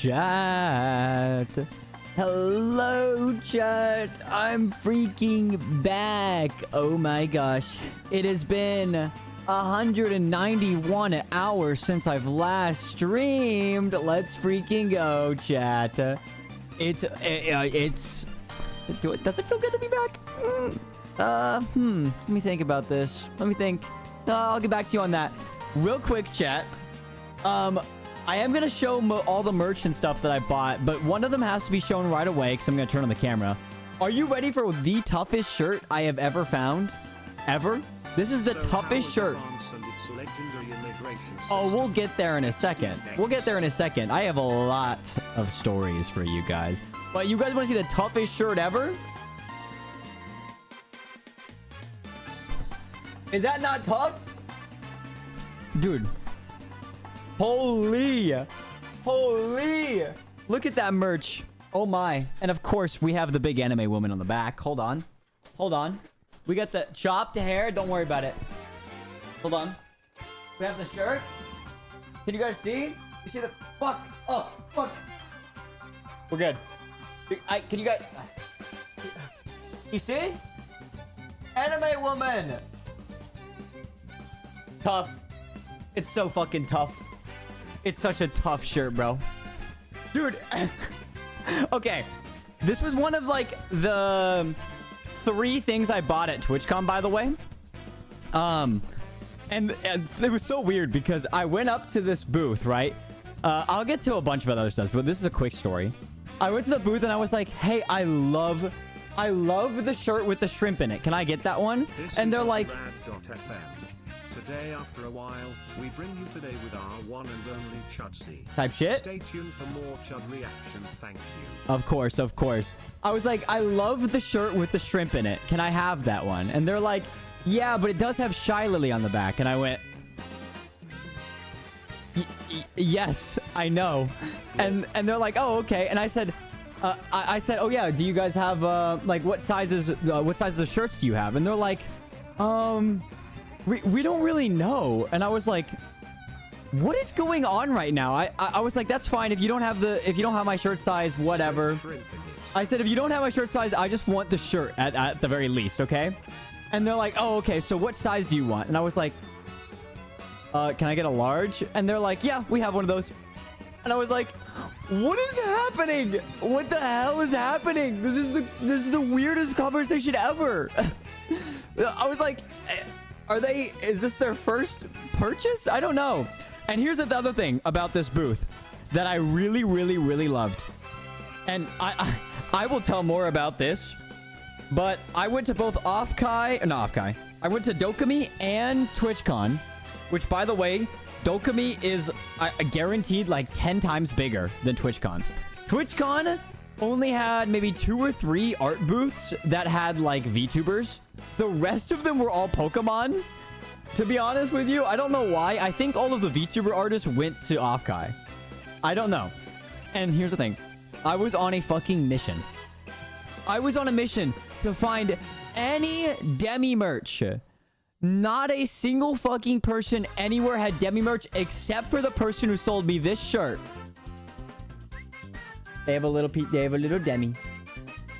Chat. Hello, chat. I'm freaking back. Oh my gosh. It has been 191 hours since I've last streamed. Let's freaking go, chat. Does it feel good to be back? Let me think about this. Let me think. I'll get back to you on that. Real quick, chat. I am going to show all the merch and stuff that I bought, but one of them has to be shown right away because I'm going to turn on the camera. Are you ready for the toughest shirt I have ever found? Ever? This is the toughest shirt. Oh, we'll get there in a second. We'll get there in a second. I have a lot of stories for you guys. But you guys want to see the toughest shirt ever? Is that not tough? Dude. Holy. Holy. Look at that merch. Oh my. And of course, we have the big anime woman on the back. Hold on. Hold on. We got the chopped hair. Don't worry about it. Hold on. We have the shirt. Can you guys see? You see the... Fuck. Oh, fuck. We're good. Can you guys... You see? Anime woman. Tough. It's so fucking tough. It's such a tough shirt, bro. Dude. Okay. This was one of, like, the 3 things I bought at TwitchCon, by the way. And it was so weird because I went up to this booth, right? I'll get to a bunch of other stuff, but this is a quick story. I went to the booth and I was like, hey, I love the shirt with the shrimp in it. Can I get that one? And they're like... Today, after a while, we bring you today with our one and only Chudzy. Type shit? Stay tuned for more Chud reaction, thank you. Of course, of course. I was like, I love the shirt with the shrimp in it. Can I have that one? And they're like, yeah, but it does have Shy Lily on the back. And I went... Yes, I know. And they're like, oh, okay. And I said... I said, oh yeah, do you guys have, like, what sizes of shirts do you have? And they're like, we don't really know. And I was like, what is going on right now? I was like, that's fine. If you don't have my shirt size, whatever. I said, if you don't have my shirt size, I just want the shirt at the very least, okay? And they're like, oh, okay, so what size do you want? And I was like, can I get a large? And they're like, yeah, we have one of those. And I was like, what is happening? What the hell is happening? This is the weirdest conversation ever. I was like, is this their first purchase? I don't know. And here's the other thing about this booth that I really, really, really loved. And I will tell more about this, but I went to both I went to Dokumi and TwitchCon, which, by the way, Dokumi is guaranteed like 10 times bigger than TwitchCon. TwitchCon only had maybe 2 or 3 art booths that had like VTubers. The rest of them were all Pokemon. To be honest with you, I don't know why. I think all of the VTuber artists went to Offkai. I don't know. And here's the thing. I was on a fucking mission. I was on a mission to find any demi merch. Not a single fucking person anywhere had demi merch except for the person who sold me this shirt. They have a little demi.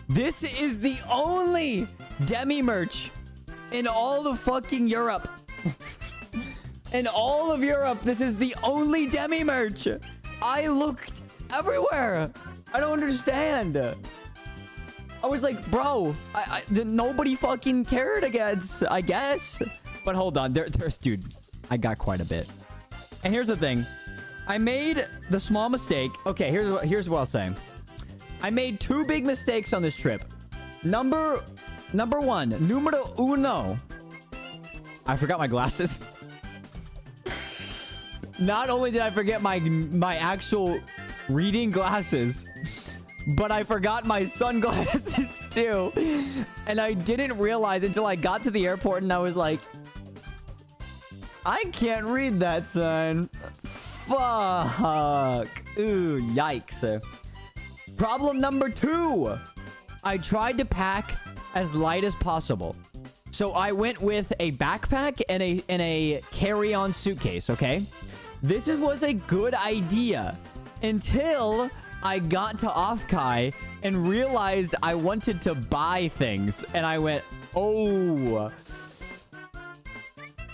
This is the only demi merch in all of fucking Europe. In all of Europe, this is the only demi merch. I looked everywhere. I don't understand. I was like, bro, nobody fucking cared, I guess. But hold on, there's, dude, I got quite a bit. And here's the thing. I made the small mistake. Okay, here's what I'll say. I made 2 big mistakes on this trip. Number 1, numero uno. I forgot my glasses. Not only did I forget my actual reading glasses, but I forgot my sunglasses too. And I didn't realize until I got to the airport and I was like, I can't read that sign. Fuck. Ooh, yikes. Problem number 2. I tried to pack as light as possible. So I went with a backpack and a carry-on suitcase, okay? This was a good idea until I got to Offkai and realized I wanted to buy things. And I went, oh,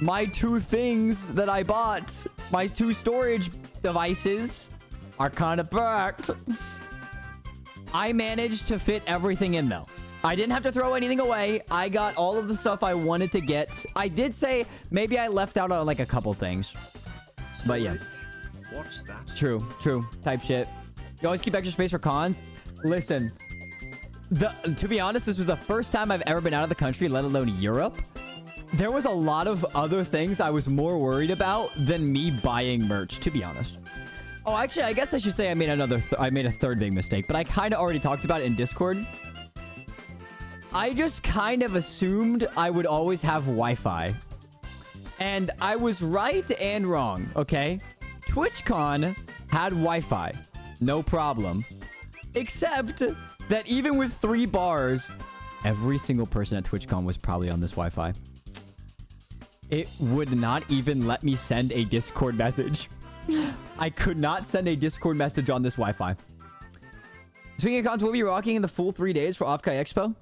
my 2 things that I bought, my 2 storage devices are kind of packed. I managed to fit everything in though. I didn't have to throw anything away. I got all of the stuff I wanted to get. I did say maybe I left out like a couple things. But yeah. What's that? True. Type shit. You always keep extra space for cons. Listen, to be honest, this was the first time I've ever been out of the country, let alone Europe. There was a lot of other things I was more worried about than me buying merch, to be honest. Oh, actually, I guess I should say I made I made a third big mistake, but I kind of already talked about it in Discord. I just kind of assumed I would always have Wi-Fi. And I was right and wrong, okay? TwitchCon had Wi-Fi. No problem. Except that even with 3 bars, every single person at TwitchCon was probably on this Wi-Fi. It would not even let me send a Discord message. I could not send a Discord message on this Wi-Fi. Speaking of cons, will you be rocking in the full 3 days for Offkai Expo?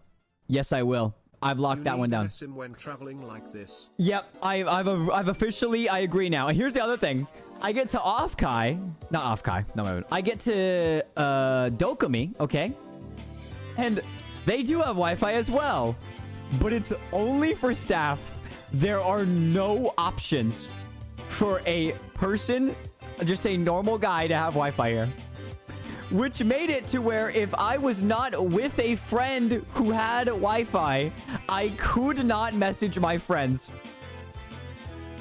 Yes, I will. I've locked that one down. When traveling like this. Yep, I've officially, I agree now. And here's the other thing. I get to Offkai, not Offkai, no, I get to Dokumi, okay? And they do have Wi-Fi as well, but it's only for staff. There are no options for a person, just a normal guy, to have Wi-Fi here. Which made it to where if I was not with a friend who had Wi-Fi, I could not message my friends.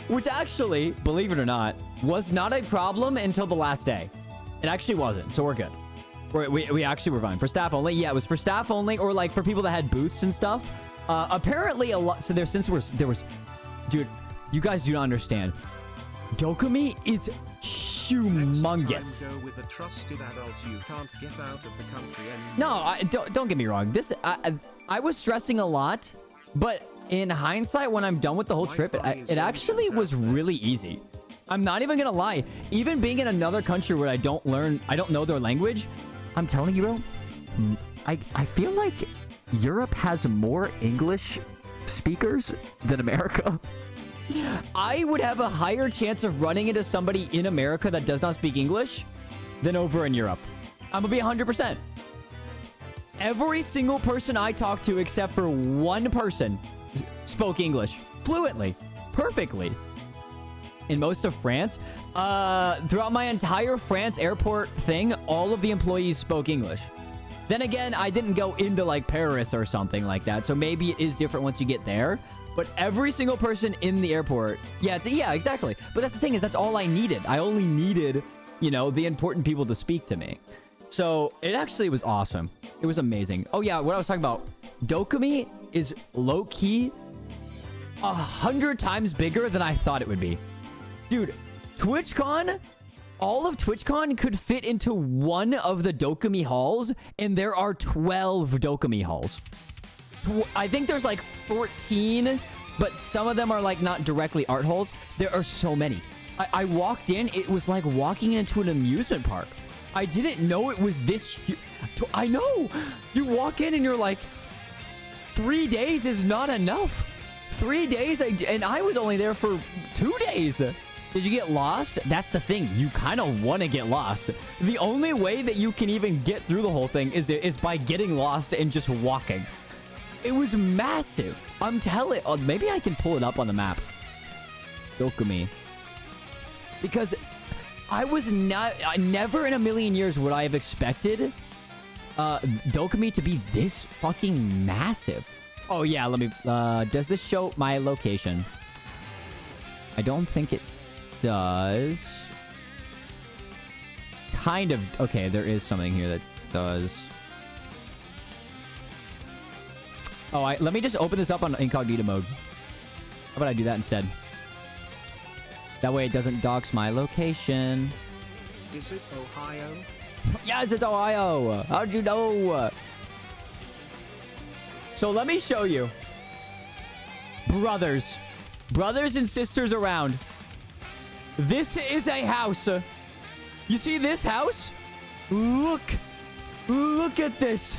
Which actually, believe it or not, was not a problem until the last day. It actually wasn't, so we're good. We actually were fine. For staff only, yeah, it was for staff only, or like for people that had booths and stuff. Apparently a lot, so there was, dude, you guys do not understand. Dokumi is humongous. Go with a trusted adult you can't get out of the country anymore. No, don't get me wrong. This I was stressing a lot, but in hindsight, when I'm done with the whole trip, it actually was really easy. I'm not even gonna lie. Even being in another country where I don't know their language, I'm telling you, bro, I feel like Europe has more English speakers than America. I would have a higher chance of running into somebody in America that does not speak English than over in Europe. I'm gonna be 100%. Every single person I talked to, except for one person, spoke English fluently, perfectly. In most of France, throughout my entire France airport thing, all of the employees spoke English. Then again, I didn't go into like Paris or something like that, so maybe it is different once you get there. But every single person in the airport, yeah, exactly. But that's the thing, is that's all I needed. I only needed, you know, the important people to speak to me. So it actually was awesome. It was amazing. Oh yeah, what I was talking about, Dokumi is low-key 100 times bigger than I thought it would be. Dude, TwitchCon, all of TwitchCon could fit into one of the Dokumi halls, and there are 12 Dokumi halls. I think there's like 14, but some of them are like not directly art halls. There are so many. I walked in, it was like walking into an amusement park. I didn't know it was this huge. I know. You walk in and you're like, 3 days is not enough. 3 days, and I was only there for 2 days. Did you get lost? That's the thing. You kind of want to get lost. The only way that you can even get through the whole thing is by getting lost and just walking. It was massive. I'm telling. Oh, maybe I can pull it up on the map. Dokumi. Because I never in a million years would I have expected Dokumi to be this fucking massive. Oh yeah, let me. Does this show my location? I don't think it does. Kind of. Okay, there is something here that does. Oh, let me just open this up on incognito mode. How about I do that instead? That way it doesn't dox my location. Is it Ohio? Yes, it's Ohio. How'd you know? So let me show you. Brothers and sisters around. This is a house. You see this house? Look at this.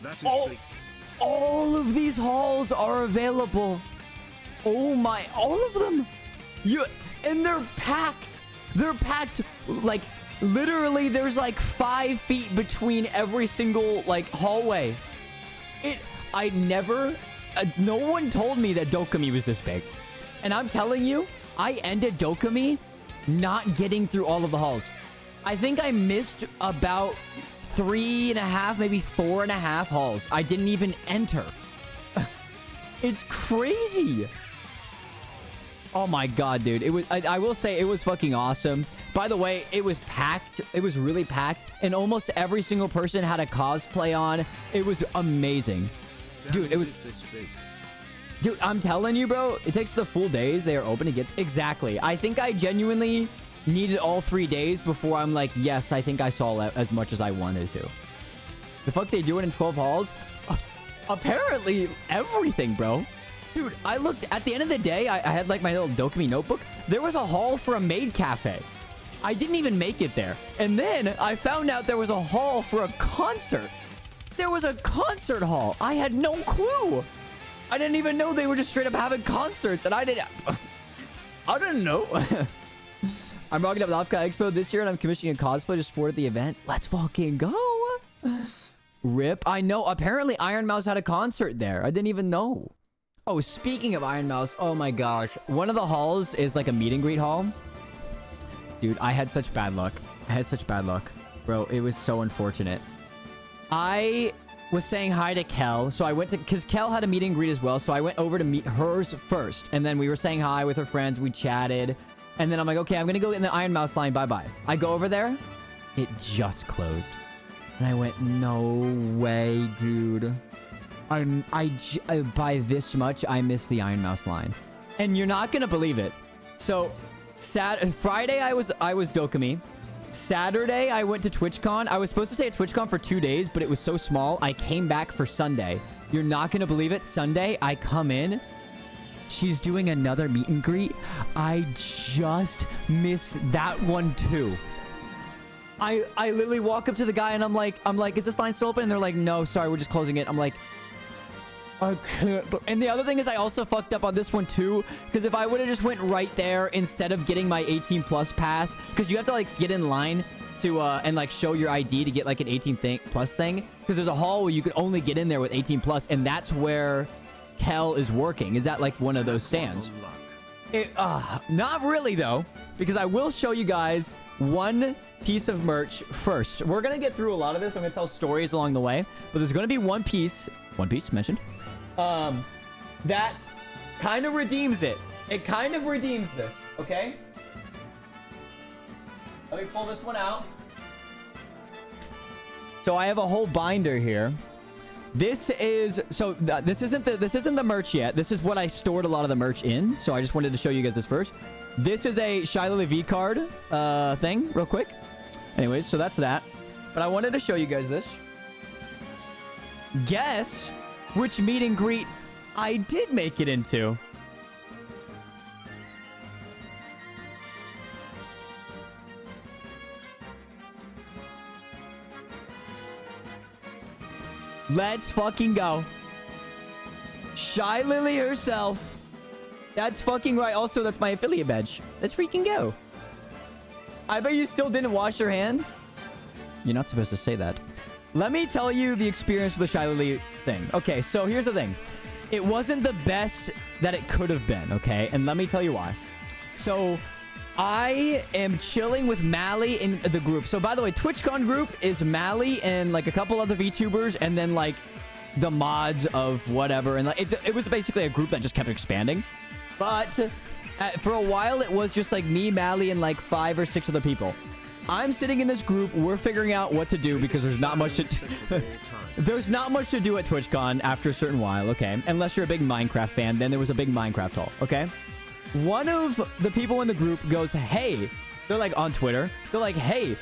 That is big. All of these halls are available. Oh my, all of them. And they're packed. They're packed. Like, literally, there's like 5 feet between every single, like, hallway. No one told me that Dokumi was this big. And I'm telling you, I ended Dokumi not getting through all of the halls. I think I missed about 3.5, maybe 4.5 halls. I didn't even enter. It's crazy. Oh my god, dude. It was I will say it was fucking awesome. By the way, it was packed. It was really packed. And almost every single person had a cosplay on. It was amazing. Dude, it was... Dude, I'm telling you, bro. It takes the full days they are open to get... Exactly. I think I genuinely needed all 3 days before I'm like, yes, I think I saw as much as I wanted to. The fuck they do it in 12 halls? Apparently, everything, bro. Dude, I looked... At the end of the day, I had like my little Dokumi notebook. There was a hall for a maid cafe. I didn't even make it there. And then I found out there was a hall for a concert. There was a concert hall. I had no clue. I didn't even know they were just straight up having concerts. And I didn't know. I'm rocking up the Offkai Expo this year and I'm commissioning a cosplay to support the event. Let's fucking go. Rip. I know. Apparently Iron Mouse had a concert there. I didn't even know. Oh, speaking of Iron Mouse. Oh my gosh. One of the halls is like a meet and greet hall. Dude, I had such bad luck. Bro, it was so unfortunate. I was saying hi to Kel. So I went to... Because Kel had a meet and greet as well. So I went over to meet hers first. And then we were saying hi with her friends. We chatted. And then I'm like, okay, I'm going to go in the Iron Mouse line. Bye-bye. I go over there. It just closed. And I went, no way, dude. By this much, I missed the Iron Mouse line. And you're not going to believe it. So... Friday I was Dokumi. Saturday I went to TwitchCon. I was supposed to stay at TwitchCon for 2 days, but it was so small. I came back for Sunday. You're not gonna believe it. Sunday I come in. She's doing another meet and greet. I just missed that one too. I literally walk up to the guy and I'm like, is this line still open? And they're like, no, sorry, we're just closing it. I'm like, I can't. And the other thing is I also fucked up on this one too, because if I would have just went right there instead of getting my 18 plus pass, because you have to like get in line to and like show your ID to get like an 18 plus thing, because there's a hall where you can only get in there with 18 plus, and that's where Kel is working, is at like one of those stands. Not really though, because I will show you guys one piece of merch first. We're gonna get through a lot of this. I'm gonna tell stories along the way, but there's gonna be one piece mentioned that kind of redeems it. It kind of redeems this, okay? Let me pull this one out. So I have a whole binder here. This is this isn't the merch yet. This is what I stored a lot of the merch in. So I just wanted to show you guys this first. This is a Shiley V card thing, real quick. Anyways, so that's that. But I wanted to show you guys this. Guess which meet and greet I did make it into. Let's fucking go. Shy Lily herself. That's fucking right. Also, that's my affiliate badge. Let's freaking go. I bet you still didn't wash your hand. You're not supposed to say that. Let me tell you the experience with the Shy Lily thing. Okay, so here's the thing. It wasn't the best that it could have been, okay? And let me tell you why. So I am chilling with Mally in the group. So by the way, TwitchCon group is Mally and like a couple other VTubers, and then like the mods of whatever. And like it was basically a group that just kept expanding. But for a while, it was just like me, Mally, and like 5 or 6 other people. I'm sitting in this group. We're figuring out what to do because there's not much to there's not much to do at TwitchCon after a certain while, okay? Unless you're a big Minecraft fan, then there was a big Minecraft haul, okay? One of the people in the group goes, hey, they're like on Twitter. They're like, hey,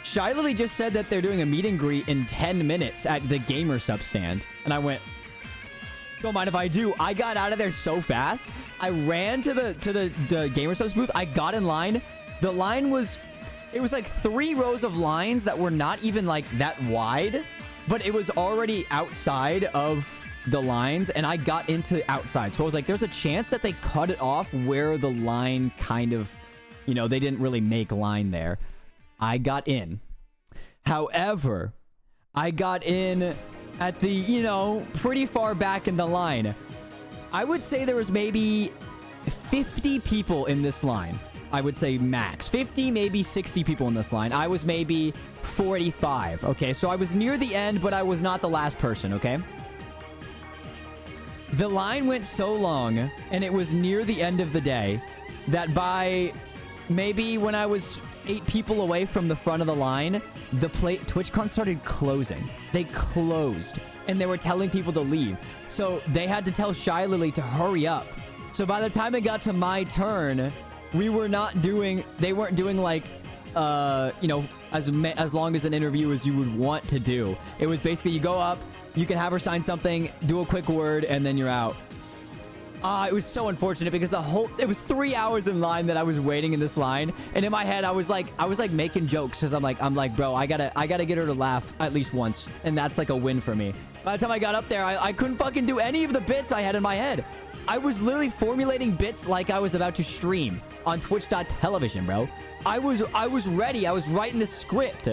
Shy Lily just said that they're doing a meet and greet in 10 minutes at the Gamer Sub stand. And I went, don't mind if I do. I got out of there so fast. I ran to the Gamer Subs booth. I got in line. The line was... It was like 3 rows of lines that were not even like that wide, but it was already outside of the lines, and I got into outside. So I was like, there's a chance that they cut it off where the line kind of, you know, they didn't really make line there. I got in. However, I got in at the, you know, pretty far back in the line. I would say there was maybe 50 people in this line. I would say max 50, maybe 60 people in this line. I was maybe 45. Okay, so I was near the end, but I was not the last person, okay? The line went so long, and it was near the end of the day, that by maybe when I was 8 people away from the front of the line, TwitchCon started closing. They closed. And they were telling people to leave. So they had to tell Shy Lily to hurry up. So by the time it got to my turn, they weren't doing like, you know, as long as an interview as you would want to do. It was basically you go up, you can have her sign something, do a quick word, and then you're out. It was so unfortunate because it was 3 hours in line that I was waiting in this line. And in my head, I was like making jokes because I'm like, bro, I gotta get her to laugh at least once. And that's like a win for me. By the time I got up there, I couldn't fucking do any of the bits I had in my head. I was literally formulating bits like I was about to stream on twitch.television, bro. I was ready. I was writing the script.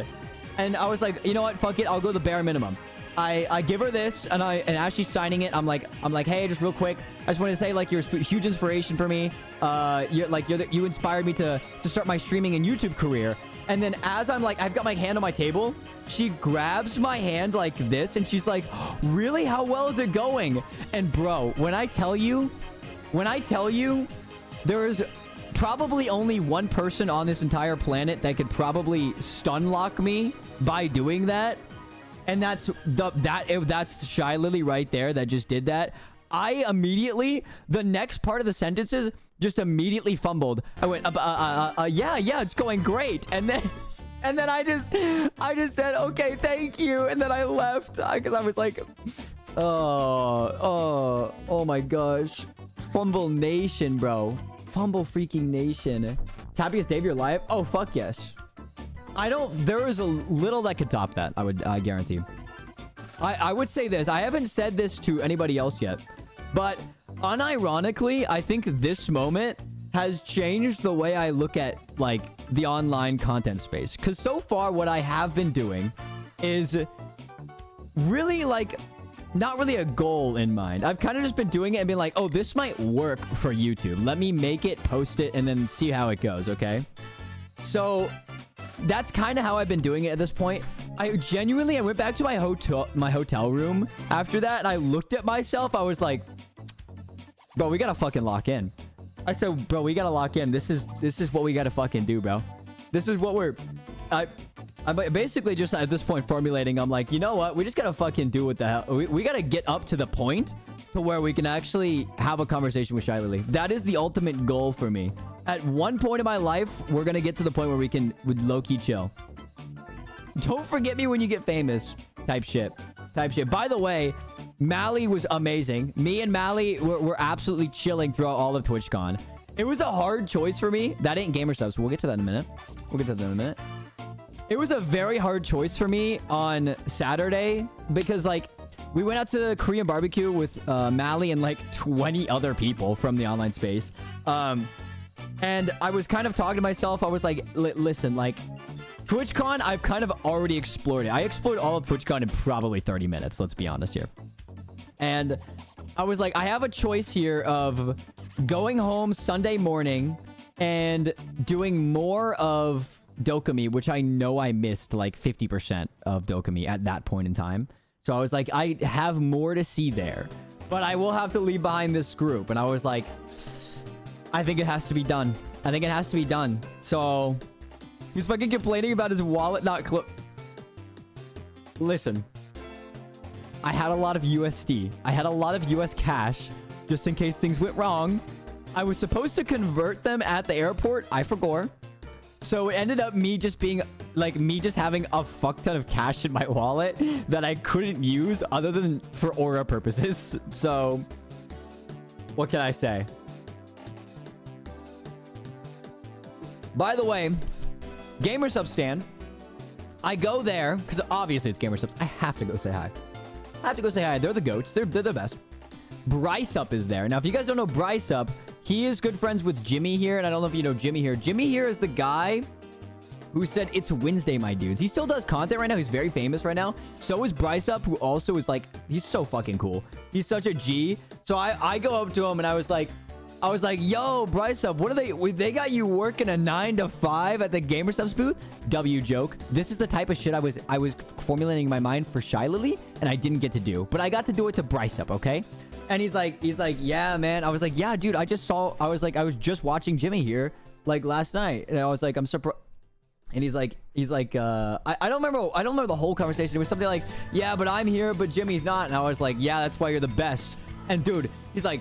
And I was like, you know what? Fuck it. I'll go the bare minimum. I give her this, and as she's signing it, I'm like, hey, just real quick, I just wanted to say, like, you're a huge inspiration for me. You inspired me to start my streaming and YouTube career. And then as I'm like, I've got my hand on my table, she grabs my hand like this, and she's like, really? How well is it going? And bro, when I tell you, there is probably only one person on this entire planet that could probably stun lock me by doing that. And that's Shy Lily right there that just did that. I immediately, the next part of the sentences, just immediately fumbled. I went, yeah, it's going great. And then I just said, okay, thank you. And then I left because I was like, oh my gosh. Fumble Nation, bro. Fumble freaking Nation. It's happiest day of your life? Oh, fuck yes. There is a little that could top that, I guarantee. I would say this. I haven't said this to anybody else yet, but unironically, I think this moment has changed the way I look at, like, the online content space. Because so far, what I have been doing is really, like, not really a goal in mind. I've kind of just been doing it and being like, oh, this might work for YouTube. Let me make it, post it, and then see how it goes, okay? So that's kind of how I've been doing it at this point. I went back to my hotel room after that, and I looked at myself. I was like, bro, we gotta fucking lock in. I said, bro, we gotta lock in. This is what we gotta fucking do, bro. This is what I'm basically just at this point formulating. I'm like, you know what? We just gotta fucking do what the hell. We gotta get up to the point to where we can actually have a conversation with Shy Lily. That is the ultimate goal for me. At one point in my life, we're gonna get to the point where we can low-key chill. Don't forget me when you get famous. Type shit. By the way, Mally was amazing. Me and Mally were absolutely chilling throughout all of TwitchCon. It was a hard choice for me. That ain't gamer subs. We'll get to that in a minute. It was a very hard choice for me on Saturday because, like, we went out to Korean barbecue with Mally and like 20 other people from the online space. And I was kind of talking to myself. I was like, listen, like, TwitchCon, I've kind of already explored it. I explored all of TwitchCon in probably 30 minutes. Let's be honest here. And I was like, I have a choice here of going home Sunday morning and doing more of Dokumi, which I know I missed like 50% of Dokumi at that point in time. So I was like, I have more to see there, but I will have to leave behind this group. And I was like, I think it has to be done. So he's fucking complaining about his wallet not Listen, I had a lot of USD. I had a lot of US cash just in case things went wrong. I was supposed to convert them at the airport. I forgot. So it ended up me just having a fuck ton of cash in my wallet that I couldn't use other than for aura purposes. So what can I say? By the way, Gamer Sub stand. I go there because obviously it's Gamer Subs. I have to go say hi. They're the goats. They're the best. Bryce Up is there. Now, if you guys don't know Bryce Up, he is good friends with Jimmy here, and I don't know if you know Jimmy here. Jimmy here is the guy who said, it's Wednesday, my dudes. He still does content right now. He's very famous right now. So is Bryce Up, who also is like, he's so fucking cool. He's such a G. So I go up to him, and I was like, yo, Bryce Up, what are they got you working a 9 to 5 at the Gamer Subs booth? W joke. This is the type of shit I was formulating in my mind for Shy Lily, and I didn't get to do. But I got to do it to Bryce Up, okay? And he's like, yeah, man. I was like, yeah, dude, I was just watching Jimmy here like last night. And I was like, I'm surprised. And he's like, I don't remember the whole conversation. It was something like, yeah, but I'm here, but Jimmy's not. And I was like, yeah, that's why you're the best. And dude, he's like,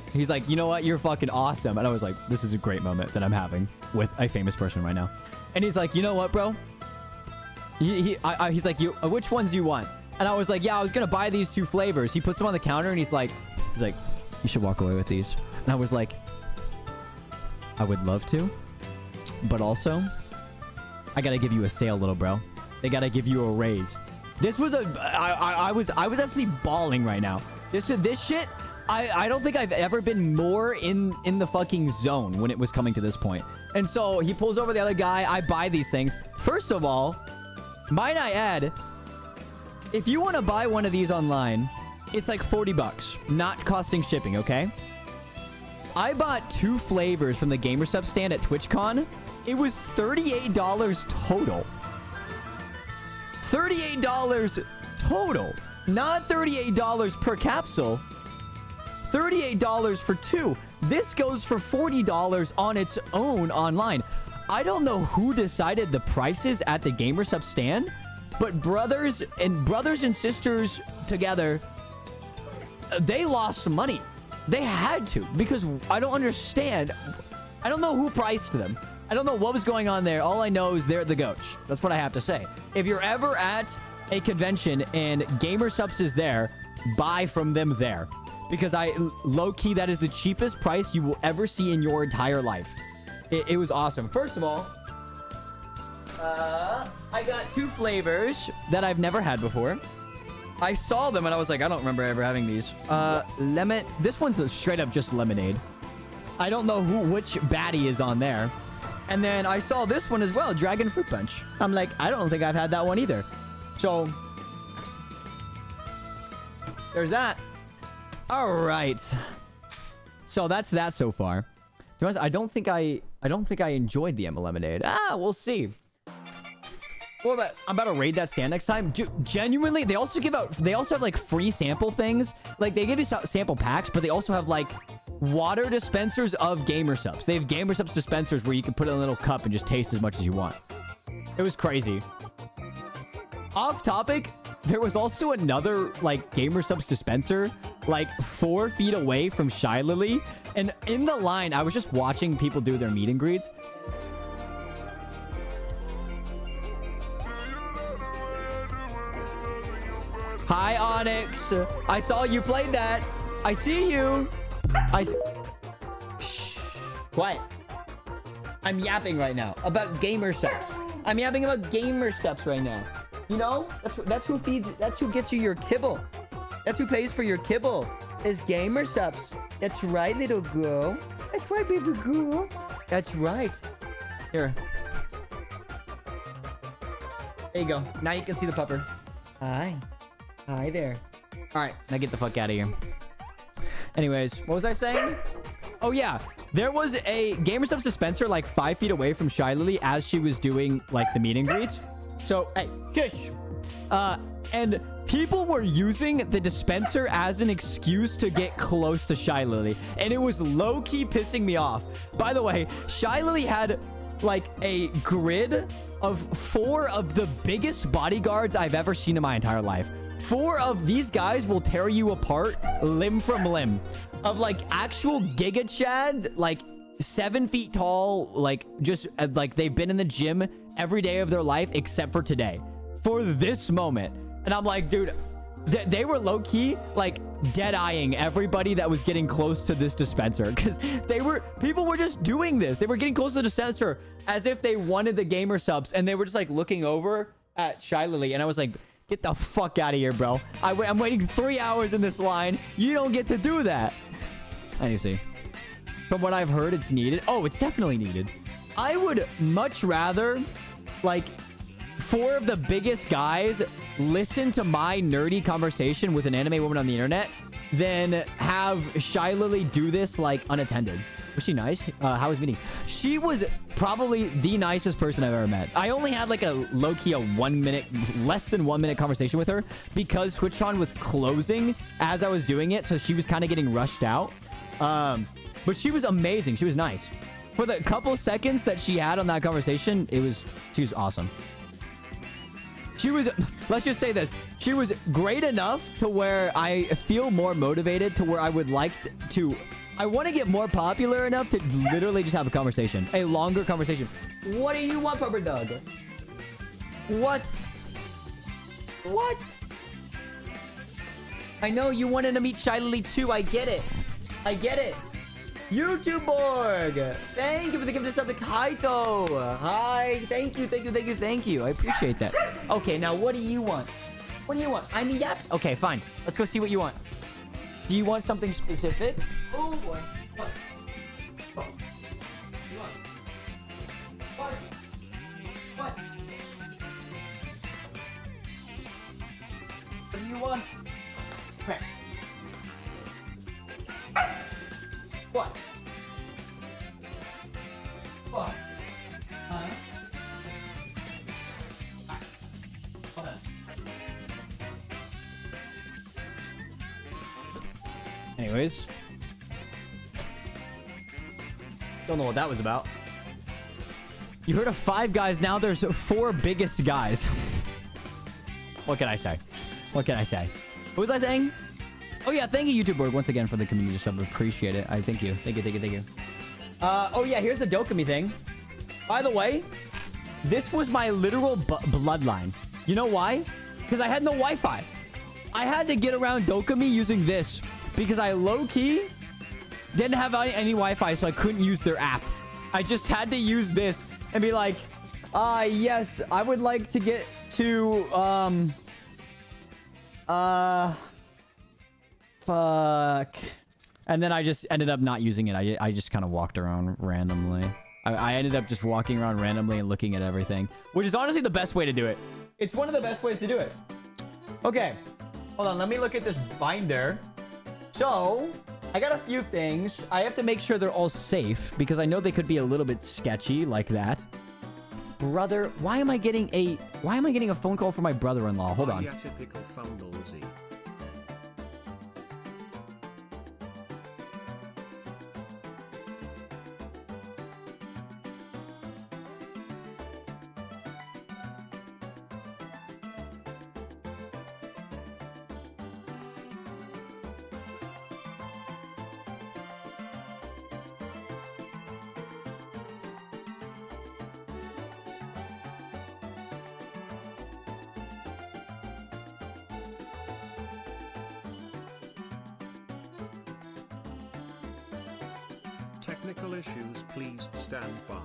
you know what? You're fucking awesome. And I was like, this is a great moment that I'm having with a famous person right now. And he's like, you know what, bro? He's like, which ones do you want? And I was like, yeah, I was gonna buy these 2 flavors. He puts them on the counter and he's like, you should walk away with these. And I was like, I would love to, but also, I gotta give you a sale, little bro. They gotta give you a raise. This was I was absolutely bawling right now. This shit. I don't think I've ever been more in the fucking zone when it was coming to this point. And so he pulls over the other guy. I buy these things. First of all, might I add, if you want to buy one of these online, it's like $40, not costing shipping, okay? I bought 2 flavors from the GamerSub stand at TwitchCon. It was $38 total. $38 total. Not $38 per capsule. $38 for 2. This goes for $40 on its own online. I don't know who decided the prices at the GamerSub stand, but brothers and sisters together, they lost some money. They had to, because I don't understand. I don't know who priced them. I don't know what was going on there. All I know is they're the goats. That's what I have to say. If you're ever at a convention and GamerSubs is there, buy from them there. Because low-key, that is the cheapest price you will ever see in your entire life. It was awesome. First of all, I got 2 flavors that I've never had before. I saw them and I was like, I don't remember ever having these. Lemon. This one's straight up just lemonade. I don't know which baddie is on there. And then I saw this one as well, Dragon Fruit Punch. I'm like, I don't think I've had that one either. So there's that. All right. So that's that so far. To be honest, I don't think I enjoyed the Emma Lemonade. We'll see. I'm about to raid that stand next time. Genuinely, they also have like free sample things. Like they give you sample packs, but they also have like water dispensers of GamerSubs. They have GamerSubs dispensers where you can put in a little cup and just taste as much as you want. It was crazy. Off topic, there was also another like GamerSubs dispenser like 4 feet away from Shy Lily. And in the line, I was just watching people do their meet and greets. Hi, Onyx. I saw you played that. I see you. Shh. Quiet. I'm yapping right now about GamerSubs. I'm yapping about GamerSubs right now. You know, that's who feeds. That's who gets you your kibble. That's who pays for your kibble. Is GamerSubs. That's right, little girl. That's right, baby girl. That's right. Here. There you go. Now you can see the pupper. Hi. Hi there. All right, now get the fuck out of here. Anyways, what was I saying? Oh yeah, there was a GamerSubs dispenser like 5 feet away from Shy Lily as she was doing like the meet and greets. So hey, shush. And people were using the dispenser as an excuse to get close to Shy Lily, and it was low-key pissing me off. By the way, Shy Lily had like a grid of 4 of the biggest bodyguards I've ever seen in my entire life. 4 of these guys will tear you apart limb from limb. Of like actual Giga Chad, like 7 feet tall, like just like they've been in the gym every day of their life except for today. For this moment. And I'm like, dude, they were low-key like dead-eyeing everybody that was getting close to this dispenser. Because people were just doing this. They were getting close to the dispenser as if they wanted the GamerSubs. And they were just like looking over at Shy Lily. And I was like, get the fuck out of here, bro. I'm waiting 3 hours in this line. You don't get to do that. And you see, from what I've heard, it's needed. Oh, it's definitely needed. I would much rather, like, 4 of the biggest guys listen to my nerdy conversation with an anime woman on the internet than have Shy Lily do this, like, unattended. Was she nice? How was meeting? She was probably the nicest person I've ever met. I only had like a low-key a 1 minute, less than 1 minute conversation with her because Twitchcon was closing as I was doing it. So she was kind of getting rushed out. But she was amazing. She was nice. For the couple seconds that she had on that conversation, she was awesome. She was, let's just say this. She was great enough to where I feel more motivated to where I would like to, I want to get more popular enough to literally just have a conversation. A longer conversation. What do you want, Pupper Dog? What? What? I know you wanted to meet Shiley too. I get it. I get it. YouTube Borg, thank you for the gift of sub to Kaito. Hi, thank you, thank you, thank you, thank you. I appreciate that. Okay, now what do you want? What do you want? I mean, yeah. Okay, fine. Let's go see what you want. Do you want something specific? Oh boy. What? What? You want? What? What? What do you want? Okay. What? What? Huh? Right. Hold on. Anyways. Don't know what that was about. You heard of 5 guys, now there's 4 biggest guys. What can I say? What can I say? What was I saying? Oh yeah, thank you, YouTube Board, once again for the community stuff. Appreciate it. I thank you. Thank you, thank you, thank you. Oh yeah, here's the Dokumi thing. By the way, this was my literal bloodline. You know why? Because I had no Wi-Fi. I had to get around Dokumi using this because I low-key didn't have any Wi-Fi, so I couldn't use their app. I just had to use this and be like, yes, I would like to get to, fuck. And then I just ended up not using it. I just kind of walked around randomly. I ended up just walking around randomly and looking at everything, which is honestly the best way to do it. It's one of the best ways to do it. Okay. Hold on. Let me look at this binder. So, I got a few things. I have to make sure they're all safe because I know they could be a little bit sketchy like that. Brother, why am I getting a phone call from my brother-in-law? Hold on. Yeah, typical Fumblesy. Technical issues, please stand by.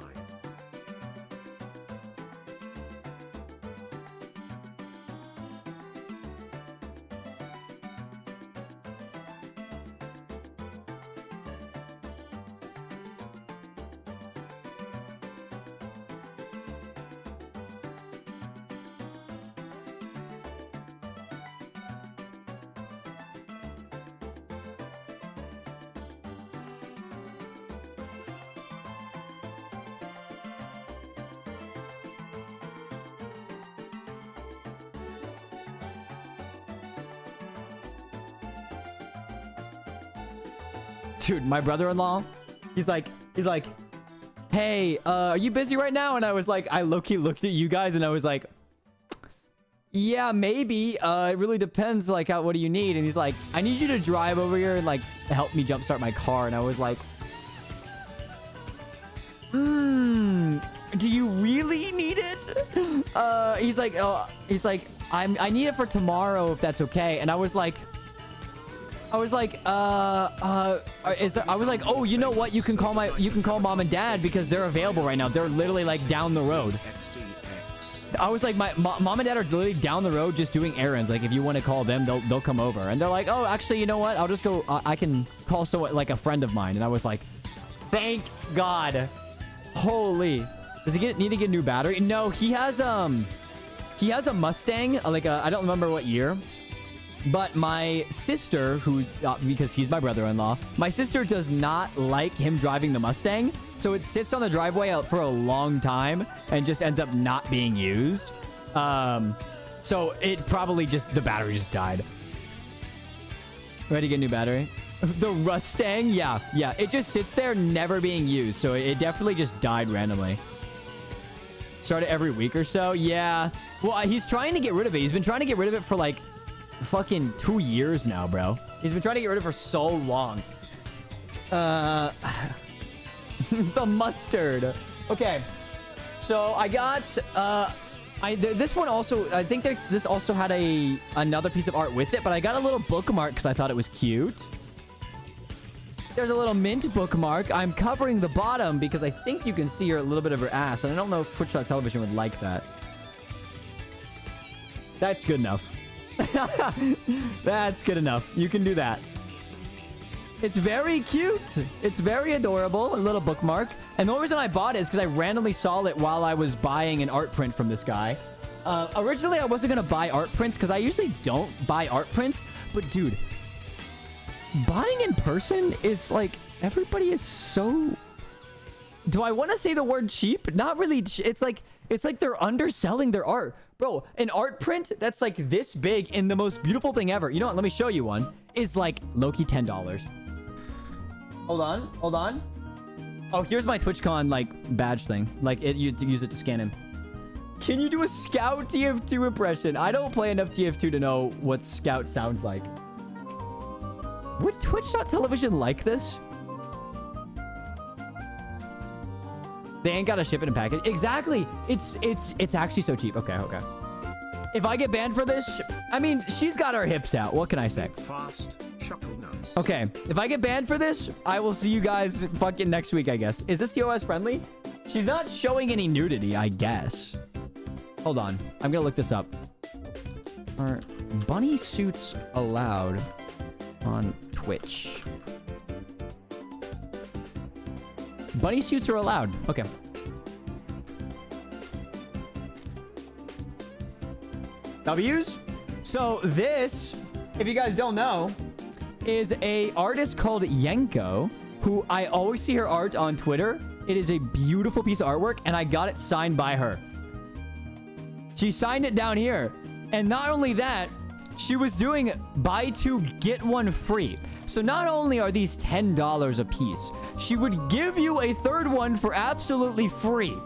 Dude, my brother-in-law, he's like, hey, are you busy right now? And I was like, I low-key looked at you guys and I was like, yeah, maybe. It really depends, like, what do you need? And he's like, I need you to drive over here and, like, help me jumpstart my car. And I was like, do you really need it? He's like, I need it for tomorrow if that's okay. And I was like, oh, you know what? You can call mom and dad because they're available right now. They're literally like down the road. I was like, my mom and dad are literally down the road just doing errands. Like if you want to call them, they'll come over. And they're like, oh, actually, you know what? I'll just go. I can call someone like a friend of mine. And I was like, thank God. Holy. Does he need to get a new battery? No, he has a Mustang, like I don't remember what year. But my sister, who, because he's my brother-in-law, my sister does not like him driving the Mustang So it sits on the driveway out for a long time and just ends up not being used. So it probably just, the battery just died. Ready to get a new battery? The Rustang? Yeah. It just sits there never being used. So it definitely just died randomly. Start it every week or so? Yeah. Well, he's trying to get rid of it. He's been trying to get rid of it for like fucking 2 years now, bro. He's been trying to get rid of it for so long. The mustard. Okay. So I got... this one also... I think this also had another piece of art with it, but I got a little bookmark because I thought it was cute. There's a little mint bookmark. I'm covering the bottom because I think you can see a little bit of her ass. And I don't know if Twitch.tv would like that. That's good enough. That's good enough. You can do that. It's very cute. It's very adorable. A little bookmark. And the only reason I bought it is because I randomly saw it while I was buying an art print from this guy. Originally, I wasn't going to buy art prints because I usually don't buy art prints. But dude... buying in person is like, everybody is so... Do I want to say the word cheap? Not really. It's like they're underselling their art. Bro, an art print that's like this big and the most beautiful thing ever. You know what? Let me show you one. Is like low-key $10. Hold on. Oh, here's my TwitchCon like badge thing. Like you use it to scan him. Can you do a Scout TF2 impression? I don't play enough TF2 to know what Scout sounds like. Would Twitch.tv like this? They ain't got to ship it in package. Exactly. It's actually so cheap. Okay. If I get banned for this, I mean, she's got her hips out. What can I say? Fast chuckle nuts. Okay. If I get banned for this, I will see you guys fucking next week, I guess. Is this TOS friendly? She's not showing any nudity, I guess. Hold on. I'm going to look this up. Are bunny suits allowed on Twitch? Bunny suits are allowed. Okay. W's? So this, if you guys don't know, is a artist called Yenko, who I always see her art on Twitter. It is a beautiful piece of artwork, and I got it signed by her. She signed it down here. And not only that, she was doing buy two, get one free. So not only are these $10 a piece, she would give you a third one for absolutely free.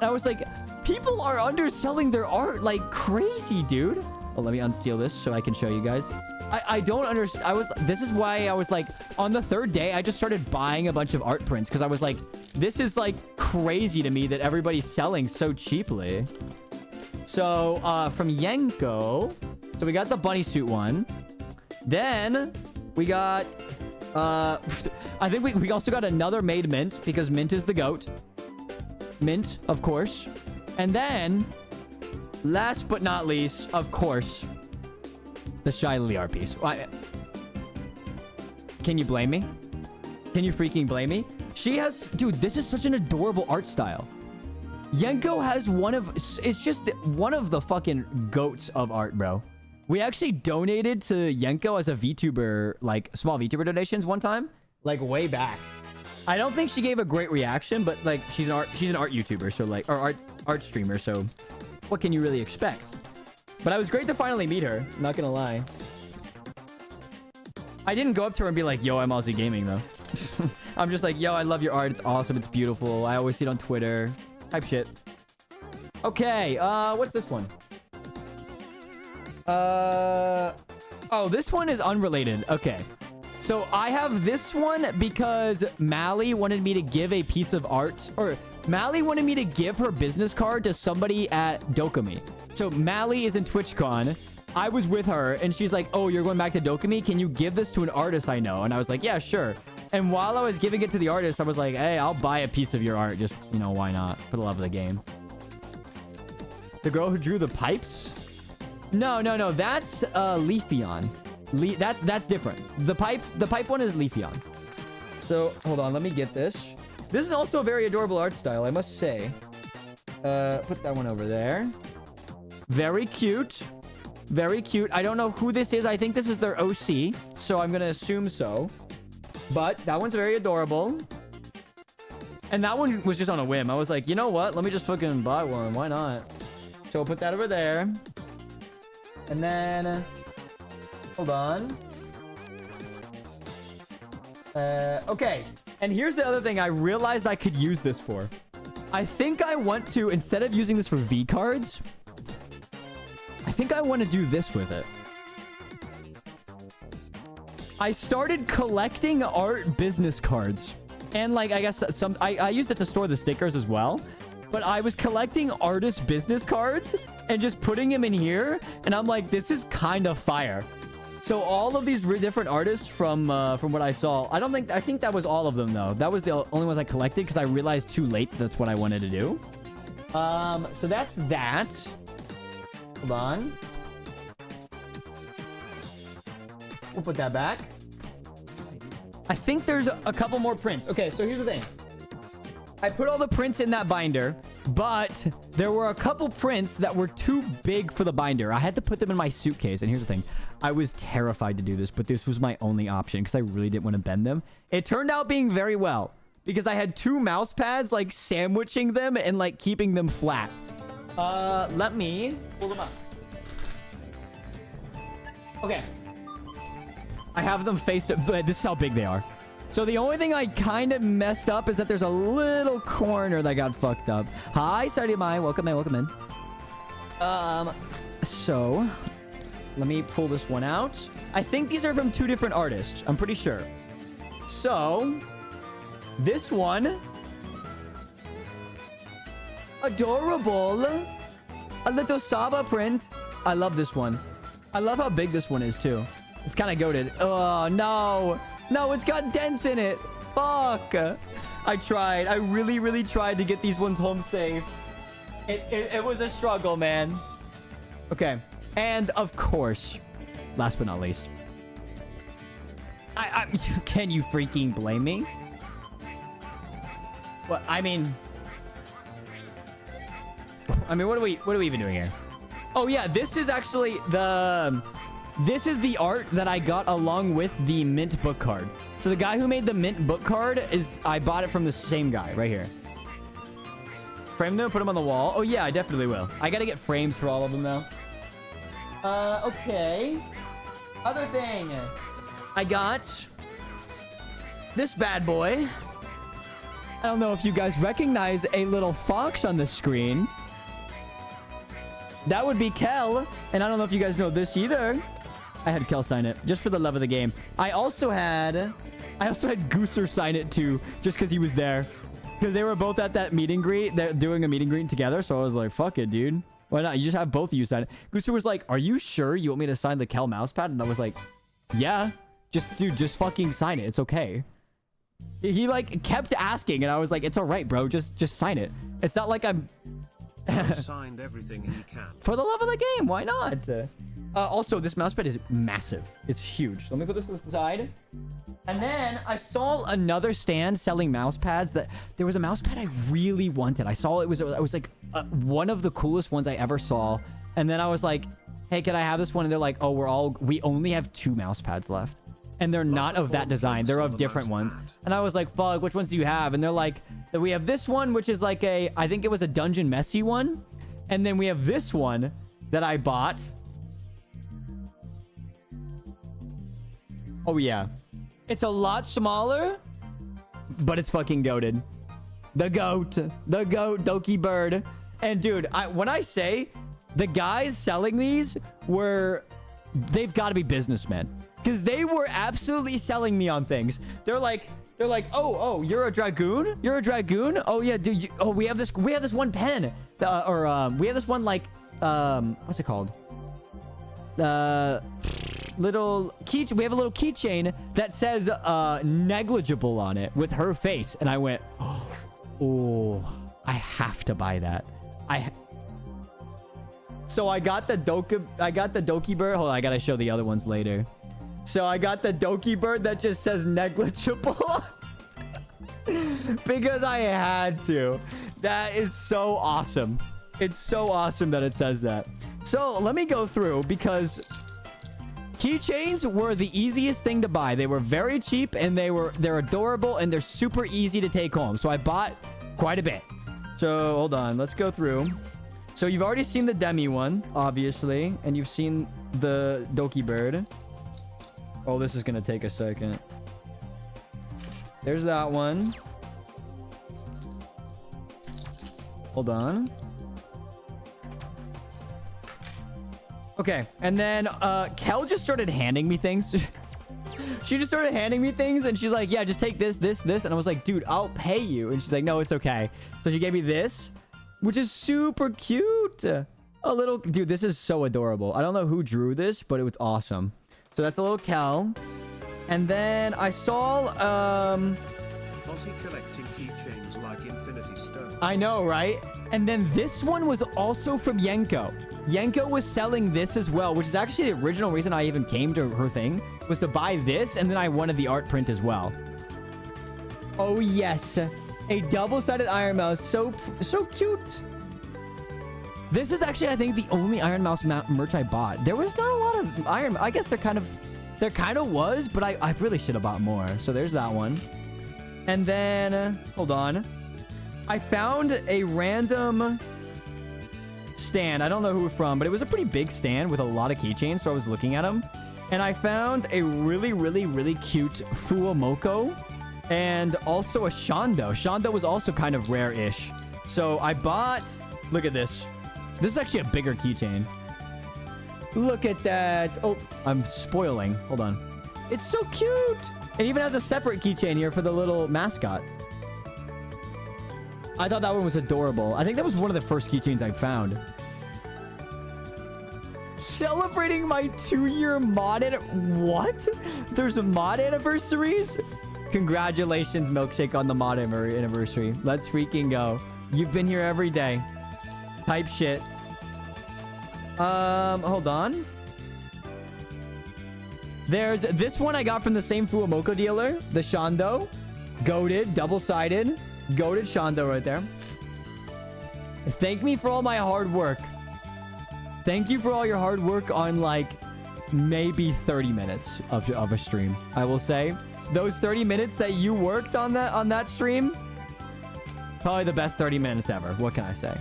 I was like, people are underselling their art like crazy, dude. Well, let me unseal this so I can show you guys. I don't understand. This is why I was like, on the third day, I just started buying a bunch of art prints because I was like, this is like crazy to me that everybody's selling so cheaply. So, from Yenko, so we got the bunny suit one. Then we got, I think we also got another made mint because mint is the goat. Mint, of course. And then, last but not least, of course, the Shy Lily art piece. Can you blame me? Can you freaking blame me? She has... Dude, this is such an adorable art style. Yenko has one of... It's just one of the fucking goats of art, bro. We actually donated to Yenko as a VTuber, like, small VTuber donations one time. Like, way back. I don't think she gave a great reaction, but, like, she's an art YouTuber, so, like... Or art streamer, so... What can you really expect? But it was great to finally meet her. Not gonna lie. I didn't go up to her and be like, yo, I'm Aussie Gaming, though. I'm just like, yo, I love your art. It's awesome. It's beautiful. I always see it on Twitter. Type shit. Okay. What's this one? Oh, this one is unrelated. Okay. So I have this one because Mally wanted me to give a piece of art, or Mally wanted me to give her business card to somebody at Dokumi. So Mally is in TwitchCon. I was with her and she's like, oh, you're going back to Dokumi? Can you give this to an artist I know? And I was like, yeah, sure. And while I was giving it to the artist, I was like, hey, I'll buy a piece of your art. Just, you know, why not? For the love of the game. The girl who drew the pipes? No. That's Leafeon. That's different. The pipe one is Leafeon. So, hold on. Let me get this. This is also a very adorable art style, I must say. Put that one over there. Very cute. Very cute. I don't know who this is. I think this is their OC. So I'm going to assume so. But that one's very adorable. And that one was just on a whim. I was like, you know what? Let me just fucking buy one. Why not? So we'll put that over there. And then... hold on. Okay. And here's the other thing I realized I could use this for. I think I want to, instead of using this for V cards, I think I want to do this with it. I started collecting art business cards. And like, I guess I used it to store the stickers as well. But I was collecting artist business cards and just putting them in here. And I'm like, this is kind of fire. So all of these different artists from what I saw, I think that was all of them though. That was the only ones I collected because I realized too late that's what I wanted to do. So that's that. Hold on. We'll put that back. I think there's a couple more prints. Okay, so here's the thing. I put all the prints in that binder, but there were a couple prints that were too big for the binder. I had to put them in my suitcase. And here's the thing. I was terrified to do this, but this was my only option because I really didn't want to bend them. It turned out being very well because I had 2 mouse pads like sandwiching them and like keeping them flat. Let me pull them up. Okay. I have them faced up. This is how big they are. So the only thing I kind of messed up is that there's a little corner that got fucked up. Hi, Sardi Mai. Welcome in, welcome in. So let me pull this one out. I think these are from 2 different artists. I'm pretty sure. So this one, adorable. A little Saba print. I love this one. I love how big this one is too. It's kind of goated. Oh, no. No, it's got dents in it. Fuck. I tried. I really, really tried to get these ones home safe. It was a struggle, man. Okay. And, of course, last but not least. Can you freaking blame me? What? I mean, what are we even doing here? Oh, yeah. This is actually This is the art that I got along with the mint book card. So the guy who made the mint book card I bought it from the same guy right here. Frame them, put them on the wall. Oh yeah, I definitely will. I gotta get frames for all of them though. Okay. Other thing. I got this bad boy. I don't know if you guys recognize a little fox on the screen. That would be Kel. And I don't know if you guys know this either. I had Kel sign it just for the love of the game. I also had Gooser sign it too, just because he was there. Because they were both at that meet and greet. They're doing a meet and greet together. So I was like, fuck it, dude. Why not? You just have both of you sign it. Gooser was like, are you sure you want me to sign the Kel mousepad? And I was like, yeah. Just fucking sign it. It's okay. He like kept asking and I was like, it's all right, bro. Just sign it. It's not like I'm... signed everything he can. For the love of the game, why not? Also, this mousepad is massive. It's huge. So let me put this to the side. And then I saw another stand selling mousepads. There was a mousepad I really wanted. I saw it was like one of the coolest ones I ever saw. And then I was like, hey, can I have this one? And they're like, oh, we only have 2 mousepads left. And they're not of that design. They're of different ones. And I was like, fuck, which ones do you have? And they're like, we have this one, which is like I think it was a Dungeon Messy one. And then we have this one that I bought. Oh, yeah. It's a lot smaller, but it's fucking goated. The goat, Doki Bird. And dude, when I say the guys selling these they've got to be businessmen. Because they were absolutely selling me on things. They're like, oh, you're a dragoon? You're a dragoon? Oh yeah, dude. We have this one pen, we have this one like, what's it called? Little key. We have a little keychain that says negligible on it with her face, and I went, oh, I have to buy that. So I got the Doki Bird. Hold on, I gotta show the other ones later. So I got the Doki Bird that just says negligible. Because I had to. That is so awesome. It's so awesome that it says that. So let me go through because Keychains were the easiest thing to buy. They were very cheap, and they're adorable, and they're super easy to take home. So I bought quite a bit. So hold on, let's go through. So you've already seen the Demi one, obviously, and you've seen the Doki Bird. Oh, this is gonna take a second. There's that one. Hold on. Okay, and then Kel just started handing me things. She just started handing me things, and she's like, yeah, just take this, this, this. And I was like, dude, I'll pay you. And she's like, no, it's okay. So she gave me this, which is super cute. A little... Dude, this is so adorable. I don't know who drew this, but it was awesome. So that's a little Kel. And then I saw... Aussie collecting keychains like Infinity Stone. I know, right? And then this one was also from Yenko. Yenko was selling this as well, which is actually the original reason I even came to her thing, was to buy this, and then I wanted the art print as well. Oh, yes. A double-sided Iron Mouse. So cute. This is actually, I think, the only Iron Mouse merch I bought. There was not a lot of Iron... I guess there kind of was, but I really should have bought more. So there's that one. And then... hold on. I found a random... stand. I don't know who from, but it was a pretty big stand with a lot of keychains, so I was looking at them. And I found a really, really, really cute Fuamoko and also a Shondo. Shondo was also kind of rare-ish. So I bought... Look at this. This is actually a bigger keychain. Look at that. Oh, I'm spoiling. Hold on. It's so cute. It even has a separate keychain here for the little mascot. I thought that one was adorable. I think that was one of the first keychains I found. Celebrating my 2-year mod... What? There's mod anniversaries? Congratulations, Milkshake, on the mod anniversary. Let's freaking go. You've been here every day. Type shit. Hold on. There's this one I got from the same Fuamoko dealer. The Shondo. Goated. Double-sided. Goated Shondo right there. Thank me for all my hard work. Thank you for all your hard work on, like, maybe 30 minutes of a stream. I will say. Those 30 minutes that you worked on that stream, probably the best 30 minutes ever. What can I say?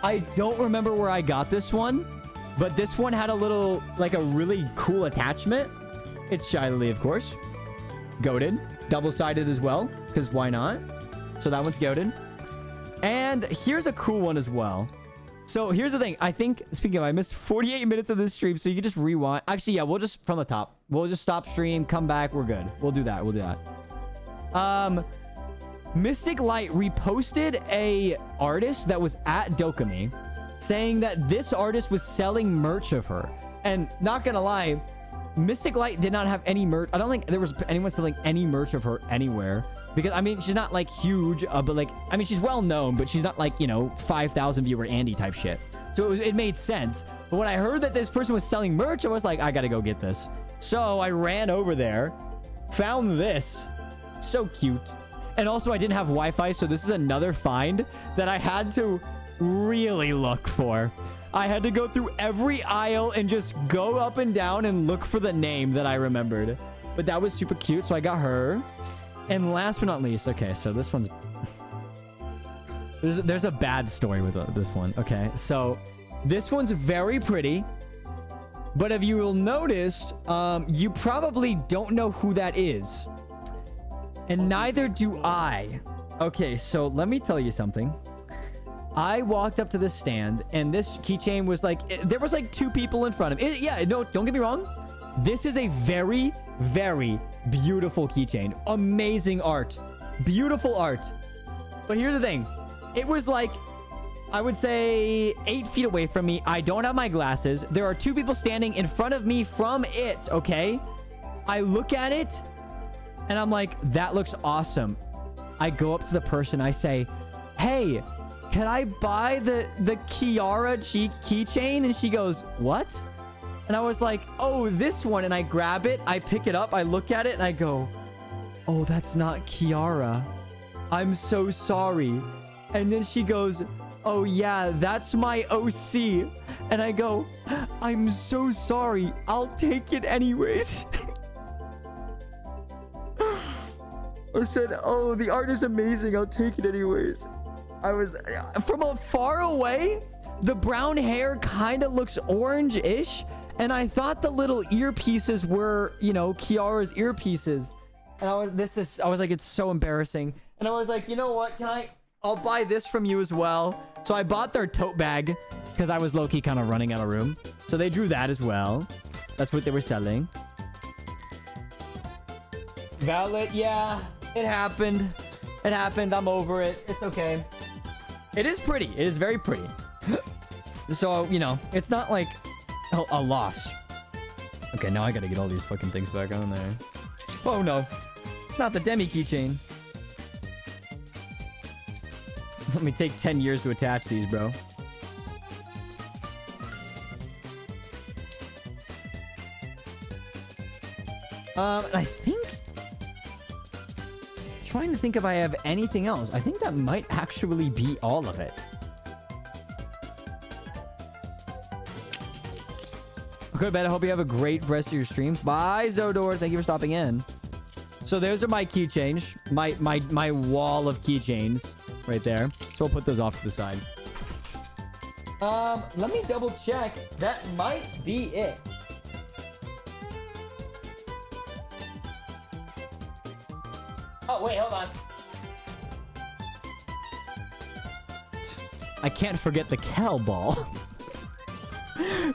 I don't remember where I got this one, but this one had a little, like, a really cool attachment. It's Shiley, of course. Goated. Double-sided as well, because why not? So that one's goated. And here's a cool one as well. So here's the thing. I think, speaking of, I missed 48 minutes of this stream, so you can just rewind. Actually, yeah, we'll just, from the top. We'll just stop stream, come back, we're good. We'll do that. We'll do that. Mystic Light reposted a artist that was at Dokumi saying that this artist was selling merch of her. And not gonna lie, Mystic Light did not have any merch. I don't think there was anyone selling any merch of her anywhere. Because, I mean, she's not, like, huge, but, like, I mean, she's well known, but she's not, like, you know, 5,000 viewer Andy type shit. So it made sense. But when I heard that this person was selling merch, I was like, I gotta go get this. So I ran over there, found this. So cute. And also, I didn't have Wi-Fi, so this is another find that I had to really look for. I had to go through every aisle and just go up and down and look for the name that I remembered. But that was super cute, so I got her. And last but not least, okay, so this one's... There's a bad story with this one, okay? So, this one's very pretty. But if you will notice, you probably don't know who that is. And neither do I. Okay, so let me tell you something. I walked up to this stand, and this keychain was like... there was like 2 people in front of it. Yeah, no, don't get me wrong. This is a very, very beautiful keychain. Amazing art. Beautiful art. But here's the thing. It was like, I would say 8 feet away from me. I don't have my glasses. There are 2 people standing in front of me from it, okay? I look at it, and I'm like, that looks awesome. I go up to the person. I say, hey, can I buy the Kiara keychain? And she goes, what? And I was like, oh, this one. And I grab it. I pick it up. I look at it. And I go, oh, that's not Kiara. I'm so sorry. And then she goes, oh, yeah, that's my OC. And I go, I'm so sorry. I'll take it anyways. I said, oh, the art is amazing. I'll take it anyways. I was from far away. The brown hair kind of looks orange-ish. And I thought the little earpieces were, you know, Kiara's earpieces. And I was like, it's so embarrassing. And I was like, you know what? I'll buy this from you as well. So I bought their tote bag because I was low-key kind of running out of room. So they drew that as well. That's what they were selling. Violet, yeah, it happened. It happened. I'm over it. It's okay. It is pretty. It is very pretty. So, you know, it's not like a loss. Okay, now I gotta get all these fucking things back on there. Oh, no. Not the demi keychain. Let me take 10 years to attach these, bro. I think... trying to think if I have anything else. I think that might actually be all of it. Okay, Ben, I hope you have a great rest of your stream. Bye, Zodor. Thank you for stopping in. So those are my keychains. My wall of keychains right there. So I'll put those off to the side. Let me double check. That might be it. Oh, wait, hold on. I can't forget the Kel ball.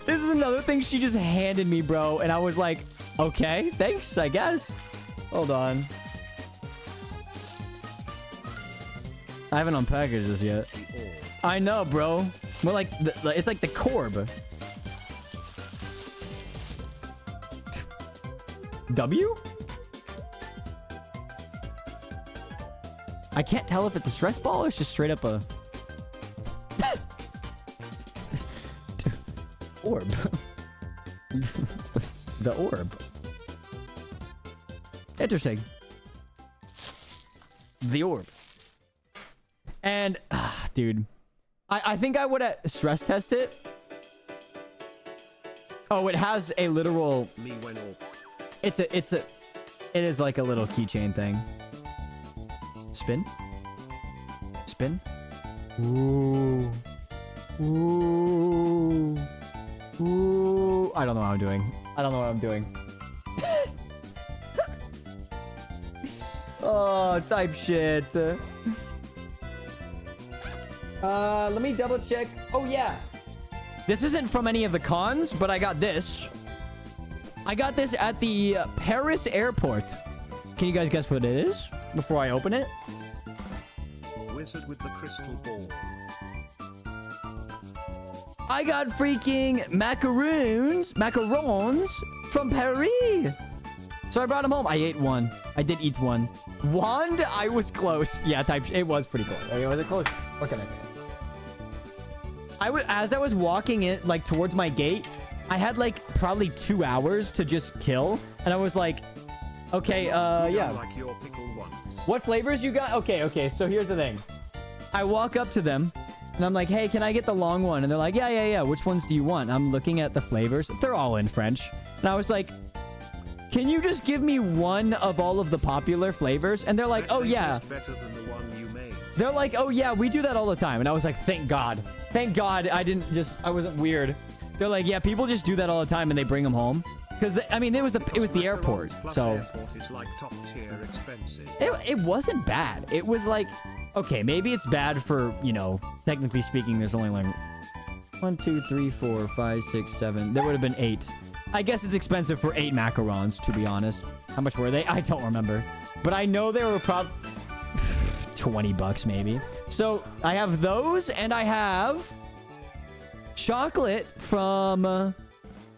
This is another thing she just handed me, bro. And I was like, okay, thanks, I guess. Hold on. I haven't unpackaged this yet. I know, bro. We're like, it's like the Corb. W? I can't tell if it's a stress ball or it's just straight up a... orb. The orb. Interesting. The orb. And, dude, I think I would have stress test it. Oh, it has a literal... It is like a little keychain thing. Spin. Spin. Ooh. Ooh. Ooh. I don't know what I'm doing. I don't know what I'm doing. Oh, type shit. Let me double check. Oh, yeah. This isn't from any of the cons, but I got this. I got this at the Paris airport. Can you guys guess what it is before I open it? Wizard with the crystal ball. I got freaking macarons from Paris. So I brought them home. I ate one. I did eat one. Wand, I was close. Yeah, it was pretty close. Okay, was it close? What can I say? As I was walking in, like, towards my gate, I had, like, probably 2 hours to just kill. And I was like, okay, yeah. Like your pickle ones. What flavors you got? Okay. So here's the thing. I walk up to them. And I'm like, hey, can I get the long one? And they're like, yeah. Which ones do you want? I'm looking at the flavors. They're all in French. And I was like, can you just give me one of all of the popular flavors? And they're like, oh, yeah. Better than the one you made. They're like, oh, yeah, we do that all the time. And I was like, thank God. Thank God I wasn't weird. They're like, yeah, people just do that all the time and they bring them home. Because, I mean, it was the airport. So airport is like top tier expensive. It wasn't bad. It was like, okay, maybe it's bad for, you know, technically speaking, there's only like 1, 2, 3, 4, 5, 6, 7. There would have been 8. I guess it's expensive for 8 macarons, to be honest. How much were they? I don't remember. But I know they were probably $20 maybe. So I have those, and I have chocolate from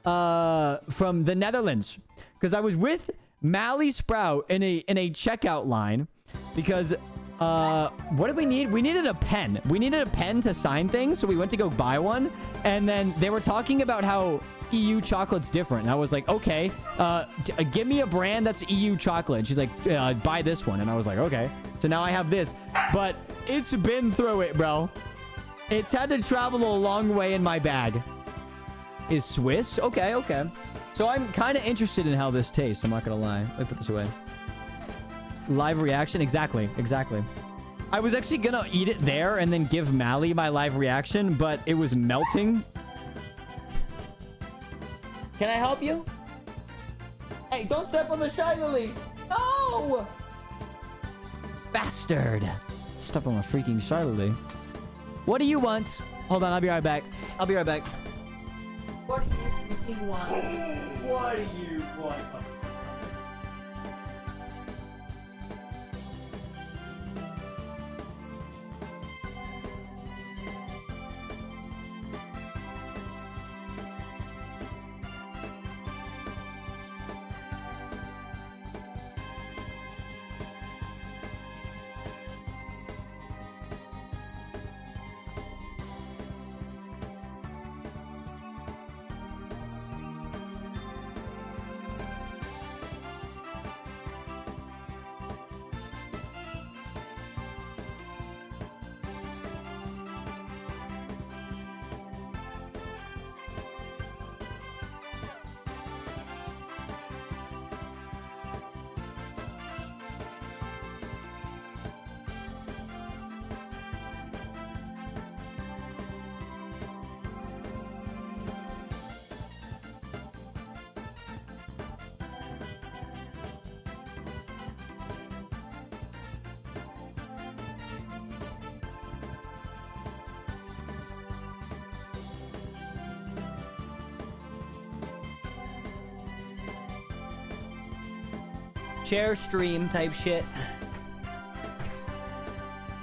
the Netherlands, because I was with Mally Sprout in a checkout line because what did we need? We needed a pen. We needed a pen to sign things, so we went to go buy one, and then they were talking about how EU chocolate's different. And I was like, okay, give me a brand that's EU chocolate. And she's like, buy this one. And I was like, okay. So now I have this, but it's been through it, bro. It's had to travel a long way in my bag. is Swiss. Okay, okay. So I'm kind of interested in how this tastes. I'm not gonna lie. Let me put this away. Live reaction. Exactly. Exactly. I was actually gonna eat it there and then give Mally my live reaction, but it was melting. Can I help you? Hey, don't step on the shy lily. No! Bastard. Step on my freaking shy lily. What do you want? Hold on, I'll be right back. I'll be right back. What do you freaking want? What do you want? Share stream type shit.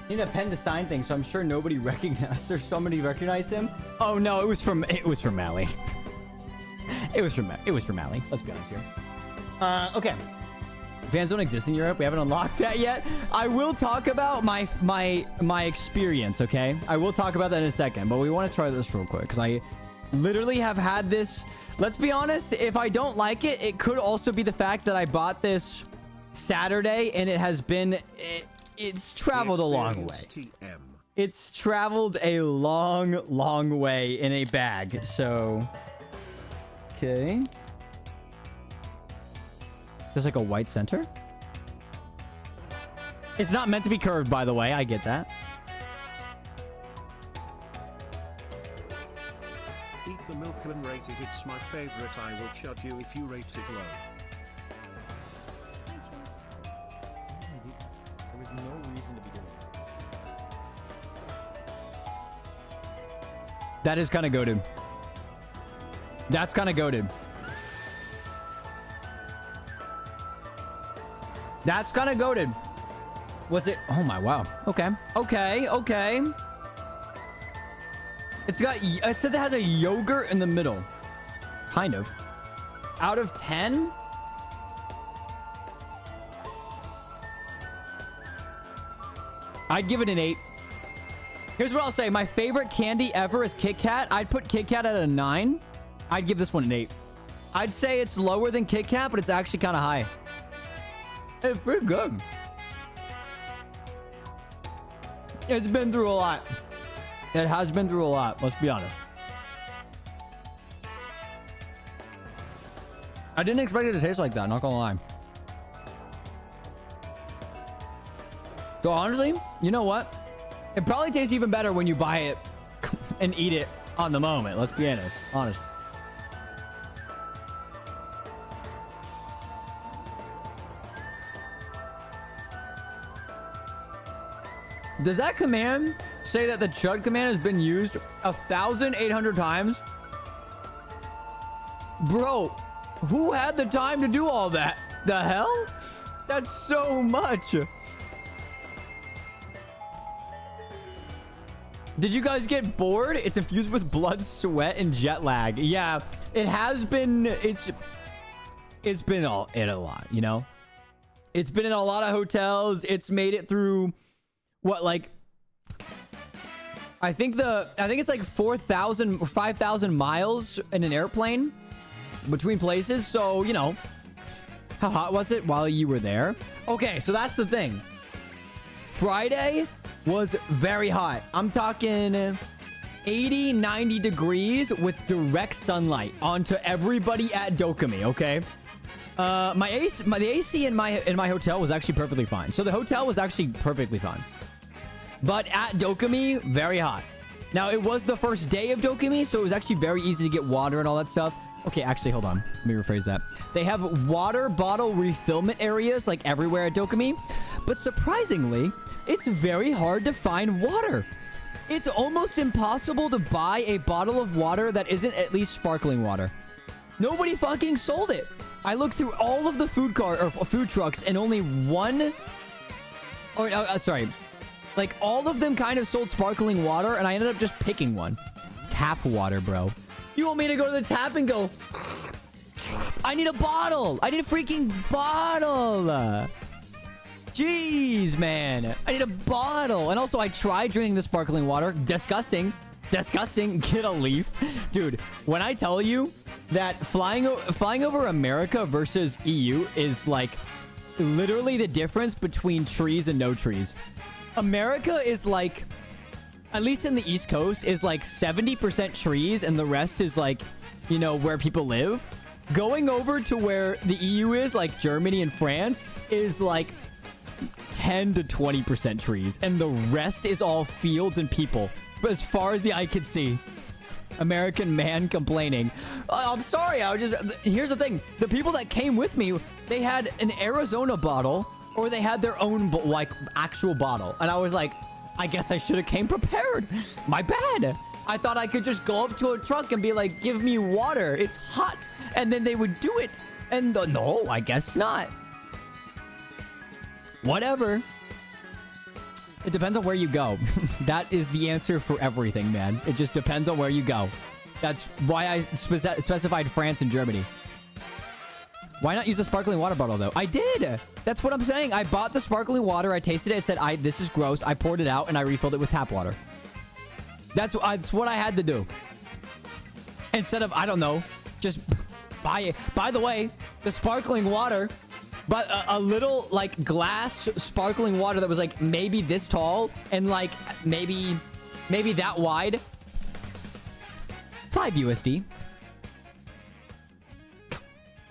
Need a pen to sign things, so I'm sure nobody recognized. There's somebody recognized him. Oh no, it was from Mally. it was from Mally. Let's be honest here. Okay. Fans don't exist in Europe. We haven't unlocked that yet. I will talk about my experience. Okay, I will talk about that in a second. But we want to try this real quick because I literally have had this. Let's be honest. If I don't like it, it could also be the fact that I bought this Saturday and it has been it's traveled a long way. It's traveled a long way in a bag. So okay, there's like a white center. It's not meant to be curved, by the way. I get that. Eat the milk and rate it. It's my favorite. I will judge you if you rate it low. There was no reason to be doing it. That is kind of goated. That's kind of goated. That's kind of goated. What's it? Oh my, wow. Okay. Okay. It's got, it says it has a yogurt in the middle. Kind of. Out of 10? I'd give it an 8. Here's what I'll say. My favorite candy ever is Kit Kat. I'd put Kit Kat at a 9. I'd give this one an 8. I'd say it's lower than Kit Kat, but it's actually kind of high. It's pretty good. It's been through a lot. It has been through a lot. Let's be honest. I didn't expect it to taste like that. Not gonna lie. So honestly, you know what? It probably tastes even better when you buy it and eat it on the moment. Let's be honest. Does that command say that the chud command has been used 1,800 times? Bro, who had the time to do all that? The hell? That's so much. Did you guys get bored? It's infused with blood, sweat, and jet lag. Yeah, it has been. It's been in a lot, you know? It's been in a lot of hotels. It's made it through what, like, I think it's like 4,000 or 5,000 miles in an airplane between places. So, you know, how hot was it while you were there? Okay, so that's the thing. Friday was very hot. I'm talking 80, 90 degrees with direct sunlight onto everybody at Dokumi, okay? The AC in my hotel was actually perfectly fine. So the hotel was actually perfectly fine. But at Dokumi, very hot. Now, it was the first day of Dokumi, so it was actually very easy to get water and all that stuff. Okay, actually, hold on. Let me rephrase that. They have water bottle refillment areas, like, everywhere at Dokumi. But surprisingly, it's very hard to find water. It's almost impossible to buy a bottle of water that isn't at least sparkling water. Nobody fucking sold it. I looked through all of the food trucks, and only one... sorry. Like, all of them kind of sold sparkling water, and I ended up just picking one. Tap water, bro. You want me to go to the tap and go... I need a bottle! I need a freaking bottle! Jeez, man. I need a bottle. And also, I tried drinking the sparkling water. Disgusting. Disgusting. Get a leaf. Dude, when I tell you that flying over America versus EU is, like, literally the difference between trees and no trees. America is like, at least in the East Coast, is like 70% trees and the rest is like, you know, where people live. Going over to where the EU is, like Germany and France, is like 10 to 20% trees. And the rest is all fields and people. But as far as the eye can see. American man complaining. I'm sorry, here's the thing. The people that came with me, they had an Arizona bottle, or they had their own, like, actual bottle. And I was like, I guess I should have came prepared. My bad. I thought I could just go up to a truck and be like, give me water. It's hot. And then they would do it. And no, I guess not. Whatever. It depends on where you go. That is the answer for everything, man. It just depends on where you go. That's why I specified France and Germany. Why not use a sparkling water bottle, though? I did. That's what I'm saying. I bought the sparkling water. I tasted it. It said, this is gross. I poured it out, and I refilled it with tap water. That's what I had to do. Instead of, I don't know, just buy it. By the way, the sparkling water, but a little, like, glass sparkling water that was, like, maybe this tall and, like, maybe that wide. 5 USD.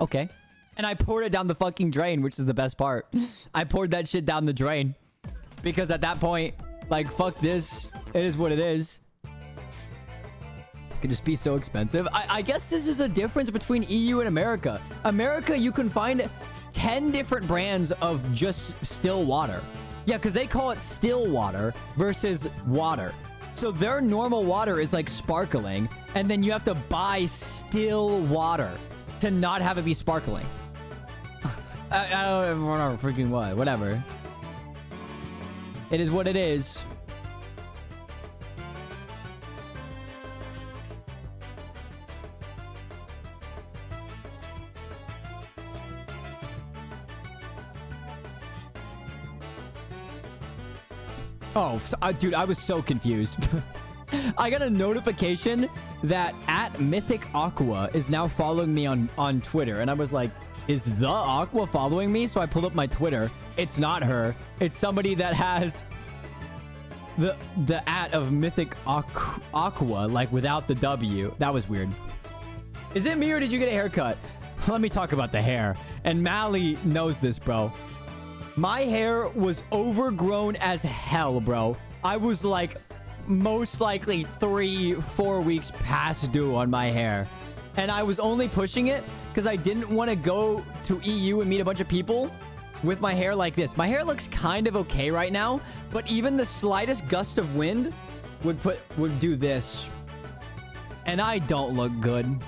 Okay. And I poured it down the fucking drain, which is the best part. I poured that shit down the drain. Because at that point, like, fuck this. It is what it is. It could just be so expensive. I guess this is a difference between EU and America. America, you can find 10 different brands of just still water. Yeah, because they call it still water versus water. So their normal water is like sparkling. And then you have to buy still water to not have it be sparkling. I don't know freaking what. Whatever. It is what it is. Oh, dude, I was so confused. I got a notification that @Mythic Aqua is now following me on Twitter. And I was like, is the Aqua following me? So I pulled up my Twitter. It's not her. It's somebody that has the of Mythic Aqua, like without the W. That was weird. Is it me or did you get a haircut? Let me talk about the hair. And Mally knows this, bro. My hair was overgrown as hell, bro. I was like most likely 3-4 weeks past due on my hair. And I was only pushing it because I didn't want to go to EU and meet a bunch of people with my hair like this. My hair looks kind of okay right now, but even the slightest gust of wind would do this. And I don't look good.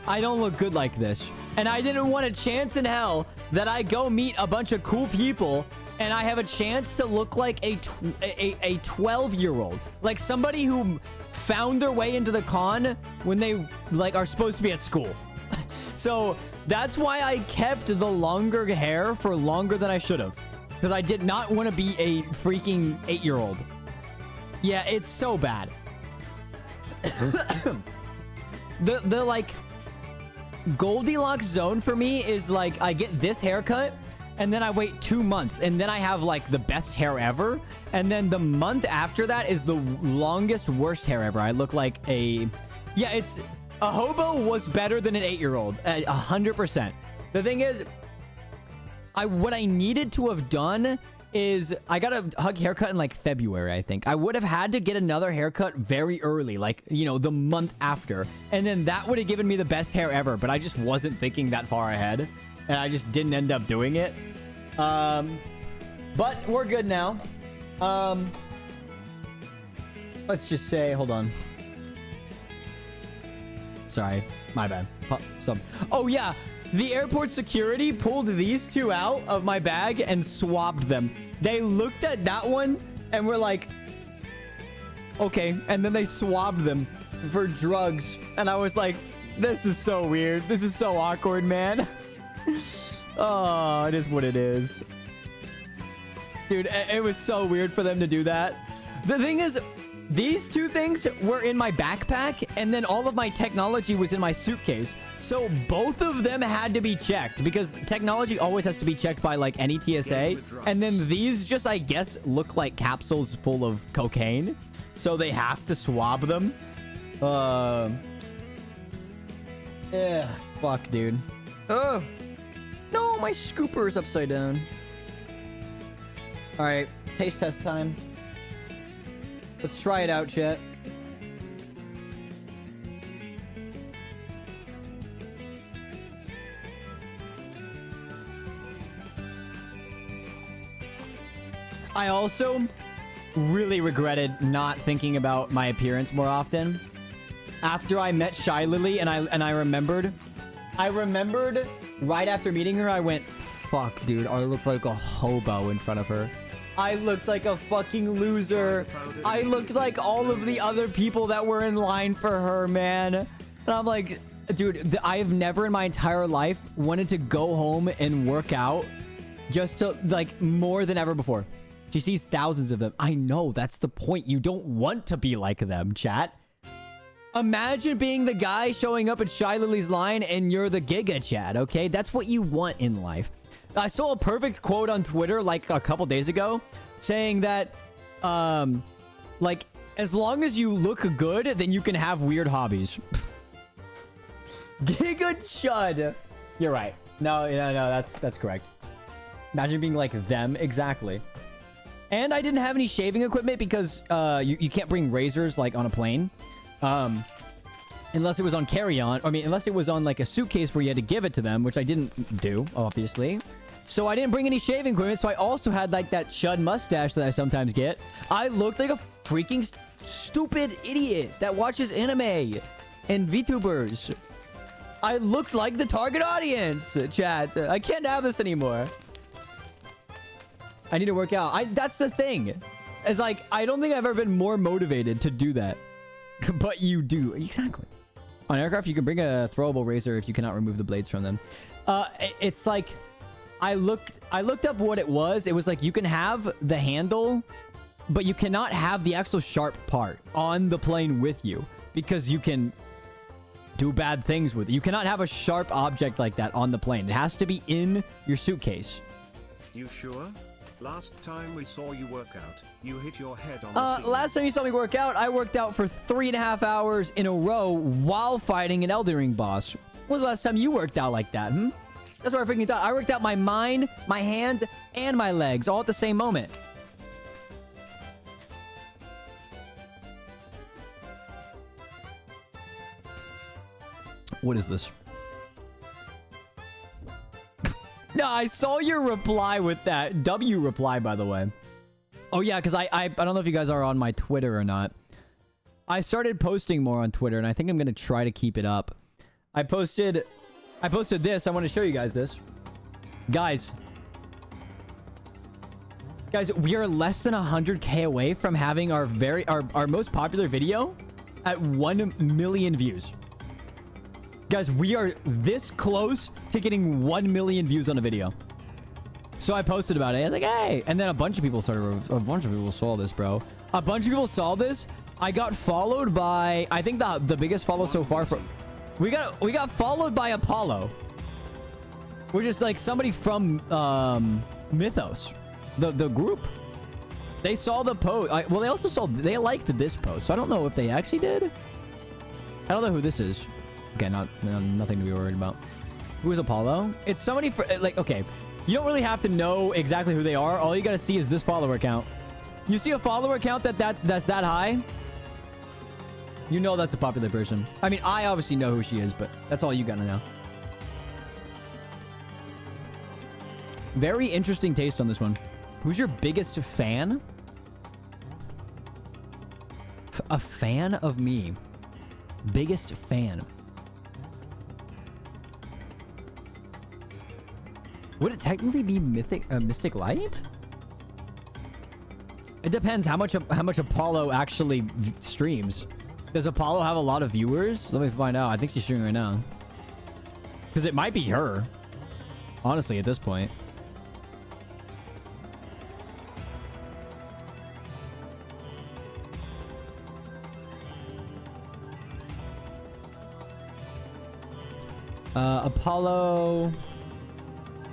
I don't look good like this. And I didn't want a chance in hell that I go meet a bunch of cool people and I have a chance to look like a 12-year-old. Like somebody who found their way into the con when they like are supposed to be at school. So that's why I kept the longer hair for longer than I should have. Because I did not want to be a freaking 8-year-old. Yeah, it's so bad. the like Goldilocks zone for me is like I get this haircut and then I wait 2 months, and then I have like the best hair ever, and then the month after that is the longest worst hair ever. I look like a hobo was better than an 8-year-old, 100%. The thing is, what I needed to have done is I got a hug haircut in like February, I think. I would have had to get another haircut very early, like, you know, the month after. And then that would have given me the best hair ever, but I just wasn't thinking that far ahead. And I just didn't end up doing it. But we're good now. Let's just say, hold on. Sorry, my bad. Oh yeah. The airport security pulled these two out of my bag and swabbed them. They looked at that one and were like, okay. And then they swabbed them for drugs. And I was like, this is so weird. This is so awkward, man. Oh, it is what it is. Dude, it was so weird for them to do that. The thing is, these two things were in my backpack, and then all of my technology was in my suitcase. So both of them had to be checked, because technology always has to be checked by like any TSA. And then these just, I guess, look like capsules full of cocaine. So they have to swab them. Yeah, fuck, dude. Oh, no, my scooper is upside down. All right, taste test time. Let's try it out, chat. I also really regretted not thinking about my appearance more often. After I met Shy Lily and I remembered right after meeting her, I went, fuck, dude, I look like a hobo in front of her. I looked like a fucking loser. I looked like all of the other people that were in line for her, man. And I'm like, dude, I have never in my entire life wanted to go home and work out just to, like, more than ever before. She sees thousands of them. I know, that's the point. You don't want to be like them, chat. Imagine being the guy showing up at Shy Lily's line and you're the Giga, chat, okay? That's what you want in life. I saw a perfect quote on Twitter like a couple days ago saying that, like, as long as you look good, then you can have weird hobbies. Giga Chud. You're right. No, that's correct. Imagine being like them. Exactly. And I didn't have any shaving equipment because you can't bring razors like on a plane. Unless it was on carry-on. I mean, unless it was on like a suitcase where you had to give it to them, which I didn't do, obviously. So I didn't bring any shaving equipment, so I also had like that chud mustache that I sometimes get. I looked like a freaking stupid idiot that watches anime and VTubers. I looked like the target audience, chat. I can't have this anymore. I need to work out. That's the thing. It's like, I don't think I've ever been more motivated to do that. But you do. Exactly. On aircraft, you can bring a throwable razor if you cannot remove the blades from them. It's like... I looked up what it was. It was like you can have the handle, but you cannot have the actual sharp part on the plane with you because you can do bad things with it. You cannot have a sharp object like that on the plane. It has to be in your suitcase. You sure? Last time we saw you work out, you hit your head on the ceiling. Last time you saw me work out, I worked out for 3.5 hours in a row while fighting an Elden Ring boss. When was the last time you worked out like that, That's what I freaking thought. I worked out my mind, my hands, and my legs all at the same moment. What is this? No, I saw your reply with that. W reply, by the way. Oh, yeah, because I don't know if you guys are on my Twitter or not. I started posting more on Twitter, and I think I'm going to try to keep it up. I posted this. I want to show you guys this. Guys, we are less than 100K away from having our most popular video at 1 million views. Guys, we are this close to getting 1 million views on a video. So I posted about it. I was like, hey. And then a bunch of people saw this, bro. A bunch of people saw this. I got followed by, I think the biggest follow so far for... We got followed by Apollo. We're just like somebody from Mythos, the group. They saw the post. Well, they also saw, they liked this post. So I don't know if they actually did. I don't know who this is. Okay, nothing to be worried about. Who is Apollo? It's somebody for like, okay. You don't really have to know exactly who they are. All you got to see is this follower count. You see a follower count that's that high? You know that's a popular person. I mean, I obviously know who she is, but that's all you got to know. Very interesting taste on this one. Who's your biggest fan? A fan of me. Biggest fan. Would it technically be Mystic Light? It depends how much Apollo actually streams. Does Apollo have a lot of viewers? Let me find out. I think she's streaming right now. Because it might be her. Honestly, at this point.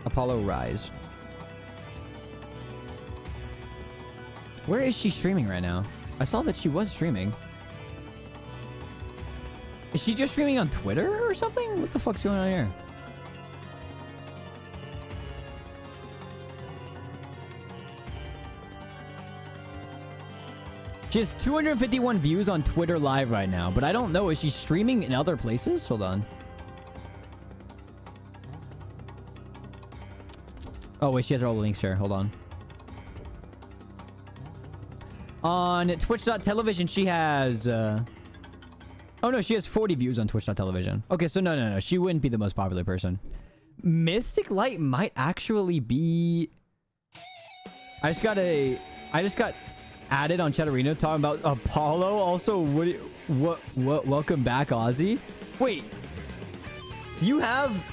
Apollo Rise. Where is she streaming right now? I saw that she was streaming. Is she just streaming on Twitter or something? What the fuck's going on here? She has 251 views on Twitter Live right now, but I don't know. Is she streaming in other places? Hold on. Oh, wait, she has all the links here. Hold on. On Twitch.television, she has... Oh, no, she has 40 views on Twitch.television. Okay, so no. She wouldn't be the most popular person. Mystic Light might actually be... I just got added on Chat Arena talking about Apollo. Also, what welcome back, Ozzy. Wait. You have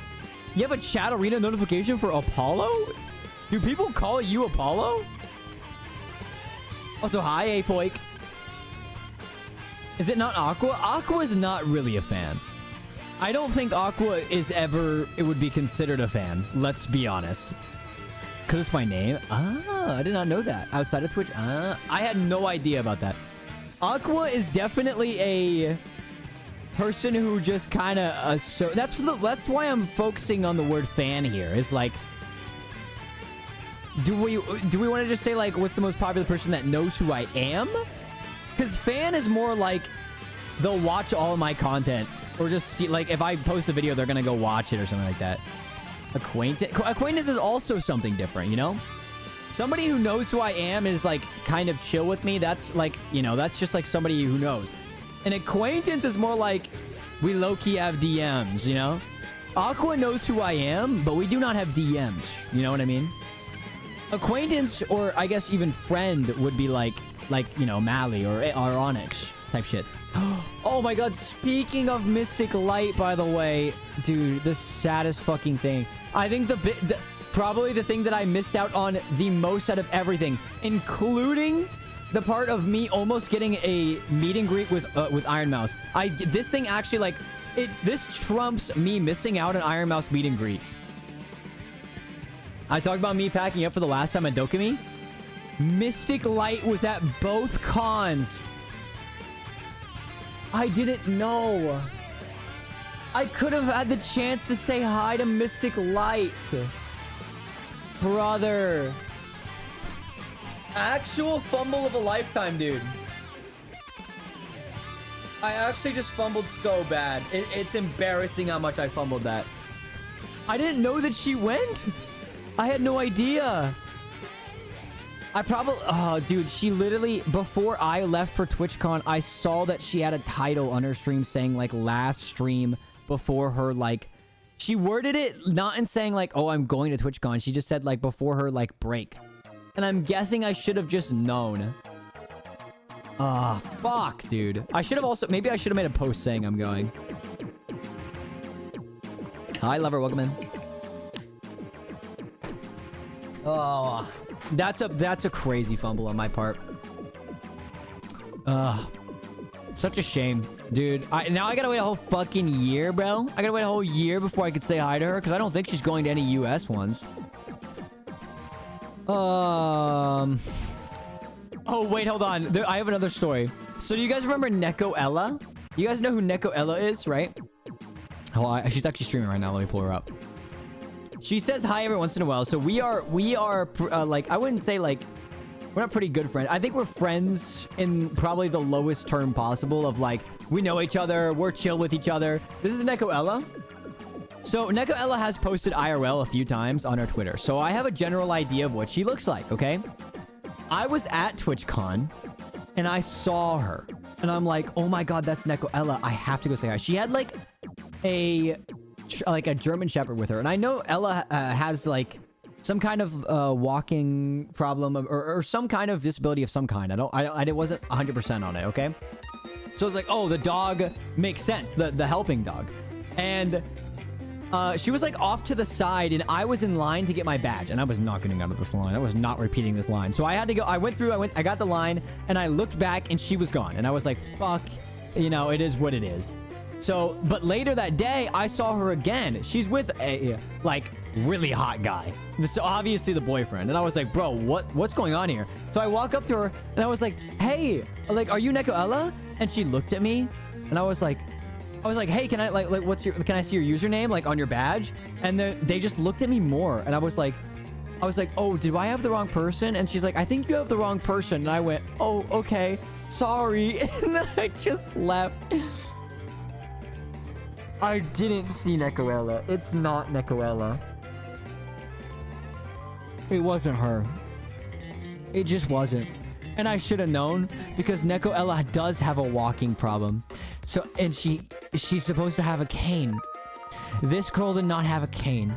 a Chat Arena notification for Apollo? Do people call you Apollo? Also, hi, Apoik. Is it not Aqua? Aqua is not really a fan. I don't think Aqua is ever... It would be considered a fan. Let's be honest. Because it's my name? Ah, I did not know that. Outside of Twitch? Ah, I had no idea about that. Aqua is definitely a... person who just kind of so that's why I'm focusing on the word fan here. Is like, do we want to just say like what's the most popular person that knows who I am? Because fan is more like they'll watch all of my content or just see, like, if I post a video they're gonna go watch it or something like that. Acquaintance is also something different, you know. Somebody who knows who I am is like kind of chill with me. That's like, you know, that's just like somebody who knows. An acquaintance is more like we low-key have DMs, you know? Aqua knows who I am, but we do not have DMs. You know what I mean? Acquaintance, or I guess even friend, would be like you know, Mally or Onyx type shit. Oh my god, speaking of Mystic Light, by the way, dude, the saddest fucking thing. I think probably the thing that I missed out on the most out of everything, including... the part of me almost getting a meet and greet with Iron Mouse. This thing actually, like, this trumps me missing out on Iron Mouse meet and greet. I talked about me packing up for the last time at Dokumi. Mystic Light was at both cons. I didn't know. I could have had the chance to say hi to Mystic Light. Brother. Actual fumble of a lifetime, dude. I actually just fumbled so bad. It's embarrassing how much I fumbled that. I didn't know that she went. I had no idea. I probably... Oh, dude, she literally... Before I left for TwitchCon, I saw that she had a title on her stream saying, like, last stream before her, like... She worded it not in saying, like, oh, I'm going to TwitchCon. She just said, like, before her, like, break. And I'm guessing I should have just known. Ah, fuck, dude. I should have also... Maybe I should have made a post saying I'm going. Hi, lover. Welcome in. Oh, that's a crazy fumble on my part. Such a shame, dude. Now I gotta wait a whole fucking year, bro. I gotta wait a whole year before I could say hi to her because I don't think she's going to any US ones. Oh, wait, hold on. I have another story. So do you guys remember Neko Ella? You guys know who Neko Ella is, right? Oh, she's actually streaming right now. Let me pull her up. She says hi every once in a while. So we are like, I wouldn't say like, we're not pretty good friends. I think we're friends in probably the lowest term possible of like, we know each other, we're chill with each other. This is Neko Ella. So Neko Ella has posted IRL a few times on her Twitter. So I have a general idea of what she looks like, okay? I was at TwitchCon and I saw her and I'm like, oh my God, that's Neko Ella. I have to go say hi. She had like a German Shepherd with her. And I know Ella has like some kind of walking problem or some kind of disability of some kind. I wasn't 100% on it, okay? So it's like, oh, the dog makes sense, the helping dog. And she was like off to the side and I was in line to get my badge and I was not getting out of this line. I was not repeating this line. So I had to go. I got the line and I looked back and she was gone. And I was like, fuck, you know, it is what it is. So, but later that day, I saw her again. She's with a like really hot guy. So obviously the boyfriend. And I was like, bro, what's going on here? So I walk up to her and I was like, hey, like, are you Neko Ella? And she looked at me and I was like, hey, can I can I see your username like on your badge? And they just looked at me more. And I was like, oh, did I have the wrong person? And she's like, I think you have the wrong person. And I went, oh, okay, sorry. And then I just left. I didn't see Neko Ella. It's not Neko Ella. It wasn't her. It just wasn't. And I should have known because Neko Ella does have a walking problem. So, and she's supposed to have a cane. This girl did not have a cane.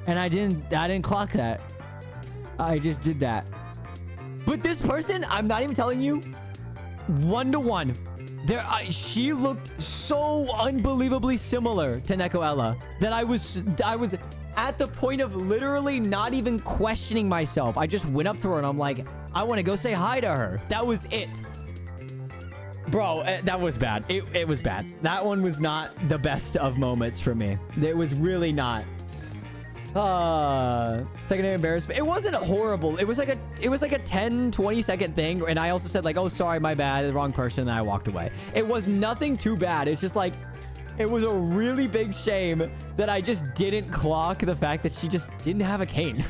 And I didn't clock that. I just did that. But this person, I'm not even telling you, 1-to-1. She looked so unbelievably similar to Neko Ella that I was at the point of literally not even questioning myself. I just went up to her and I'm like, I want to go say hi to her. That was it. Bro, that was bad. It was bad. That one was not the best of moments for me. It was really not. Secondary embarrassment. It wasn't horrible. It was like a 10-20 second thing. And I also said like, oh, sorry, my bad, the wrong person. And I walked away. It was nothing too bad. It's just like, it was a really big shame that I just didn't clock the fact that she just didn't have a cane.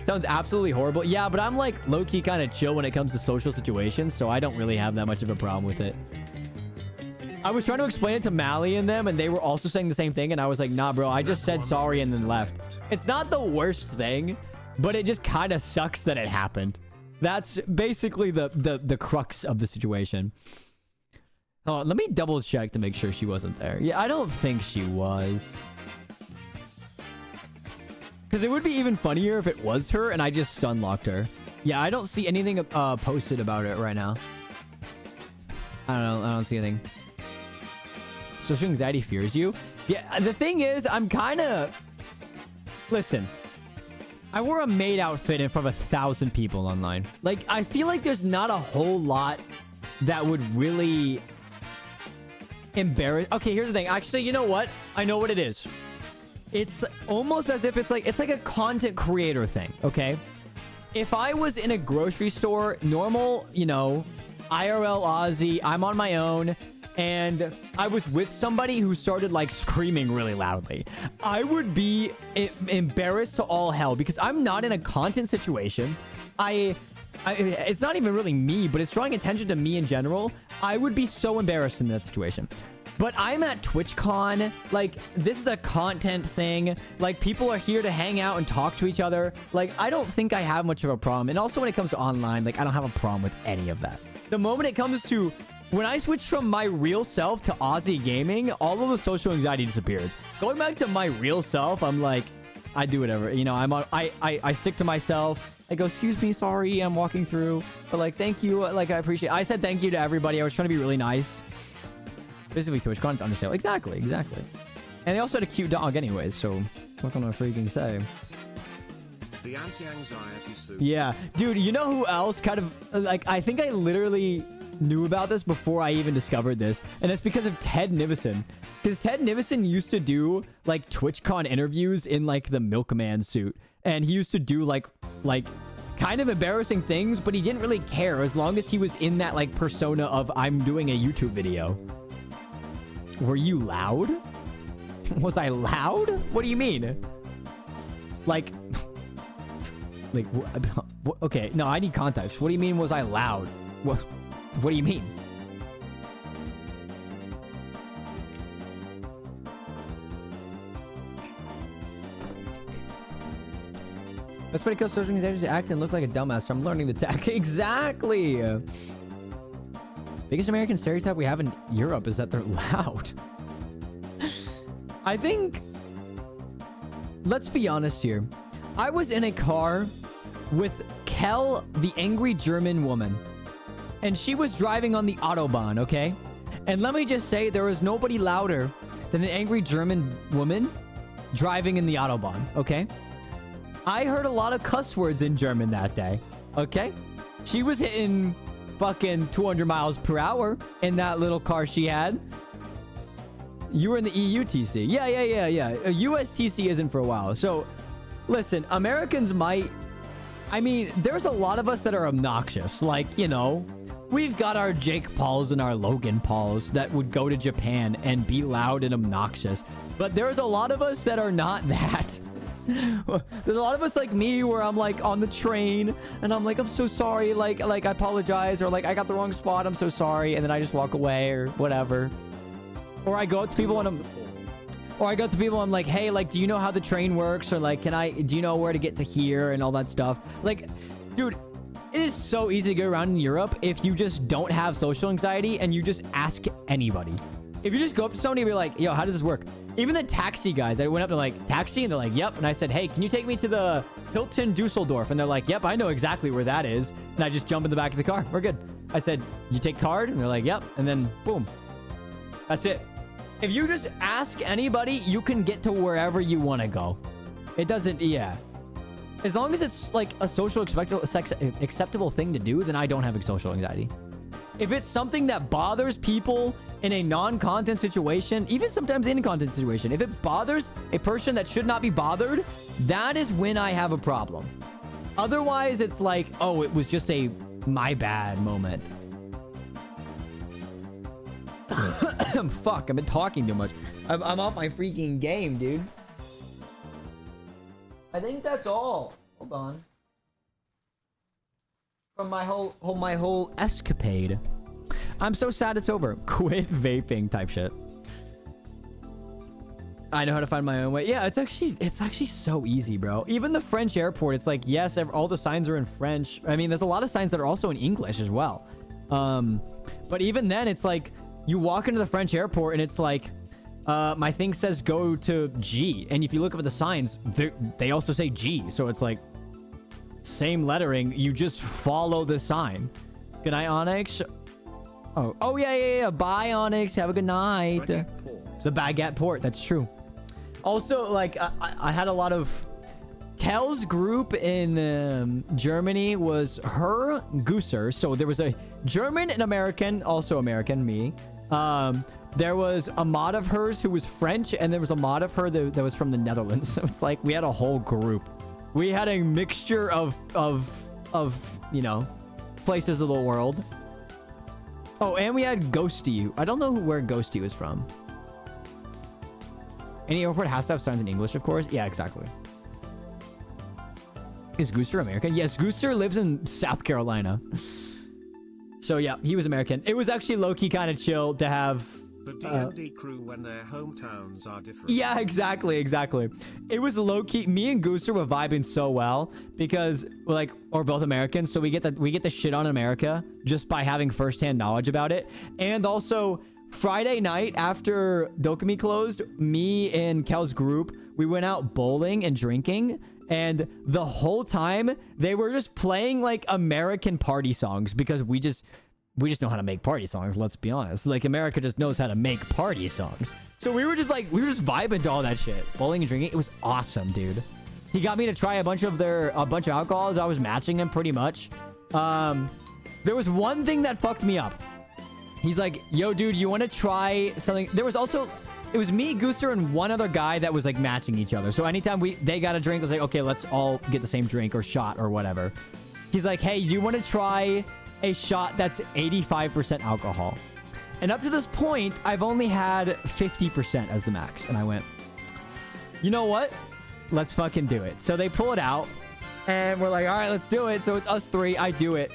Sounds absolutely horrible. Yeah, but I'm like low-key kind of chill when it comes to social situations. So I don't really have that much of a problem with it. I was trying to explain it to Mally and them, and they were also saying the same thing. And I was like, nah, bro, I just said sorry and then left. It's not the worst thing, but it just kind of sucks that it happened. That's basically the crux of the situation. Oh, let me double check to make sure she wasn't there. Yeah, I don't think she was. Because it would be even funnier if it was her and I just stun locked her. Yeah, I don't see anything posted about it right now. I don't know. I don't see anything. Social anxiety fears you? Yeah, the thing is, I'm kind of... Listen. I wore a maid outfit in front of 1,000 people online. Like, I feel like there's not a whole lot that would really embarrass... Okay, here's the thing. Actually, you know what? I know what it is. It's almost as if it's like a content creator thing, okay? If I was in a grocery store, normal, you know, IRL Aussie, I'm on my own... and I was with somebody who started like screaming really loudly, I would be embarrassed to all hell because I'm not in a content situation. It's not even really me, but it's drawing attention to me in general. I would be so embarrassed in that situation. But I'm at TwitchCon. Like, this is a content thing. Like, people are here to hang out and talk to each other. Like, I don't think I have much of a problem. And also when it comes to online, like, I don't have a problem with any of that. The moment it comes to... when I switched from my real self to Aussie gaming, all of the social anxiety disappeared. Going back to my real self, I'm like, I do whatever. You know, I stick to myself. I go, excuse me, sorry, I'm walking through. But like, thank you. Like, I appreciate it. I said thank you to everybody. I was trying to be really nice. Basically, TwitchCon, it's understandable. Exactly, exactly. And they also had a cute dog anyways, so what can I freaking say? The anti-anxiety suit. Yeah. Dude, you know who else kind of... like, I think I literally... knew about this before I even discovered this, and it's because of Ted Nivison. Because Ted Nivison used to do like TwitchCon interviews in like the milkman suit, and he used to do like kind of embarrassing things, but he didn't really care as long as he was in that like persona of I'm doing a YouTube video. Were you loud? Was I loud? What do you mean? Like okay, no, I need context. What do you mean was I loud? What do you mean? That's because social media act and look like a dumbass, so I'm learning the tech. Exactly. Biggest American stereotype we have in Europe is that they're loud. I think, let's be honest here. I was in a car with Kel, the angry German woman, and she was driving on the Autobahn, okay? And let me just say, there was nobody louder than an angry German woman driving in the Autobahn, okay? I heard a lot of cuss words in German that day, okay? She was hitting fucking 200 miles per hour in that little car she had. You were in the EU TC. Yeah. A US TC isn't for a while. So, listen, Americans might... I mean, there's a lot of us that are obnoxious. Like, you know, we've got our Jake Pauls and our Logan Pauls that would go to Japan and be loud and obnoxious. But there's a lot of us that are not that. There's a lot of us like me where I'm like on the train and I'm like, I'm so sorry, like I apologize, or like I got the wrong spot, I'm so sorry, and then I just walk away or whatever. Or I go up to people and I'm like, hey, like, do you know how the train works? Or like, do you know where to get to here and all that stuff? Like, dude, it is so easy to get around in Europe if you just don't have social anxiety and you just ask anybody. If you just go up to somebody and be like, yo, how does this work? Even the taxi guys, I went up to like, taxi, and they're like, yep. And I said, hey, can you take me to the Hilton Dusseldorf? And they're like, yep, I know exactly where that is. And I just jump in the back of the car. We're good. I said, you take card? And they're like, yep. And then boom. That's it. If you just ask anybody, you can get to wherever you want to go. It doesn't, yeah. As long as it's like a social acceptable thing to do, then I don't have social anxiety. If it's something that bothers people in a non-content situation, even sometimes in a content situation, if it bothers a person that should not be bothered, that is when I have a problem. Otherwise, it's like, oh, it was just a my bad moment. Fuck, I've been talking too much. I'm off my freaking game, dude. I think that's all. Hold on. From my whole escapade. I'm so sad it's over. Quit vaping type shit. I know how to find my own way. Yeah, it's actually so easy, bro. Even the French airport, it's like, yes, all the signs are in French. I mean, there's a lot of signs that are also in English as well. But even then, it's like, you walk into the French airport and it's like, my thing says go to G. And if you look up at the signs, they also say G. So it's like, same lettering. You just follow the sign. Good night, Onyx. Oh yeah. Bye, Onyx. Have a good night. The Baguette Port. That's true. Also, like, I had a lot of... Kel's group in Germany was her, Gooser. So there was a German and American, also American, me. There was a mod of hers who was French, and there was a mod of her that was from the Netherlands. So it's like we had a whole group. We had a mixture of you know, places of the world. Oh, and we had Ghosty. I don't know where Ghosty was from. Any airport has to have signs in English, of course. Yeah, exactly. Is Gooser American? Yes, Gooser lives in South Carolina. So yeah, he was American. It was actually low-key kind of chill to have... The D&D crew when their hometowns are different. Yeah, exactly. It was low-key. Me and Gooser were vibing so well because we're both Americans, so we get the shit on America just by having first-hand knowledge about it. And also, Friday night after Dokumi closed, me and Kel's group, we went out bowling and drinking. And the whole time, they were just playing, like, American party songs because we just know how to make party songs, let's be honest. Like, America just knows how to make party songs. So we were just vibing to all that shit. Bowling and drinking. It was awesome, dude. He got me to try a bunch of alcohols. I was matching him pretty much. There was one thing that fucked me up. He's like, yo, dude, you want to try something? There was also, it was me, Gooser, and one other guy that was like matching each other. So anytime they got a drink, I was like, okay, let's all get the same drink or shot or whatever. He's like, hey, you want to try a shot that's 85% alcohol? And up to this point, I've only had 50% as the max. And I went, you know what? Let's fucking do it. So they pull it out and we're like, all right, let's do it. So it's us three. I do it.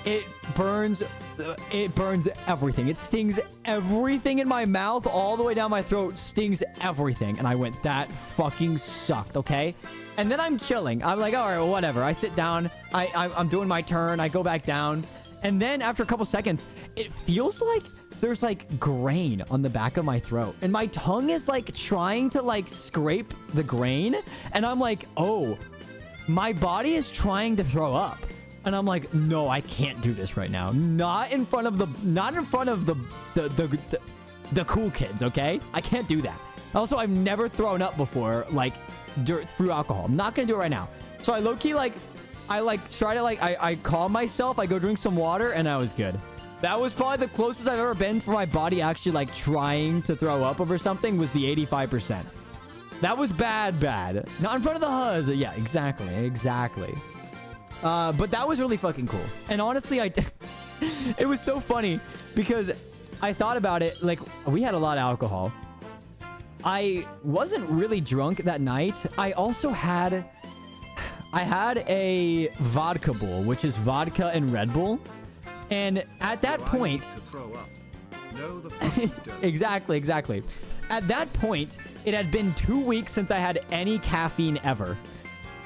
It burns everything. It stings everything in my mouth all the way down my throat. Stings everything. And I went, that fucking sucked, okay? And then I'm chilling. I'm like, all right, well, whatever. I sit down. I'm doing my turn. I go back down. And then after a couple seconds, it feels like there's like grain on the back of my throat. And my tongue is like trying to like scrape the grain. And I'm like, oh, my body is trying to throw up. And I'm like, no, I can't do this right now. Not in front of the cool kids, okay? I can't do that. Also, I've never thrown up before, like, through alcohol. I'm not gonna do it right now. So I low-key, like, try to, like, I calm myself, I go drink some water, and I was good. That was probably the closest I've ever been for my body actually, like, trying to throw up over something was the 85%. That was bad. Not in front of the huzz. Yeah, exactly. But that was really fucking cool. And honestly, it was so funny because I thought about it. Like, we had a lot of alcohol. I wasn't really drunk that night. I also had a vodka bowl, which is vodka and Red Bull. And at that point, exactly. At that point, it had been 2 weeks since I had any caffeine ever.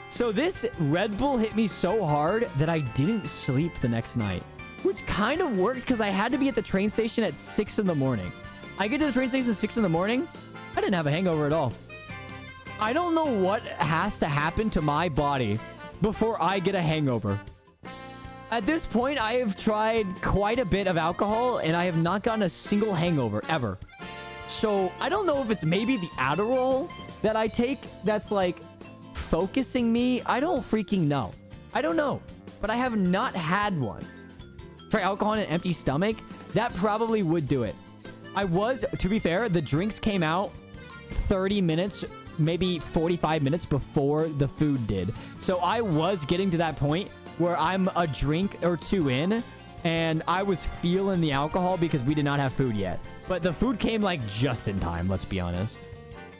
So this Red Bull hit me so hard that I didn't sleep the next night, which kind of worked because I had to be at the train station at 6 in the morning. I get to the train station at 6 in the morning. I didn't have a hangover at all. I don't know what has to happen to my body before I get a hangover. At this point, I have tried quite a bit of alcohol and I have not gotten a single hangover ever. So I don't know if it's maybe the Adderall that I take that's like focusing me. I don't freaking know. I don't know. But I have not had one. Try alcohol on an empty stomach. That probably would do it. To be fair, the drinks came out 30 minutes, maybe 45 minutes before the food did. So I was getting to that point where I'm a drink or two in and I was feeling the alcohol because we did not have food yet. But the food came like just in time, let's be honest.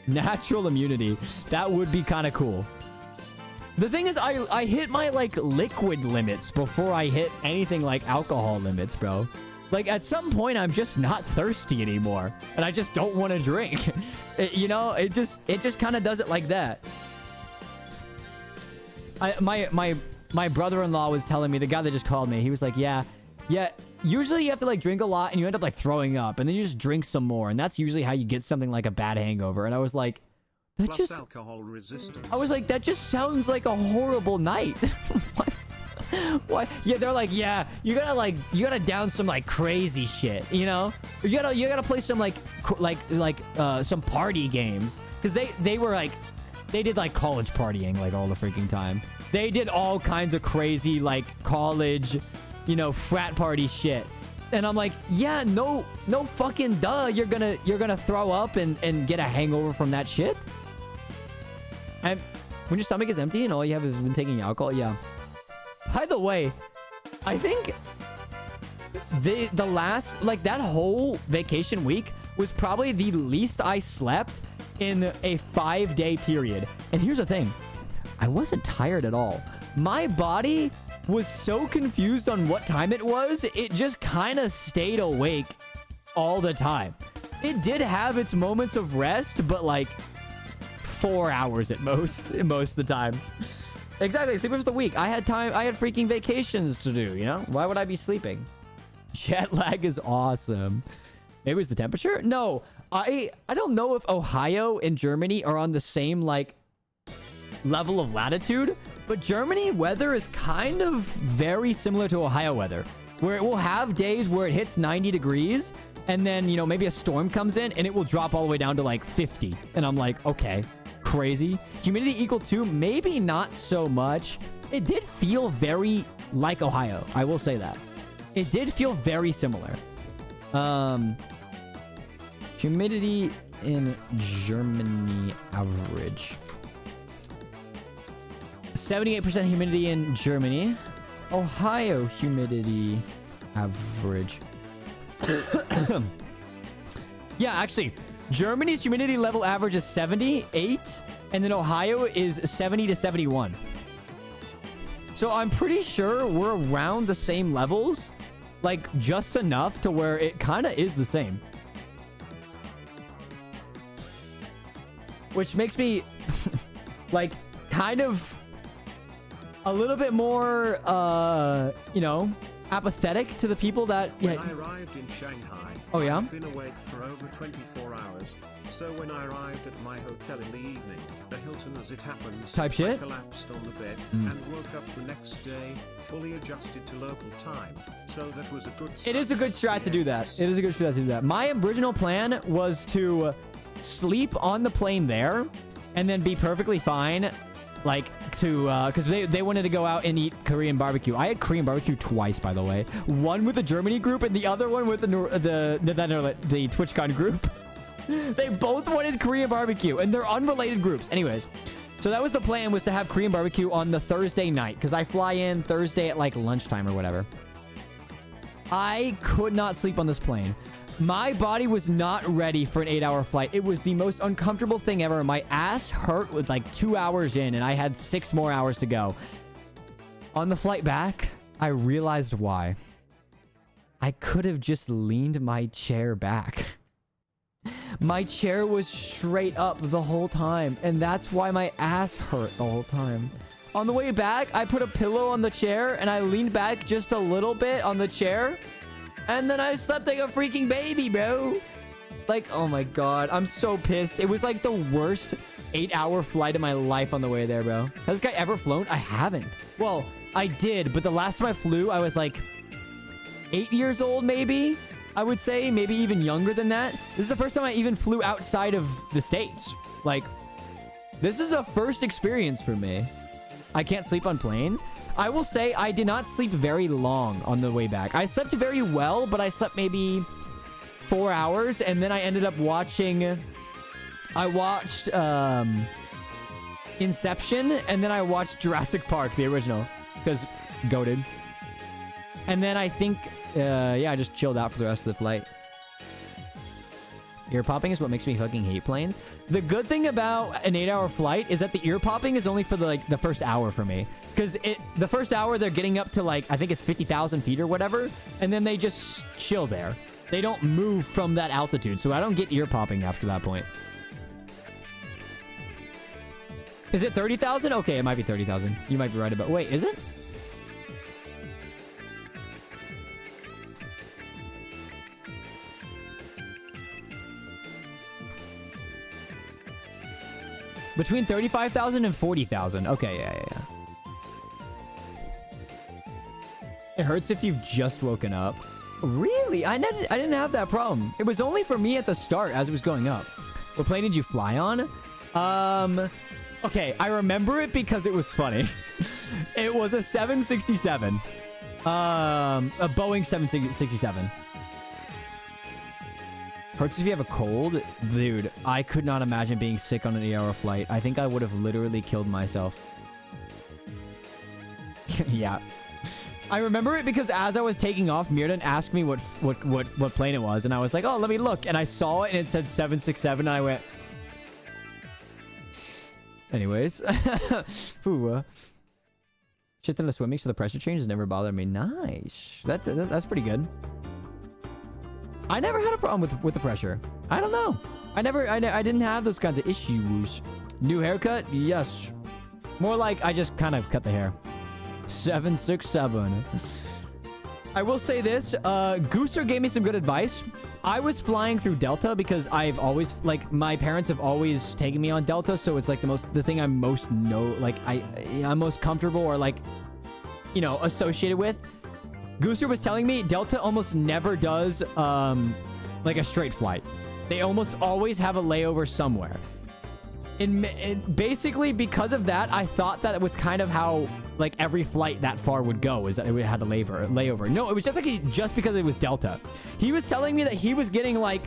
Natural immunity. That would be kind of cool. The thing is, I hit my, like, liquid limits before I hit anything like alcohol limits, bro. Like, at some point, I'm just not thirsty anymore. And I just don't want to drink. It just kind of does it like that. My brother-in-law was telling me, the guy that just called me, he was like, yeah, usually you have to, like, drink a lot and you end up, like, throwing up. And then you just drink some more. And that's usually how you get something like a bad hangover. And I was like, alcohol resistance. I was like, that just sounds like a horrible night. What? Yeah, they're like, yeah, you gotta down some like crazy shit, you know? You gotta play some some party games, because they were like, they did like college partying like all the freaking time. They did all kinds of crazy like college, frat party shit. And I'm like, yeah, no fucking duh. You're gonna throw up and get a hangover from that shit. And when your stomach is empty and all you have is been taking alcohol, yeah. By the way, I think the last, like, that whole vacation week was probably the least I slept in a 5-day period. And here's the thing. I wasn't tired at all. My body was so confused on what time it was, it just kind of stayed awake all the time. It did have its moments of rest, but like 4 hours at most of the time. Exactly, sleepers of the week. I had freaking vacations to do, Why would I be sleeping? Jet lag is awesome. Maybe it was the temperature? No, I don't know if Ohio and Germany are on the same, like, level of latitude, but Germany weather is kind of very similar to Ohio weather, where it will have days where it hits 90 degrees, and then, maybe a storm comes in, and it will drop all the way down to, like, 50. And I'm like, okay. Crazy. Humidity equal to maybe not so much. It did feel very like Ohio. I will say that. It did feel very similar. Humidity in Germany average. 78% humidity in Germany. Ohio humidity average. Yeah, actually, Germany's humidity level average is 78, and then Ohio is 70 to 71. So I'm pretty sure we're around the same levels, like just enough to where it kind of is the same. Which makes me like kind of a little bit more, you know, apathetic to the people that... When I arrived in Shanghai, oh yeah? I'd been awake for over 24 hours. So when I arrived at my hotel in the evening, the Hilton as it happens, type shit? I collapsed on the bed and woke up the next day, fully adjusted to local time. So that was a good strat. It is a good strat to do that. It is a good strat to do that. My original plan was to sleep on the plane there and then be perfectly fine, like to because they wanted to go out and eat Korean barbecue. I had Korean barbecue twice, by the way. One with the Germany group and the other one with the TwitchCon group. They both wanted Korean barbecue, and they're unrelated groups. Anyways, so that was the plan, was to have Korean barbecue on the Thursday night, because I fly in Thursday at like lunchtime or whatever. I could not sleep on this plane. My body was not ready for an 8-hour flight. It was the most uncomfortable thing ever. My ass hurt with like 2 hours in, and I had 6 more hours to go. On the flight back, I realized why. I could have just leaned my chair back. My chair was straight up the whole time, and that's why my ass hurt the whole time. On the way back, I put a pillow on the chair, and I leaned back just a little bit on the chair, and then I slept like a freaking baby, bro. Like, oh my god, I'm so pissed. It was like the worst 8-hour flight of my life on the way there, bro. Has this guy ever flown? I haven't. Well, I did, but the last time I flew, I was like 8 years old, maybe? I would say, maybe even younger than that. This is the first time I even flew outside of the States. Like, this is a first experience for me. I can't sleep on planes. I will say I did not sleep very long on the way back. I slept very well, but I slept maybe 4 hours, and then I ended up watching... I watched Inception, and then I watched Jurassic Park, the original, because goated. And then I think... yeah, I just chilled out for the rest of the flight. Ear popping is what makes me fucking hate planes. The good thing about an 8-hour flight is that the ear popping is only for the first hour for me. Because the first hour, they're getting up to like, I think it's 50,000 feet or whatever. And then they just chill there. They don't move from that altitude. So I don't get ear popping after that point. Is it 30,000? Okay, it might be 30,000. You might be right about... Wait, is it? Between 35,000 and 40,000. Okay, yeah. It hurts if you've just woken up. Really? I didn't have that problem. It was only for me at the start as it was going up. What plane did you fly on? Okay, I remember it because it was funny. It was a 767. A Boeing 767. Hurts if you have a cold? Dude, I could not imagine being sick on an 8-hour flight. I think I would have literally killed myself. Yeah. I remember it because as I was taking off, Mirdan asked me what plane it was. And I was like, oh, let me look. And I saw it and it said 767. And I went... Anyways. Ooh, shit ton of swimming, so the pressure changes never bothered me. Nice. That's pretty good. I never had a problem with the pressure. I don't know. I didn't have those kinds of issues. New haircut? Yes. More like I just kind of cut the hair. 767. I will say this. Gooser gave me some good advice. I was flying through Delta because I've always, like, my parents have always taken me on Delta, so it's like the thing I'm most I'm most comfortable or like, you know, associated with. Gooser was telling me Delta almost never does like a straight flight. They almost always have a layover somewhere. basically because of that, I thought that it was kind of how like every flight that far would go, is that it had a layover. No, it was just because it was Delta. He was telling me that he was getting like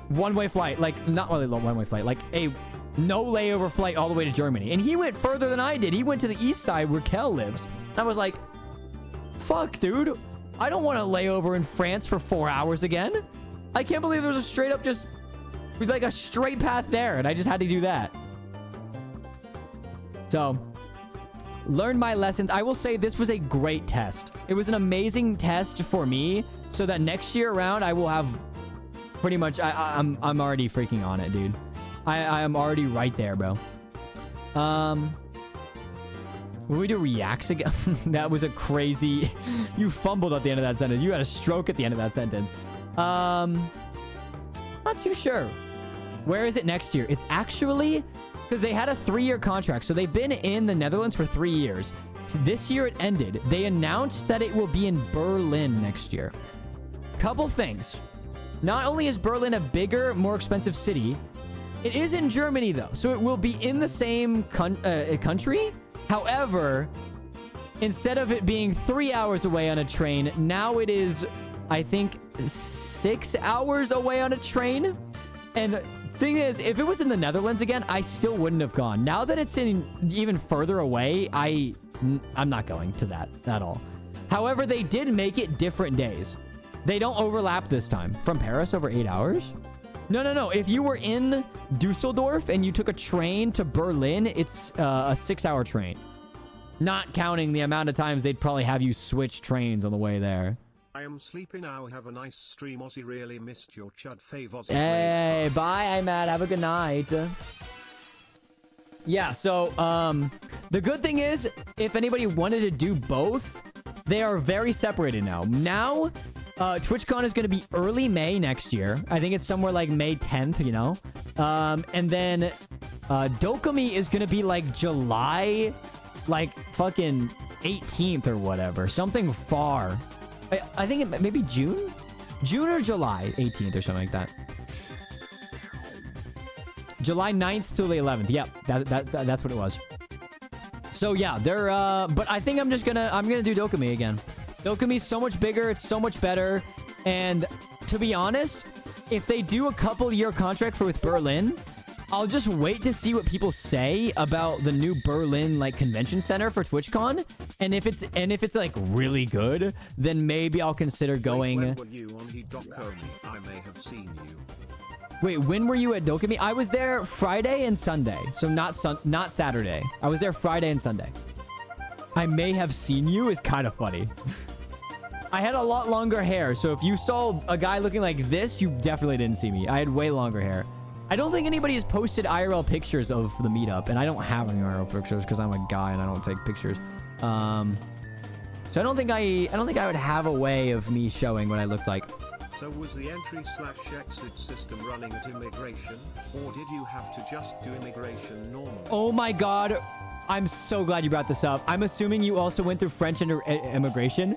one-way flight, like not really one-way flight, like a no layover flight all the way to Germany. And he went further than I did. He went to the east side where Kel lives. And I was like, fuck, dude. I don't want to lay over in France for 4 hours again. I can't believe there's a straight up just like a straight path there. And I just had to do that. So, learned my lessons. I will say this was a great test. It was an amazing test for me. So that next year around, I will have pretty much... I'm already freaking on it, dude. I am already right there, bro. When we do reacts again, that was a crazy... You fumbled at the end of that sentence. You had a stroke at the end of that sentence. Not too sure. Where is it next year? It's actually... Because they had a 3-year contract. So they've been in the Netherlands for 3 years. This year it ended. They announced that it will be in Berlin next year. Couple things. Not only is Berlin a bigger, more expensive city... It is in Germany, though, so it will be in the same country. However, instead of it being 3 hours away on a train, now it is, I think, 6 hours away on a train. And thing is, if it was in the Netherlands again, I still wouldn't have gone. Now that it's in even further away, I'm not going to that at all. However, they did make it different days. They don't overlap this time. From Paris over 8 hours? No. If you were in Dusseldorf and you took a train to Berlin, it's a 6-hour train. Not counting the amount of times they'd probably have you switch trains on the way there. I am sleepy now. Have a nice stream, Ozzy. Really missed your chud fave, Ozzy. Hey, bye, Matt. Have a good night. Yeah, so, the good thing is, if anybody wanted to do both, they are very separated now. Now... TwitchCon is going to be early May next year. I think it's somewhere like May 10th, you know? And then Dokumi is going to be like July, like fucking 18th or whatever. Something far. I think it maybe June? June or July 18th or something like that. July 9th to the 11th. Yep, that's what it was. So yeah, they're but I think I'm gonna do Dokumi again. Dokumi's so much bigger, it's so much better, and to be honest, if they do a couple-year contract with Berlin, I'll just wait to see what people say about the new Berlin like convention center for TwitchCon, and if it's like really good, then maybe I'll consider going. When were you on Dokumi? I may have seen you. Wait, when were you at Dokumi? I was there Friday and Sunday, so not Saturday. I was there Friday and Sunday. I may have seen you is kind of funny. I had a lot longer hair, so if you saw a guy looking like this, you definitely didn't see me. I had way longer hair. I don't think anybody has posted IRL pictures of the meetup, and I don't have any IRL pictures because I'm a guy and I don't take pictures. So I don't think I would have a way of me showing what I looked like. So was the entry/exit system running at immigration, or did you have to just do immigration normally? Oh my god. I'm so glad you brought this up. I'm assuming you also went through French immigration.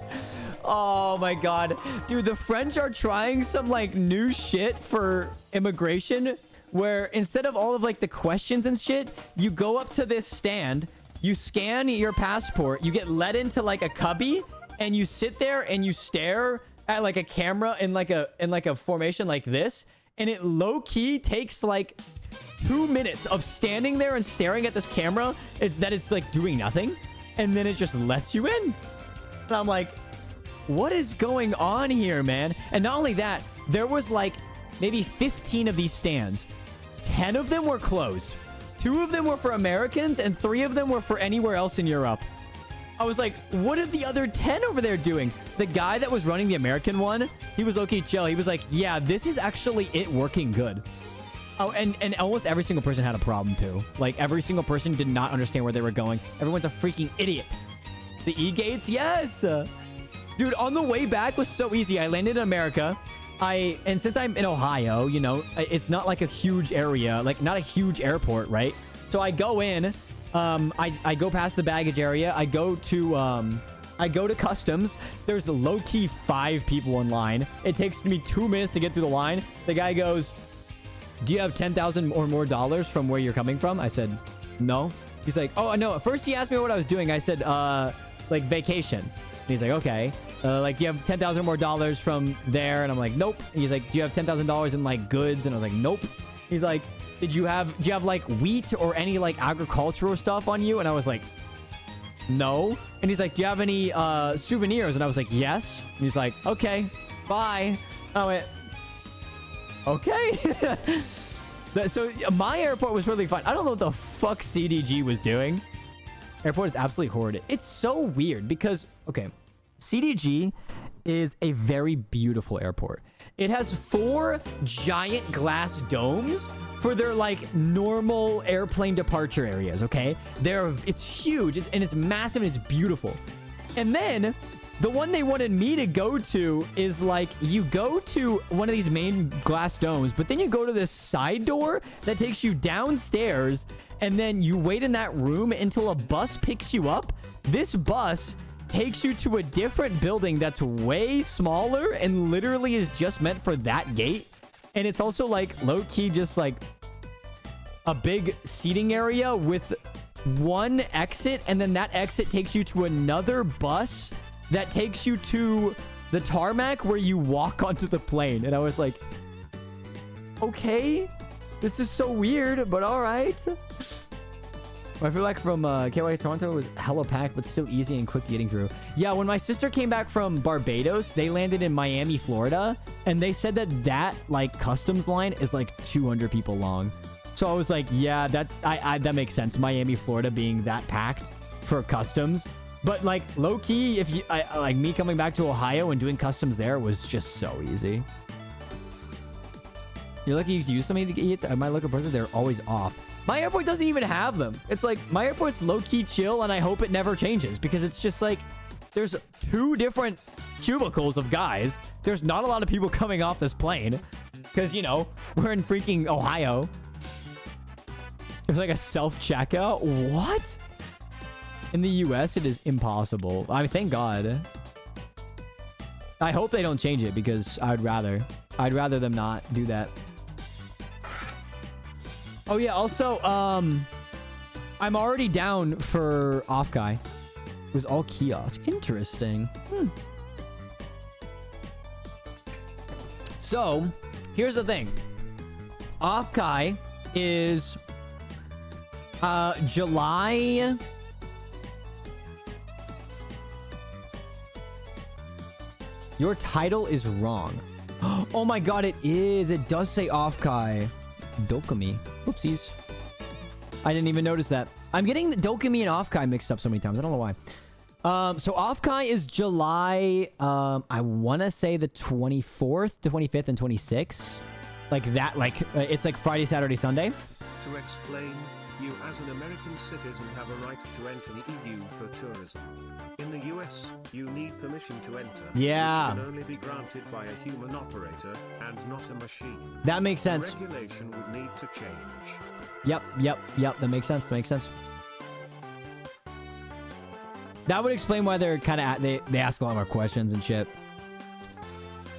Oh my god. Dude, the French are trying some like new shit for immigration where instead of all of like the questions and shit, you go up to this stand, you scan your passport, you get led into like a cubby, and you sit there and you stare at like a camera in like a formation like this, and it low-key takes like 2 minutes of standing there and staring at this camera. It's like doing nothing, and then it just lets you in. And I'm like, what is going on here, man? And not only that, there was like maybe 15 of these stands. 10 of them were closed. 2 of them were for Americans, and 3 of them were for anywhere else in Europe. I was like, what are the other 10 over there doing? The guy that was running the American one, he was low-key chill. He was like, yeah, this is actually it working good. Oh, and almost every single person had a problem, too. Like, every single person did not understand where they were going. Everyone's a freaking idiot. The E-gates? Yes! Dude, on the way back was so easy. I landed in America. And since I'm in Ohio, you know, it's not like a huge area. Like, not a huge airport, right? So I go in. I go past the baggage area. I go to customs. There's low-key 5 people in line. It takes me 2 minutes to get through the line. The guy goes, do you have 10,000 or more dollars from where you're coming from? I said, no. He's like, oh, no. First, he asked me what I was doing. I said, like, vacation. And he's like, okay. Like, do you have 10,000 more dollars from there? And I'm like, nope. And he's like, do you have $10,000 in, like, goods? And I was like, nope. He's like, do you have, like, wheat or any, like, agricultural stuff on you? And I was like, no. And he's like, do you have any souvenirs? And I was like, yes. And he's like, okay, bye. I went, okay. So my airport was really fun. I don't know what the fuck CDG was doing. Airport is absolutely horrid. It's so weird because, okay, CDG is a very beautiful airport. It has 4 giant glass domes for their like normal airplane departure areas, okay? It's huge and it's massive and it's beautiful. And then the one they wanted me to go to is like, you go to one of these main glass domes, but then you go to this side door that takes you downstairs, and then you wait in that room until a bus picks you up. This bus takes you to a different building that's way smaller and literally is just meant for that gate. And it's also like low-key just like a big seating area with one exit, and then that exit takes you to another bus that takes you to the tarmac where you walk onto the plane. And I was like, okay, this is so weird, but all right. I feel like from KY Toronto was hella packed, but still easy and quick getting through. Yeah, when my sister came back from Barbados, they landed in Miami, Florida, and they said that like customs line is like 200 people long. So I was like, yeah, that makes sense. Miami, Florida being that packed for customs. But like low key, if you like me coming back to Ohio and doing customs there was just so easy. You're lucky you can use something to eat. At my local person, they're always off. My airport doesn't even have them. It's like my airport's low key chill, and I hope it never changes because it's just like there's 2 different cubicles of guys. There's not a lot of people coming off this plane because, you know, we're in freaking Ohio. There's like a self-checkout. What? In the US, it is impossible. I mean, thank God. I hope they don't change it because I'd rather them not do that. Oh yeah, also, I'm already down for Offkai. It was all kiosk. Interesting. So, here's the thing. Offkai is July... Your title is wrong. Oh my god, it is. It does say Offkai. Dokumi. Oopsies. I didn't even notice that. I'm getting the Dokumi and Offkai mixed up so many times. I don't know why. So Offkai is July, I want to say the 24th, 25th, and 26th. Like that, like, it's like Friday, Saturday, Sunday. To explain, you as an American citizen have a right to enter the EU for tourism. In the US, you need permission to enter. Yeah. Which can only be granted by a human operator and not a machine. That makes sense. The regulation would need to change. Yep. That makes sense. That would explain why they're kind of they ask a lot more questions and shit.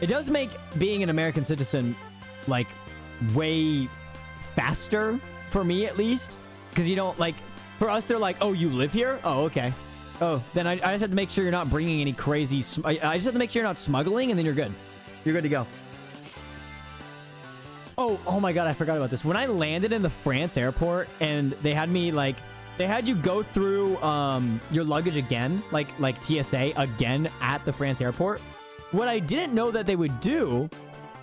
It does make being an American citizen like way faster for me, at least, because you don't like. For us, they're like, oh, you live here? Oh, okay. Oh, then I just have to make sure you're not bringing any crazy... I just have to make sure you're not smuggling, and then you're good. You're good to go. Oh my god, I forgot about this. When I landed in the France airport, and they had me, like... They had you go through your luggage again, like TSA again at the France airport. What I didn't know that they would do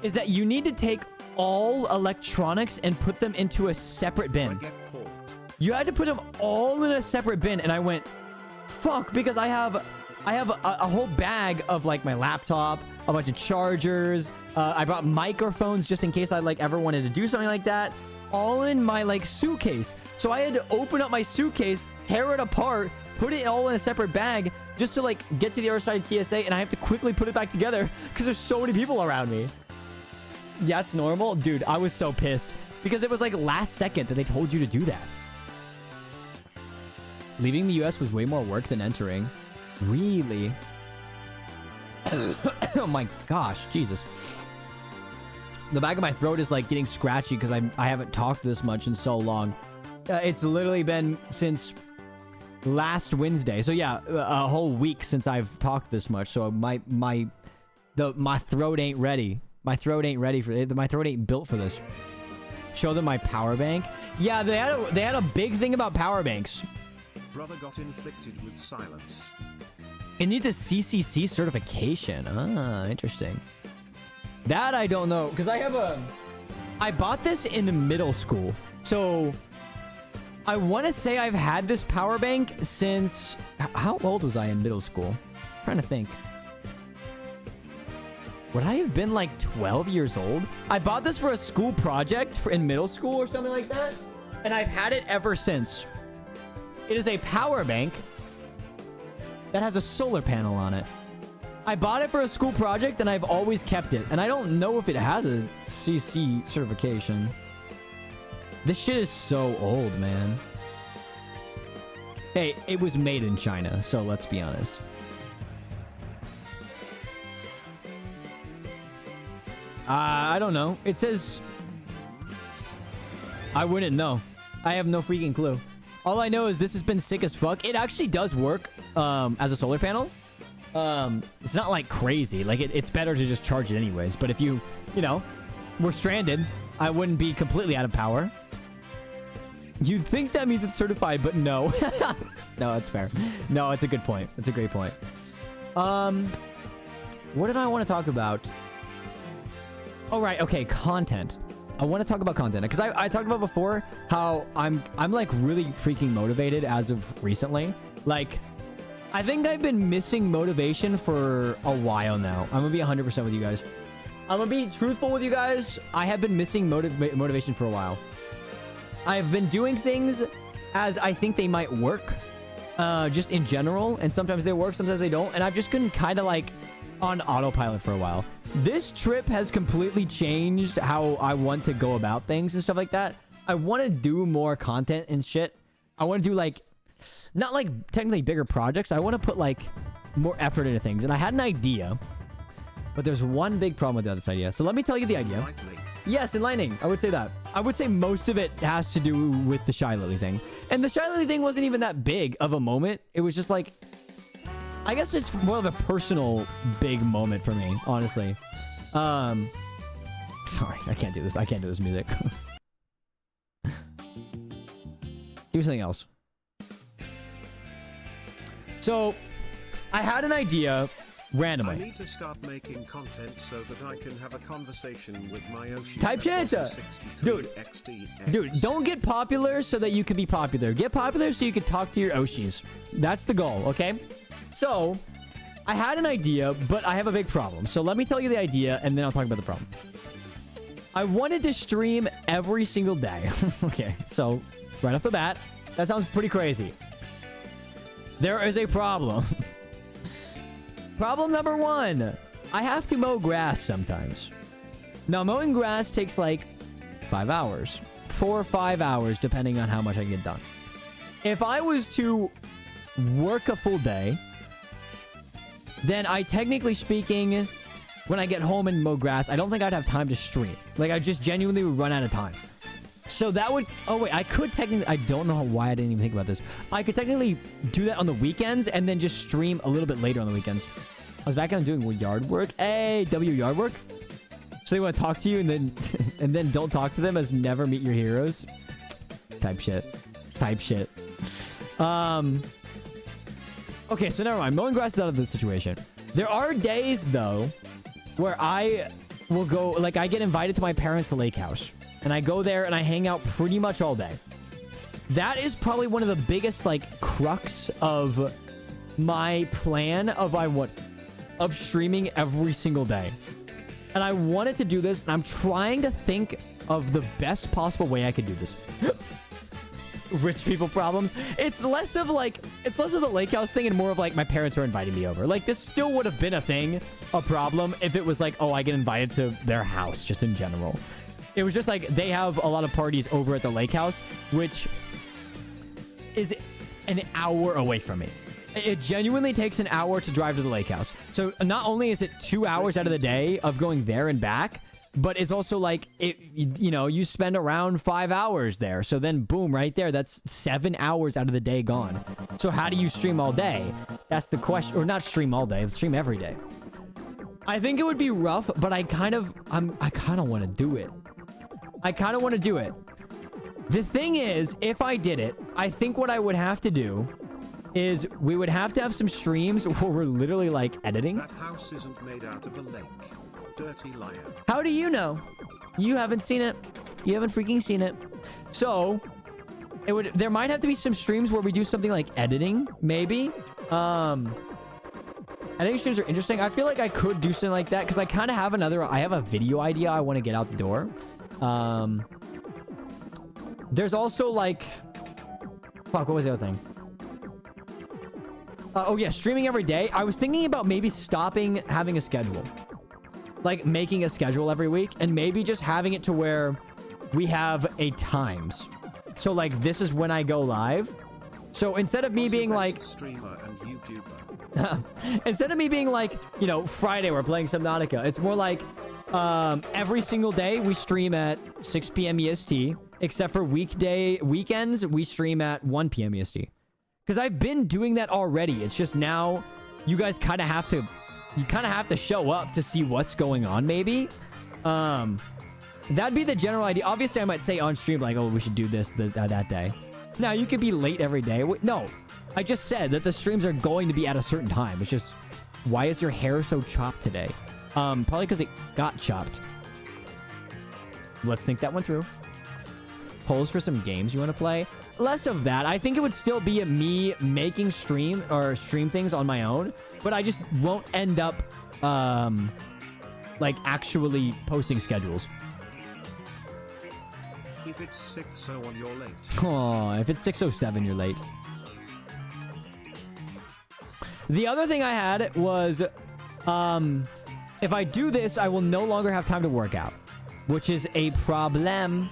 is that you need to take all electronics and put them into a separate bin. You had to put them all in a separate bin, and I went... Fuck, because I have a whole bag of like my laptop, a bunch of chargers. I brought microphones just in case I like ever wanted to do something like that, all in my like suitcase. So I had to open up my suitcase, tear it apart, put it all in a separate bag just to like get to the other side of TSA, and I have to quickly put it back together because there's so many people around me. That's normal? Dude, I was so pissed because it was like last second that they told you to do that. Leaving the US was way more work than entering. Really? Oh my gosh, Jesus. The back of my throat is like getting scratchy because I haven't talked this much in so long. It's literally been since last Wednesday. So yeah, a whole week since I've talked this much. So my throat ain't ready. My throat ain't ready for it. My throat ain't built for this. Show them my power bank. Yeah, they had a big thing about power banks. Brother got inflicted with silence. It needs a CCC certification. Ah, interesting. That I don't know, because I bought this in middle school. So I want to say I've had this power bank since, how old was I in middle school? I'm trying to think. Would I have been like 12 years old? I bought this for a school project in middle school or something like that. And I've had it ever since. It is a power bank that has a solar panel on it. I bought it for a school project and I've always kept it. And I don't know if it has a CC certification. This shit is so old, man. Hey, it was made in China, so let's be honest. I don't know. It says... I wouldn't know. I have no freaking clue. All I know is this has been sick as fuck. It actually does work as a solar panel. It's not like crazy. Like it's better to just charge it anyways. But if you know, were stranded, I wouldn't be completely out of power. You'd think that means it's certified, but no. No, it's fair. No, it's a good point. It's a great point. What did I want to talk about? Oh, right. Okay, content. I want to talk about content because I talked about before how I'm like really freaking motivated as of recently. Like, I think I've been missing motivation for a while now. I'm gonna be 100% with you guys. I'm gonna be truthful with you guys. I have been missing motivation for a while. I've been doing things as I think they might work, just in general, and sometimes they work, sometimes they don't, and I've just been kind of like on autopilot for a while. This trip has completely changed how I want to go about things and stuff like that. I want to do more content and shit. I want to do like, not like technically bigger projects. I want to put like more effort into things. And I had an idea, but there's one big problem with this idea. So let me tell you the idea. Enlightening. Yes, enlightening. I would say that. I would say most of it has to do with the Shy Lily thing. And the Shy Lily thing wasn't even that big of a moment. It was just like, I guess it's more of a personal big moment for me, honestly. Sorry, I can't do this. I can't do this music. Do something else. So, I had an idea randomly. I need to start making content so that I can have a conversation with my Oshi. Type shit! Dude, don't get popular so that you can be popular. Get popular so you can talk to your Oshis. That's the goal, okay? So, I had an idea, but I have a big problem. So let me tell you the idea, and then I'll talk about the problem. I wanted to stream every single day. Okay, so right off the bat, that sounds pretty crazy. There is a problem. Problem number one. I have to mow grass sometimes. Now, mowing grass takes like 5 hours. 4 or 5 hours, depending on how much I get done. If I was to work a full day, then I, technically speaking, when I get home and mow grass, I don't think I'd have time to stream. Like, I just genuinely would run out of time. So that would... Oh, wait. I could technically... I don't know why I didn't even think about this. I could technically do that on the weekends and then just stream a little bit later on the weekends. I was back on doing yard work. Hey, yard work. So they want to talk to you and then and then don't talk to them as never meet your heroes. Type shit. Type shit. Okay, so never mind. Mowing grass is out of the situation. There are days, though, where I will go... Like, I get invited to my parents' lake house. And I go there and I hang out pretty much all day. That is probably one of the biggest, like, crux of my plan of streaming every single day. And I wanted to do this, and I'm trying to think of the best possible way I could do this. Rich people problems. It's less of the lake house thing and more of like my parents are inviting me over. Like, this still would have been a problem if it was like, oh, I get invited to their house just in general. It was just like they have a lot of parties over at the lake house, which is an hour away from me. It genuinely takes an hour to drive to the lake house. So not only is it 2 hours out of the day of going there and back, But it's also like, you know, you spend around 5 hours there. So then boom, right there, that's 7 hours out of the day gone. So how do you stream all day? That's the question. Or not stream all day, stream every day. I think it would be rough, but I kind of want to do it. I kind of want to do it. The thing is, if I did it, I think what I would have to do is we would have to have some streams where we're literally like editing. That house isn't made out of a lake. Dirty liar. How do you know? You haven't seen it. You haven't freaking seen it. So there might have to be some streams where we do something like editing, maybe. I think streams are interesting. I feel like I could do something like that because I kind of have I have a video idea I want to get out the door. There's also like, fuck, what was the other thing? Oh yeah, streaming every day. I was thinking about maybe stopping having a schedule. Like making a schedule every week and maybe just having it to where we have a times. So like this is when I go live. So instead of me being like streamer and YouTuber. Instead of me being like, you know, Friday we're playing Subnautica, it's more like every single day we stream at 6 p.m. EST, except for weekends we stream at 1 p.m. EST. Because I've been doing that already. It's just now you guys kind of have to show up to see what's going on, maybe. That'd be the general idea. Obviously, I might say on stream, like, oh, we should do this that day. Now, you could be late every day. No, I just said that the streams are going to be at a certain time. It's just, why is your hair so chopped today? Probably because it got chopped. Let's think that one through. Polls for some games you want to play? Less of that. I think it would still be me making stream things on my own, but I just won't end up like actually posting schedules. If it's 6:01, you're late. Oh, if it's 6:07, you're late. The other thing I had was if I do this, I will no longer have time to work out, which is a problem.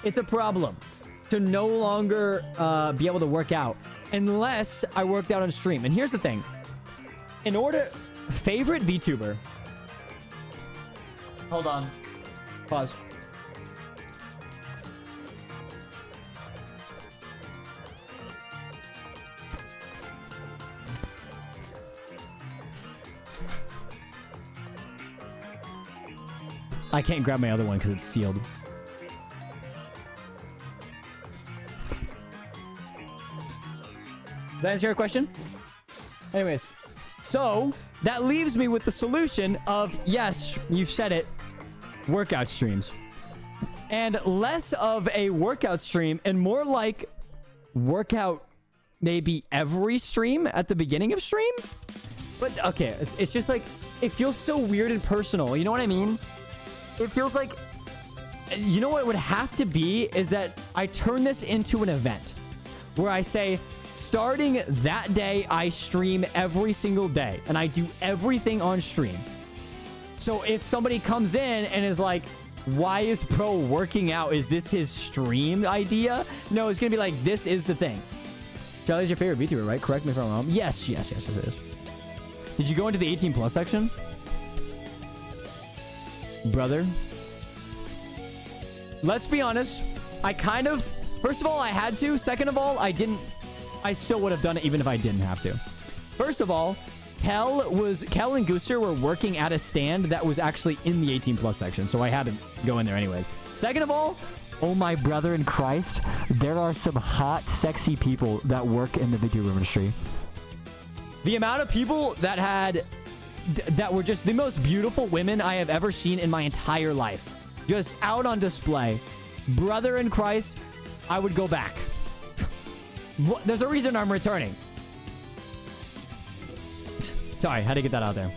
It's a problem to no longer be able to work out unless I worked out on stream. And here's the thing. Favorite VTuber. Hold on. Pause. I can't grab my other one because it's sealed. Does that answer your question? Anyways, so that leaves me with the solution of, yes, you've said it, workout streams. And less of a workout stream and more like workout maybe every stream at the beginning of stream. But okay, it's just like, it feels so weird and personal. You know what I mean? It feels like, you know what it would have to be is that I turn this into an event where I say, starting that day, I stream every single day and I do everything on stream. So if somebody comes in and is like, why is Pro working out? Is this his stream idea? No, it's going to be like, this is the thing. Charlie's your favorite VTuber, right? Correct me if I'm wrong. Yes, it is. Did you go into the 18 plus section? Brother? Let's be honest. I kind of... First of all, I had to. Second of all, I didn't... I still would have done it even if I didn't have to. First of all, Kel and Gooser were working at a stand that was actually in the 18 plus section, so I had to go in there anyways. Second of all, oh my brother in Christ, there are some hot, sexy people that work in the video room industry. The amount of people that were just the most beautiful women I have ever seen in my entire life. Just out on display. Brother in Christ, I would go back. There's a reason I'm returning. Sorry, had to get that out there.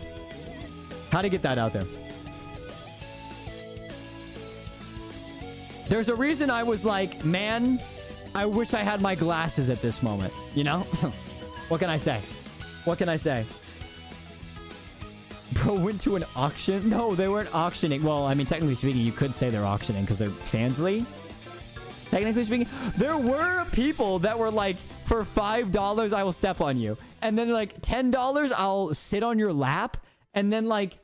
There's a reason I was like, man, I wish I had my glasses at this moment. You know? What can I say? Bro went to an auction? No, they weren't auctioning. Well, I mean, technically speaking, you could say they're auctioning because they're Fansly. Technically speaking, there were people that were like, for $5, I will step on you. And then like $10, I'll sit on your lap. And then like,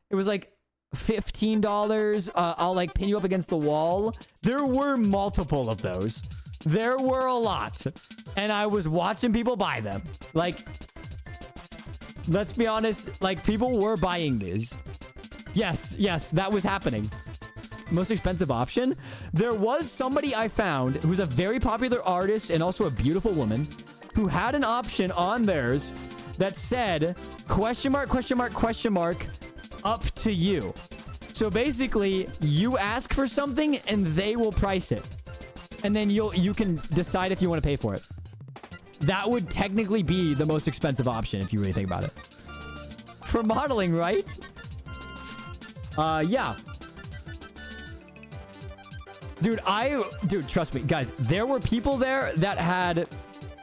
it was like $15. I'll like pin you up against the wall. There were multiple of those. There were a lot. And I was watching people buy them. Like, let's be honest, like people were buying these. Yes, that was happening. Most expensive option. There was somebody I found who's a very popular artist and also a beautiful woman who had an option on theirs that said question mark, up to you. So basically, you ask for something and they will price it. And then you can decide if you want to pay for it. That would technically be the most expensive option if you really think about it. For modeling, right? Yeah. Dude, trust me, guys. There were people there that had,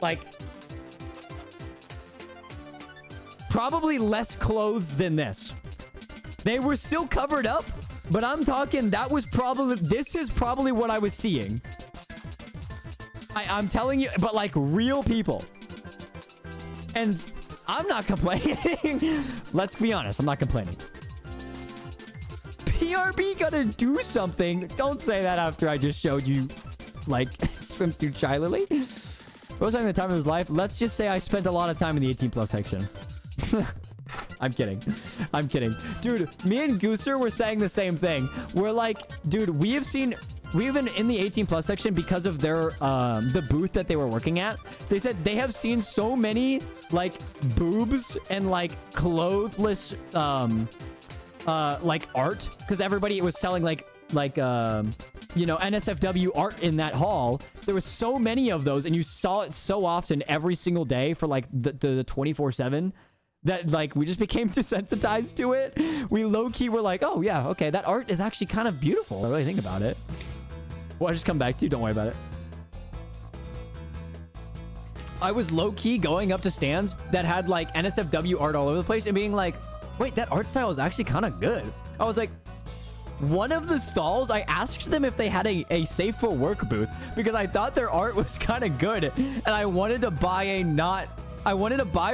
like, probably less clothes than this. They were still covered up, but I'm talking this is probably what I was seeing. I'm telling you, but like real people. And I'm not complaining. Let's be honest, I'm not complaining. PRB gotta do something. Don't say that after I just showed you, like, swimsuit shy Lily. What was I in the time of his life? Let's just say I spent a lot of time in the 18+ section. I'm kidding. Dude, me and Gooser were saying the same thing. We're like, dude, we've been in the 18+ section because of their the booth that they were working at. They said they have seen so many like boobs and like clothless like art, because everybody was selling like you know, NSFW art in that hall. There was so many of those and you saw it so often every single day for like the 24/7 that like we just became desensitized to it. We low-key were like, oh yeah, okay, that art is actually kind of beautiful. I really think about it. Well, I just come back to you. Don't worry about it. I was low-key going up to stands that had like NSFW art all over the place and being like, wait, that art style is actually kind of good. I was like, one of the stalls, I asked them if they had a safe for work booth because I thought their art was kind of good. And I wanted to buy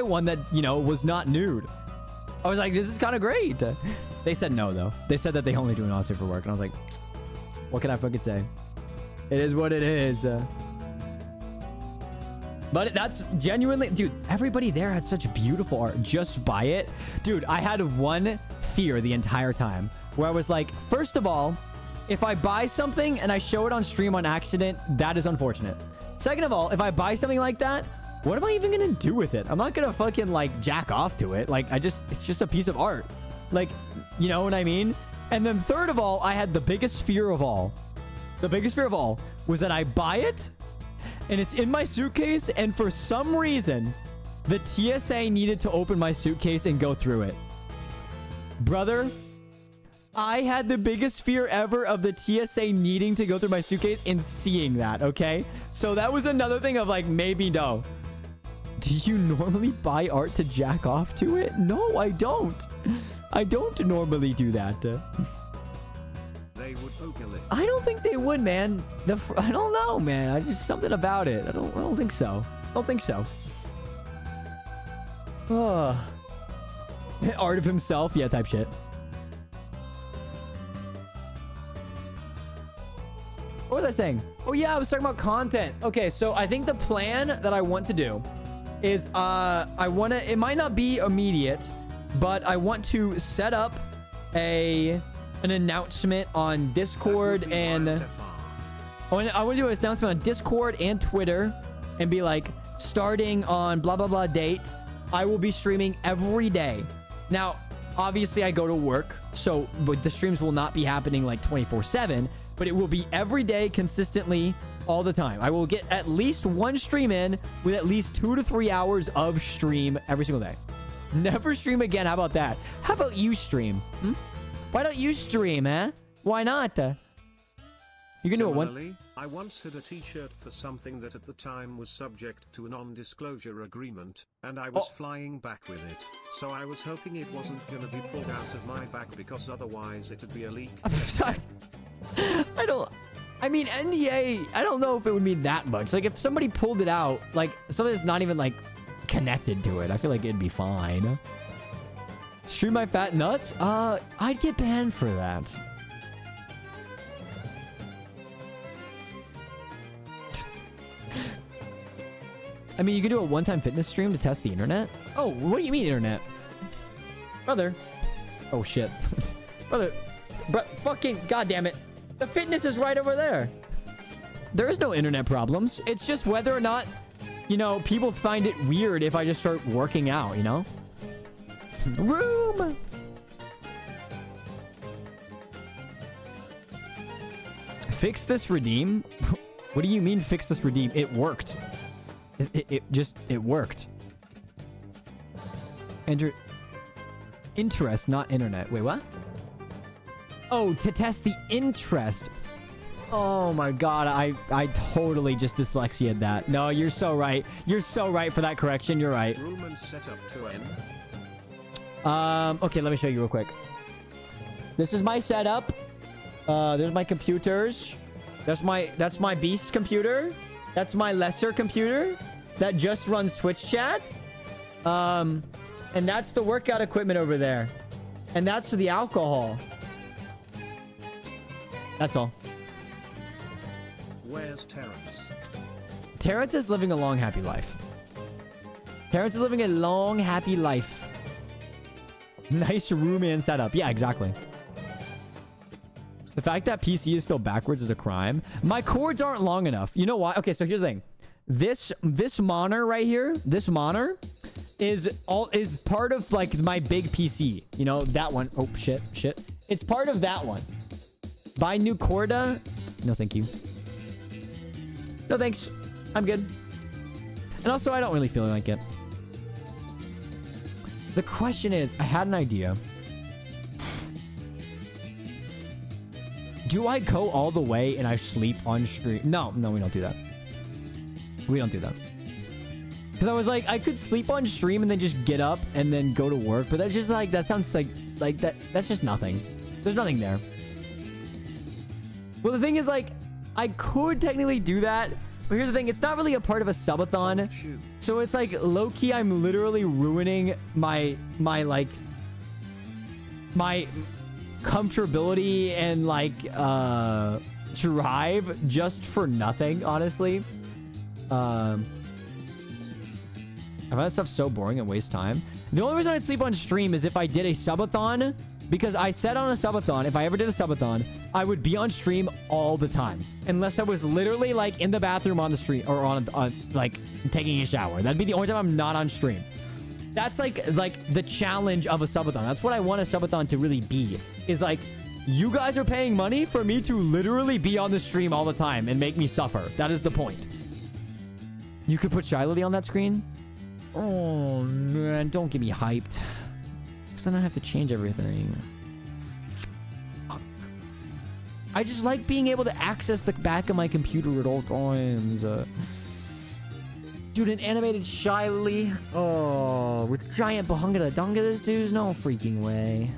one that, you know, was not nude. I was like, this is kind of great. They said no, though. They said that they only do an safe for work. And I was like, what can I fucking say? It is what it is. But that's genuinely... Dude, everybody there had such beautiful art. Just buy it. Dude, I had one fear the entire time where I was like, first of all, if I buy something and I show it on stream on accident, that is unfortunate. Second of all, if I buy something like that, what am I even gonna do with it? I'm not gonna fucking like jack off to it. Like, it's just a piece of art. Like, you know what I mean? And then third of all, I had the biggest fear of all. The biggest fear of all was that I buy it and it's in my suitcase, and for some reason, the TSA needed to open my suitcase and go through it. Brother, I had the biggest fear ever of the TSA needing to go through my suitcase and seeing that, okay? So that was another thing of like, maybe no. Do you normally buy art to jack off to it? No, I don't. I don't normally do that. They would ogle it. I don't think they would, man. I don't know, man. I just something about it. I don't think so. Don't think so. Art of himself, yeah, type shit. What was I saying? Oh yeah, I was talking about content. Okay, so I think the plan that I want to do is it might not be immediate, but I want to set up an announcement on Discord, and I want to do an announcement on Discord and Twitter and be like, starting on blah blah blah date, I will be streaming every day. Now, obviously I go to work, so but the streams will not be happening like 24/7, but it will be every day consistently all the time. I will get at least one stream in with at least 2 to 3 hours of stream every single day. Never stream again. How about that? How about you stream? Why don't you stream, eh? Why not? You can do it one. I once had a t-shirt for something that at the time was subject to a non-disclosure agreement, and I was flying back with it. So I was hoping it wasn't gonna be pulled out of my bag because otherwise it'd be a leak. I mean, NDA, I don't know if it would mean that much. Like, if somebody pulled it out, like, something that's not even, like, connected to it, I feel like it'd be fine. Stream my fat nuts? I'd get banned for that. I mean, you could do a one-time fitness stream to test the internet. Oh, what do you mean internet? Brother. Oh, shit. Brother. Fucking goddamn it. The fitness is right over there. There is no internet problems. It's just whether or not, you know, people find it weird if I just start working out, you know? Room! Fix this redeem? What do you mean fix this redeem? It worked. It worked. Enter interest, not internet. Wait, what? Oh, to test the interest. Oh my god, I totally just dyslexia'd that. No, you're so right. You're so right for that correction. You're right. Room and setup to end. Okay, let me show you real quick. This is my setup. There's my computers. That's my beast computer. That's my lesser computer that just runs Twitch chat. And that's the workout equipment over there. And that's the alcohol. That's all. Where's Terrence? Terrence is living a long, happy life. Terrence is living a long, happy life. Nice room and setup. Yeah, exactly. The fact that PC is still backwards is a crime. My cords aren't long enough. You know why? Okay, so here's the thing. This monitor right here, this monitor is part of like my big PC. You know, that one. Oh, shit. It's part of that one. Buy new Corda? No, thank you. No, thanks. I'm good. And also, I don't really feel like it. The question is, I had an idea. Do I go all the way and I sleep on stream? No, we don't do that. We don't do that. Because I was like, I could sleep on stream and then just get up and then go to work. But that's just like, that sounds like that. That's just nothing. There's nothing there. Well, the thing is, like, I could technically do that. But here's the thing. It's not really a part of a subathon. So it's like, low-key, I'm literally ruining my comfortability and like drive just for nothing, honestly. I find that stuff so boring and waste time. The only reason I'd sleep on stream is if I did a subathon, because I said on a subathon, if I ever did a subathon, I would be on stream all the time, unless I was literally like in the bathroom on the street or on like taking a shower. That'd be the only time I'm not on stream. That's like the challenge of a subathon. That's what I want a subathon to really be. Is like, you guys are paying money for me to literally be on the stream all the time and make me suffer. That is the point. You could put Shy Lily on that screen? Oh, man. Don't get me hyped. Because then I have to change everything. I just like being able to access the back of my computer at all times. Dude, an animated Shy Lily. Oh, with giant bahunga dunga dudes? No freaking way.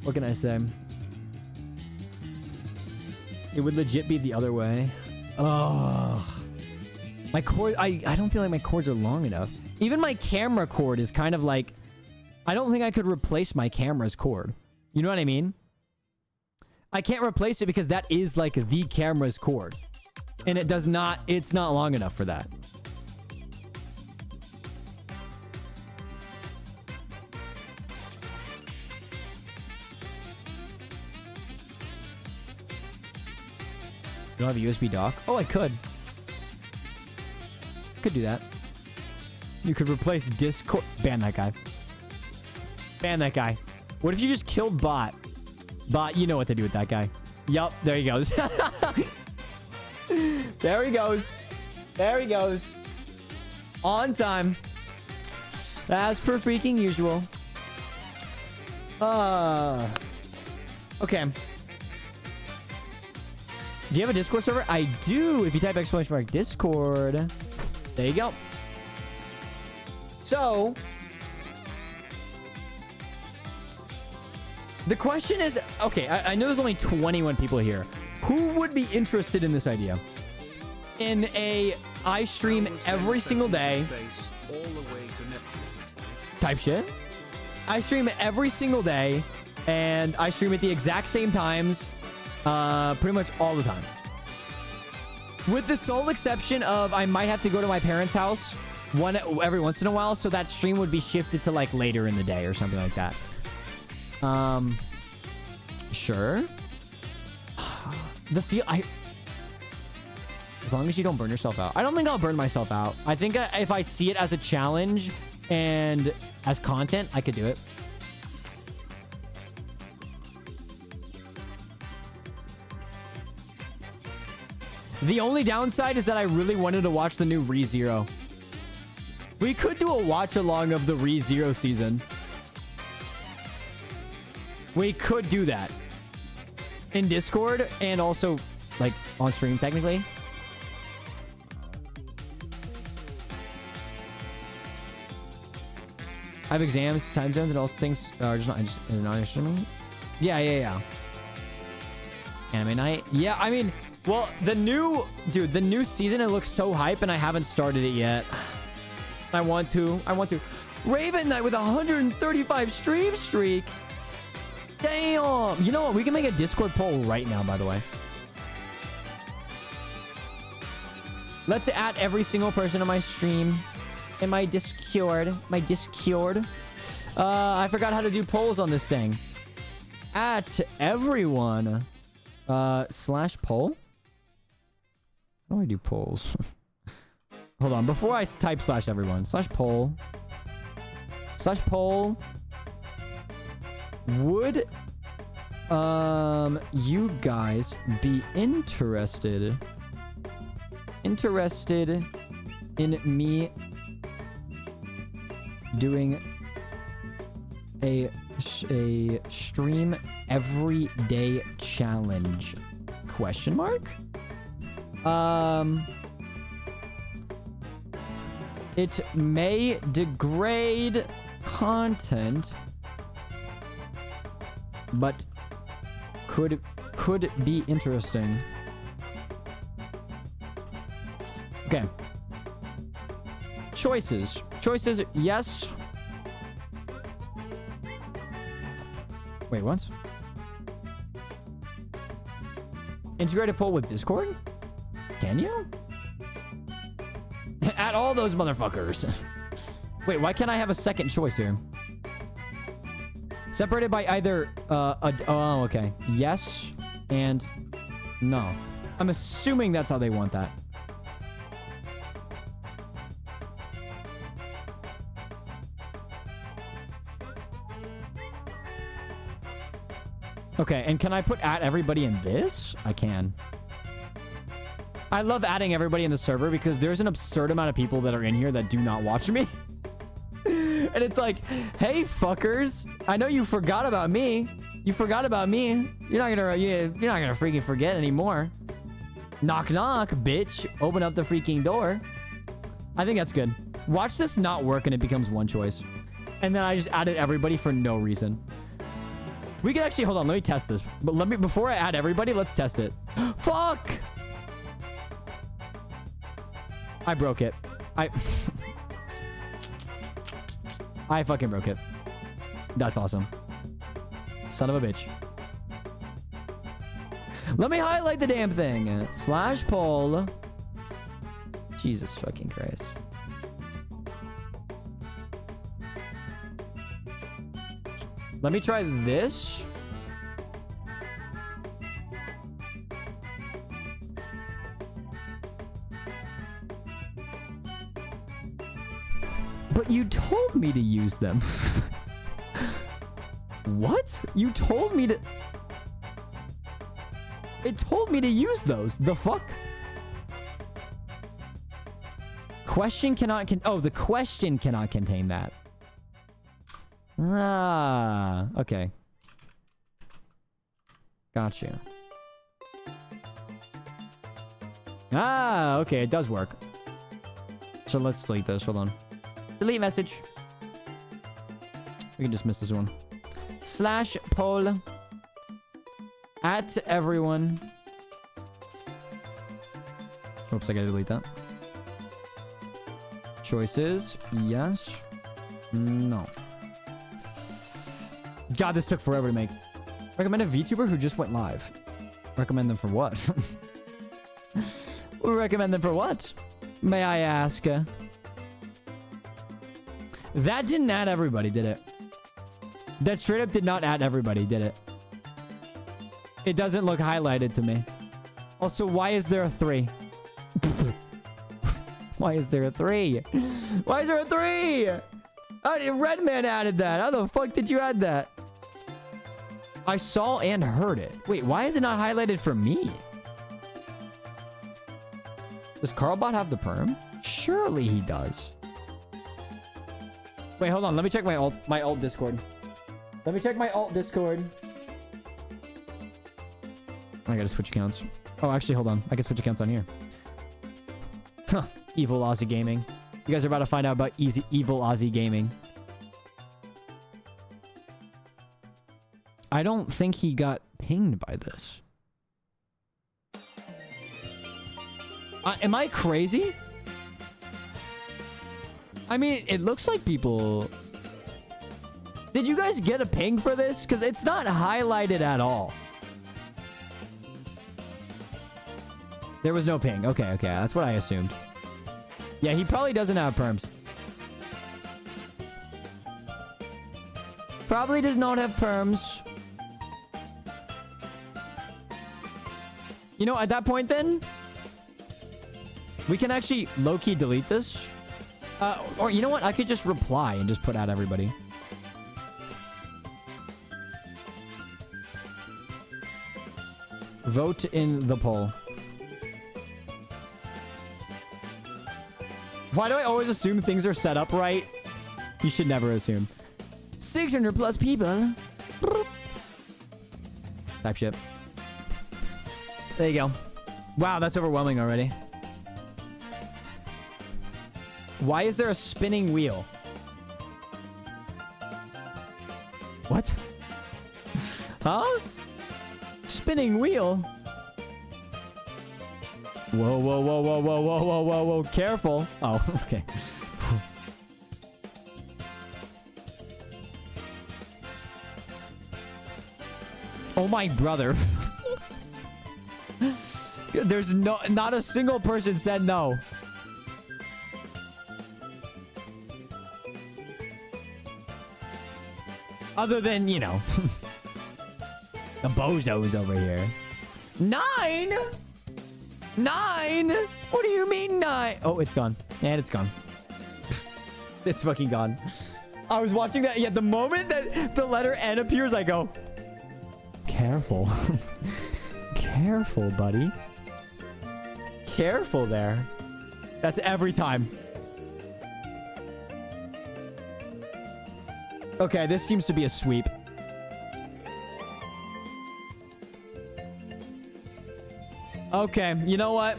What can I say? It would legit be the other way. Oh. My cord, I don't feel like my cords are long enough. Even my camera cord is kind of like, I don't think I could replace my camera's cord. You know what I mean? I can't replace it because that is like the camera's cord. And it's not long enough for that. You don't have a USB dock? Oh, I could. Could do that. You could replace Discord. Ban that guy. Ban that guy. What if you just killed Bot? Bot, you know what to do with that guy. Yup, there he goes. There he goes. There he goes. On time. As per freaking usual. Okay. Do you have a Discord server? I do. If you type !mark Discord. There you go. So, the question is, okay, I know there's only 21 people here. Who would be interested in this idea? I stream every single day. type shit. I stream every single day, and I stream at the exact same times, pretty much all the time. With the sole exception of I might have to go to my parents' house every once in a while, so that stream would be shifted to like later in the day or something like that. Sure. As long as you don't burn yourself out. I don't think I'll burn myself out. I think if I see it as a challenge and as content, I could do it. The only downside is that I really wanted to watch the new ReZero. We could do a watch along of the ReZero season. We could do that in Discord and also like on stream technically. I have exams, time zones, and also things are just not interested in me. Yeah. Anime night. Yeah, I mean, well, the new season, it looks so hype, and I haven't started it yet. I want to. Raven Knight with a 135 stream streak. Damn. You know what? We can make a Discord poll right now, by the way. Let's add every single person on my stream. In my Discord. I forgot how to do polls on this thing. At everyone. Slash poll? How do I do polls? Hold on. Before I type slash everyone. Slash poll. Slash poll. Would you guys be interested in me doing a stream every day challenge? Question mark? It may degrade content, but could be interesting. Okay. Choices, yes. Wait, what? Integrated poll with Discord? Can you? Add all those motherfuckers. Wait, why can't I have a second choice here? Separated by either, oh, okay. Yes and no. I'm assuming that's how they want that. Okay, and can I put at everybody in this? I can. I love adding everybody in the server because there's an absurd amount of people that are in here that do not watch me. And it's like, hey, fuckers, I know you forgot about me. You forgot about me. You're not gonna freaking forget anymore. Knock, knock, bitch. Open up the freaking door. I think that's good. Watch this not work and it becomes one choice. And then I just added everybody for no reason. We can actually, hold on, let me test this. But before I add everybody, let's test it. Fuck! I broke it. I fucking broke it. That's awesome. Son of a bitch. Let me highlight the damn thing. Slash poll. Jesus fucking Christ. Let me try this. But you told me to use them. What? You told me to... It told me to use those. The fuck? Question cannot... Oh, the question cannot contain that. Ah, okay. Gotcha. Ah, okay, it does work. So let's delete this. Hold on. Delete message. We can just miss this one. Slash poll. At everyone. Oops, I gotta delete that. Choices. Yes. No. God, this took forever to make. Recommend a VTuber who just went live. Recommend them for what? Recommend them for what? May I ask? That didn't add everybody, did it? That straight up did not add everybody, did it? It doesn't look highlighted to me. Also, why is there a 3? Why is there a 3? Why is there a 3? How did Redman added that? How the fuck did you add that? I saw and heard it. Wait, why is it not highlighted for me? Does Carlbot have the perm? Surely he does. Wait, hold on. Let me check my alt Discord. Let me check my alt Discord. I gotta switch accounts. Oh, actually, hold on. I can switch accounts on here. Huh. Evil Aussie Gaming. You guys are about to find out about evil Aussie Gaming. I don't think he got pinged by this. Am I crazy? I mean, it looks like people... Did you guys get a ping for this? Because it's not highlighted at all. There was no ping. Okay. That's what I assumed. Yeah, he probably doesn't have perms. Probably does not have perms. You know, at that point then, we can actually low-key delete this. Or you know what? I could just reply and just put out everybody. Vote in the poll. Why do I always assume things are set up right? You should never assume. 600 plus people. Type shit. There you go. Wow, that's overwhelming already. Why is there a spinning wheel? What? Huh? Spinning wheel? Whoa. Careful. Oh, okay. Oh my brother. There's not a single person said no. Other than, you know, the bozos over here. 9? 9? What do you mean 9? Oh, it's gone. And it's gone. It's fucking gone. I was watching that. Yeah, the moment that the letter N appears, I go, careful. Careful, buddy. Careful there. That's every time. Okay, this seems to be a sweep. Okay, you know what?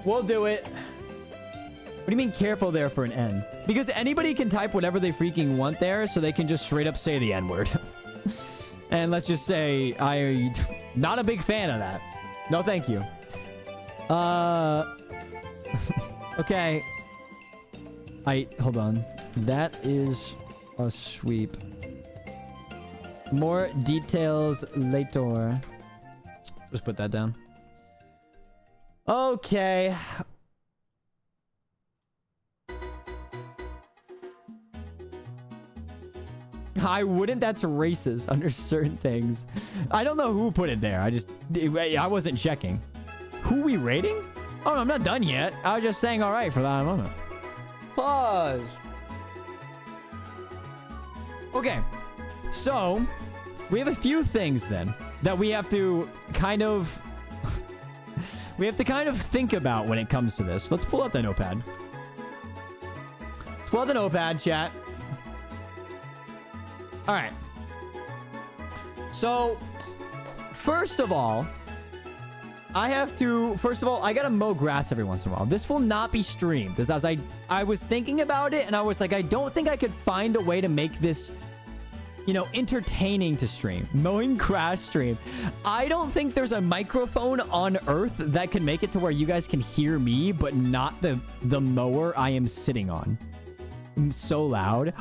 We'll do it. What do you mean careful there for an N? Because anybody can type whatever they freaking want there, so they can just straight up say the N-word. And let's just say, I'm not a big fan of that. No, thank you. Okay. Hold on. That is a sweep. More details later. Just put that down. Okay. I wouldn't. That's racist under certain things. I don't know who put it there. I wasn't checking. Who we rating? Oh, I'm not done yet. I was just saying all right for that moment. Pause. Okay. So, we have a few things then that we have to kind of think about when it comes to this. Let's pull out the notepad. Let's pull out the notepad, chat. All right. So, first of all, I gotta mow grass every once in a while. This will not be streamed. As I was thinking about it, and I was like, I don't think I could find a way to make this, you know, entertaining to stream. Mowing grass stream. I don't think there's a microphone on Earth that can make it to where you guys can hear me, but not the mower I am sitting on. so loud.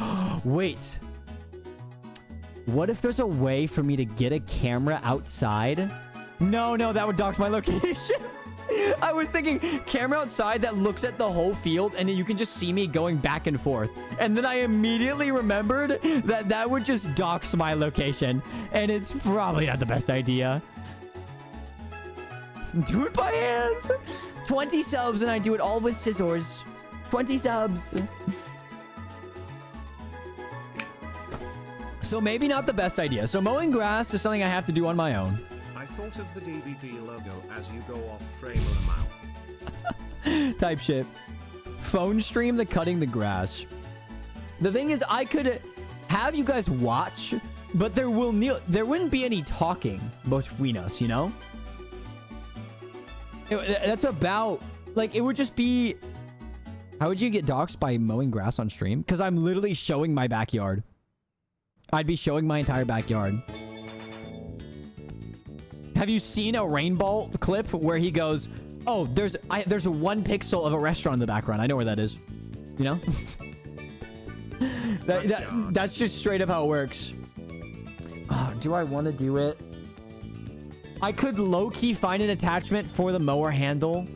Wait. What if there's a way for me to get a camera outside? No, that would dox my location. I was thinking camera outside that looks at the whole field and you can just see me going back and forth. And then I immediately remembered that that would just dox my location. And it's probably not the best idea. Do it by hands. 20 subs and I do it all with scissors. 20 subs. So maybe not the best idea. So mowing grass is something I have to do on my own. I thought of the DVD logo as you go off frame of mouth. Type shit. Phone stream the cutting the grass. The thing is, I could have you guys watch, but there wouldn't be any talking between us, you know? That's about, like, it would just be... How would you get doxxed by mowing grass on stream? Because I'm literally showing my backyard. I'd be showing my entire backyard. Have you seen a Rainbow clip where he goes, oh, there's a 1 pixel of a restaurant in the background. I know where that is. You know? That's just straight up how it works. Oh, do I want to do it? I could low-key find an attachment for the mower handle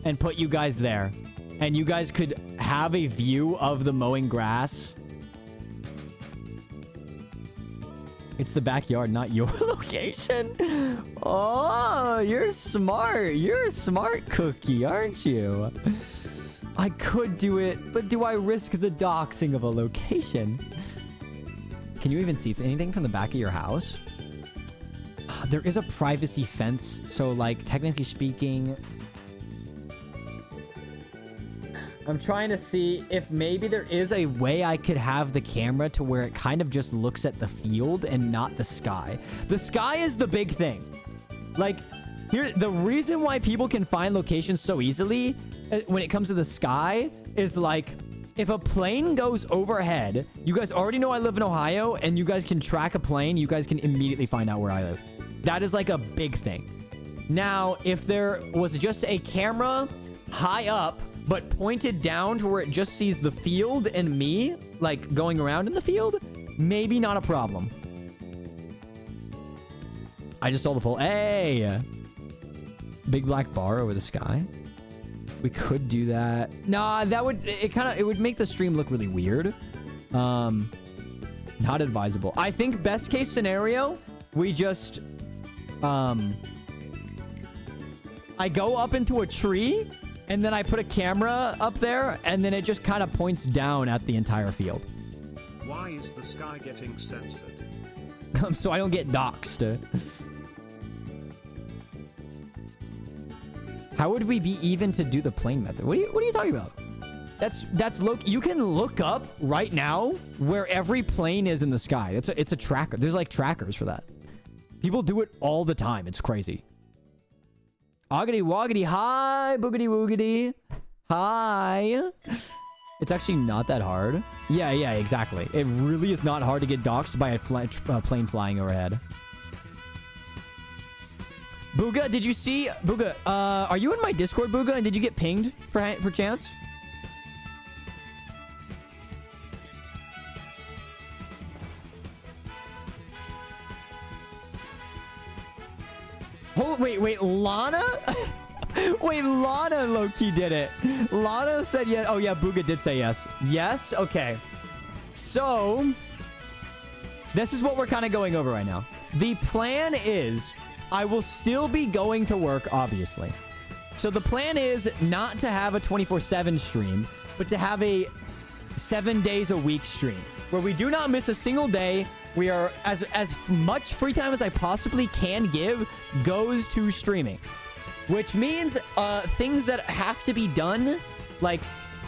and put you guys there. And you guys could have a view of the mowing grass. It's the backyard, not your location. Oh, you're smart. You're a smart cookie, aren't you? I could do it, but do I risk the doxing of a location? Can you even see anything from the back of your house? There is a privacy fence, so like technically speaking, I'm trying to see if maybe there is a way I could have the camera to where it kind of just looks at the field and not the sky. The sky is the big thing. Like, here, the reason why people can find locations so easily when it comes to the sky is like, if a plane goes overhead, you guys already know I live in Ohio, and you guys can track a plane, you guys can immediately find out where I live. That is like a big thing. Now, if there was just a camera high up, but pointed down to where it just sees the field and me, like, going around in the field, maybe not a problem. I just saw the pole. Hey! Big black bar over the sky. We could do that. Nah, that would... It would make the stream look really weird. Not advisable. I think best case scenario, we just... I go up into a tree... And then I put a camera up there, and then it just kind of points down at the entire field. Why is the sky getting censored? So I don't get doxxed. How would we be even to do the plane method? What are you talking about? That's you can look up right now where every plane is in the sky. It's a tracker. There's like trackers for that. People do it all the time. It's crazy. Oggity woggity, hi, boogity woogity, hi. It's actually not that hard. Yeah, exactly. It really is not hard to get doxxed by a plane flying overhead. Booga, did you see? Booga, are you in my Discord, Booga? And did you get pinged for chance? Oh, wait, Lana? Wait, Lana low-key did it. Lana said yes. Oh, yeah, Booga did say yes. Yes? Okay. So, this is what we're kind of going over right now. The plan is, I will still be going to work, obviously. So the plan is not to have a 24/7 stream, but to have a 7 days a week stream, where we do not miss a single day. We are, as much free time as I possibly can give goes to streaming, which means things that have to be done, like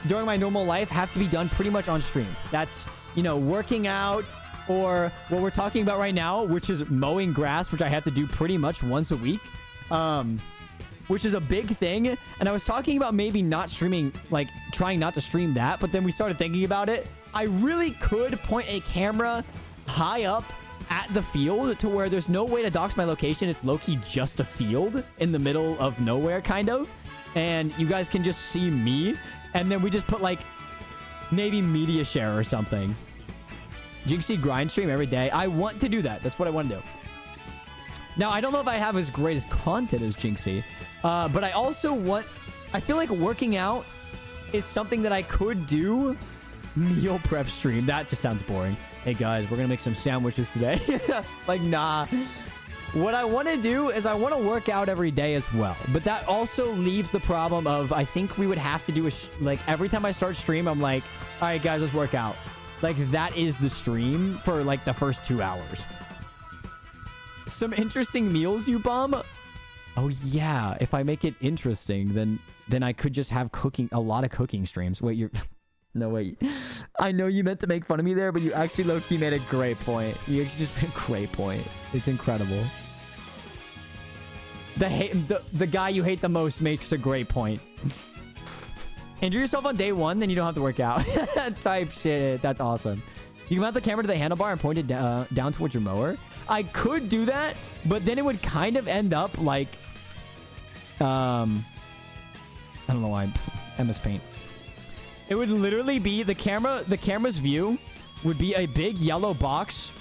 during my normal life, have to be done pretty much on stream. That's, you know, working out, or what we're talking about right now, which is mowing grass, which I have to do pretty much once a week, which is a big thing. And I was talking about maybe not streaming, like trying not to stream that, but then we started thinking about it. I really could point a camera high up at the field to where there's no way to dox my location. It's low-key just a field in the middle of nowhere, kind of. And you guys can just see me. And then we just put like maybe media share or something. Jinxie grind stream every day. I want to do that. That's what I want to do. Now, I don't know if I have as great as content as Jinxie, but I also want... I feel like working out is something that I could do. Meal prep stream. That just sounds boring. Hey, guys, we're going to make some sandwiches today. Like, nah. What I want to do is I want to work out every day as well. But that also leaves the problem of I think we would have to do a... like, every time I start stream, I'm like, all right, guys, let's work out. Like, that is the stream for, like, the first 2 hours. Some interesting meals, you bum? Oh, yeah. If I make it interesting, then I could just have a lot of cooking streams. Wait, you're... No, wait. I know you meant to make fun of me there, but you actually low-key made a great point. You actually just made a great point. It's incredible. The guy you hate the most makes a great point. Injure yourself on day 1, then you don't have to work out. Type shit. That's awesome. You can mount the camera to the handlebar and point it down towards your mower. I could do that, but then it would kind of end up like... I don't know why. MS Paint. It would literally be the camera's view would be a big yellow box,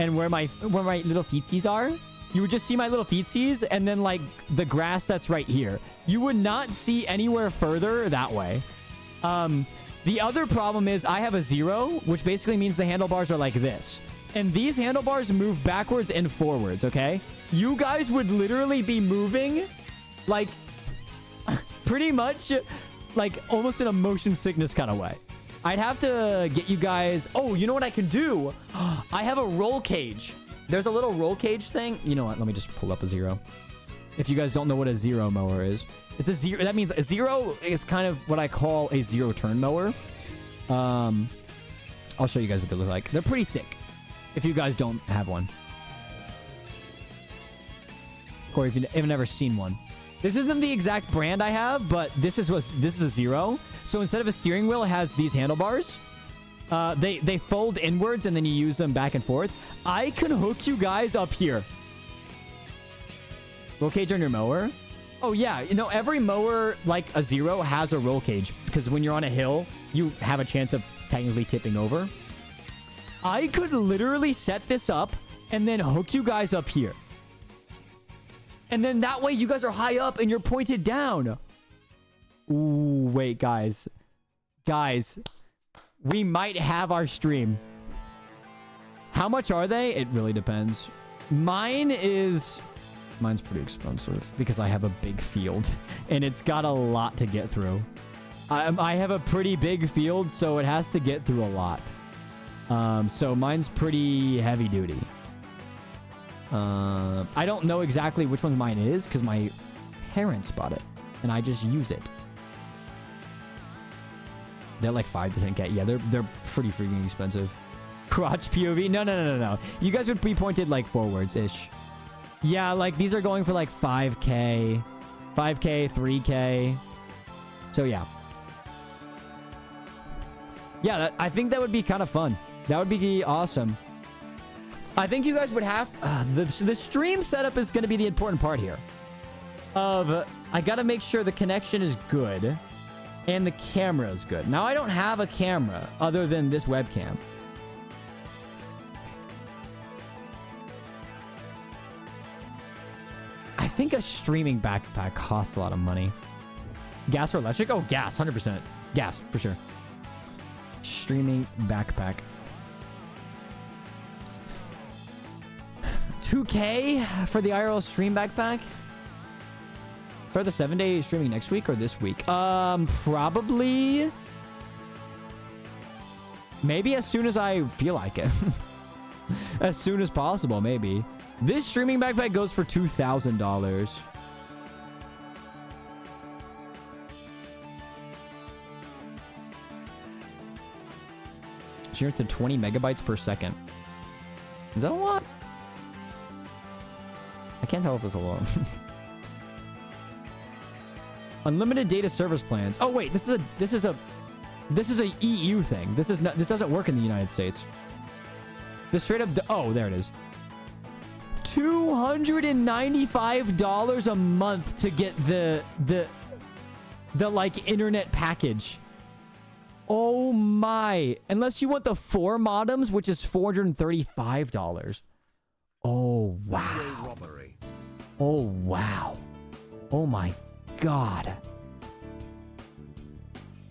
and where my little feetsies are, you would just see my little feetsies, and then like the grass that's right here. You would not see anywhere further that way. The other problem is I have a 0, which basically means the handlebars are like this. And these handlebars move backwards and forwards, okay? You guys would literally be moving like pretty much like almost in a motion sickness kind of way. I'd have to get you guys... Oh, you know what I can do? I have a roll cage. There's a little roll cage thing. You know what? Let me just pull up a 0. If you guys don't know what a 0 mower is. It's a 0. That means a 0 is kind of what I call a 0-turn mower. I'll show you guys what they look like. They're pretty sick. If you guys don't have one. Or if you've never seen one. This isn't the exact brand I have, but this is a 0. So instead of a steering wheel, it has these handlebars. They fold inwards, and then you use them back and forth. I can hook you guys up here. Roll cage on your mower? Oh, yeah. You know, every mower, like a 0, has a roll cage. Because when you're on a hill, you have a chance of technically tipping over. I could literally set this up and then hook you guys up here. And then that way you guys are high up and you're pointed down. Ooh, wait, guys. Guys, we might have our stream. How much are they? It really depends. Mine's pretty expensive because I have a big field and it's got a lot to get through. I have a pretty big field, so it has to get through a lot. So mine's pretty heavy duty. I don't know exactly which one mine is because my parents bought it and I just use it. They're like 5 to 10K. Yeah, they're pretty freaking expensive. Crotch POV? No. You guys would be pointed like forwards-ish. Yeah, like these are going for like 5K, 3K. So yeah. Yeah, I think that would be kind of fun. That would be awesome. I think you guys would have... the stream setup is going to be the important part here. I got to make sure the connection is good and the camera is good. Now, I don't have a camera other than this webcam. I think a streaming backpack costs a lot of money. Gas or electric? Oh, gas. 100%. Gas, for sure. Streaming backpack. 2K for the IRL stream backpack? For the 7-day streaming next week or this week? Probably. Maybe as soon as I feel like it. As soon as possible, maybe. This streaming backpack goes for $2,000. Shared to 20 megabytes per second. Is that a lot? I can't tell if it's a lot. Unlimited data service plans. Oh wait, this is a EU thing. This doesn't work in the United States. The straight up oh, there it is. $295 a month to get the like internet package. Oh my. Unless you want the 4 modems, which is $435. Oh, wow. Robbery. Oh, wow. Oh my god.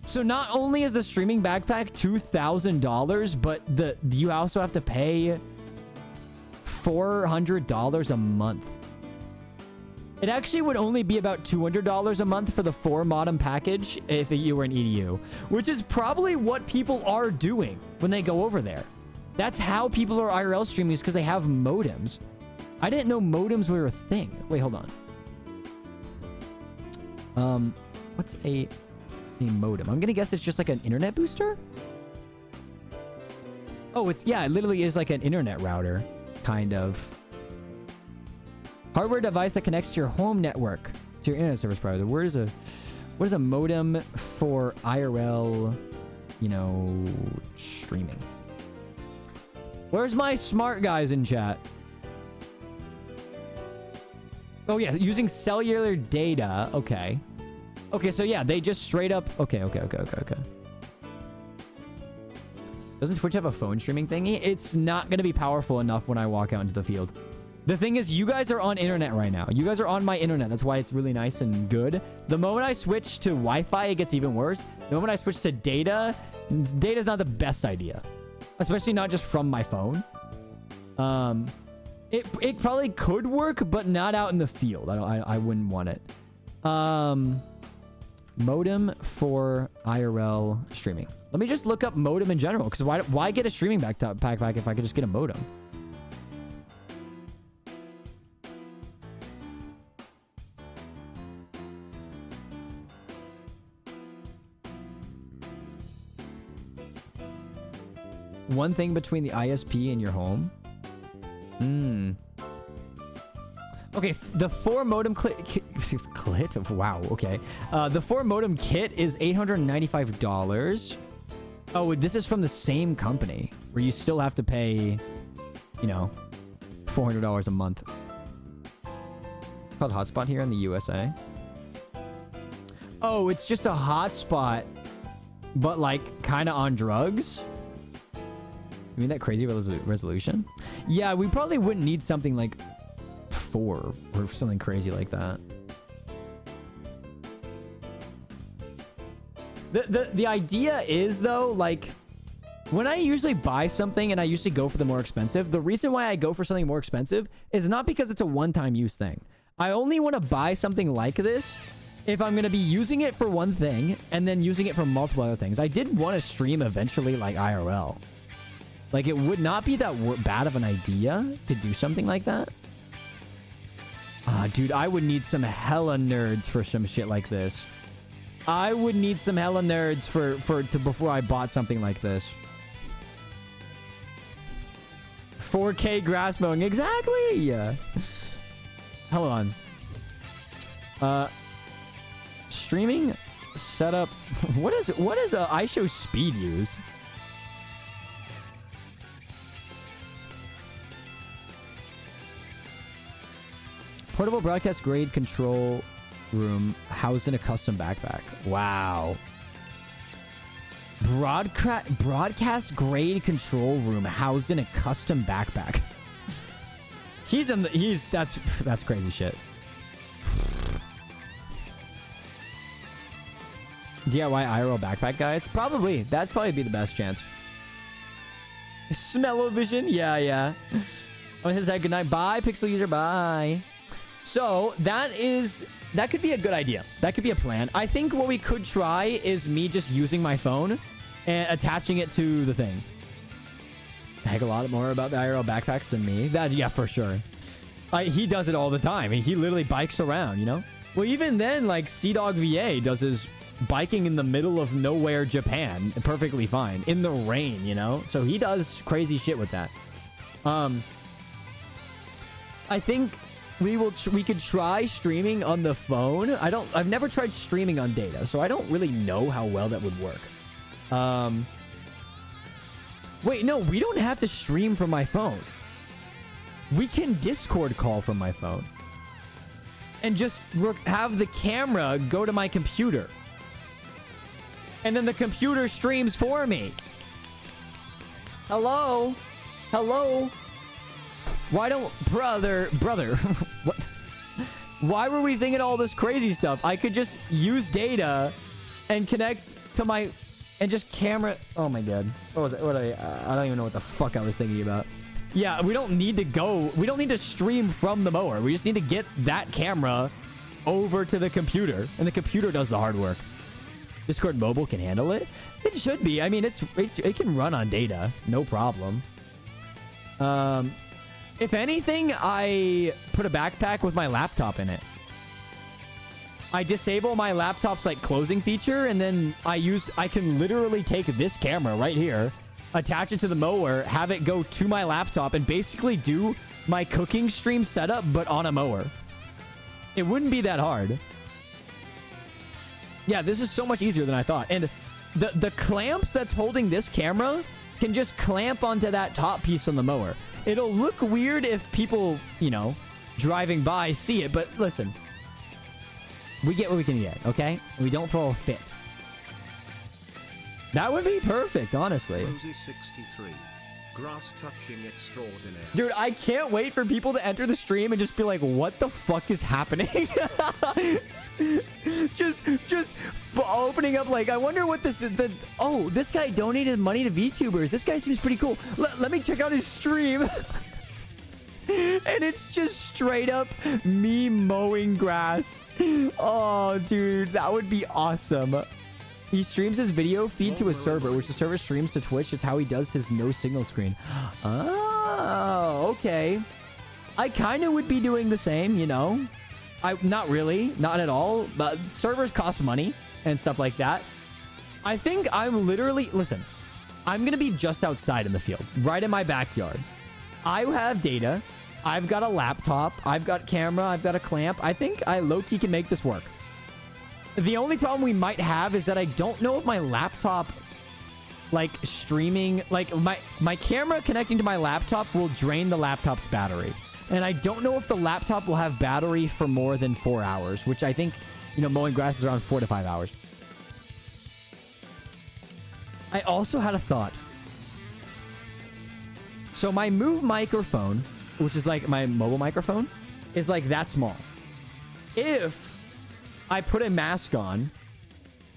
So not only is the streaming backpack $2,000, but you also have to pay $400 a month. It actually would only be about $200 a month for the 4 modem package if you were an EDU, which is probably what people are doing when they go over there. That's how people are IRL streaming, is because they have modems. I didn't know modems were a thing. Wait, hold on. What's a modem? I'm gonna guess it's just like an internet booster. Oh, it literally is like an internet router, kind of. Hardware device that connects to your home network, to your internet service provider. What is a modem for IRL, streaming? Where's my smart guys in chat? Oh, yeah, using cellular data. Okay. Okay, so yeah, they just straight up... Okay. Doesn't Twitch have a phone streaming thingy? It's not going to be powerful enough when I walk out into the field. The thing is, you guys are on internet right now. You guys are on my internet. That's why it's really nice and good. The moment I switch to Wi-Fi, it gets even worse. The moment I switch to data's not the best idea. Especially not just from my phone. It probably could work, but not out in the field. I wouldn't want it. Modem for IRL streaming. Let me just look up modem in general, because why get a streaming backpack if I could just get a modem? One thing between the ISP and your home. Okay, the 4 modem kit. Wow, okay. The 4 modem kit is $895. Oh, this is from the same company where you still have to pay, $400 a month. It's called hotspot here in the USA. Oh, it's just a hotspot, but like kind of on drugs. You mean that crazy resolution? Yeah, we probably wouldn't need something like 4 or something crazy like that. The idea is, though, like, when I usually buy something and I usually go for the more expensive, the reason why I go for something more expensive is not because it's a one-time use thing. I only want to buy something like this if I'm going to be using it for one thing and then using it for multiple other things. I did want to stream eventually, like, IRL. Like, it would not be that bad of an idea to do something like that. Dude, I would need some hella nerds for some shit like this. I would need some hella nerds before I bought something like this. 4K grass mowing, exactly. Yeah. Hold on. Streaming setup. What is iShow speed use? Portable broadcast grade control room housed in a custom backpack. Wow. Broadcast grade control room housed in a custom backpack. That's crazy shit. DIY IRL backpack guides? Probably. That'd probably be the best chance. Smell-o-vision? Yeah. Oh, his good night. Bye, Pixel User. Bye. So that could be a good idea. That could be a plan. I think what we could try is me just using my phone and attaching it to the thing. Heck, a lot more about the IRL backpacks than me. Yeah, for sure. He does it all the time. He literally bikes around, Well, even then, like, Sea-Dog VA does his biking in the middle of nowhere, Japan, perfectly fine. In the rain, So he does crazy shit with that. I think we could try streaming on the phone. I've never tried streaming on data, so I don't really know how well that would work. Wait, no, we don't have to stream from my phone. We can Discord call from my phone. And just have the camera go to my computer. and then the computer streams for me. Hello? Hello? Why don't... Brother. What? Why were we thinking all this crazy stuff? I could just use data and connect to my... And just camera... Oh my god. What was it? I don't even know what the fuck I was thinking about. Yeah, we don't need to go... We don't need to stream from the mower. We just need to get that camera over to the computer. And the computer does the hard work. Discord Mobile can handle it? It should be. I mean, it can run on data. No problem. If anything, I put a backpack with my laptop in it. I disable my laptop's like closing feature, and then I can literally take this camera right here, attach it to the mower, have it go to my laptop, and basically do my cooking stream setup, but on a mower. It wouldn't be that hard. Yeah, this is so much easier than I thought. And the clamps that's holding this camera can just clamp onto that top piece on the mower. It'll look weird if people, you know, driving by see it, but listen. We get what we can get, okay? We don't throw a fit. That would be perfect, honestly. Rosie 63. Grass touching extraordinaire. Dude, I can't wait for people to enter the stream and just be like, what the fuck is happening? just opening up like, I wonder what this is. Oh, this guy donated money to VTubers. This guy seems pretty cool. Let me check out his stream. And it's just straight up me mowing grass. Oh, dude, that would be awesome. He streams his video feed to a server, which the server streams to Twitch. It's how he does his no signal screen. Oh, okay. I kind of would be doing the same, you know. Not really, not at all. But servers cost money and stuff like that. I think I'm literally... Listen, I'm going to be just outside in the field, right in my backyard. I have data. I've got a laptop. I've got camera. I've got a clamp. I think I low-key can make this work. The only problem we might have is that I don't know if my laptop, like, streaming... Like, my camera connecting to my laptop will drain the laptop's battery. And I don't know if the laptop will have battery for more than 4 hours, which I think, you know, mowing grass is around 4 to 5 hours. I also had a thought. So my Move microphone, which is like my mobile microphone, is like that small. If I put a mask on,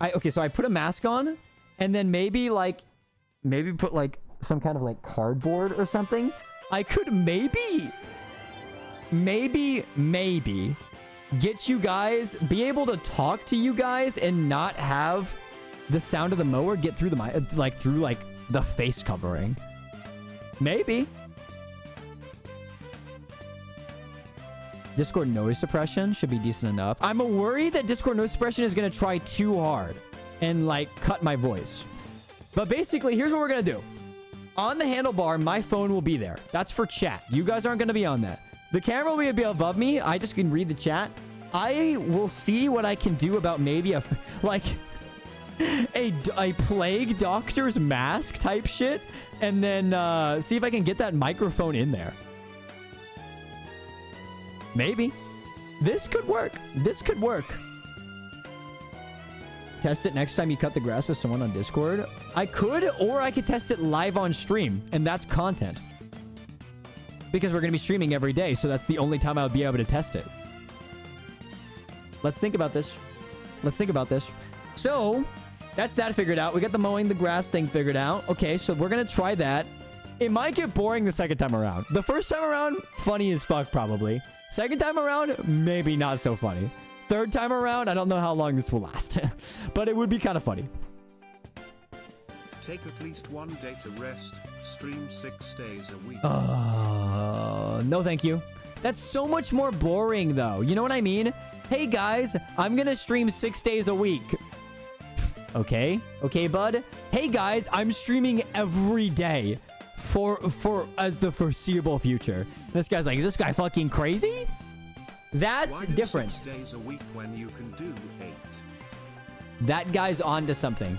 okay, so I put a mask on, and then maybe put like some kind of like cardboard or something. I could maybe get you guys, be able to talk to you guys and not have the sound of the mower get through the mic, through the face covering. Maybe. Discord noise suppression should be decent enough. I'm worried that Discord noise suppression is going to try too hard and cut my voice. But basically, here's what we're going to do. On the handlebar, my phone will be there. That's for chat. You guys aren't going to be on that. The camera will be above me. I just can read the chat. I will see what I can do about maybe a plague doctor's mask type shit, and then see if I can get that microphone in there. Maybe. This could work. This could work. Test it next time you cut the grass with someone on Discord. I could, or I could test it live on stream, and that's content. Because we're going to be streaming every day, so that's the only time I would be able to test it. Let's think about this. Let's think about this. So, that's that figured out. We got the mowing the grass thing figured out. Okay, so we're going to try that. It might get boring the second time around. The first time around, funny as fuck probably. Second time around, maybe not so funny. Third time around, I don't know how long this will last. But it would be kind of funny. Take at least one day to rest. Stream 6 days a week. No thank you. That's so much more boring though. You know what I mean? Hey guys, I'm gonna stream 6 days a week. Okay, bud. Hey guys, I'm streaming every day for the foreseeable future. This guy's like, is this guy fucking crazy? That's different. 6 days a week when you can do 8. That guy's onto something.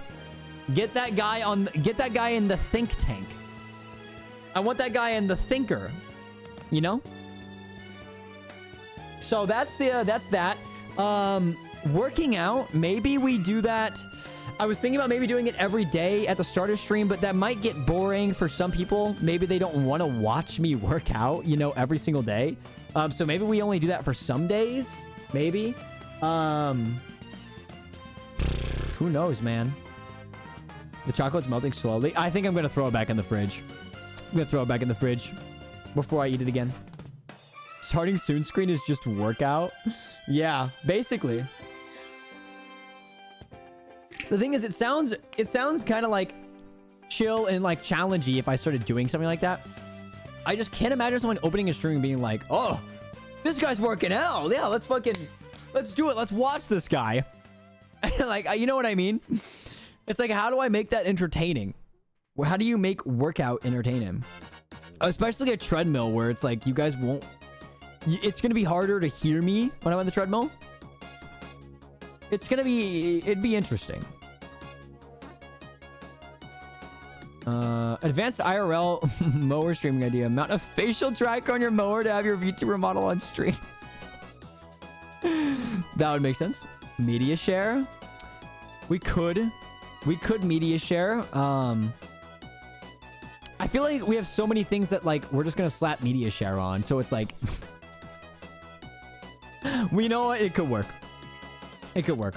Get that guy in the think tank. I want that guy in the thinker. You know? So that's that. working out, maybe we do that. I was thinking about maybe doing it every day at the start of stream, but that might get boring for some people. Maybe they don't want to watch me work out, you know, every single day. So maybe we only do that for some days. Maybe. Who knows, man? The chocolate's melting slowly. I think I'm going to throw it back in the fridge. I'm going to throw it back in the fridge before I eat it again. Starting soon screen is just workout. Yeah, basically. The thing is, it sounds kind of like chill and like challengey if I started doing something like that. I just can't imagine someone opening a stream and being like, oh, this guy's working out. Yeah, let's do it. Let's watch this guy. Like, you know what I mean? It's like, how do I make that entertaining? How do you make workout entertaining? Especially a treadmill where it's like, you guys won't... It's going to be harder to hear me when I'm on the treadmill. It'd be interesting. Advanced IRL mower streaming idea. Mount a facial tracker on your mower to have your VTuber model on stream. That would make sense. Media share. We could media share. I feel like we have so many things that like we're just gonna slap media share on. So it's like we know it could work. It could work.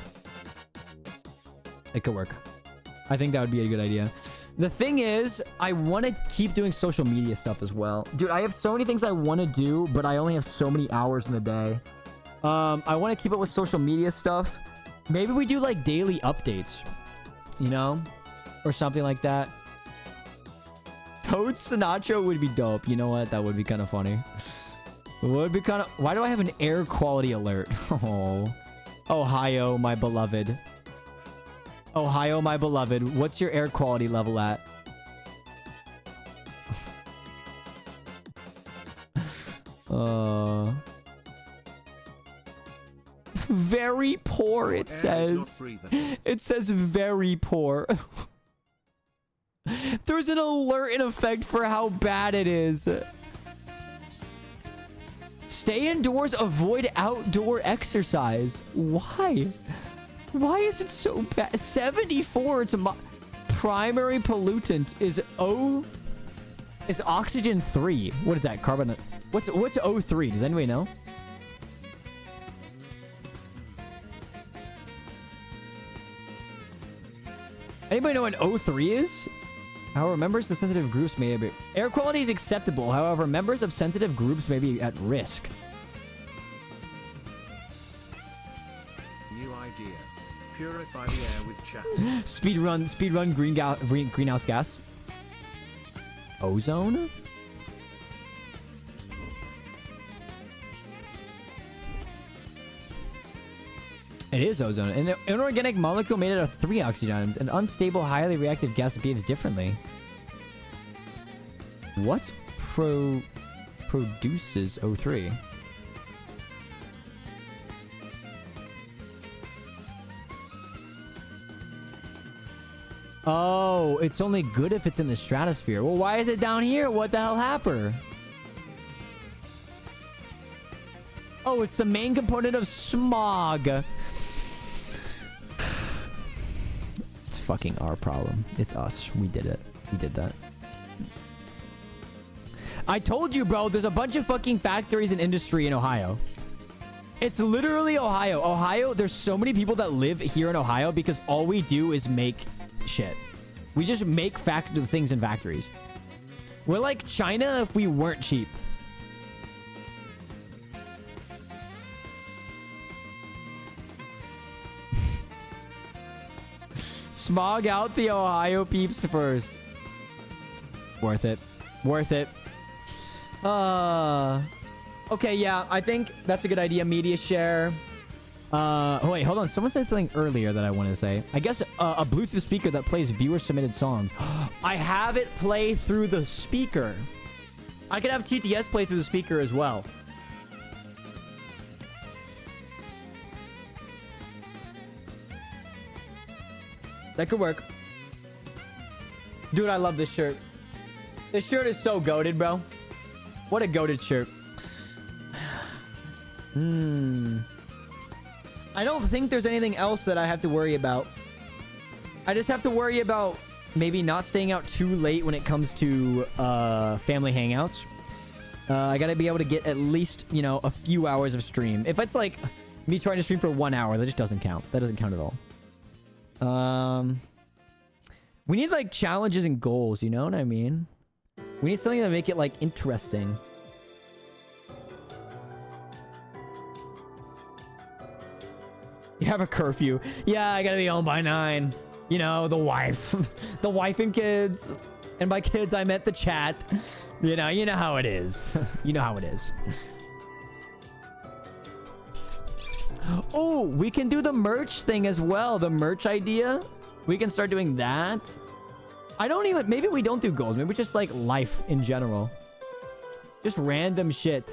It could work. I think that would be a good idea. The thing is, I want to keep doing social media stuff as well. Dude, I have so many things I want to do, but I only have so many hours in the day. I want to keep up with social media stuff. Maybe we do like daily updates, you know? Or something like that. Toad Sinatra would be dope. You know what? That would be kind of funny. It would be kind of... Why do I have an air quality alert? Oh. Ohio, my beloved. Ohio, my beloved. What's your air quality level at? Very poor, it says. It says very poor. There's an alert in effect for how bad it is. Stay indoors, avoid outdoor exercise. Why? Why is it so bad? 74. It's a primary pollutant is is oxygen 3. What is that? Carbon. What's O3? Does anybody know? Anybody know what O3 is? However, members of sensitive groups may be... Air quality is acceptable. However, members of sensitive groups may be at risk. New idea. Purify the air with chat. Speedrun greenhouse gas. Ozone? It is ozone. An inorganic molecule made out of 3 oxygen atoms. An unstable, highly reactive gas that behaves differently. What produces O3? Oh, it's only good if it's in the stratosphere. Well, why is it down here? What the hell happened? Oh, it's the main component of smog. It's fucking our problem. It's us. We did it. We did that. I told you, bro, there's a bunch of fucking factories and industry in Ohio. It's literally Ohio. Ohio, there's so many people that live here in Ohio because all we do is make shit. We just make things in factories. We're like China if we weren't cheap. Smog out the Ohio peeps first. Worth it. Worth it. Okay, yeah, I think that's a good idea. Media share. Oh, wait, hold on. Someone said something earlier that I wanted to say. I guess a Bluetooth speaker that plays viewer-submitted songs. I have it play through the speaker. I could have TTS play through the speaker as well. That could work. Dude, I love this shirt. This shirt is so goated, bro. What a goated shirt. I don't think there's anything else that I have to worry about. I just have to worry about maybe not staying out too late when it comes to family hangouts. I gotta be able to get at least, you know, a few hours of stream. If it's like me trying to stream for 1 hour, that just doesn't count. That doesn't count at all. We need like challenges and goals, you know what I mean? We need something to make it like interesting. You have a curfew. Yeah, I gotta be home by 9. You know, the wife. The wife and kids. And by kids, I meant the chat. You know how it is. You know how it is. Oh, we can do the merch thing as well. The merch idea. We can start doing that. Maybe we don't do goals. Maybe just like life in general. Just random shit.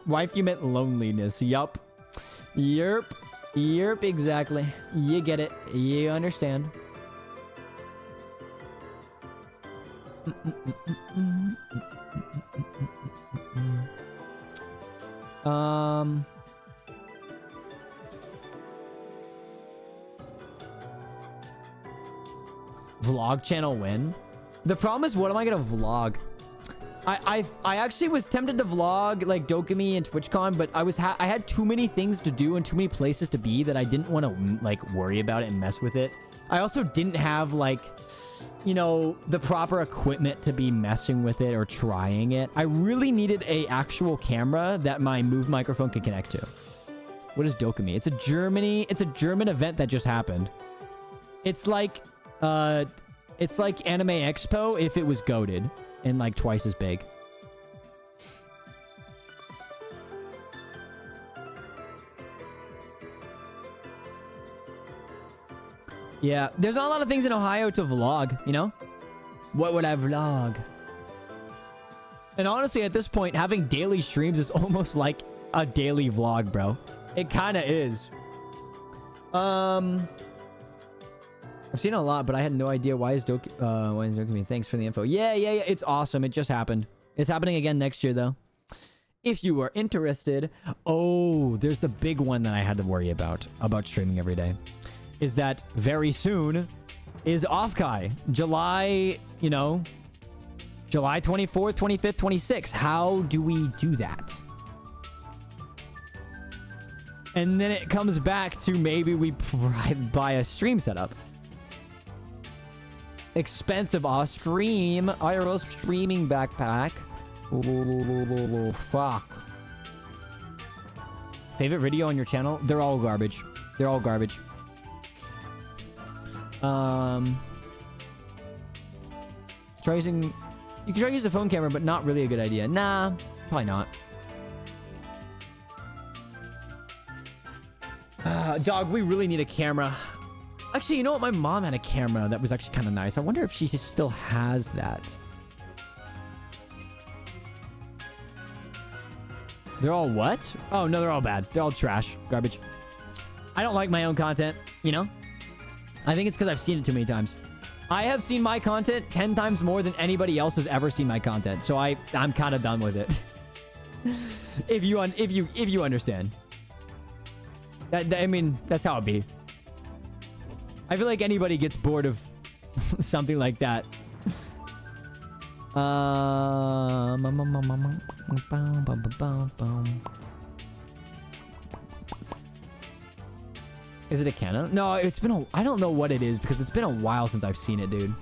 Wife, you meant loneliness. Yup. Yerp. Yerp, exactly. You get it. You understand. Vlog channel win? The problem is, what am I gonna vlog? I actually was tempted to vlog like Dokumi and TwitchCon, but I had too many things to do and too many places to be that I didn't want to like worry about it and mess with it. I also didn't have like, you know, the proper equipment to be messing with it or trying it. I really needed a actual camera that my Move microphone could connect to. What is Dokumi? It's a German event that just happened. It's like Anime Expo if it was goated. And like twice as big. Yeah, there's not a lot of things in Ohio to vlog, you know? What would I vlog? And honestly, at this point, having daily streams is almost like a daily vlog, bro. It kind of is. I've seen it a lot, but I had no idea why is Dokumi. Thanks for the info. Yeah. It's awesome. It just happened. It's happening again next year, though. If you are interested. Oh, there's the big one that I had to worry about streaming every day. Is that very soon is Offkai. July 24th, 25th, 26th. How do we do that? And then it comes back to maybe we buy a stream setup. Expensive stream. IRL streaming backpack. Fuck. Favorite video on your channel? They're all garbage. They're all garbage. Try using... You can try to use the phone camera, but not really a good idea. Nah, probably not. Dog, we really need a camera. Actually, you know what? My mom had a camera that was actually kind of nice. I wonder if she still has that. They're all what? Oh, no, they're all bad. They're all trash. Garbage. I don't like my own content, you know? I think it's because I've seen it too many times. I have seen my content 10 times more than anybody else has ever seen my content. So I'm kind of done with it. if you understand. I mean, that's how it be. I feel like anybody gets bored of something like that. Is it a Canon? No, it's been I don't know what it is because it's been a while since I've seen it, dude.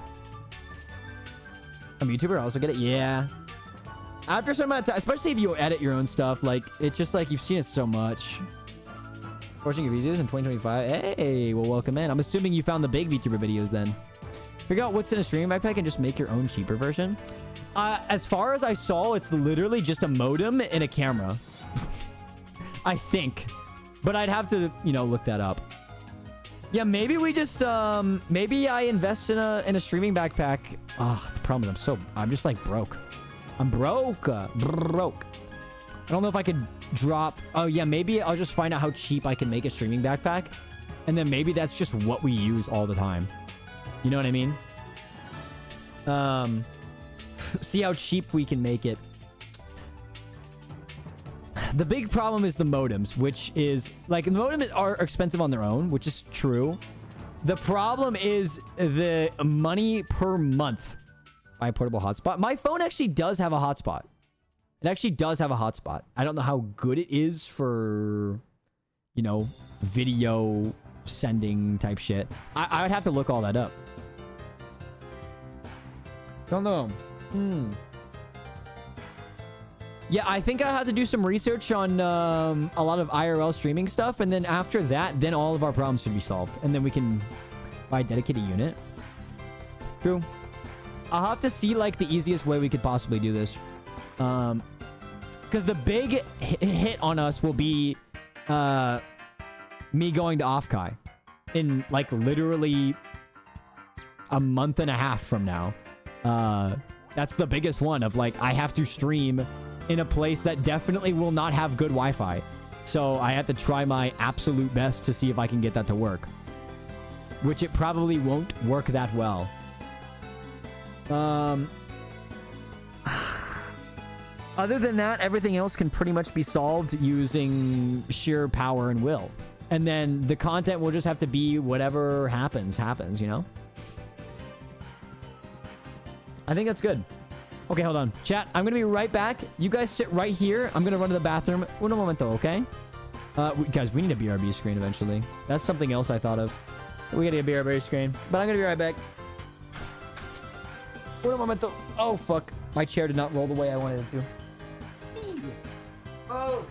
I'm a YouTuber, I also get it. Yeah. After some amount of time, especially if you edit your own stuff, like, it's just like you've seen it so much. Watching your videos in 2025. Hey, well, welcome in. I'm assuming you found the big VTuber videos then. Figure out what's in a streaming backpack and just make your own cheaper version. As far as I saw, it's literally just a modem and a camera. I think. But I'd have to, you know, look that up. Yeah, maybe we just, maybe I invest in a streaming backpack. Oh, the problem is I'm just like broke. I'm broke. Broke. I don't know if I could drop... Oh, yeah, maybe I'll just find out how cheap I can make a streaming backpack. And then maybe that's just what we use all the time. You know what I mean? See how cheap we can make it. the big problem is the modems, which is like the modems are expensive on their own, which is true. The problem is the money per month. Buy a portable hotspot. My phone actually does have a hotspot. It actually does have a hotspot. I don't know how good it is for, you know, video sending type shit. I would have to look all that up. Don't know. Yeah, I think I have to do some research on a lot of IRL streaming stuff. And then after that, then all of our problems should be solved. And then we can buy a dedicated unit. True. I'll have to see, like, the easiest way we could possibly do this. Because the big hit on us will be me going to Offkai in, like, literally a month and a half from now. That's the biggest one of, like, I have to stream in a place that definitely will not have good Wi-Fi. So I have to try my absolute best to see if I can get that to work. Which it probably won't work that well. Other than that, everything else can pretty much be solved using sheer power and will. And then the content will just have to be whatever happens, you know? I think that's good. Okay, hold on. Chat, I'm going to be right back. You guys sit right here. I'm going to run to the bathroom. Un momento, okay? Guys, we need a BRB screen eventually. That's something else I thought of. We got to get a BRB screen. But I'm going to be right back. Un momento. Oh, fuck. My chair did not roll the way I wanted it to. Oh.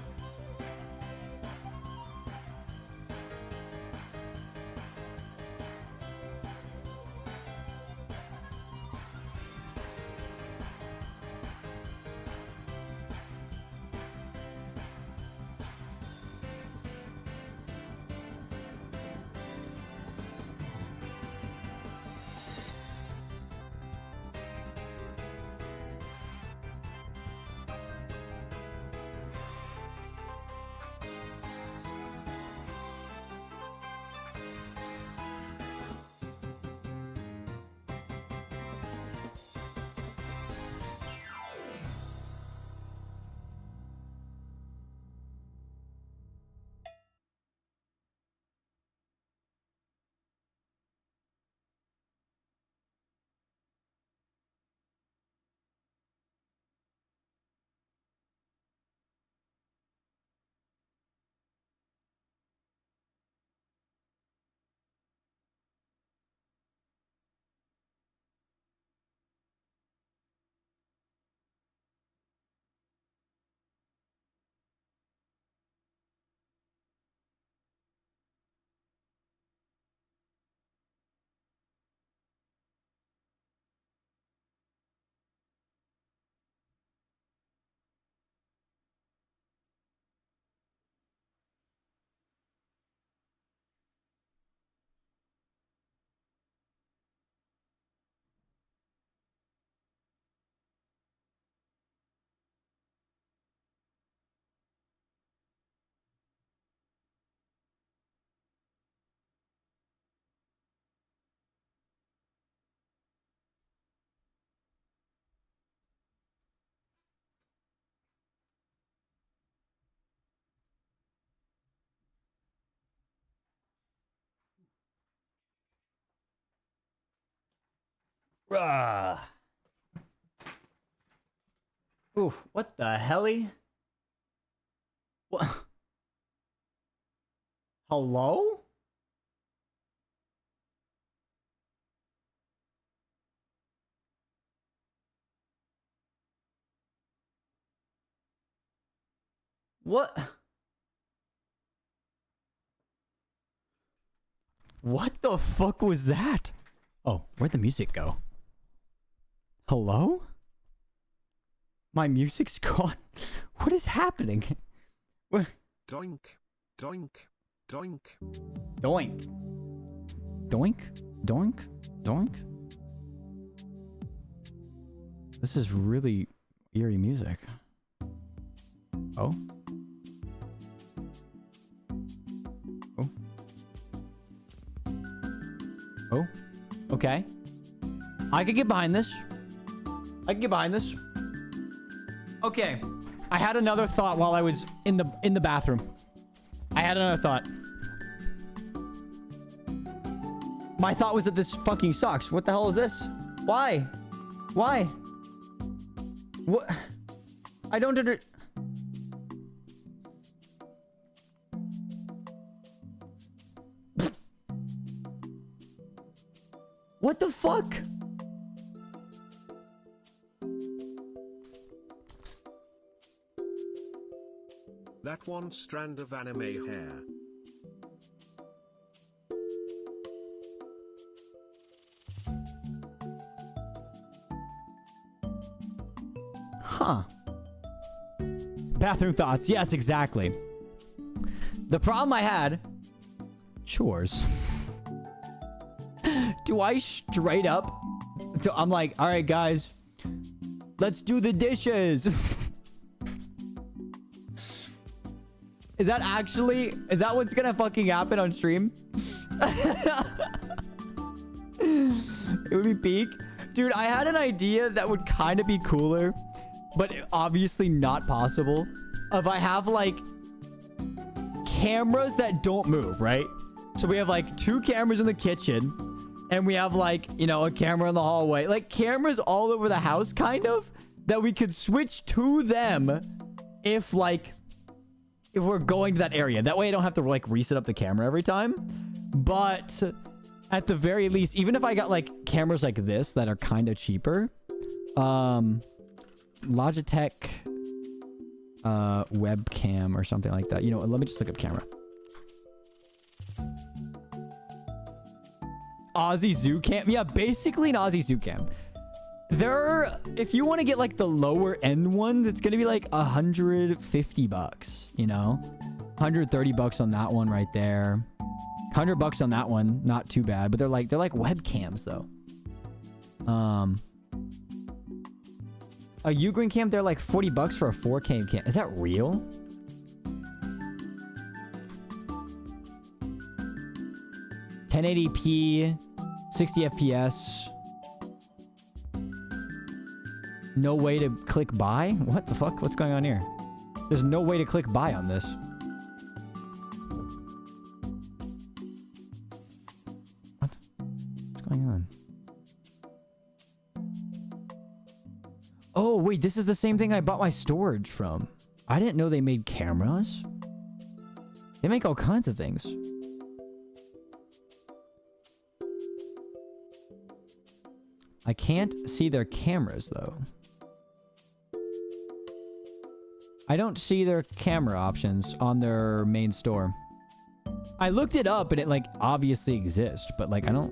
Ooh, what the helly? What? Hello? What? What the fuck was that? Oh, where'd the music go? Hello? My music's gone. What is happening? What? Doink, doink, doink. Doink. Doink? Doink? Doink? This is really eerie music. Oh? Oh? Oh? Okay. I could get behind this. I can get behind this. Okay. I had another thought while I was in the bathroom. I had another thought. My thought was that this fucking sucks. What the hell is this? Why? Why? What? I don't under... What the fuck? That one strand of anime hair. Huh. Bathroom thoughts. Yes, exactly. The problem I had... Chores. Do I straight up... I'm like, all right, guys. Let's do the dishes. Is that actually... Is that what's gonna fucking happen on stream? It would be peak. Dude, I had an idea that would kind of be cooler, but obviously not possible. If I have, like, cameras that don't move, right? So we have, like, 2 cameras in the kitchen. And we have, like, you know, a camera in the hallway. Like, cameras all over the house, kind of. That we could switch to them if, like... If we're going to that area. That way I don't have to, like, reset up the camera every time. But... At the very least, even if I got, like, cameras like this that are kind of cheaper. Logitech... webcam or something like that. You know, let me just look up camera. Aussie Zoo Cam. Yeah, basically an Aussie Zoo Cam. If you want to get like the lower end ones, it's going to be like $150, you know? 130 bucks on that one right there. 100 bucks on that one. Not too bad, but they're like webcams though. A Ugreen cam, they're like 40 bucks for a 4K cam. Is that real? $1080p, 60 FPS. No way to click buy? What the fuck? What's going on here? There's no way to click buy on this. What? What's going on? Oh, wait, this is the same thing I bought my storage from. I didn't know they made cameras. They make all kinds of things. I can't see their cameras, though. I don't see their camera options on their main store. I looked it up, and it, like, obviously exists, but, like, I don't...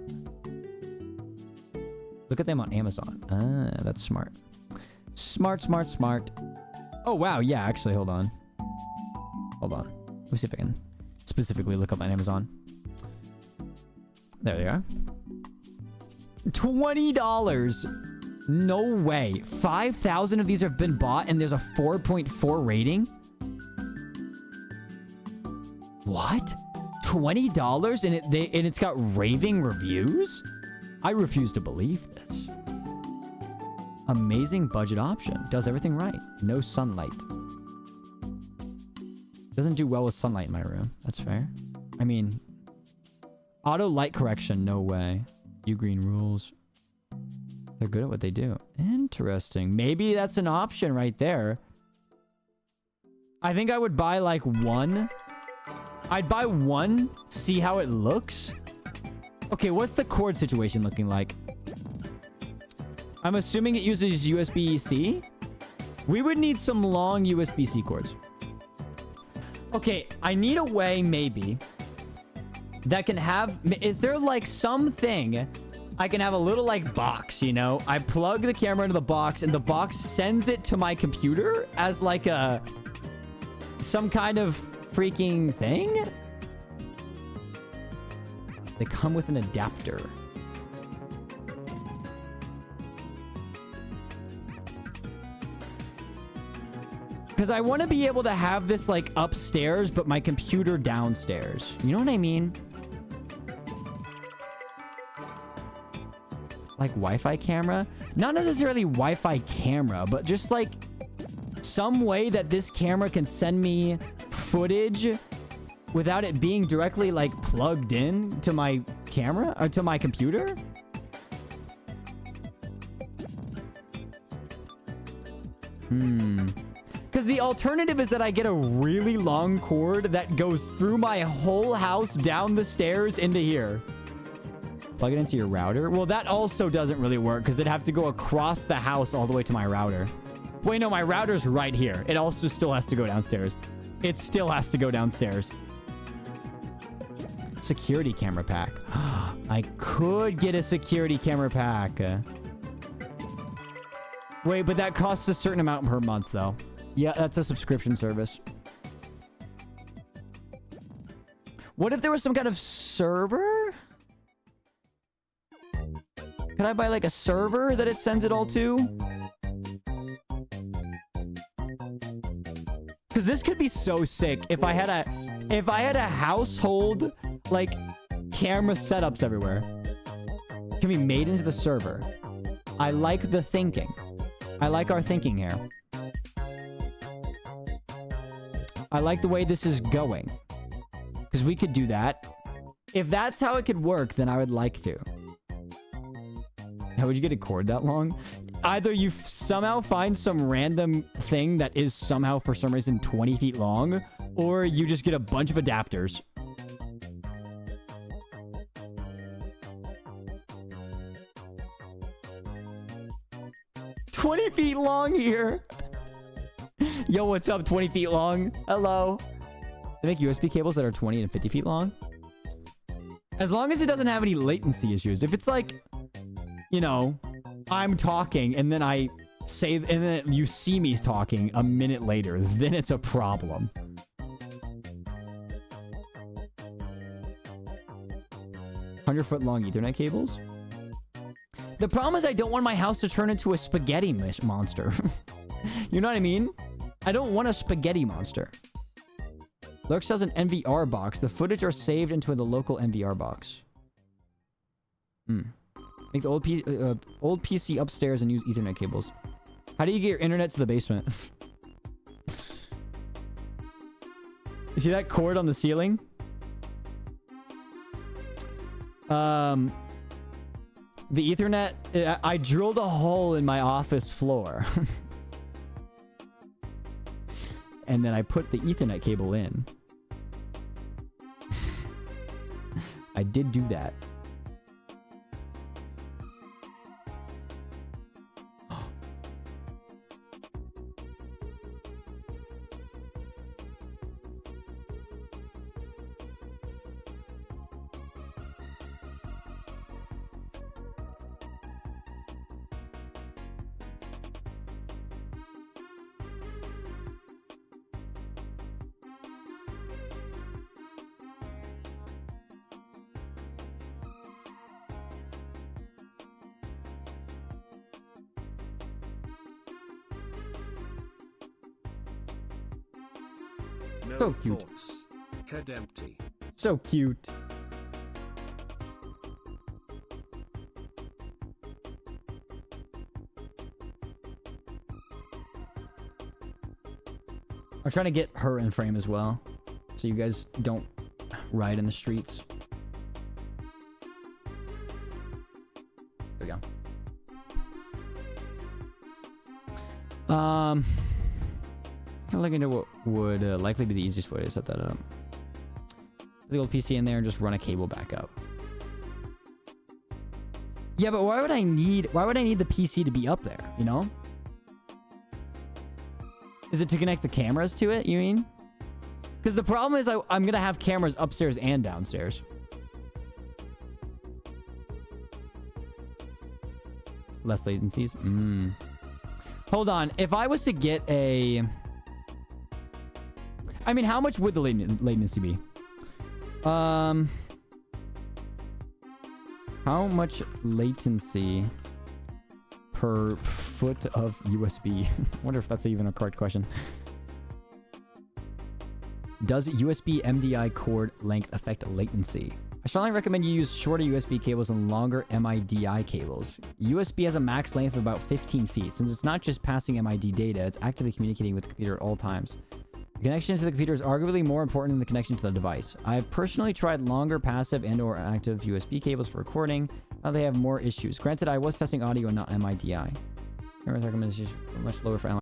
Look at them on Amazon. Ah, that's smart. Smart, smart, smart. Oh, wow. Yeah, actually, hold on. Hold on. Let me see if I can specifically look up on Amazon. There they are. $20. No way. 5,000 of these have been bought and there's a 4.4 rating? What? $20 and it's got raving reviews? I refuse to believe this. Amazing budget option. Does everything right. No sunlight. Doesn't do well with sunlight in my room. That's fair. I mean, auto light correction. No way. Ugreen rules. They're good at what they do. Interesting. Maybe that's an option right there. I think I would buy like one. I'd buy one, see how it looks. Okay, what's the cord situation looking like? I'm assuming it uses USB-C. We would need some long USB-C cords. Okay, I need a way maybe that can have... Is there like something I can have a little like box, you know? I plug the camera into the box and the box sends it to my computer as like a... some kind of freaking thing? They come with an adapter. Because I want to be able to have this like upstairs, but my computer downstairs. You know what I mean? Like Wi-Fi camera? Not necessarily Wi-Fi camera, but just like some way that this camera can send me footage without it being directly like plugged in to my camera or to my computer? Because the alternative is that I get a really long cord that goes through my whole house, down the stairs, into here. Plug it into your router? Well, that also doesn't really work because it'd have to go across the house all the way to my router. Wait, no, my router's right here. It also still has to go downstairs. It still has to go downstairs. Security camera pack. I could get a security camera pack. Wait, but that costs a certain amount per month, though. Yeah, that's a subscription service. What if there was some kind of server? Could I buy like a server that it sends it all to? Because this could be so sick if I had a household like camera setups everywhere. Can be made into the server. I like the thinking. I like our thinking here. I like the way this is going. Because we could do that. If that's how it could work, then I would like to. How would you get a cord that long? Either you somehow find some random thing that is somehow for some reason 20 feet long, or you just get a bunch of adapters. $20 feet long here. Yo, what's up? 20 feet long. Hello. They make USB cables that are 20 and 50 feet long. As long as it doesn't have any latency issues. If it's like, you know, I'm talking and then I say, and then you see me talking a minute later, then it's a problem. $100-foot long Ethernet cables. The problem is I don't want my house to turn into a spaghetti monster. You know what I mean? I don't want a spaghetti monster. Lurks has an NVR box. The footage are saved into the local NVR box. Make the old PC upstairs and use Ethernet cables. How do you get your internet to the basement? You see that cord on the ceiling? The Ethernet, I drilled a hole in my office floor. And then I put the Ethernet cable in. I did do that. No so cute. Thoughts. Head empty. So cute. I'm trying to get her in frame as well, so you guys don't ride in the streets. There we go. I'm looking into what would likely be the easiest way to set that up. Put the old PC in there and just run a cable back up. Yeah, but why would I need the PC to be up there, you know? Is it to connect the cameras to it, you mean? Because the problem is I'm going to have cameras upstairs and downstairs. Less latencies? Hold on. If I was to get a... I mean, how much would the latency be? How much latency per foot of USB? I wonder if that's even a correct question. Does USB MDI cord length affect latency? I strongly recommend you use shorter USB cables and longer MIDI cables. USB has a max length of about 15 feet. Since it's not just passing MID data, it's actively communicating with the computer at all times. The connection to the computer is arguably more important than the connection to the device. I've personally tried longer passive and or active USB cables for recording. Now they have more issues. Granted, I was testing audio and not MIDI. I recommend it's just much lower for MIDI.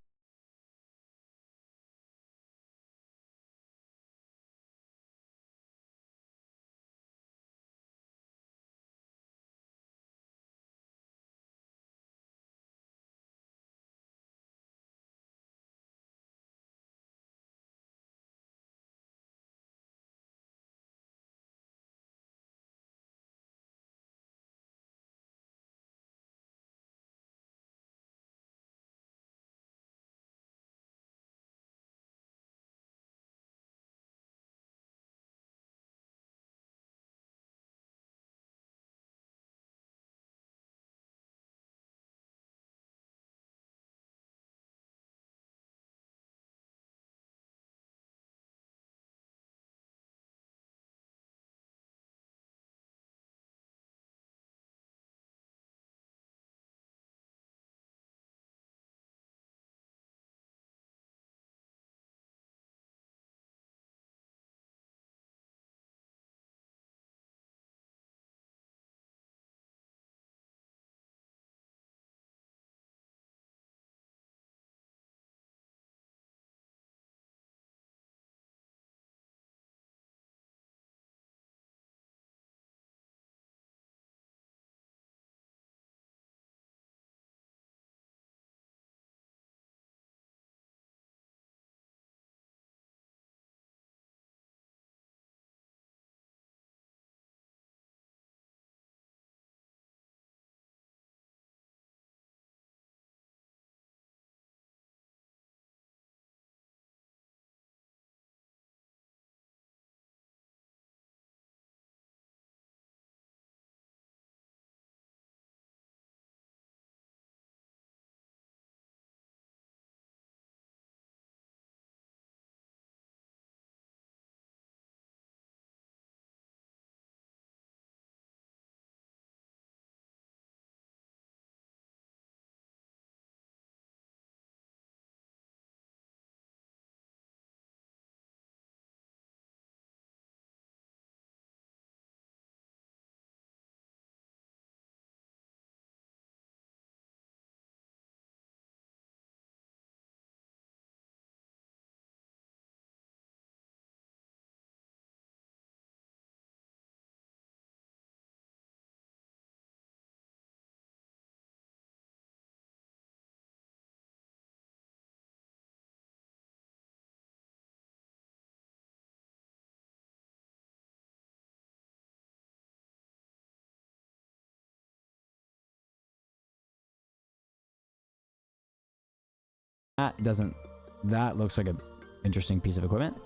That looks like an interesting piece of equipment.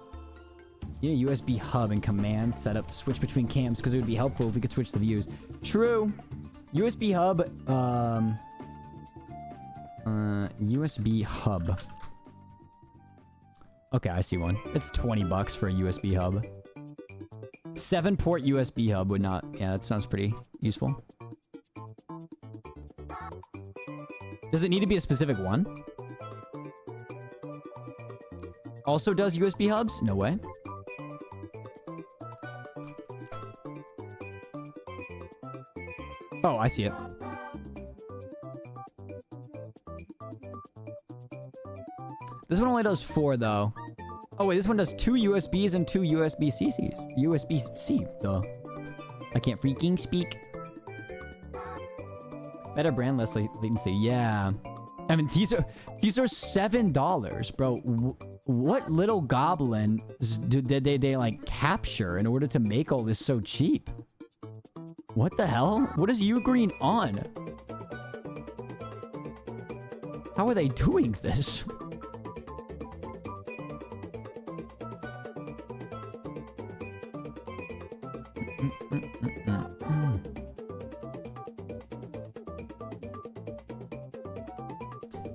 Yeah, USB hub and command setup to switch between cams because it would be helpful if we could switch the views. True. USB hub. USB hub. Okay, I see one. It's 20 bucks for a USB hub. 7-port USB hub would not... Yeah, that sounds pretty useful. Does it need to be a specific one? Also does USB hubs? No way. Oh, I see it. This one only does 4, though. Oh, wait, this one does 2 USBs and 2 USB-C's. USB-C, duh. I can't freaking speak. Better brand, less latency. Yeah. I mean, these are $7, bro. What little goblin did they like capture in order to make all this so cheap? What the hell? What is Ugreen on? How are they doing this?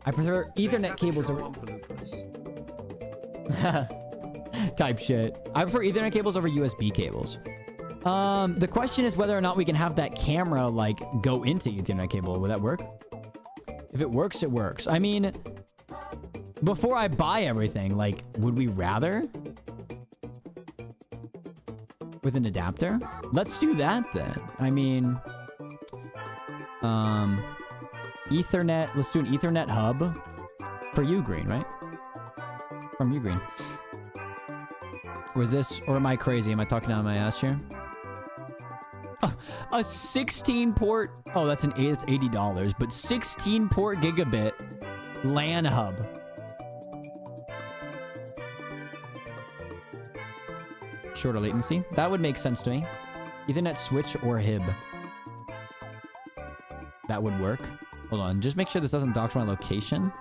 I prefer Ethernet cables over... Type shit. I prefer Ethernet cables over USB cables. The question is whether or not we can have that camera, like, go into Ethernet cable. Would that work? If it works, it works. I mean, before I buy everything, like, would we rather? With an adapter? Let's do that then. I mean, Ethernet. Let's do an Ethernet hub for Ugreen, right? From Ugreen. Or is this, or am I crazy? Am I talking out of my ass here? A 16 port. Oh, that's it's $80, but 16 port gigabit LAN hub. Shorter latency. That would make sense to me. Ethernet switch or HIB. That would work. Hold on. Just make sure this doesn't dox my location.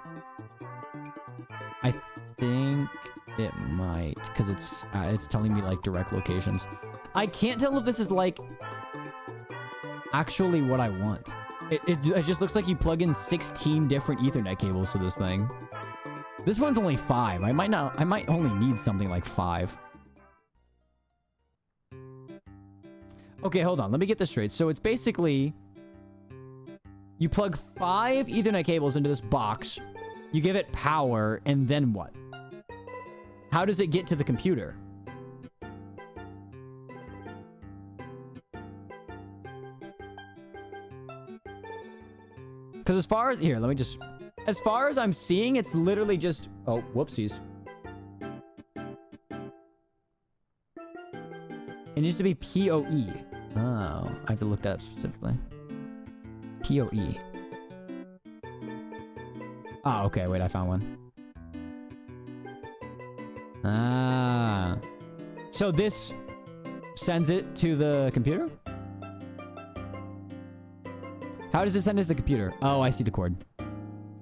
I think it might, because it's telling me like direct locations. I can't tell if this is like actually what I want. It just looks like you plug in 16 different Ethernet cables to this thing. This one's only 5. I might only need something like 5. Okay, hold on. Let me get this straight. So it's basically you plug 5 Ethernet cables into this box, you give it power, and then what? How does it get to the computer? Because as far as... Here, let me just... As far as I'm seeing, it's literally just... Oh, whoopsies. It needs to be PoE. Oh, I have to look that up specifically. PoE. Oh, okay. Wait, I found one. Ah. So this sends it to the computer? How does it send it to the computer? Oh, I see the cord.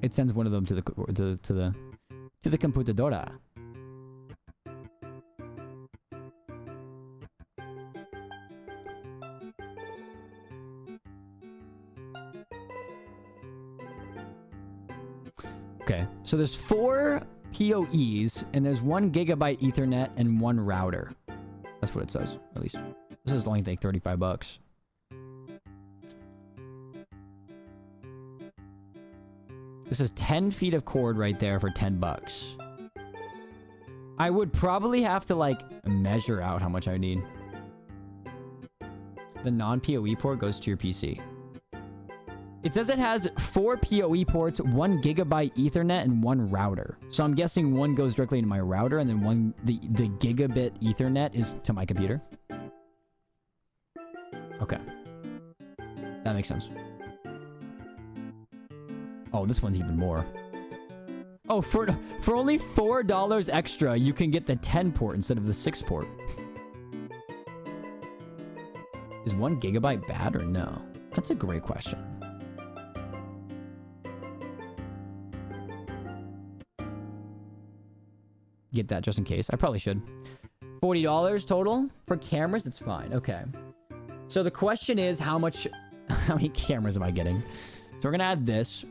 It sends one of them to the computadora. Okay, so there's 4 PoEs, and there's 1 gigabyte Ethernet and 1 router. That's what it says, at least. This is only like $35. This is 10 feet of cord right there for $10. I would probably have to, like, measure out how much I need. The non-PoE port goes to your PC. It says it has 4 PoE ports, 1 gigabyte Ethernet, and 1 router. So I'm guessing 1 goes directly into my router, and then the gigabit Ethernet is to my computer. Okay. That makes sense. Oh, this one's even more. Oh, for only $4 extra, you can get the 10 port instead of the 6 port. Is 1 gigabyte bad or no? That's a great question. Get that just in case. I probably should. $40 total for cameras. It's fine. Okay. So the question is how many cameras am I getting? So we're gonna add this.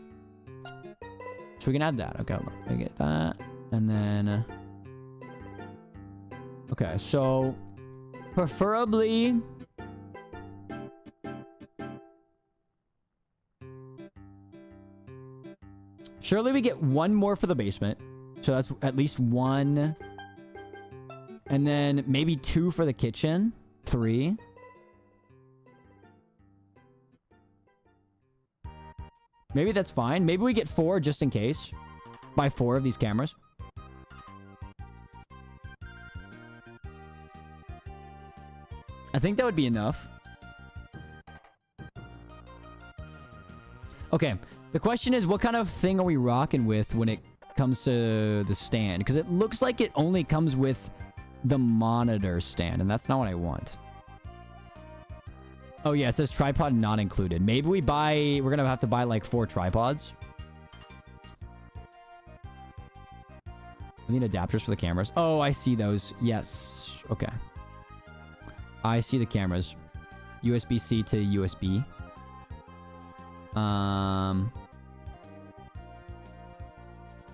So we can add that. Okay, I get that. And then... Okay, so... Preferably... Surely we get 1 more for the basement. So that's at least 1. And then maybe 2 for the kitchen. 3. Maybe that's fine. Maybe we get 4 just in case. Buy 4 of these cameras. I think that would be enough. Okay. The question is, what kind of thing are we rocking with when it comes to the stand? Because it looks like it only comes with the monitor stand, and that's not what I want. Oh, yeah, it says tripod not included. Maybe we're going to have to buy like 4 tripods. I need adapters for the cameras. Oh, I see those. Yes. Okay. I see the cameras. USB-C to USB.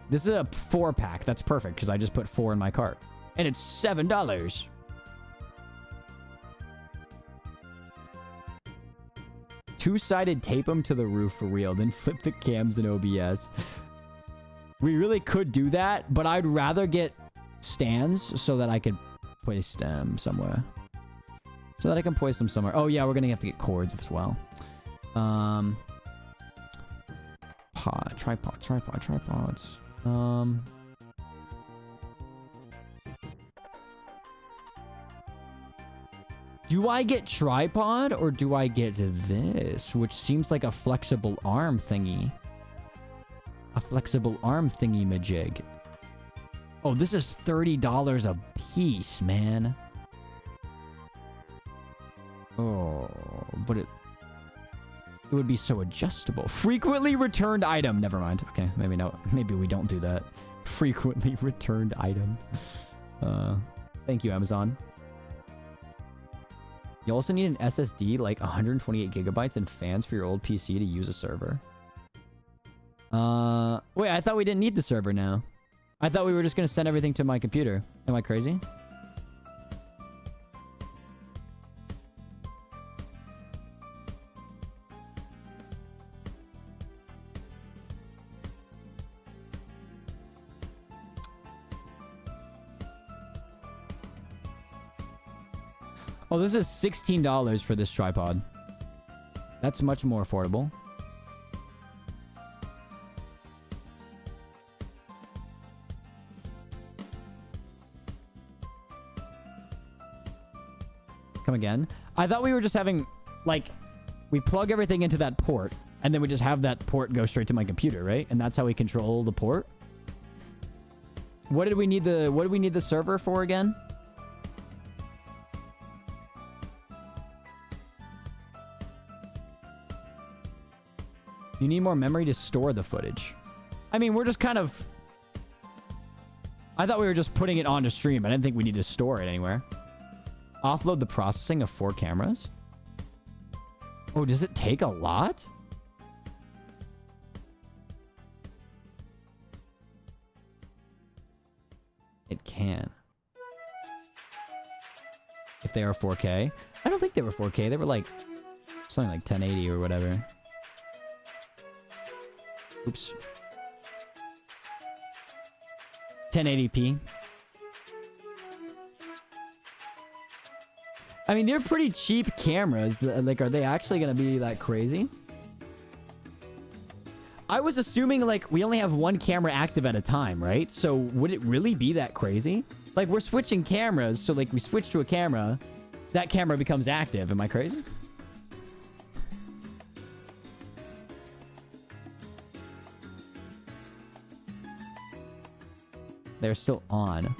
This is a 4-pack. That's perfect because I just put 4 in my cart. And it's $7. two-sided tape them to the roof for real, then flip the cams in OBS. We really could do that, but I'd rather get stands so that I could place them somewhere. So that I can place them somewhere. Oh yeah, we're gonna have to get cords as well. Tripods. Do I get tripod or do I get this, which seems like a flexible arm thingy? A flexible arm thingy majig. Oh, this is $30 a piece, man. Oh, but it would be so adjustable. Frequently returned item. Never mind. Okay, maybe no. Maybe we don't do that. Frequently returned item. Thank you, Amazon. You also need an SSD, like 128 gigabytes and fans for your old PC to use a server. Wait, I thought we didn't need the server now. I thought we were just going to send everything to my computer. Am I crazy? Oh, this is $16 for this tripod. That's much more affordable. Come again? I thought we were just having, like, we plug everything into that port, and then we just have that port go straight to my computer, right? And that's how we control the port. What did we need the server for again? You need more memory to store the footage. I mean, we're just kind of... I thought we were just putting it onto stream. I didn't think we need to store it anywhere. Offload the processing of 4 cameras? Oh, does it take a lot? It can. If they are 4K. I don't think they were 4K. They were like... something like 1080 or whatever. Oops. 1080p. I mean, they're pretty cheap cameras. Like, are they actually going to be that crazy? I was assuming, like, we only have one camera active at a time, right? So, would it really be that crazy? Like, we're switching cameras, so, like, we switch to a camera, that camera becomes active. Am I crazy? They're still on.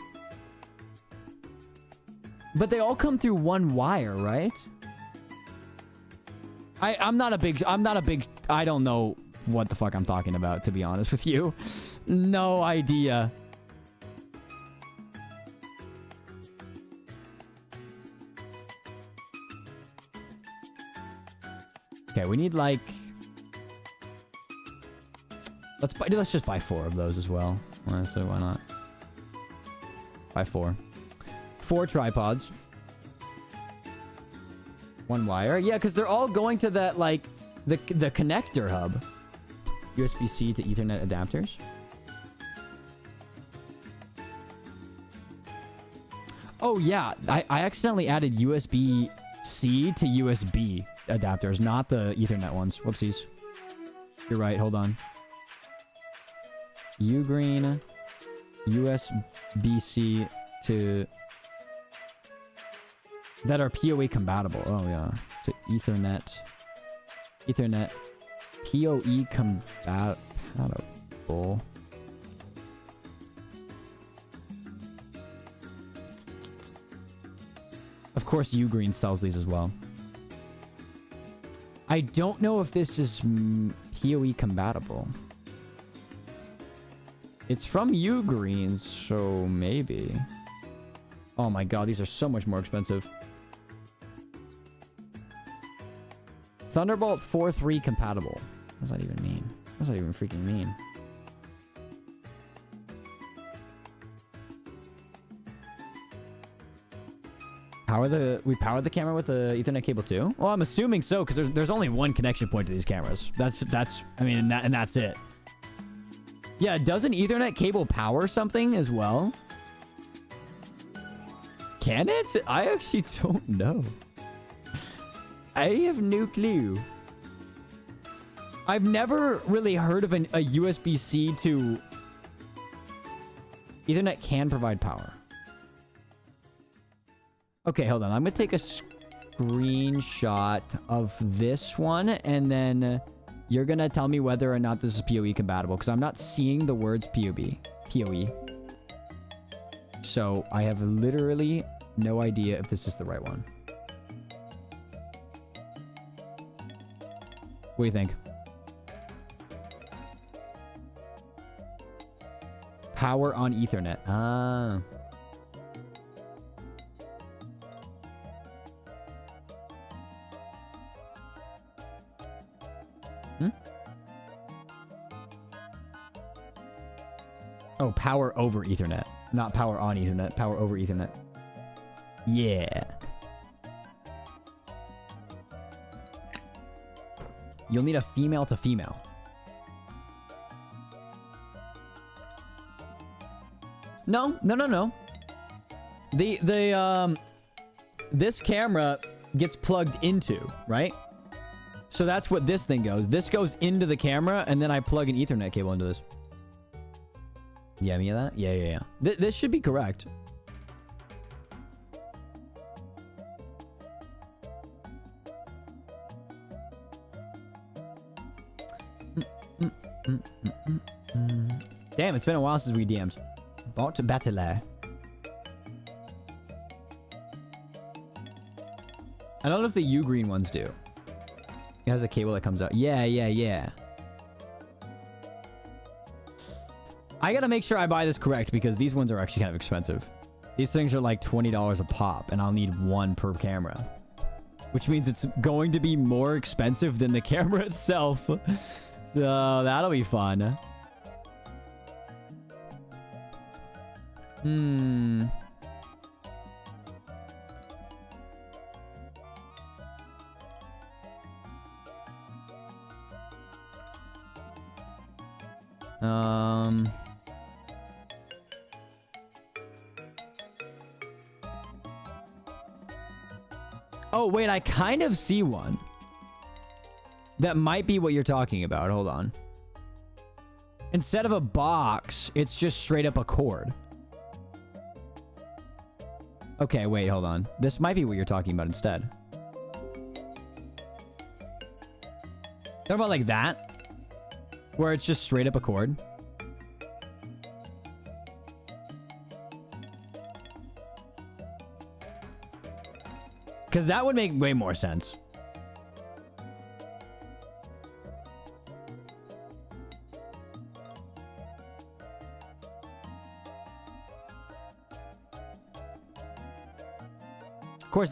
But they all come through one wire, right? I'm not a big, I don't know what the fuck I'm talking about, to be honest with you. No idea. Okay, we need like... Let's just buy 4 of those as well. Honestly, why not? Buy 4. 4 tripods. 1 wire. Yeah, because they're all going to that, like, the connector hub. USB-C to Ethernet adapters. Oh, yeah. I accidentally added USB-C to USB adapters, not the Ethernet ones. Whoopsies. You're right. Hold on. Ugreen USB-C to... that are PoE compatible. Oh, yeah. To Ethernet. Ethernet. PoE compatible. Of course, Ugreen sells these as well. I don't know if this is PoE compatible. It's from Ugreen, so maybe. Oh my god, these are so much more expensive. Thunderbolt 4.3 compatible. What does that even mean? What does that even freaking mean? We powered the camera with the Ethernet cable too? Well, I'm assuming so, because there's only one connection point to these cameras. I mean, and that's it. Yeah, does an Ethernet cable power something as well? Can it? I actually don't know. I have no clue. I've never really heard of a USB-C to... Ethernet can provide power. Okay, hold on. I'm going to take a screenshot of this one, and then you're going to tell me whether or not this is PoE compatible, because I'm not seeing the words PoE. So I have literally no idea if this is the right one. What do you think? Power on Ethernet. Ah. Oh, power over Ethernet. Not power on Ethernet. Power over Ethernet. Yeah. You'll need a female to female. No. This camera gets plugged into, right? So that's what this thing goes. This goes into the camera, and then I plug an Ethernet cable into this. Yeah, me of that? Yeah. This should be correct. Damn, it's been a while since we DM'd. Bought to battle. I don't know if the U-green ones do. It has a cable that comes out. Yeah. I gotta make sure I buy this correct, because these ones are actually kind of expensive. These things are like $20 a pop, and I'll need one per camera. Which means it's going to be more expensive than the camera itself. So that'll be fun. Oh, wait, I kind of see one. That might be what you're talking about. Hold on. Instead of a box, it's just straight up a cord. Okay, wait, hold on. This might be what you're talking about instead. Talking about like that? Where it's just straight up a cord? Because that would make way more sense. Of course,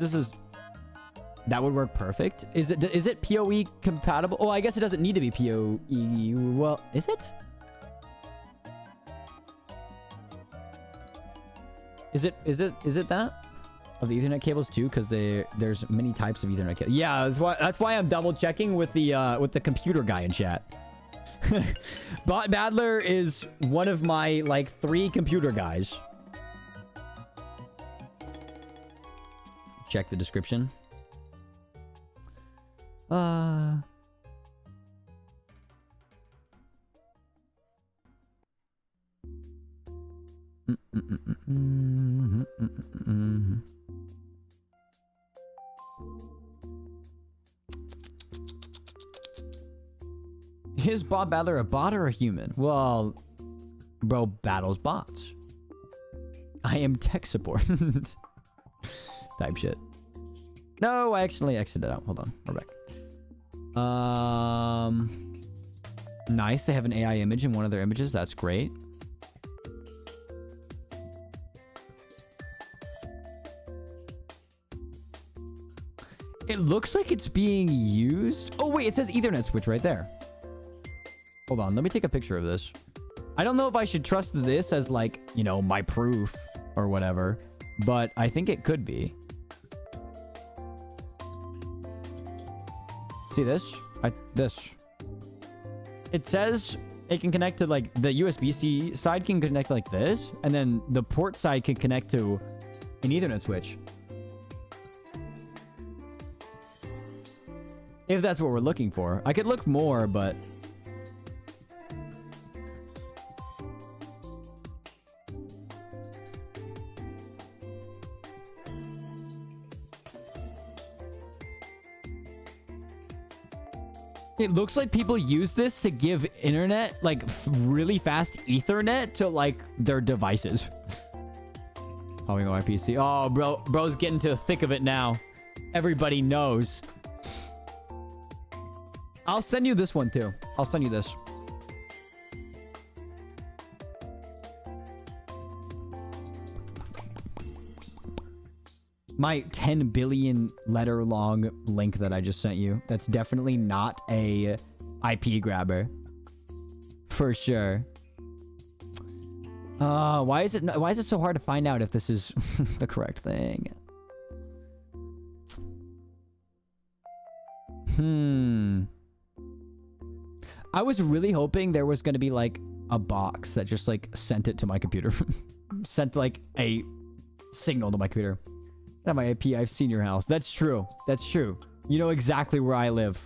that would work perfect. Is it PoE compatible? Oh, I guess it doesn't need to be PoE. Well, is it? Is it that? Of the Ethernet cables too, because there's many types of Ethernet cables. Yeah, that's why I'm double checking with the computer guy in chat. Bot Badler is one of my like 3 computer guys. Check the description. Is Bob Battler a bot or a human? Well, bro battles bots. I am tech support. Type shit. No, I accidentally exited out. Hold on. We're back. Nice. They have an AI image in one of their images. That's great. It looks like it's being used. Oh, wait. It says Ethernet switch right there. Hold on. Let me take a picture of this. I don't know if I should trust this as like, you know, my proof or whatever, but I think it could be. See this? This. It says it can connect to like the USB-C side can connect like this, and then the port side can connect to an Ethernet switch. If that's what we're looking for. I could look more, but... It looks like people use this to give internet, like really fast Ethernet to like their devices. Calling my PC. Oh, bro's getting to the thick of it now. Everybody knows. I'll send you this one too. I'll send you this. My 10 billion letter long link that I just sent you. That's definitely not a IP grabber. For sure. Why is it so hard to find out if this is the correct thing? I was really hoping there was going to be like a box that just like sent it to my computer. Sent like a signal to my computer. Not my IP, I've seen your house. That's true. That's true. You know exactly where I live.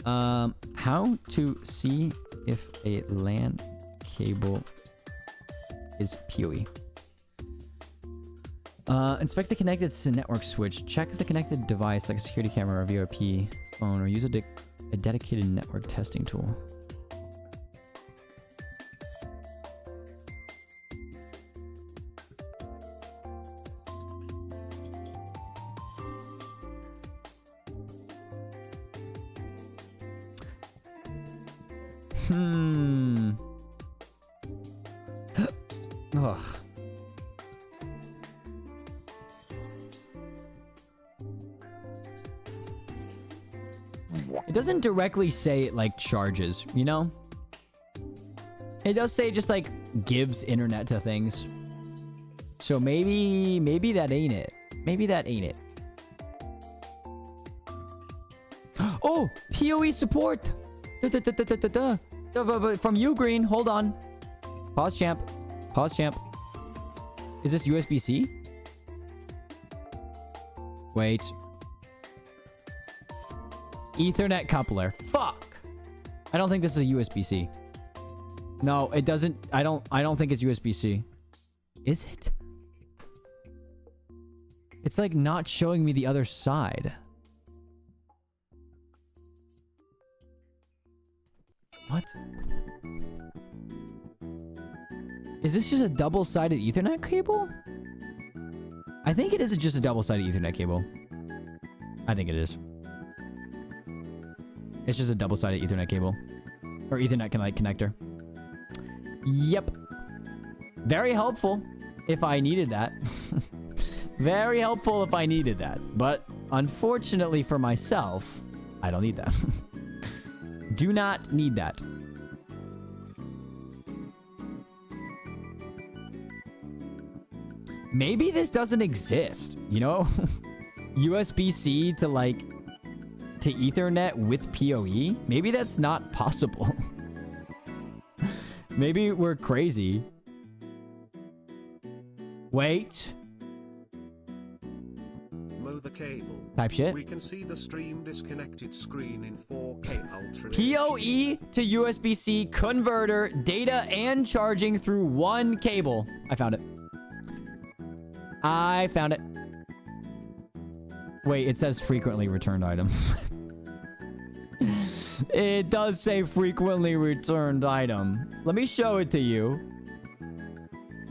How to see if a LAN cable is PoE. Inspect the connected network switch. Check the connected device like a security camera or VoIP phone, or use a dedicated network testing tool. Ugh. It doesn't directly say it like charges, you know? It does say just like gives internet to things. So maybe that ain't it. Maybe that ain't it. Oh, PoE support. From you, Green. Hold on. Pause, champ. Pause, champ. Is this USB-C? Wait. Ethernet coupler. Fuck. I don't think this is a USB-C. No, it doesn't. I don't think it's USB-C. Is it? It's like not showing me the other side. What? Is this just a double-sided Ethernet cable? I think it is just a double-sided Ethernet cable. I think it is. It's just a double-sided Ethernet cable. Or Ethernet connector. Yep. Very helpful if I needed that. Very helpful if I needed that. But unfortunately for myself, I don't need that. Do not need that. Maybe this doesn't exist, you know? USB-C to like to Ethernet with PoE? Maybe that's not possible. Maybe we're crazy. Wait. Mow the cable. Type shit. We can see the stream disconnected screen in 4K Ultra. PoE to USB-C converter, data and charging through one cable. I found it. I found it. Wait, it says frequently returned item. It does say frequently returned item. Let me show it to you.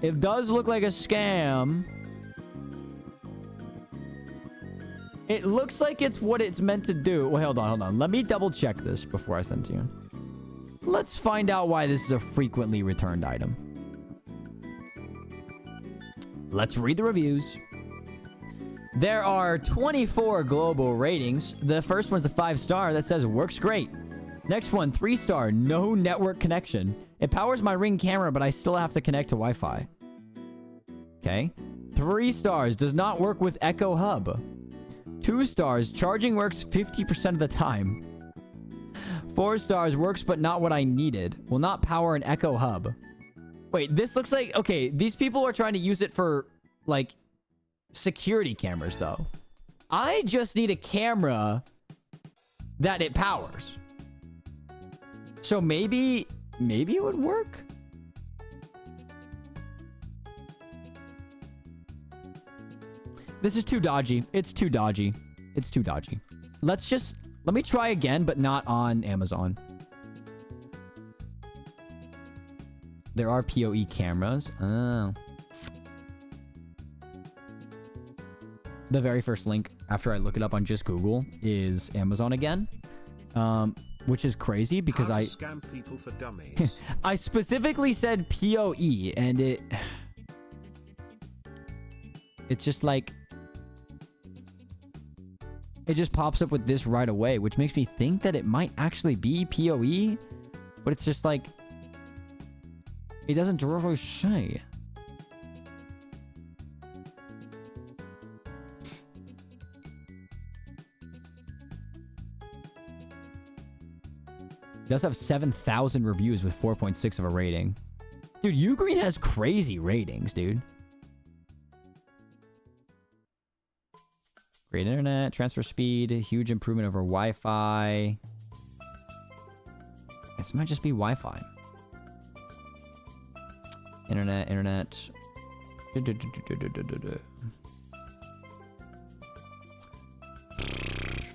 It does look like a scam. It looks like it's what it's meant to do. Well, hold on. Let me double check this before I send it to you. Let's find out why this is a frequently returned item. Let's read the reviews. There are 24 global ratings. The first one's a 5-star that says works great. Next one, 3-star, no network connection. It powers my Ring camera, but I still have to connect to Wi-Fi. Okay. 3 stars. Does not work with Echo Hub. 2 stars. Charging works 50% of the time. 4 stars. Works but not what I needed. Will not power an Echo Hub. Wait, this looks like... Okay, these people are trying to use it for, like, security cameras, though. I just need a camera that it powers. So maybe it would work? This is too dodgy. It's too dodgy. It's too dodgy. Let me try again, but not on Amazon. There are PoE cameras. Oh. The very first link after I look it up on just Google is Amazon again. Which is crazy because How to scam people for dummies. I specifically said PoE and it's just like it just pops up with this right away, which makes me think that it might actually be PoE, but it's just like it doesn't directly say. It does have 7,000 reviews with 4.6 of a rating. Dude, Ugreen has crazy ratings, dude. Great internet, transfer speed, huge improvement over Wi-Fi. This might just be Wi-Fi. Internet.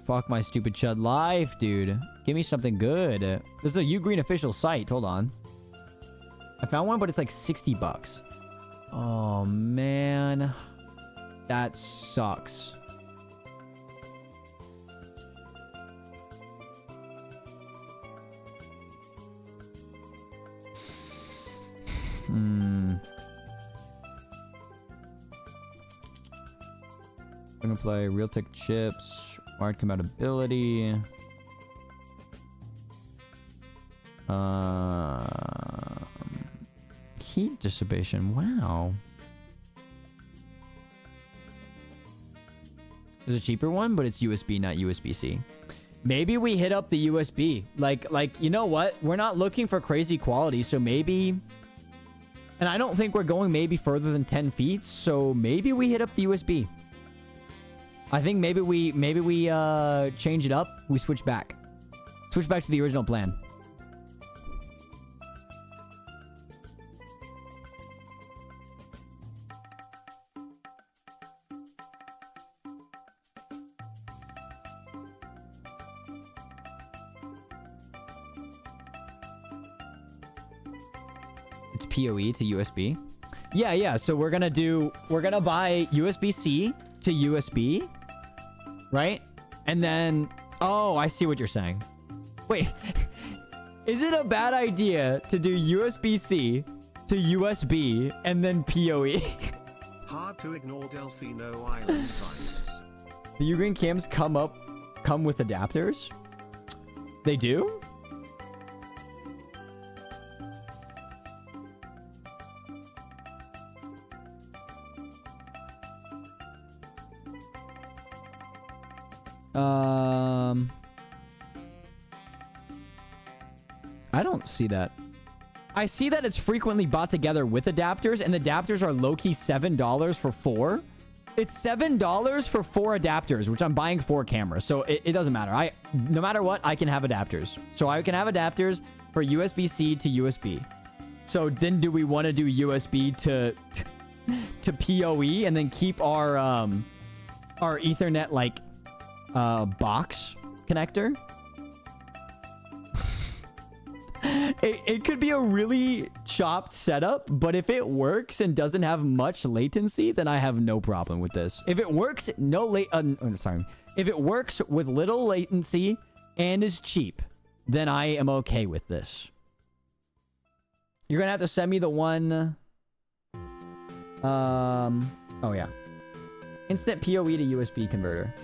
Fuck my stupid chud life, dude. Give me something good. This is a Ugreen official site. Hold on. I found one, but it's like 60 bucks. Oh, man. That sucks. We're gonna play Realtek chips, wired compatibility. Heat dissipation. Wow. There's a cheaper one, but it's USB, not USB-C. Maybe we hit up the USB. Like, you know what? We're not looking for crazy quality, so maybe... And I don't think we're going maybe further than 10 feet, so maybe we hit up the USB. I think maybe we change it up. We switch back. Switch back to the original plan. It's PoE to USB. Yeah. So we're gonna buy USB-C to USB, right? And then, oh, I see what you're saying. Wait, is it a bad idea to do USB-C to USB and then PoE? Hard to ignore Delfino Island vibes. The Ugreen cams come with adapters? They do? I don't see that. I see that it's frequently bought together with adapters, and the adapters are low-key $7 for 4. It's $7 for 4 adapters, which I'm buying 4 cameras, so it doesn't matter. No matter what, I can have adapters. So I can have adapters for USB-C to USB. So then do we want to do USB to PoE and then keep our Ethernet like box connector? It could be a really chopped setup, but if it works and doesn't have much latency, then I have no problem with this. If it works, if it works with little latency and is cheap, then I am okay with this. You're gonna have to send me the one. Oh yeah, instant PoE to USB converter.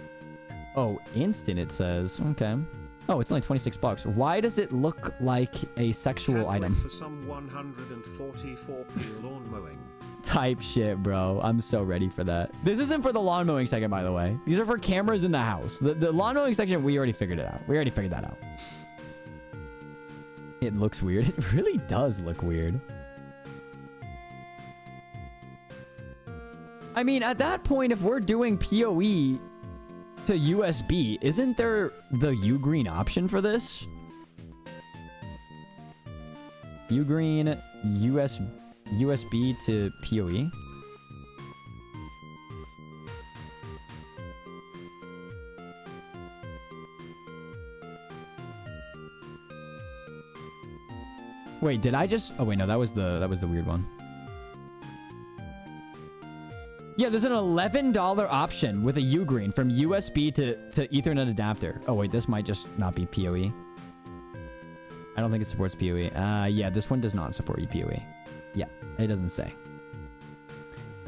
Oh, instant it says. Okay. Oh, it's only 26 bucks. Why does it look like a sexual item? For some 144p lawn mowing. type shit, bro. I'm so ready for that. This isn't for the lawn mowing section, by the way. These are for cameras in the house. The lawn mowing section, we already figured it out. We already figured that out. It looks weird. It really does look weird. I mean, at that point, if we're doing PoE to USB, isn't there the Ugreen option for this? Ugreen USB to PoE? Wait, did I just... Oh, wait, no, that was the weird one. Yeah, there's an $11 option with a Ugreen from USB to Ethernet adapter. Oh, wait, this might just not be PoE. I don't think it supports PoE. Yeah, this one does not support PoE. Yeah, it doesn't say.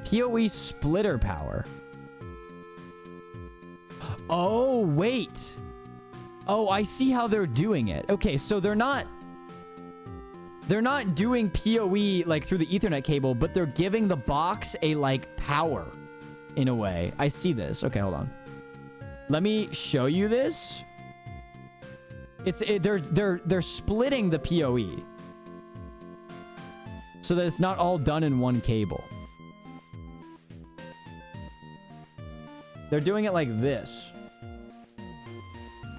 PoE splitter power. Oh, wait. Oh, I see how they're doing it. Okay, so they're not doing PoE like through the Ethernet cable, but they're giving the box a like power in a way. I see this. Okay, hold on. Let me show you this. They're splitting the PoE so that it's not all done in one cable. They're doing it like this.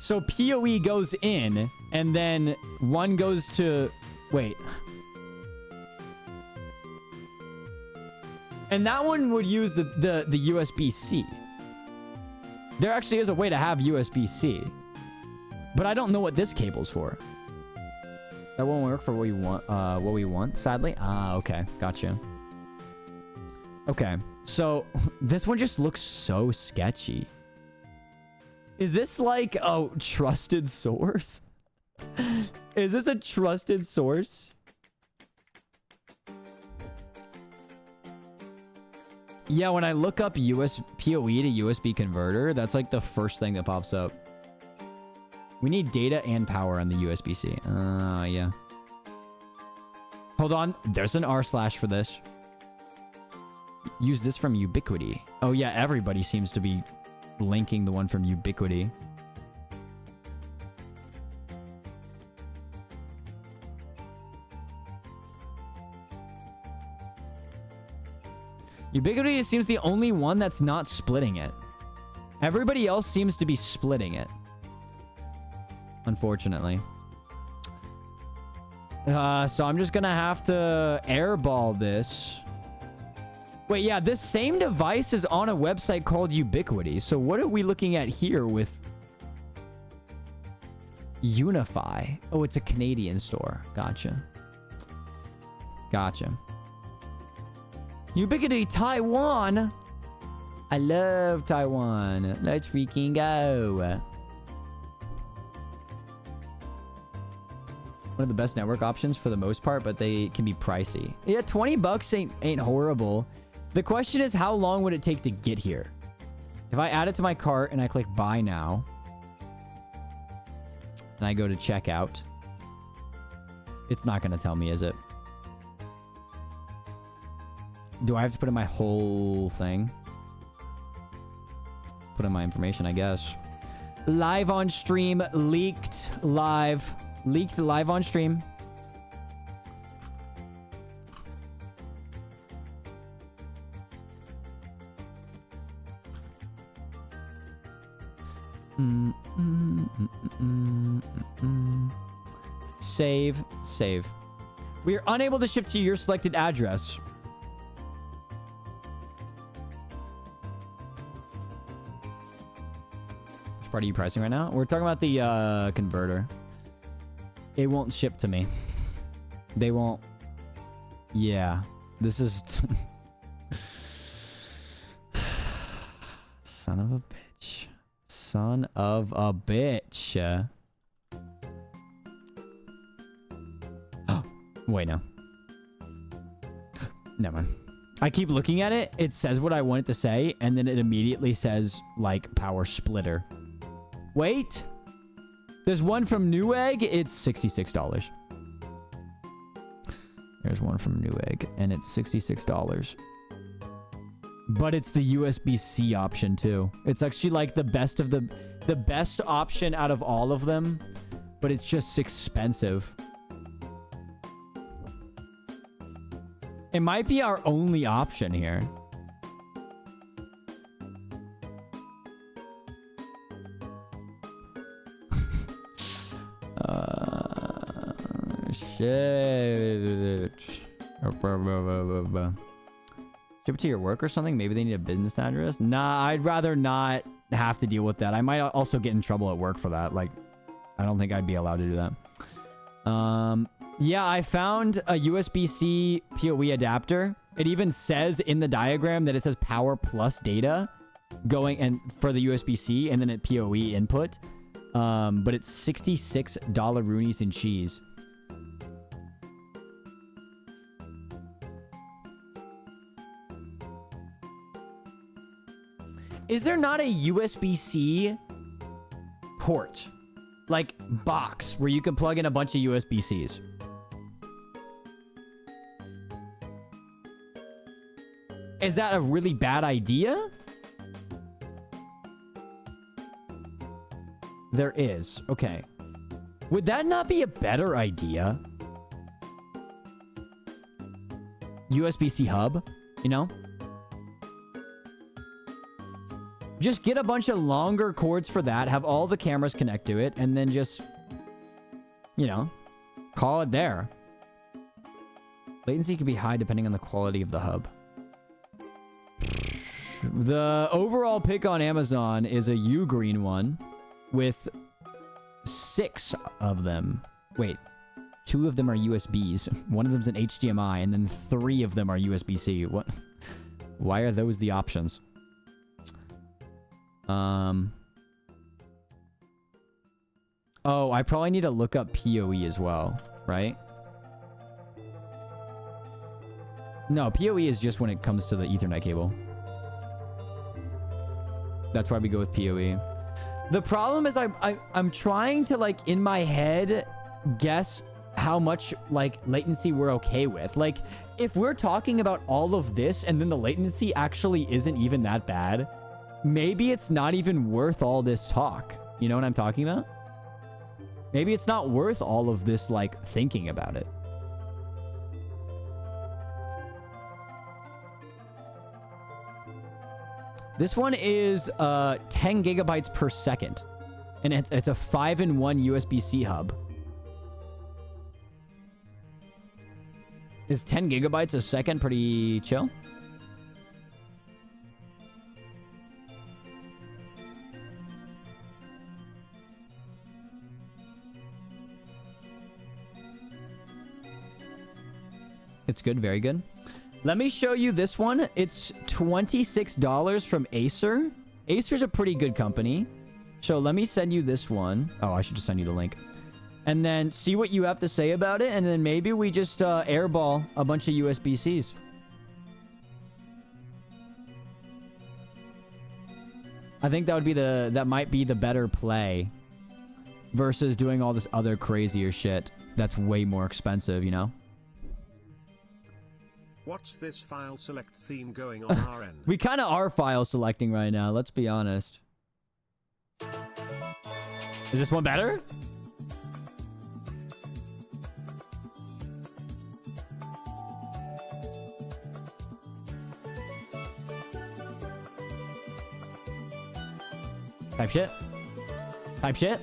So PoE goes in and then one goes to... Wait. And that one would use the USB-C. There actually is a way to have USB-C. But I don't know what this cable's for. That won't work for what we want, sadly. Ah, okay. Gotcha. Okay. So, this one just looks so sketchy. Is this like a trusted source? Is this a trusted source? Yeah, when I look up PoE to USB converter, that's like the first thing that pops up. We need data and power on the USB-C. Yeah. Hold on. There's an r/ for this. Use this from Ubiquity. Oh, yeah. Everybody seems to be linking the one from Ubiquity. Ubiquity seems the only one that's not splitting it. Everybody else seems to be splitting it. Unfortunately. So I'm just gonna have to airball this. Wait, yeah, this same device is on a website called Ubiquity. So what are we looking at here with Unify? Oh, it's a Canadian store. Gotcha. Gotcha. Ubiquity Taiwan. I love Taiwan. Let's freaking go. One of the best network options for the most part, but they can be pricey. Yeah, 20 bucks ain't horrible. The question is, how long would it take to get here? If I add it to my cart and I click buy now, and I go to checkout, it's not going to tell me, is it? Do I have to put in my whole thing? Put in my information, I guess. Live on stream, leaked live. Leaked live on stream. Save. Save. We are unable to ship to your selected address. Which part are you pricing right now? We're talking about the converter. It won't ship to me. They won't. Yeah. This is... Son of a bitch. Son of a bitch. Oh. Wait, no. Never mind. I keep looking at it. It says what I want it to say. And then it immediately says, like, power splitter. Wait. There's one from Newegg. It's $66. There's one from Newegg, and it's $66. But it's the USB-C option too. It's actually like the best of the best option out of all of them, but it's just expensive. It might be our only option here. Shit. Ship it to your work or something? Maybe they need a business address? Nah, I'd rather not have to deal with that. I might also get in trouble at work for that. Like, I don't think I'd be allowed to do that. Yeah, I found a USB-C PoE adapter. It even says in the diagram that it says power plus data going and for the USB-C and then at PoE input. But it's $66 roonies and cheese. Is there not a USB-C port? Like, box where you can plug in a bunch of USB-Cs? Is that a really bad idea? There is. Okay. Would that not be a better idea? USB-C hub, you know? Just get a bunch of longer cords for that, have all the cameras connect to it, and then just, you know, call it there. Latency can be high depending on the quality of the hub. The overall pick on Amazon is a U-green one with 6 of them. Wait, 2 of them are USBs. One of them's an HDMI, and then 3 of them are USB-C. What? Why are those the options? Oh, I probably need to look up PoE as well, right? No, PoE is just when it comes to the Ethernet cable. That's why we go with PoE. The problem is I'm trying to, like, in my head, guess how much, like, latency we're okay with. Like, if we're talking about all of this and then the latency actually isn't even that bad, maybe it's not even worth all this talk. You know what I'm talking about? Maybe it's not worth all of this, like, thinking about it. This one is 10 gigabytes per second. And it's a 5-in-1 USB-C hub. Is 10 gigabytes a second pretty chill? It's good, very good. Let me show you this one. It's $26 from Acer. Acer's a pretty good company. So let me send you this one. Oh, I should just send you the link. And then see what you have to say about it. And then maybe we just airball a bunch of USB-Cs. I think that would be that might be the better play versus doing all this other crazier shit that's way more expensive, you know? What's this file select theme going on our end? We kind of are file selecting right now, let's be honest. Is this one better? Type shit. Type shit.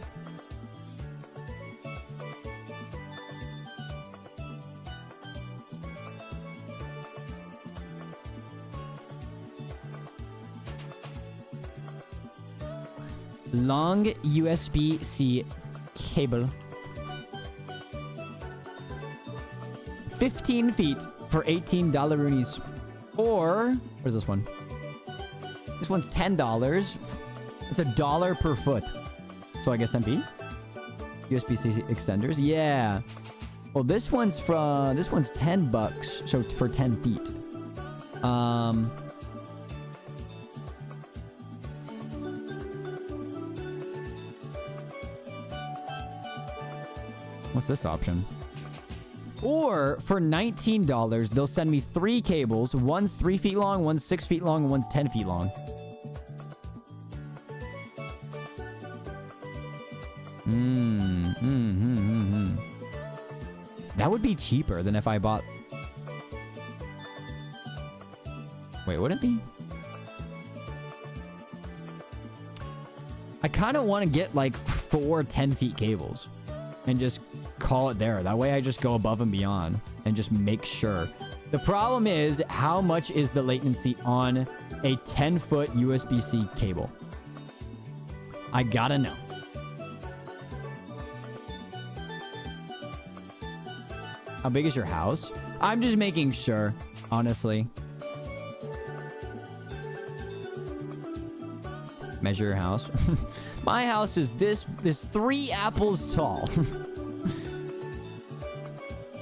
Long USB-C cable. 15 feet for $18 roonies. Or, where's this one? This one's $10. It's $1 per foot. So I guess 10 feet? USB-C extenders. Yeah. Well, this one's 10 bucks. So for 10 feet. What's this option? Or for $19, they'll send me 3 cables. One's 3 feet long, one's 6 feet long, and one's 10 feet long. That would be cheaper than if I bought... Wait, would it be? I kind of want to get like 4 10-feet cables and just call it there. That way I just go above and beyond and just make sure. The problem is, how much is the latency on a 10-foot USB-C cable? I gotta know. How big is your house? I'm just making sure, honestly. Measure your house. My house is this 3 apples tall.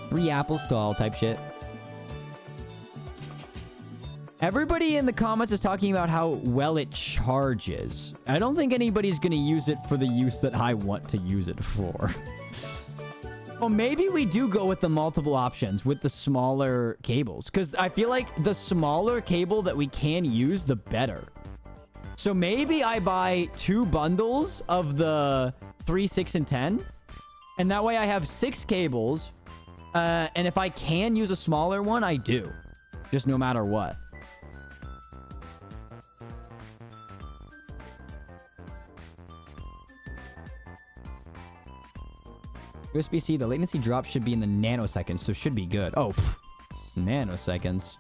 3 apples tall type shit. Everybody in the comments is talking about how well it charges. I don't think anybody's gonna use it for the use that I want to use it for. Well, maybe we do go with the multiple options with the smaller cables, because I feel like the smaller cable that we can use, the better. So maybe I buy 2 bundles of the 3, 6, and 10. And that way I have 6 cables. And if I can use a smaller one, I do. Just no matter what. USB-C, the latency drop should be in the nanoseconds, so should be good. Oh, nanoseconds.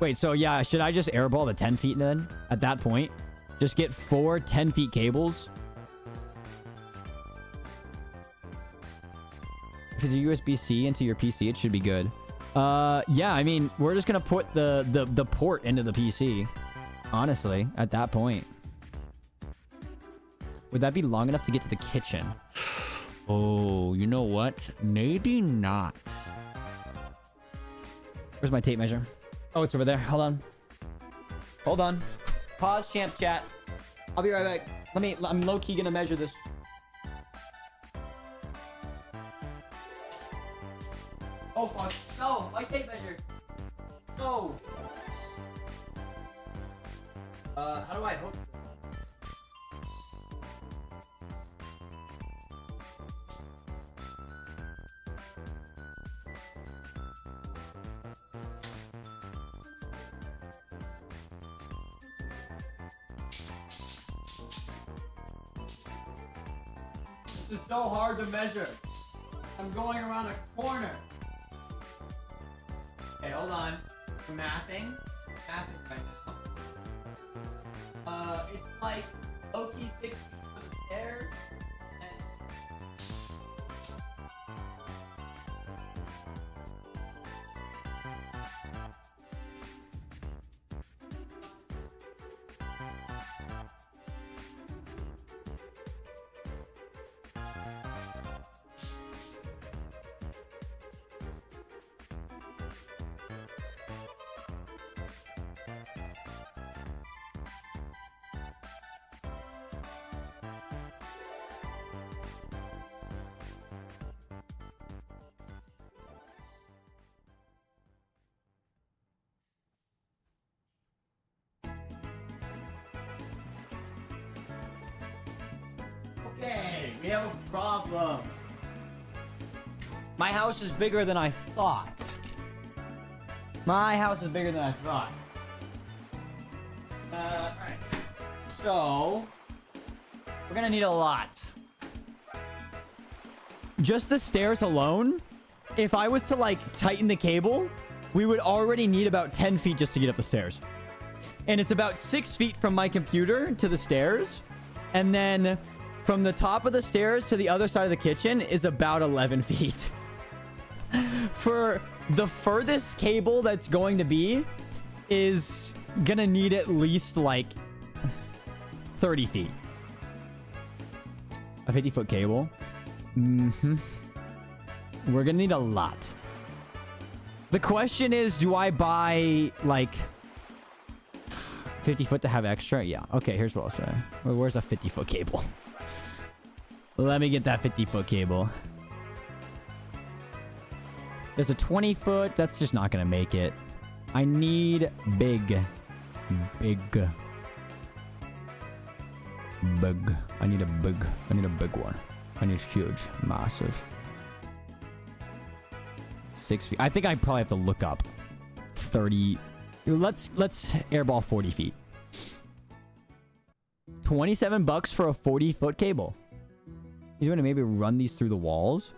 Wait, so yeah, should I just airball the 10 feet then? At that point? Just get 4 10-feet cables? If it's a USB-C into your PC, it should be good. Yeah, I mean, we're just gonna put the port into the PC. Honestly, at that point. Would that be long enough to get to the kitchen? Oh, you know what? Maybe not. Where's my tape measure? Oh, it's over there. Hold on. Hold on. Pause, champ chat. I'll be right back. I'm low-key gonna measure this. Oh, fuck. No, my tape measure. No. How do I hook? This is so hard to measure. I'm going around a corner. Okay, hold on. We're mathing right now. It's like low-key 6 feet to the stairs. Okay, we have a problem. My house is bigger than I thought. My house is bigger than I thought. Alright. So, we're gonna need a lot. Just the stairs alone, if I was to, like, tighten the cable, we would already need about 10 feet just to get up the stairs. And it's about 6 feet from my computer to the stairs. And then from the top of the stairs to the other side of the kitchen is about 11 feet. For the furthest cable that's going to be is gonna need at least like 30 feet. A 50-foot cable. We're gonna need a lot. The question is, do I buy like 50 foot to have extra? Yeah. Okay, here's what I'll say. Where's a 50-foot cable? Let me get that 50-foot cable. There's a 20 foot. That's just not going to make it. I need big. Big. Big. I need a big one. I need huge. Massive. 6 feet. I think I probably have to look up 30. Let's airball 40 feet. 27 bucks for a 40-foot cable. You're going to maybe run these through the walls?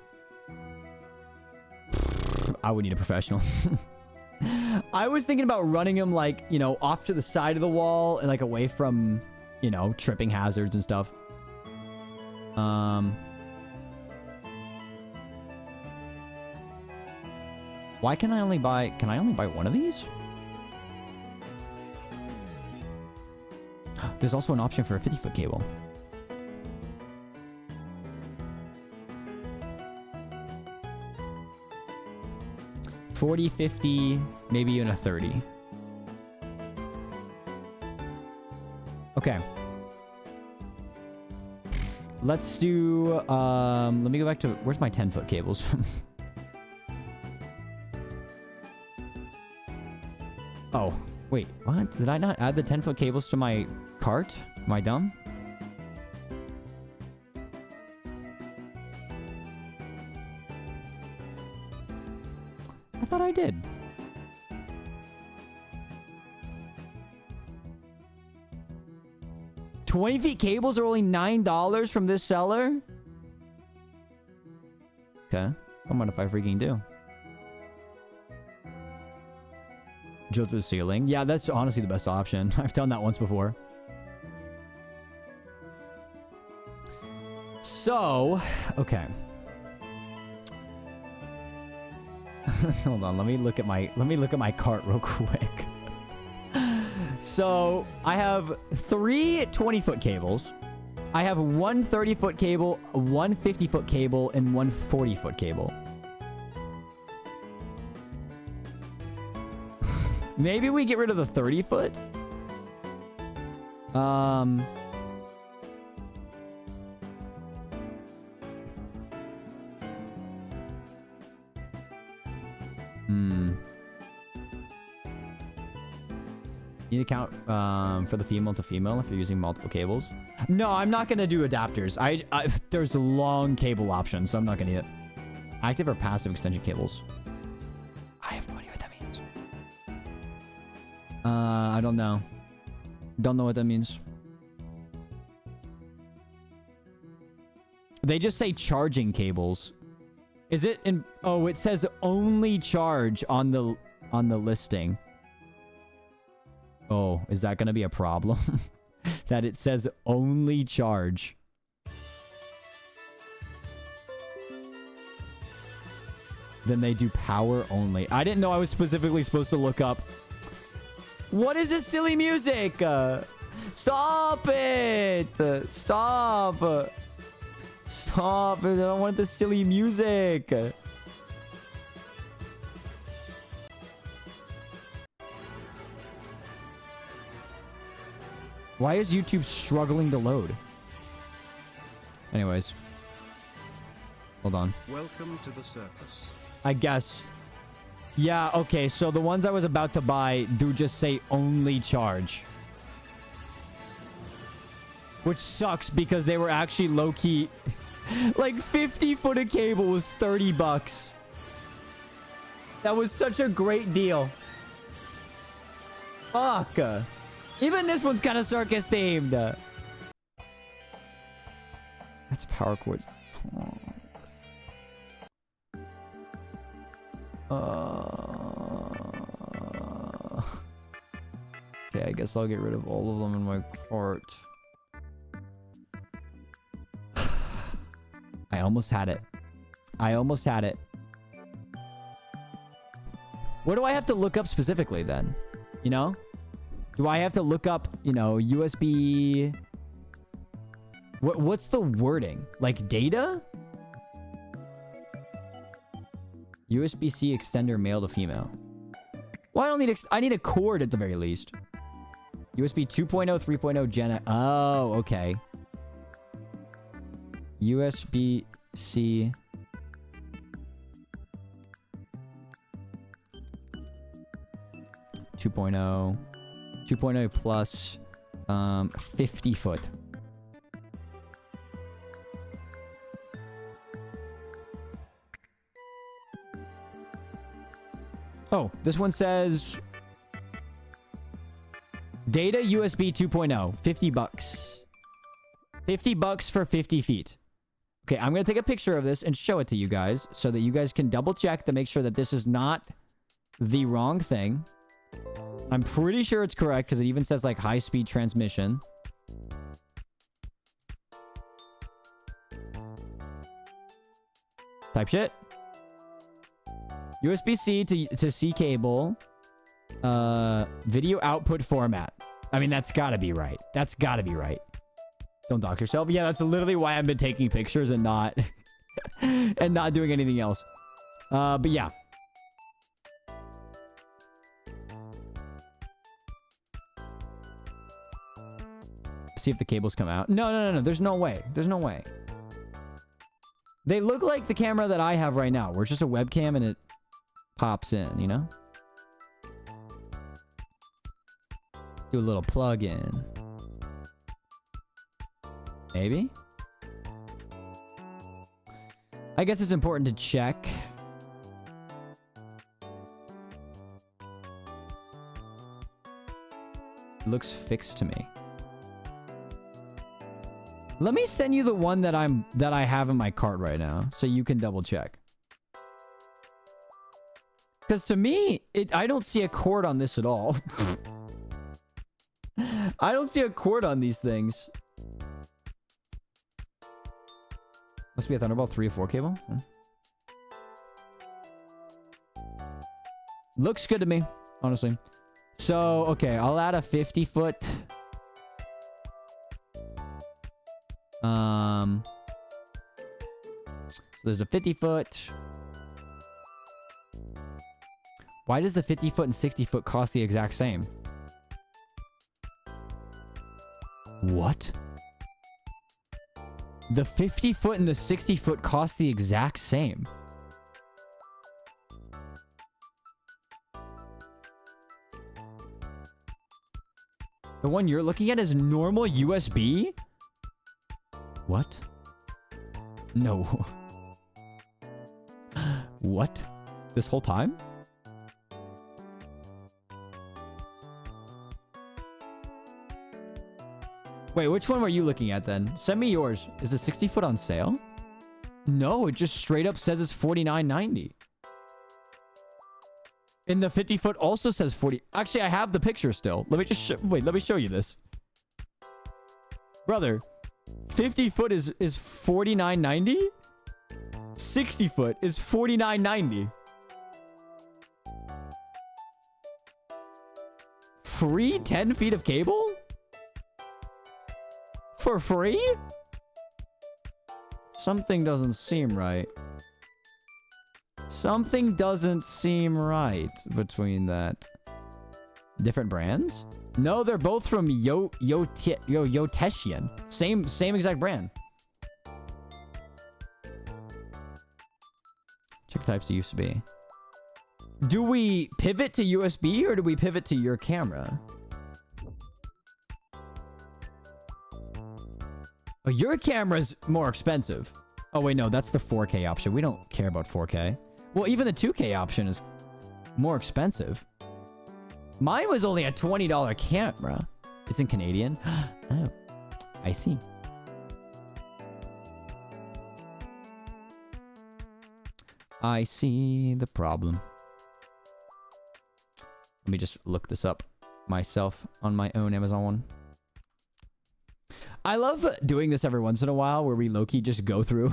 I would need a professional. I was thinking about running them like, you know, off to the side of the wall and like away from, you know, tripping hazards and stuff. Why can I only buy one of these? There's also an option for a 50-foot cable. $40, $50, maybe even a $30. Okay. Let's do, let me go back to, where's my 10-foot cables? Oh, wait, what? Did I not add the 10-foot cables to my cart? Am I dumb? I thought I did. $20-feet cables are only $9 from this seller? Okay. I wonder if I freaking do. Drill through the ceiling. Yeah, that's honestly the best option. I've done that once before. So, okay. Hold on, let me look at my cart real quick. So, I have 3 20-foot cables. I have one 30-foot cable, one 50-foot cable, and one 40-foot cable. Maybe we get rid of the 30-foot. You need to count for the female to female if you're using multiple cables. No, I'm not going to do adapters. There's long cable options, so I'm not going to need it. Active or passive extension cables? I have no idea what that means. I don't know. Don't know what that means. They just say charging cables. Is it in... Oh, it says only charge on the listing. Oh, is that going to be a problem? That it says only charge. Then they do power only. I didn't know I was specifically supposed to look up. What is this silly music? Stop it! Stop! Stop it! I don't want this silly music. Why is YouTube struggling to load? Anyways. Hold on. Welcome to the circus. I guess. Yeah, okay, so the ones I was about to buy do just say only charge. Which sucks because they were actually low-key. Like 50-foot of cable was 30 bucks. That was such a great deal. Fuck. Even this one's kind of circus themed. That's power cords. Okay, I guess I'll get rid of all of them in my cart. I almost had it. I almost had it. What do I have to look up specifically then? You know? Do I have to look up, you know, USB... What's the wording? Like data? USB-C extender male to female. Well, I don't need... I need a cord at the very least. USB 2.0, 3.0 Gen... Oh, okay. USB-C 2.0. 2.0 plus 50 foot. Oh, this one says data USB 2.0, 50 bucks. 50 bucks for 50 feet. Okay, I'm going to take a picture of this and show it to you guys so that you guys can double check to make sure that this is not the wrong thing. I'm pretty sure it's correct because it even says like high-speed transmission. Type shit. USB-C to C cable. Video output format. I mean, that's gotta be right. That's gotta be right. Don't dock yourself. Yeah, that's literally why I've been taking pictures and not and not doing anything else. But yeah. See if the cables come out. No. There's no way. There's no way. They look like the camera that I have right now, where it's just a webcam and it pops in, you know? Do a little plug-in. Maybe? I guess it's important to check. It looks fixed to me. Let me send you the one that I have in my cart right now, so you can double check. Because to me, I don't see a cord on this at all. I don't see a cord on these things. Must be a Thunderbolt 3 or 4 cable. Looks good to me, honestly. So, okay, I'll add a 50 foot. So there's a 50 foot. Why does the 50 foot and 60 foot cost the exact same? What? The 50 foot and the 60 foot cost the exact same. The one you're looking at is normal USB? What? No. What? This whole time? Wait, which one were you looking at then? Send me yours. Is the 60 foot on sale? No, it just straight up says it's $49.90. And the 50 foot also says 40. Actually, I have the picture still. Let me just wait, let me show you this. Brother, 50 foot is $49.90. 60 foot is $49.90. Free 10 feet of cable? For free? Something doesn't seem right. Something doesn't seem right between that. Different brands? No, they're both from Yoteshian. Same exact brand. Check the types of USB. Do we pivot to USB or do we pivot to your camera? Oh, your camera's more expensive. Oh, wait, no, that's the 4K option. We don't care about 4K. Well, even the 2K option is more expensive. Mine was only a $20 camera. It's in Canadian. Oh, I see. I see the problem. Let me just look this up myself on my own Amazon one. I love doing this every once in a while where we low-key just go through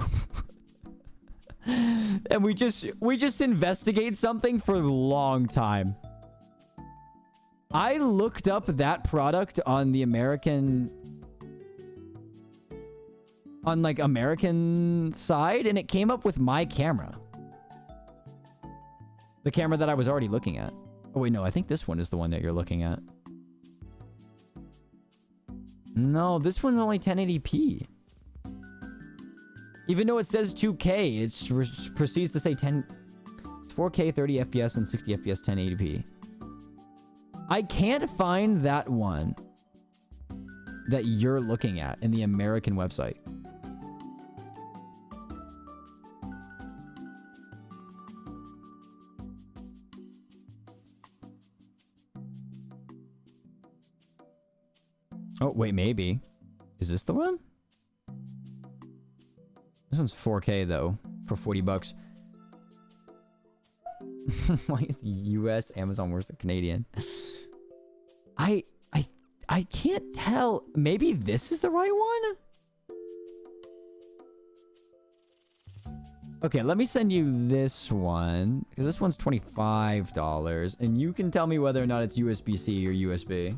and we just investigate something for a long time. I looked up that product on the American side and it came up with my camera. The camera that I was already looking at. Oh wait, no, I think this one is the one that you're looking at. No, this one's only 1080p. Even though it says 2K, it proceeds to say 10... It's 4K, 30 FPS, and 60 FPS, 1080p. I can't find that one that you're looking at in the American website. Oh, wait, maybe. Is this the one? This one's 4K though, for 40 bucks. Why is US Amazon worse than Canadian? I can't tell. Maybe this is the right one? Okay, let me send you this one. Because this one's $25. And you can tell me whether or not it's USB-C or USB.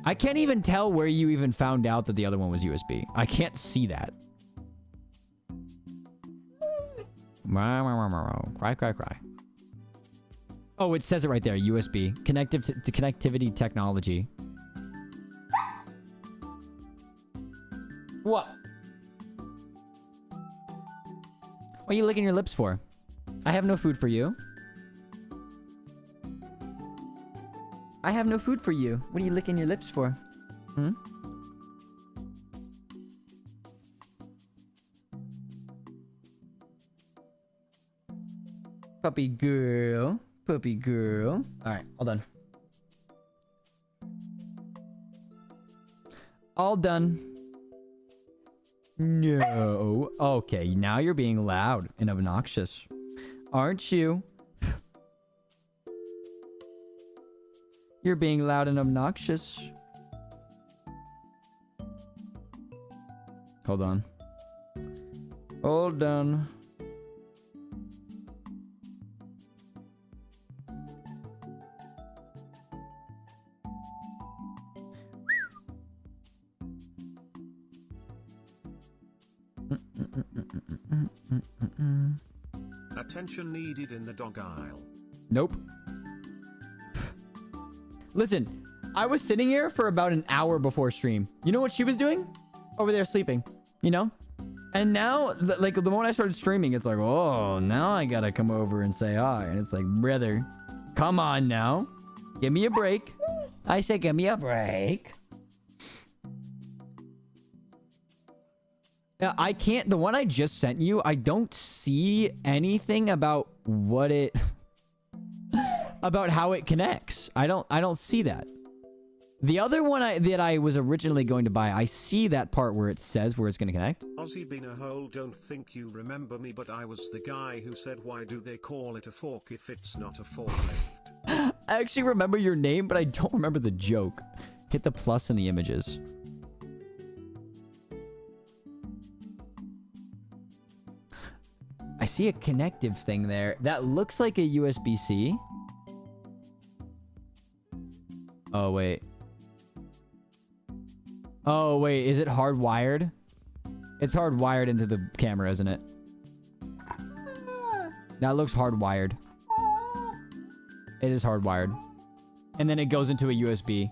I can't even tell where you even found out that the other one was USB. I can't see that. Cry, cry, cry. Oh, it says it right there. USB. Connectivity technology. What? What are you licking your lips for? I have no food for you. I have no food for you. What are you licking your lips for? Hmm? Puppy girl. Puppy girl. Alright, all done. All done. No. Okay, now you're being loud and obnoxious. Aren't you? You're being loud and obnoxious. Hold on. Hold on. Attention needed in the dog aisle. Nope. Listen, I was sitting here for about an hour before stream. You know what she was doing? Over there sleeping, you know? And now, like, the moment I started streaming, it's like, oh, now I gotta come over and say hi. And it's like, brother, come on now. Give me a break. I say, give me a break. Yeah, I can't, the one I just sent you, I don't see anything about what it... about how it connects. I don't see that. The other one that I was originally going to buy, I see that part where it says where it's going to connect. Ozzy been a hole, don't think you remember me, but I was the guy who said, why do they call it a fork if it's not a forklift? I actually remember your name, but I don't remember the joke. Hit the plus in the images. I see a connective thing there. That looks like a USB-C. Oh, wait. Oh, wait. Is it hardwired? It's hardwired into the camera, isn't it? That looks hardwired. It is hardwired. And then it goes into a USB.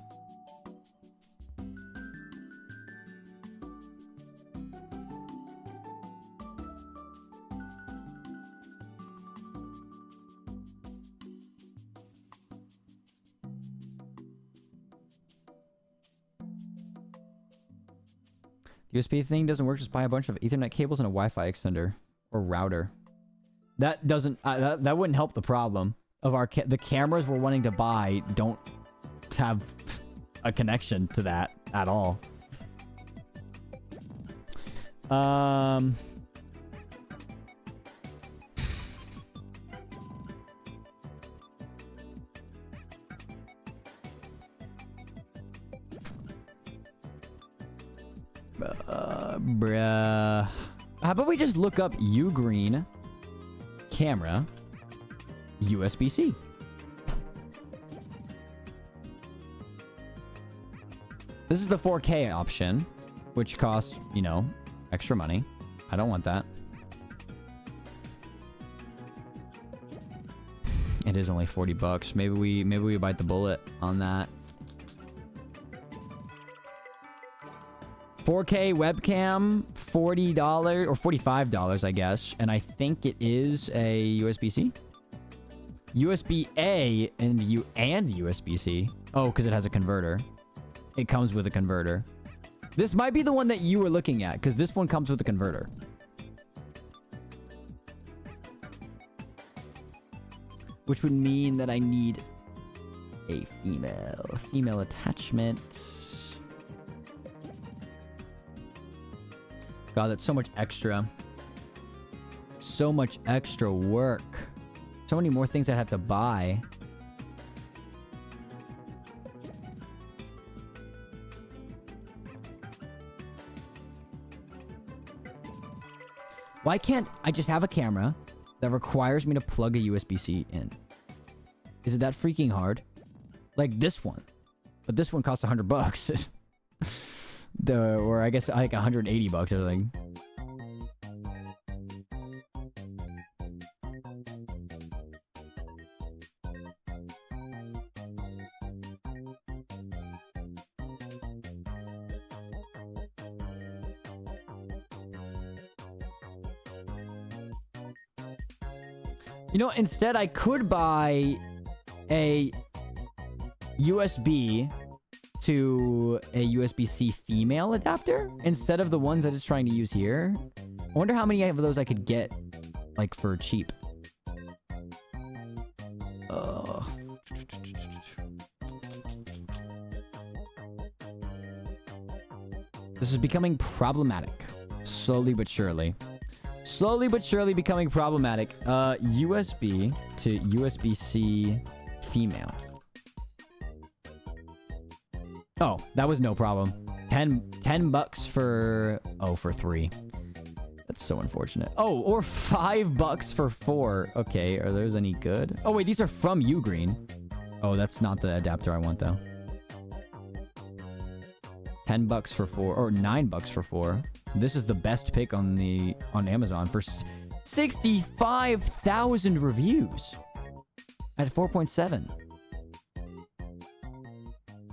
USB thing doesn't work. Just buy a bunch of Ethernet cables and a Wi-Fi extender or router. That doesn't. That wouldn't help the problem of the cameras we're wanting to buy don't have a connection to that at all. Bruh. How about we just look up Ugreen camera USB-C? This is the 4K option, which costs, you know, extra money. I don't want that. It is only 40 bucks. Maybe we bite the bullet on that. 4K webcam, $40 or $45, I guess. And I think it is a USB-C. USB-A and USB-C. Oh, because it has a converter. It comes with a converter. This might be the one that you were looking at, because this one comes with a converter. Which would mean that I need a female attachment. God, that's so much extra. So much extra work. So many more things I have to buy. Why can't I just have a camera that requires me to plug a USB-C in? Is it that freaking hard? Like this one. But this one costs $100. Or I guess like $180 or something. You know, instead I could buy a USB to a USB-C female adapter instead of the ones that it's trying to use here. I wonder how many of those I could get, like, for cheap. This is becoming problematic. Slowly but surely. Slowly but surely becoming problematic. USB to USB-C female. Oh, that was no problem. 10 bucks for... Oh, for 3. That's so unfortunate. Oh, or $5 for 4. Okay, are those any good? Oh, wait, these are from Ugreen. Oh, that's not the adapter I want, though. 10 bucks for 4, or 9 bucks for 4. This is the best pick on Amazon for 65,000 reviews at 4.7.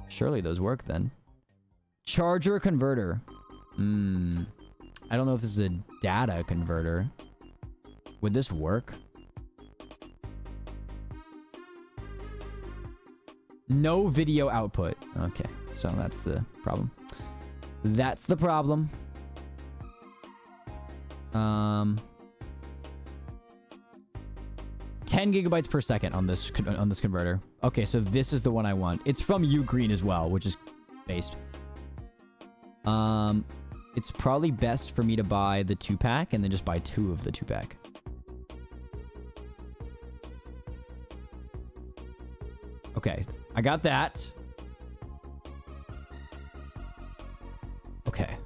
Surely those work then. Charger converter. I don't know if this is a data converter. Would this work? No video output. Okay, so that's the problem. That's the problem. 10 gigabytes per second on this converter. Okay, so this is the one I want. It's from Ugreen as well, which is based. It's probably best for me to buy the 2-pack and then just buy 2 of the 2-pack. Okay, I got that. Okay.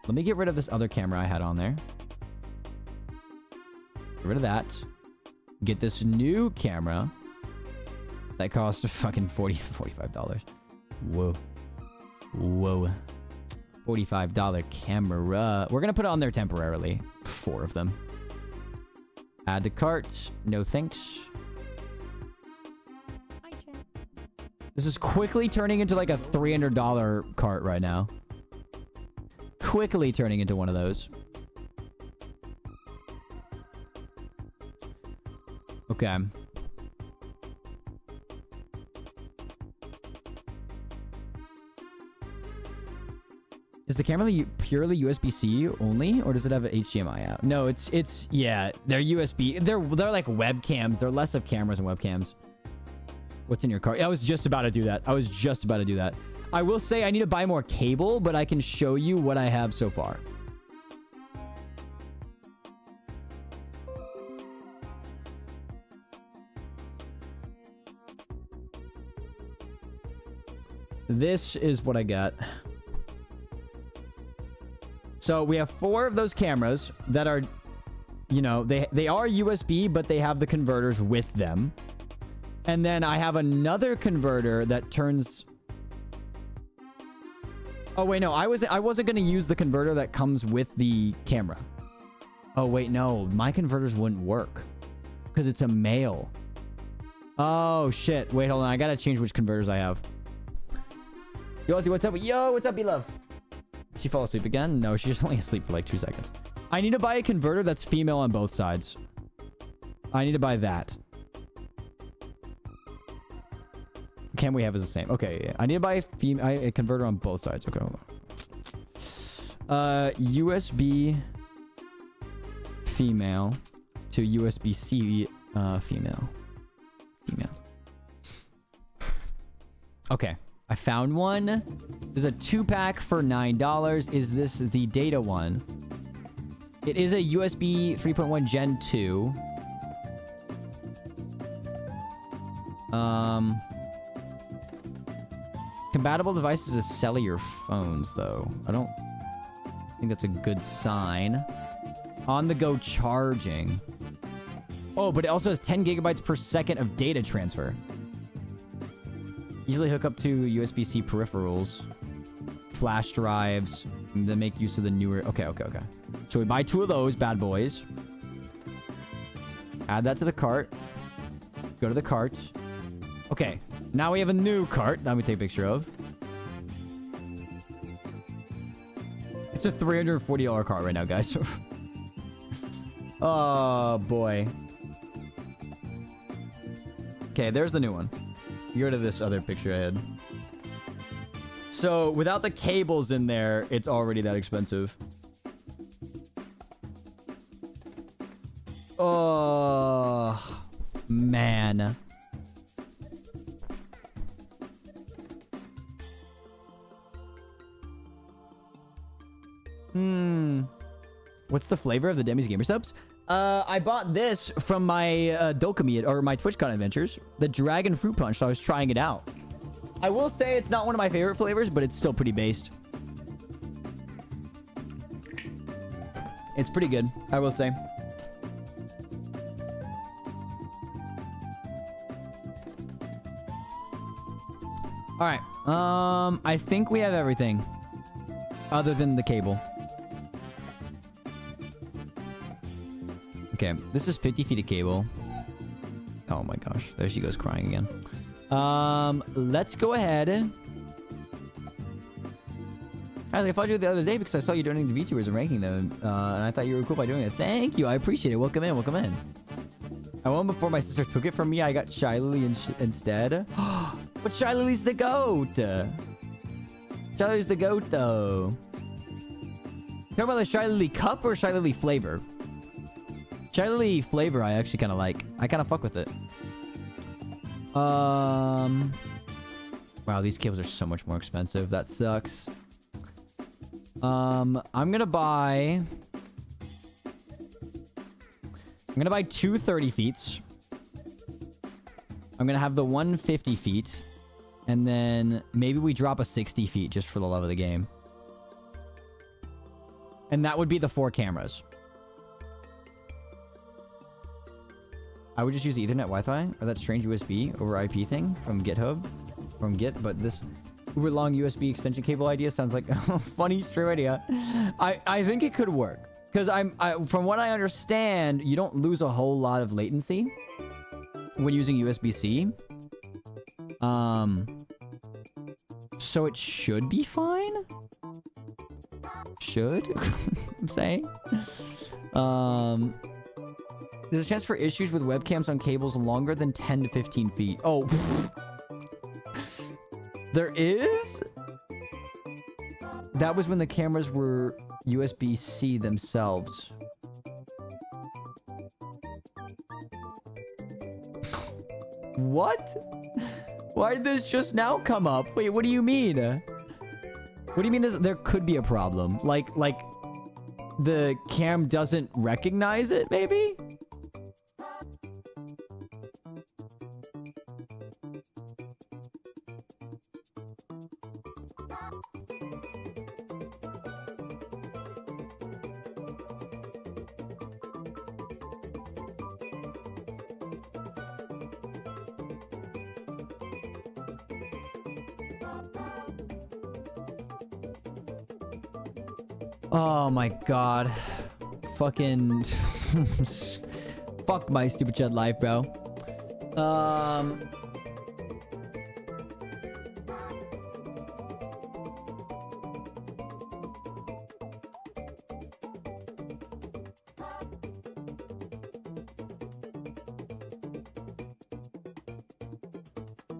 Let me get rid of this other camera I had on there. Get rid of that. Get this new camera that cost fucking $45. Whoa. Whoa. $45 camera. We're gonna put it on there temporarily. 4 of them. Add to cart. No thanks. This is quickly turning into like a $300 cart right now. Quickly turning into one of those. Okay. Is the camera purely USB-C only, or does it have an HDMI out? No, it's yeah, they're USB. They're like webcams. They're less of cameras and webcams. What's in your car? I was just about to do that. I will say I need to buy more cable, but I can show you what I have so far. This is what I got. So we have 4 of those cameras that are, you know, they are USB, but they have the converters with them. And then I have another converter that turns... Oh, wait, no. I wasn't going to use the converter that comes with the camera. Oh, wait, no. My converters wouldn't work. Because it's a male. Oh, shit. Wait, hold on. I got to change which converters I have. Yo, Ozzy, what's up? Yo, what's up, B-Love? Did she fall asleep again? No, she's only asleep for like 2 seconds. I need to buy a converter that's female on both sides. I need to buy that. cam we have is the same. Okay, yeah. I need to buy a converter on both sides. Okay, hold on. USB female to USB-C female. Okay, I found one. There's a 2-pack for $9. Is this the data one? It is a USB 3.1 Gen 2. Compatible devices is cellular phones, though. I don't think that's a good sign. On-the-go charging. Oh, but it also has 10 gigabytes per second of data transfer. Easily hook up to USB-C peripherals. Flash drives. And then make use of the newer... Okay. So we buy 2 of those bad boys. Add that to the cart. Go to the cart. Okay. Now we have a new cart. Now we take a picture of. It's a $340 cart right now, guys. Oh, boy. Okay, there's the new one. Go to this other picture I had. So, without the cables in there, it's already that expensive. Oh, man. What's the flavor of the Demi's Gamer Subs? I bought this from my Dokami or my TwitchCon adventures. The Dragon Fruit Punch, so I was trying it out. I will say it's not one of my favorite flavors, but it's still pretty based. It's pretty good, I will say. Alright, I think we have everything. Other than the cable. Okay, this is 50 feet of cable. Oh my gosh, there she goes crying again. Let's go ahead. I followed you the other day because I saw you donating to VTubers and ranking them. And I thought you were cool by doing it. Thank you, I appreciate it. Welcome in, welcome in. I won before my sister took it from me. I got Shy Lily instead. But Shy Lily's the goat. Shy Lily's the goat, though. Talking about the Shy Lily cup or Shy Lily flavor? Shy Lily flavor I actually kind of like. I kind of fuck with it. Wow, these cables are so much more expensive. That sucks. I'm gonna buy 2 30 feet. I'm gonna have the 150 feet. And then maybe we drop a 60 feet just for the love of the game. And that would be the 4 cameras. I would just use Ethernet Wi-Fi or that strange USB over IP thing from GitHub, from Git, but this uber long USB extension cable idea sounds like a funny straight idea. I think it could work because from what I understand, you don't lose a whole lot of latency when using USB-C. So it should be fine. Should I'm saying. There's a chance for issues with webcams on cables longer than 10 to 15 feet. Oh. There is? That was when the cameras were USB-C themselves. What? Why did this just now come up? Wait, what do you mean? What do you mean there could be a problem? Like the cam doesn't recognize it, maybe? Oh my god. Fucking... Fuck my stupid chat life, bro.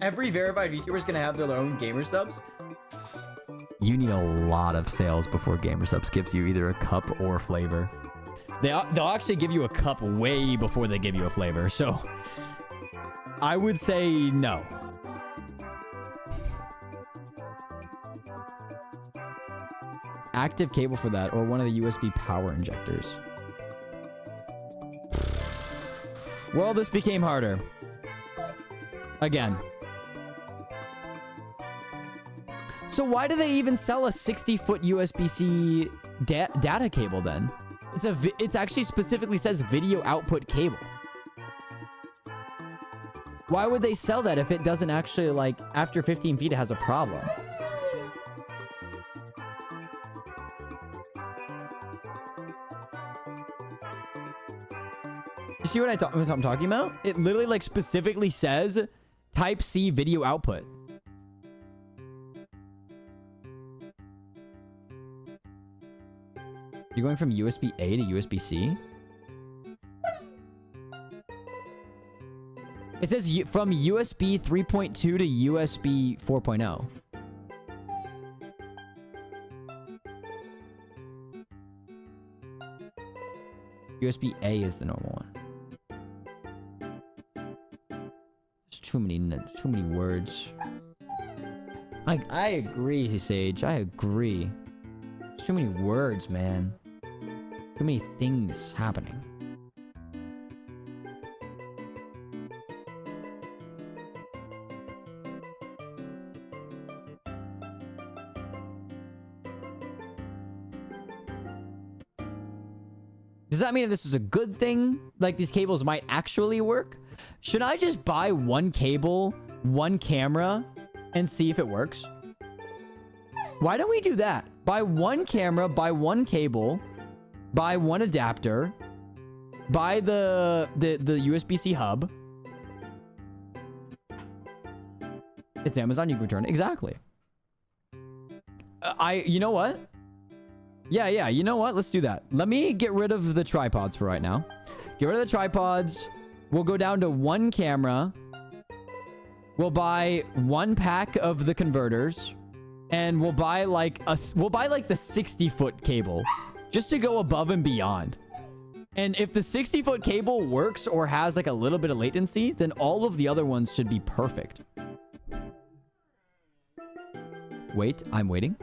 Every verified VTuber is gonna have their own gamer subs. You need a lot of sales before gamer subs gives you either a cup or flavor. They'll actually give you a cup way before they give you a flavor. So I would say no. Active cable for that, or one of the USB power injectors. Well, this became harder. Again. So why do they even sell a 60-foot USB-C data cable then? It's actually specifically says video output cable. Why would they sell that if it doesn't actually, like, after 15 feet it has a problem? You see what I'm talking about? It literally, like, specifically says Type-C video output. You're going from USB-A to USB-C? It says from USB 3.2 to USB 4.0. USB-A is the normal one. There's too many words. I agree, Sage. I agree. There's too many words, man. Too many things happening. Does that mean that this is a good thing? Like, these cables might actually work? Should I just buy one cable, one camera, and see if it works? Why don't we do that? Buy one camera, buy one cable, buy one adapter, buy the USB-C hub. It's Amazon, you can return it. Exactly. You know what? Yeah, you know what? Let's do that. Let me get rid of the tripods for right now. Get rid of the tripods. We'll go down to one camera. We'll buy one pack of the converters. And we'll buy like the 60-foot cable. Just to go above and beyond. And if the 60-foot cable works or has like a little bit of latency, then all of the other ones should be perfect. Wait, I'm waiting.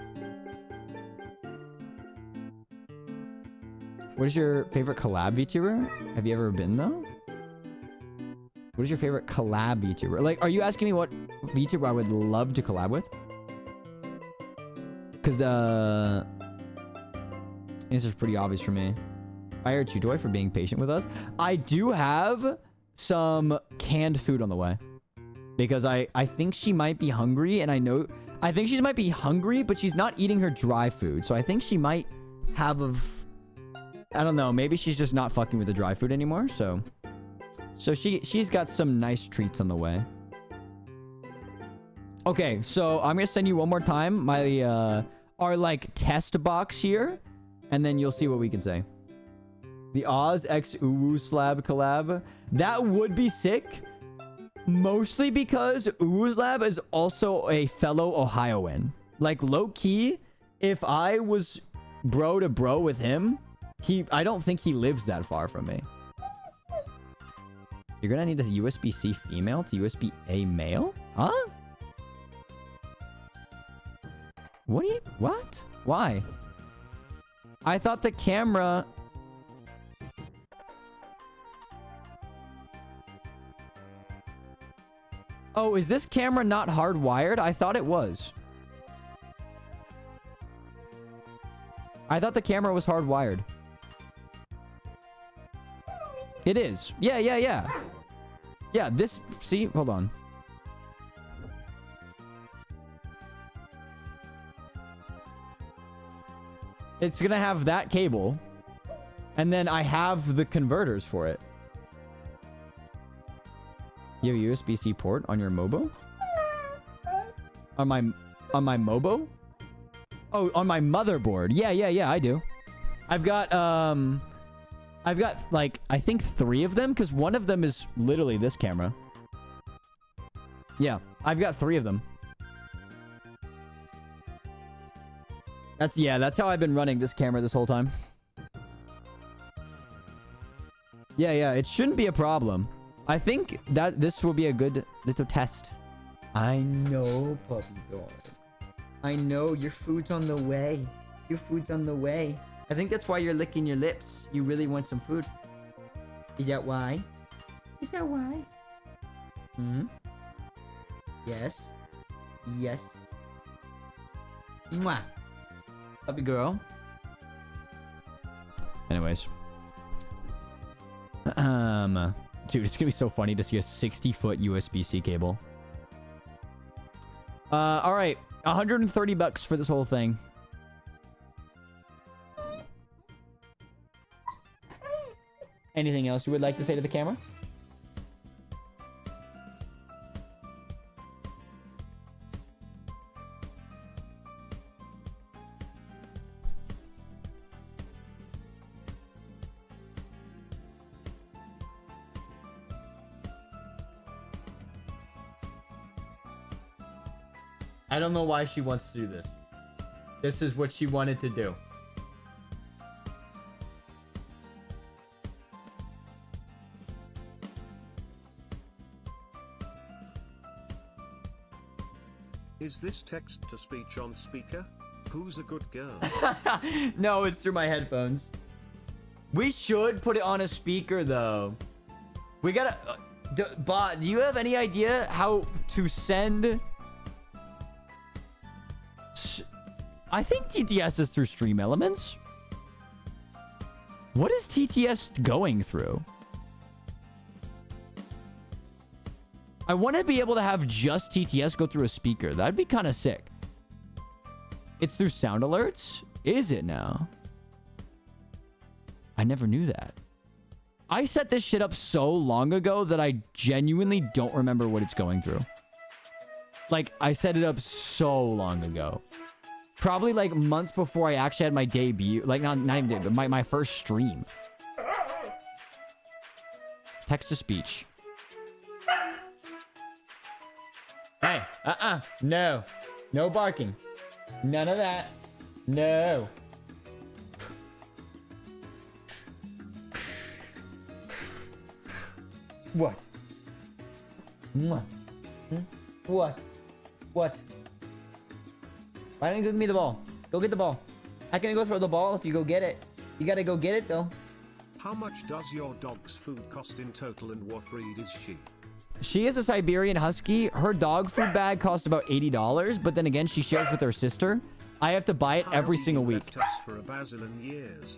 What is your favorite collab VTuber? Have you ever been, though? What is your favorite collab VTuber? Like, are you asking me what VTuber I would love to collab with? Because, the answer's pretty obvious for me. Fire Chutoy for being patient with us. I do have some canned food on the way. Because I think she might be hungry, and I think she might be hungry, but she's not eating her dry food. So I think she might have I don't know. Maybe she's just not fucking with the dry food anymore. So she's got some nice treats on the way. Okay, so I'm gonna send you one more time my our like test box here, and then you'll see what we can say. The Oz X Uwu Slab collab. That would be sick. Mostly because Uwu's Lab is also a fellow Ohioan. Like, low key, if I was bro to bro with him, I don't think he lives that far from me. You're gonna need a USB-C female to USB-A male? Huh? What? Why? I thought the camera... Oh, is this camera not hardwired? I thought it was. I thought the camera was hardwired. It is. Yeah. Yeah, this... See? Hold on. It's gonna have that cable. And then I have the converters for it. You have a USB-C port on your Mobo? On my Mobo? Oh, on my motherboard. Yeah, I do. I've got like, I think 3 of them, because one of them is literally this camera. Yeah, I've got 3 of them. That's how I've been running this camera this whole time. Yeah, it shouldn't be a problem. I think that this will be a good little test. I know, puppy dog. I know your food's on the way. Your food's on the way. I think that's why you're licking your lips. You really want some food. Is that why? Is that why? Hmm? Yes. Yes. Mwah. Puppy girl. Anyways. Dude, it's gonna be so funny to see a 60-foot USB-C cable. Alright. $130 for this whole thing. Anything else you would like to say to the camera? I don't know why she wants to do this. This is what she wanted to do. Is this text to speech on speaker? Who's a good girl? No, it's through my headphones. We should put it on a speaker though. We gotta... Bot, do you have any idea how to send... I think TTS is through Stream Elements. What is TTS going through? I want to be able to have just TTS go through a speaker. That'd be kind of sick. It's through sound alerts? Is it now? I never knew that. I set this shit up so long ago that I genuinely don't remember what it's going through. Like, I set it up so long ago. Probably like months before I actually had my debut. Like, not even debut, but my first stream. Text to speech. Hey, no. No barking. None of that. No. What? Mwah. What? What? Why don't you give me the ball? Go get the ball. I can go throw the ball if you go get it. You gotta go get it though. How much does your dog's food cost in total and what breed is she? She is a Siberian Husky. Her dog food bag costs about $80, but then again, she shares with her sister. I have to buy it every single week. Left us for a bazillion years.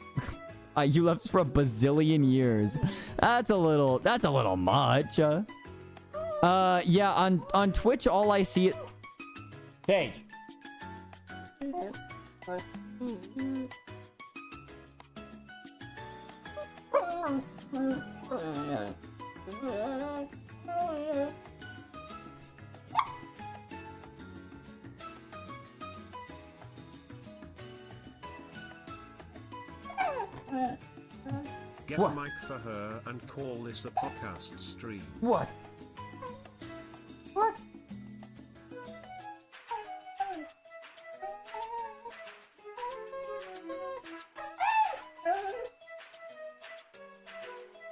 You left us for a bazillion years. That's a little much. Yeah, on Twitch, all I see it. Hey. Get a mic for her and call this a podcast stream. What? What?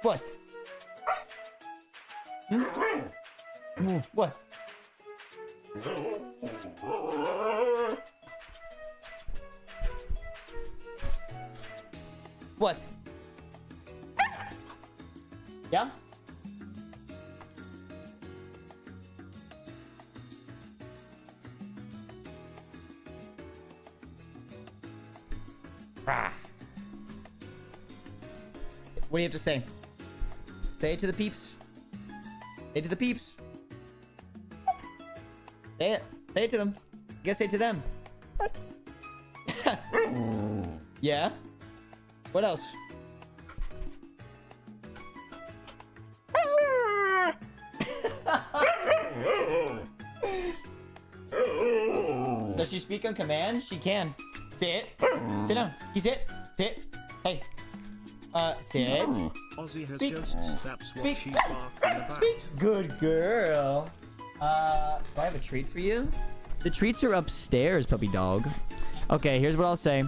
What? What? What? Yeah? What do you have to say? Say it to the peeps. Say it to the peeps. Say it. Say it to them. You gotta say it to them. Yeah? What else? Does she speak on command? She can. Sit. Sit down. You sit. Sit. Hey. Sit. Ozzy has Speak. just that's what Speak. she's barking about. Speak. Good girl. Do I have a treat for you? The treats are upstairs, puppy dog. Okay, here's what I'll say.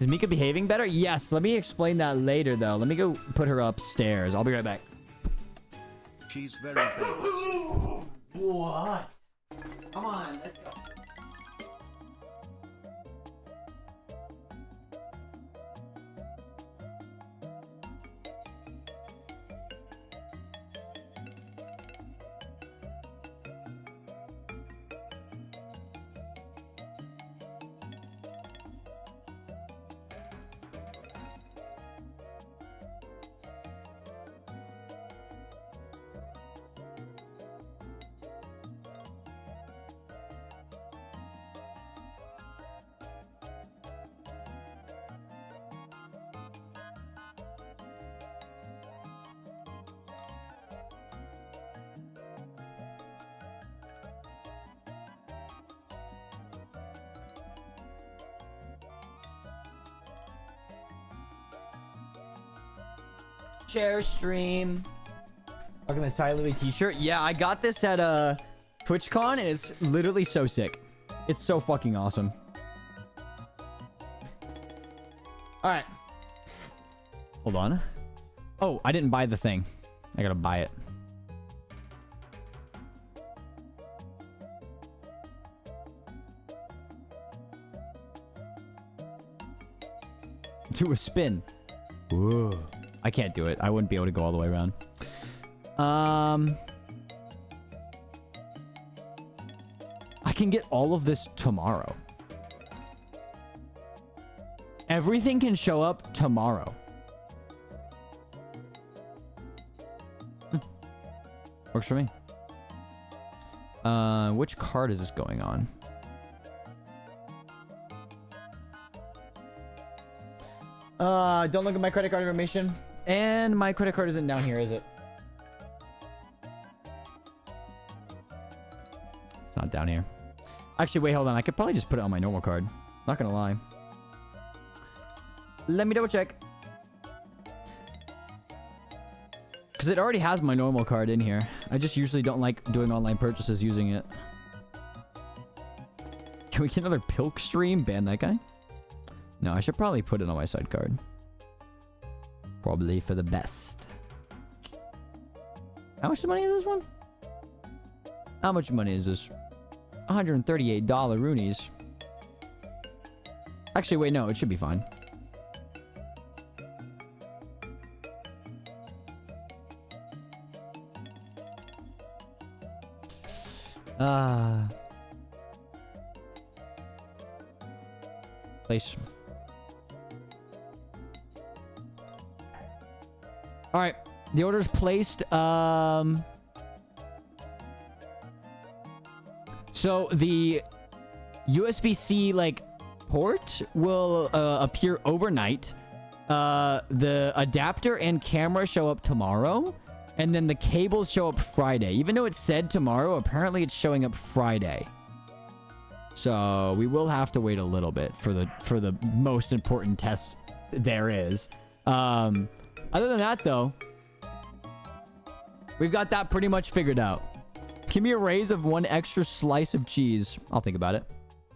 Is Mika behaving better? Yes, let me explain that later, though. Let me go put her upstairs. I'll be right back. She's very based. What? Come on, let's go. Share stream. Look at the Ty Lily t-shirt. Yeah, I got this at TwitchCon and it's literally so sick. It's so fucking awesome. Alright. Hold on. Oh, I didn't buy the thing. I gotta buy it. Do a spin. Whoa. I can't do it. I wouldn't be able to go all the way around. I can get all of this tomorrow. Everything can show up tomorrow. Works for me. Which card is this going on? Don't look at my credit card information. And my credit card isn't down here, is it? It's not down here. Actually, wait, hold on. I could probably just put it on my normal card. Not gonna lie. Let me double check. Because it already has my normal card in here. I just usually don't like doing online purchases using it. Can we get another Pilk stream? Ban that guy? No, I should probably put it on my side card. Probably for the best. How much money is this one? How much money is this? $138 Roonies. Actually, wait, no, it should be fine. Place. All right, the order's placed. So the USB-C like port will appear overnight. The adapter and camera show up tomorrow, and then the cables show up Friday. Even though it said tomorrow, apparently it's showing up Friday. So we will have to wait a little bit for the most important test there is. Other than that, though, we've got that pretty much figured out. Give me a raise of 1 extra slice of cheese. I'll think about it.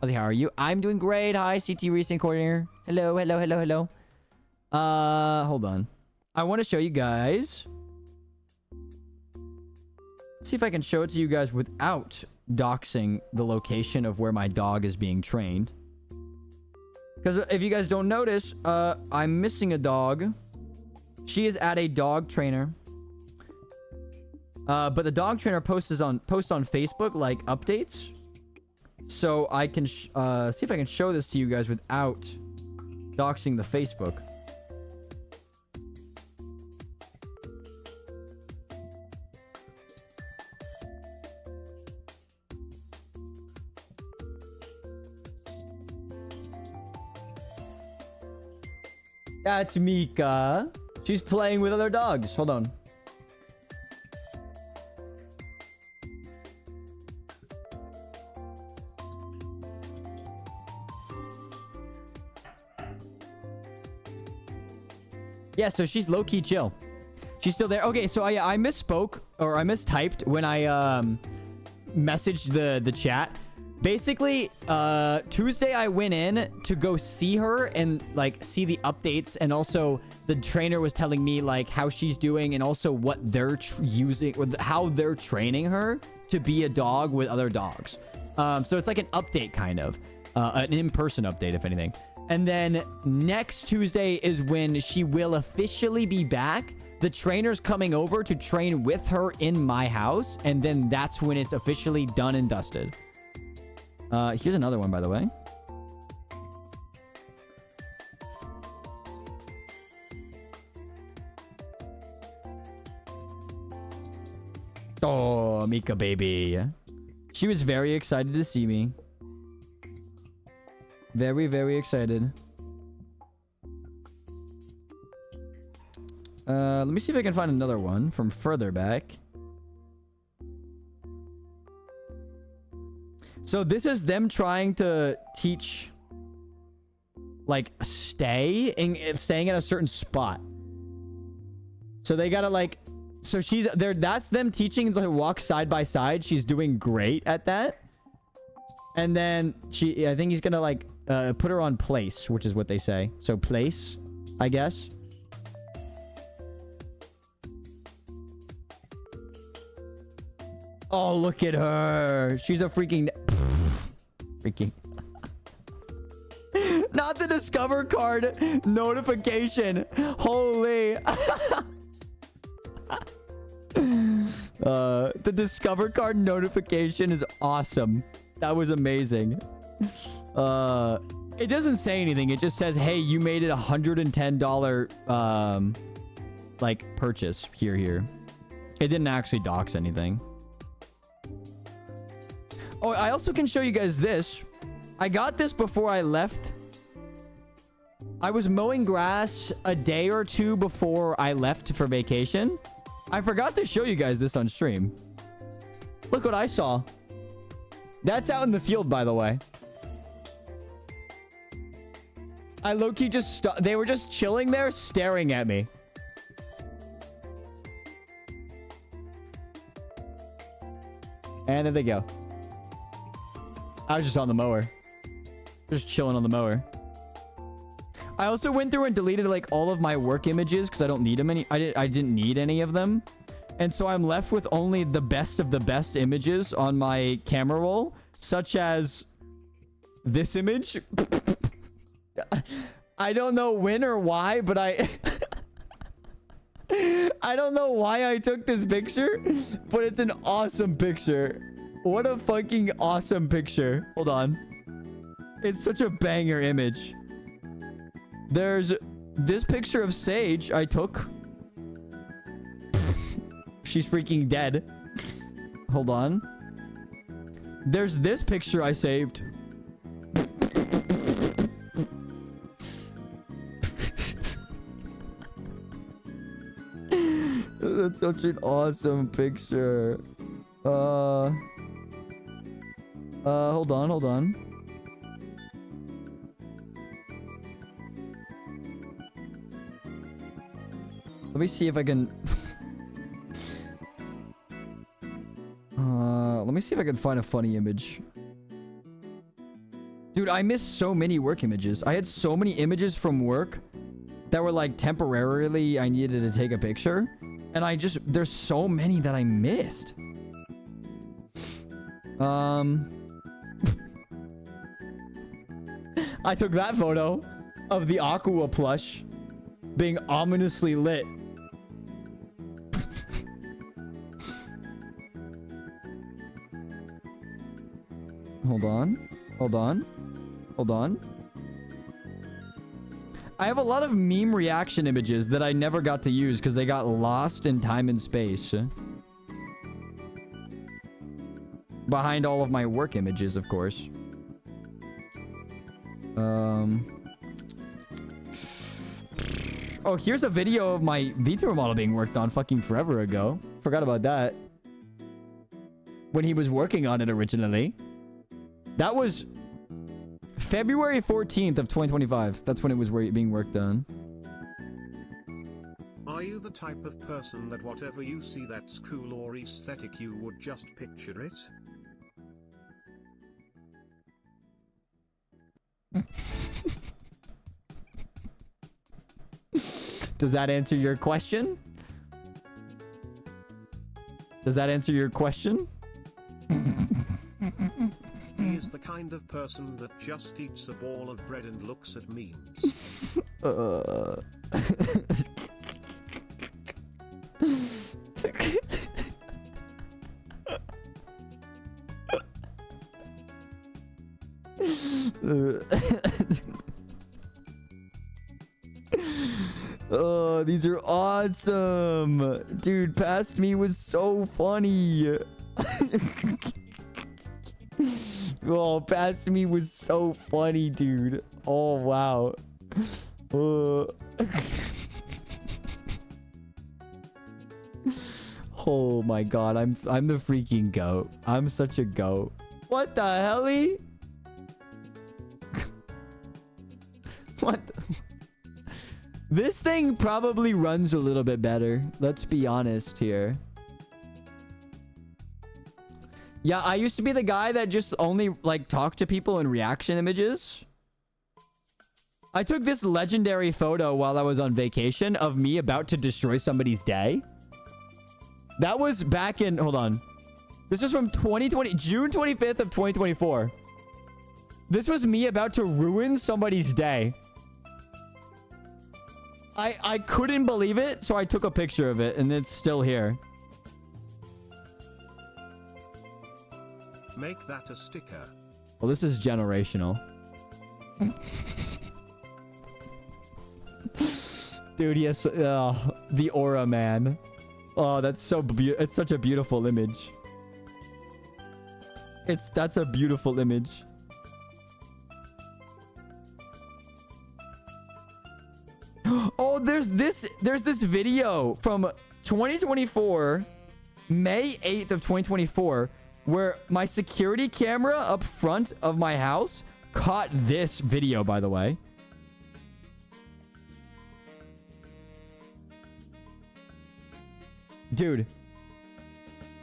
Ozzy, how are you? I'm doing great. Hi, CT Racing Coordinator. Hello, hello, hello, hello. Hold on. I want to show you guys. See if I can show it to you guys without doxing the location of where my dog is being trained. Because if you guys don't notice, I'm missing a dog. She is at a dog trainer. But the dog trainer posts on Facebook, like, updates. So I can see if I can show this to you guys without doxing the Facebook. That's Mika. She's playing with other dogs. Hold on. Yeah, so she's low-key chill. She's still there. Okay, so I misspoke, or I mistyped when I messaged the chat. Basically, Tuesday I went in to go see her and like see the updates, and also the trainer was telling me like how she's doing and also what they're using or how they're training her to be a dog with other dogs. So it's like an update kind of, an in-person update if anything. And then next Tuesday is when she will officially be back. The trainer's coming over to train with her in my house, and then that's when it's officially done and dusted. Here's another one, by the way. Oh, Mika baby. She was very excited to see me. Very, very excited. Let me see if I can find another one from further back. So this is them trying to teach, like, staying at a certain spot. So they gotta like, so she's there. That's them teaching to walk side by side. She's doing great at that. And then I think he's gonna like put her on place, which is what they say. So place, I guess. Oh, look at her. She's a freaking... Not the Discover card notification. Holy. The Discover card notification is awesome. That was amazing. It doesn't say anything. It just says, hey, you made it $110 like purchase here. It didn't actually dox anything. Oh, I also can show you guys this. I got this before I left. I was mowing grass a day or two before I left for vacation. I forgot to show you guys this on stream. Look what I saw. That's out in the field, by the way. I low-key just they were just chilling there, staring at me. And there they go. I was just on the mower. Just chilling on the mower. I also went through and deleted like all of my work images because I don't need them any. I didn't need any of them. And so I'm left with only the best of the best images on my camera roll, such as this image. I don't know when or why, but I don't know why I took this picture, but it's an awesome picture. What a fucking awesome picture. Hold on. It's such a banger image. There's this picture of Sage I took. She's freaking dead. Hold on. There's this picture I saved. That's such an awesome picture. Hold on. Let me see if I can... let me see if I can find a funny image. Dude, I missed so many work images. I had so many images from work that were like temporarily I needed to take a picture. And there's so many that I missed. I took that photo of the Aqua plush being ominously lit. Hold on. I have a lot of meme reaction images that I never got to use because they got lost in time and space. Behind all of my work images, of course. Oh, here's a video of my VTuber model being worked on fucking forever ago. Forgot about that. When he was working on it originally. That was February 14th of 2025. That's when it was being worked on. Are you the type of person that whatever you see that's cool or aesthetic you would just picture it? Does that answer your question? Does that answer your question? He is the kind of person that just eats a ball of bread and looks at memes. Oh, these are awesome. Dude, Past Me was so funny. Oh, Past Me was so funny, dude. Oh, wow. Oh my god, I'm the freaking goat. I'm such a goat. What the helly? What the... This thing probably runs a little bit better. Let's be honest here. Yeah, I used to be the guy that just only like talked to people in reaction images. I took this legendary photo while I was on vacation of me about to destroy somebody's day. That was back in, hold on. This was from 2020, June 25th of 2024. This was me about to ruin somebody's day. I couldn't believe it, so I took a picture of it, and it's still here. Make that a sticker. Well, this is generational. Dude, yes, the aura, man. Oh, that's so it's such a beautiful image. That's a beautiful image. Oh, there's this video from 2024, May 8th of 2024, where my security camera up front of my house caught this video, by the way. Dude,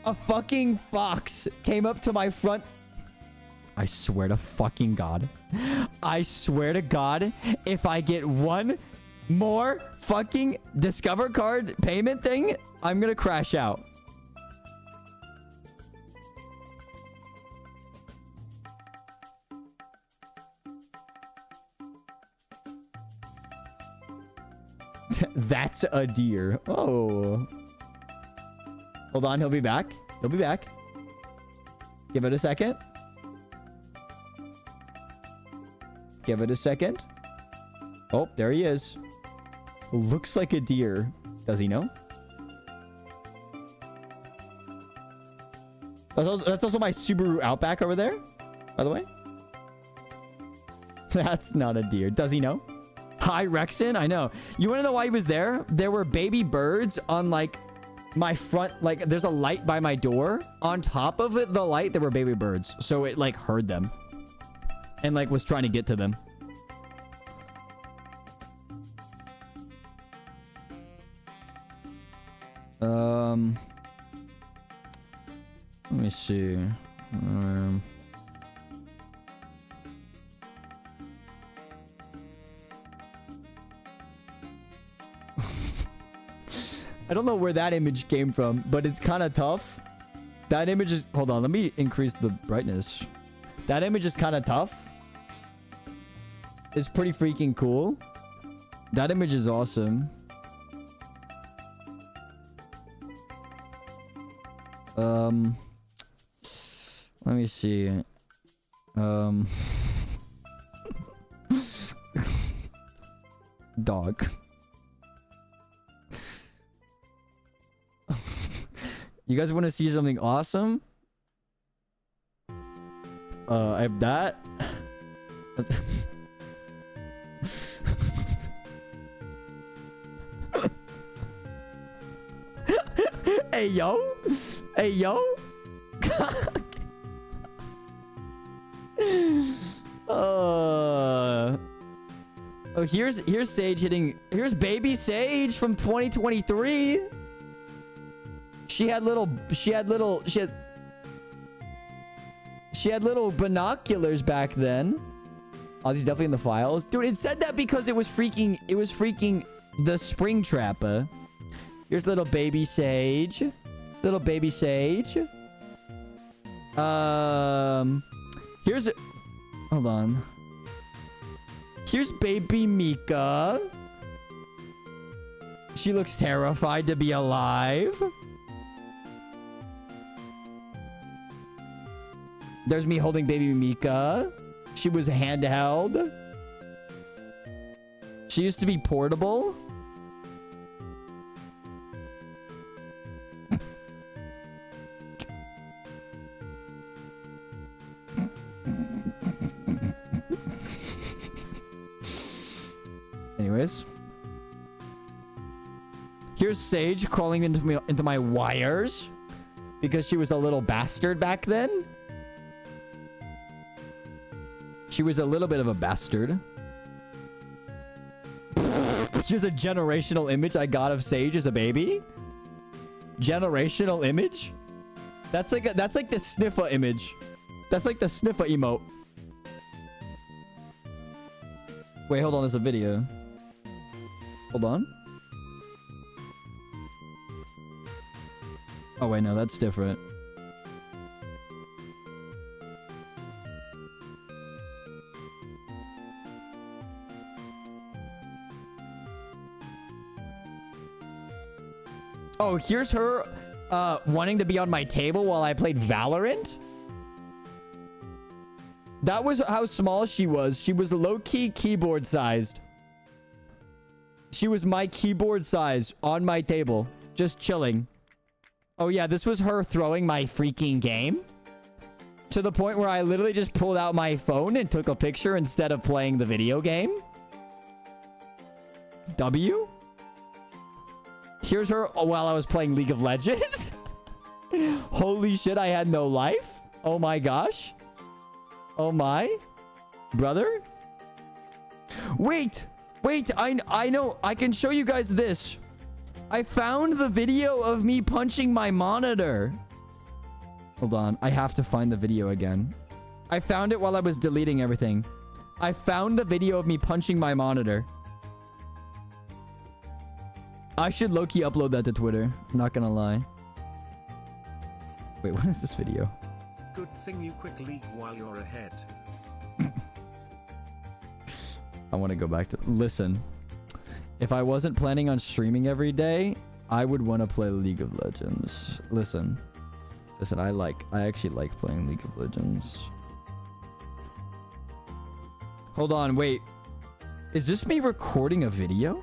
a fucking fox came up to my front. I swear to fucking God. I swear to God, if I get one more fucking Discover card payment thing, I'm gonna crash out. That's a deer. Oh. Hold on, he'll be back. He'll be back. Give it a second. Give it a second. Oh, there he is. Looks like a deer. Does he know? That's also my Subaru Outback over there, by the way. That's not a deer. Does he know? Hi, Rexon. I know. You want to know why he was there? There were baby birds on, like, my front. Like, there's a light by my door. On top of it, the light, there were baby birds. So it, like, heard them. And, like, was trying to get to them. Let me see. I don't know where that image came from, but it's kind of tough. That image is... Hold on, let me increase the brightness. That image is kind of tough. It's pretty freaking cool. That image is awesome. Let me see. Dog. You guys want to see something awesome? I have that. Hey yo, hey yo. Oh, here's Sage hitting. Here's baby Sage from 2023. She had little binoculars back then. Oh, these definitely in the files. Dude, it said that because it was freaking The spring trapper. Here's little baby Sage. Little baby Sage. Here's... Hold on. Here's baby Mika. She looks terrified to be alive. There's me holding baby Mika. She was handheld. She used to be portable. Anyways. Here's Sage crawling into my wires. Because she was a little bastard back then. She was a little bit of a bastard. Here's a generational image I got of Sage as a baby. Generational image? That's like the sniffer image. That's like the sniffer emote. Wait, hold on, there's a video. Hold on. Oh wait, no, that's different. Oh, here's her wanting to be on my table while I played Valorant. That was how small she was. She was low-key keyboard sized. She was my keyboard size on my table. Just chilling. Oh yeah, this was her throwing my freaking game. To the point where I literally just pulled out my phone and took a picture instead of playing the video game. W? Here's her while I was playing League of Legends. Holy shit, I had no life. Oh my gosh. Oh my. Brother? Wait. I know. I can show you guys this. I found the video of me punching my monitor. Hold on. I have to find the video again. I found it while I was deleting everything. I found the video of me punching my monitor. I should low-key upload that to Twitter. Not gonna lie. Wait, what is this video? Good thing you quick leave while you're ahead. I want to go back to... Listen. If I wasn't planning on streaming every day, I would want to play League of Legends. Listen. I actually like playing League of Legends. Hold on, wait. Is this me recording a video?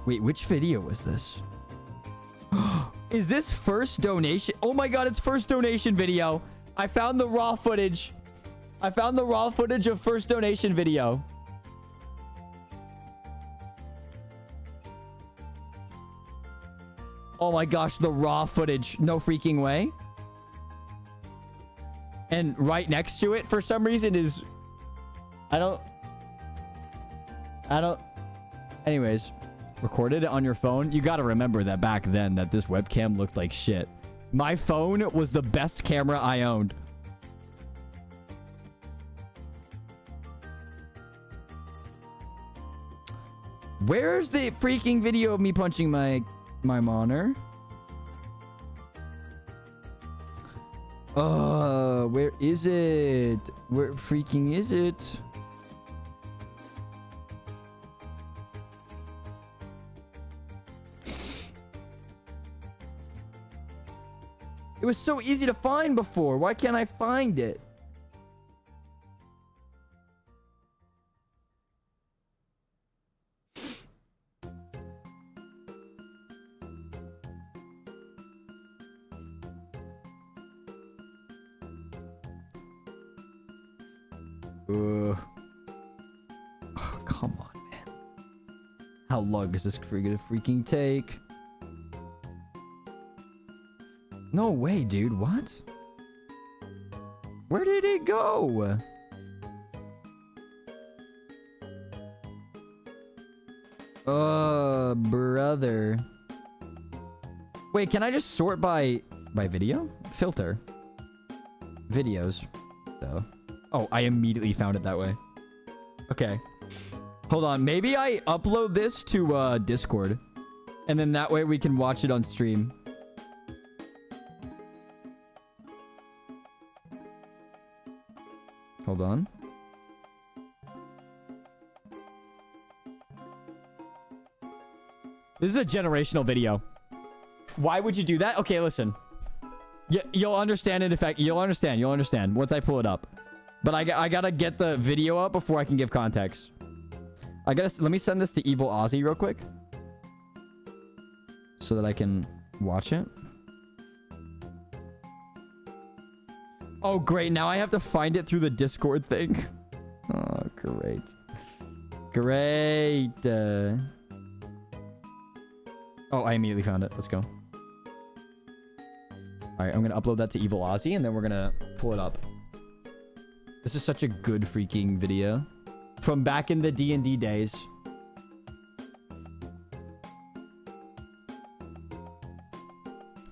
Wait, which video was this? Is this first donation? Oh my god, it's first donation video. I found the raw footage. I found the raw footage of first donation video. Oh my gosh, the raw footage. No freaking way. And right next to it, for some reason, is... I don't... Anyways. Recorded it on your phone. You gotta remember that back then that this webcam looked like shit. My phone was the best camera I owned. Where's the freaking video of me punching my monitor? Where is it? Where freaking is it? It was so easy to find before. Why can't I find it? Oh, come on, man. How long is this gonna freaking take? No way, dude. What? Where did it go? Brother. Wait, can I just sort by video? Filter. Videos. Though. Oh, I immediately found it that way. Okay. Hold on. Maybe I upload this to Discord. And then that way we can watch it on stream. Hold on. This is a generational video. Why would you do that? Okay, listen. You'll understand it. In fact, you'll understand once I pull it up. But I gotta get the video up before I can give context. Let me send this to Evil Ozzy real quick. So that I can watch it. Oh, great. Now I have to find it through the Discord thing. Oh, great. Great. Oh, I immediately found it. Let's go. All right, I'm going to upload that to Evil Ozzy, and then we're going to pull it up. This is such a good freaking video. From back in the D&D days.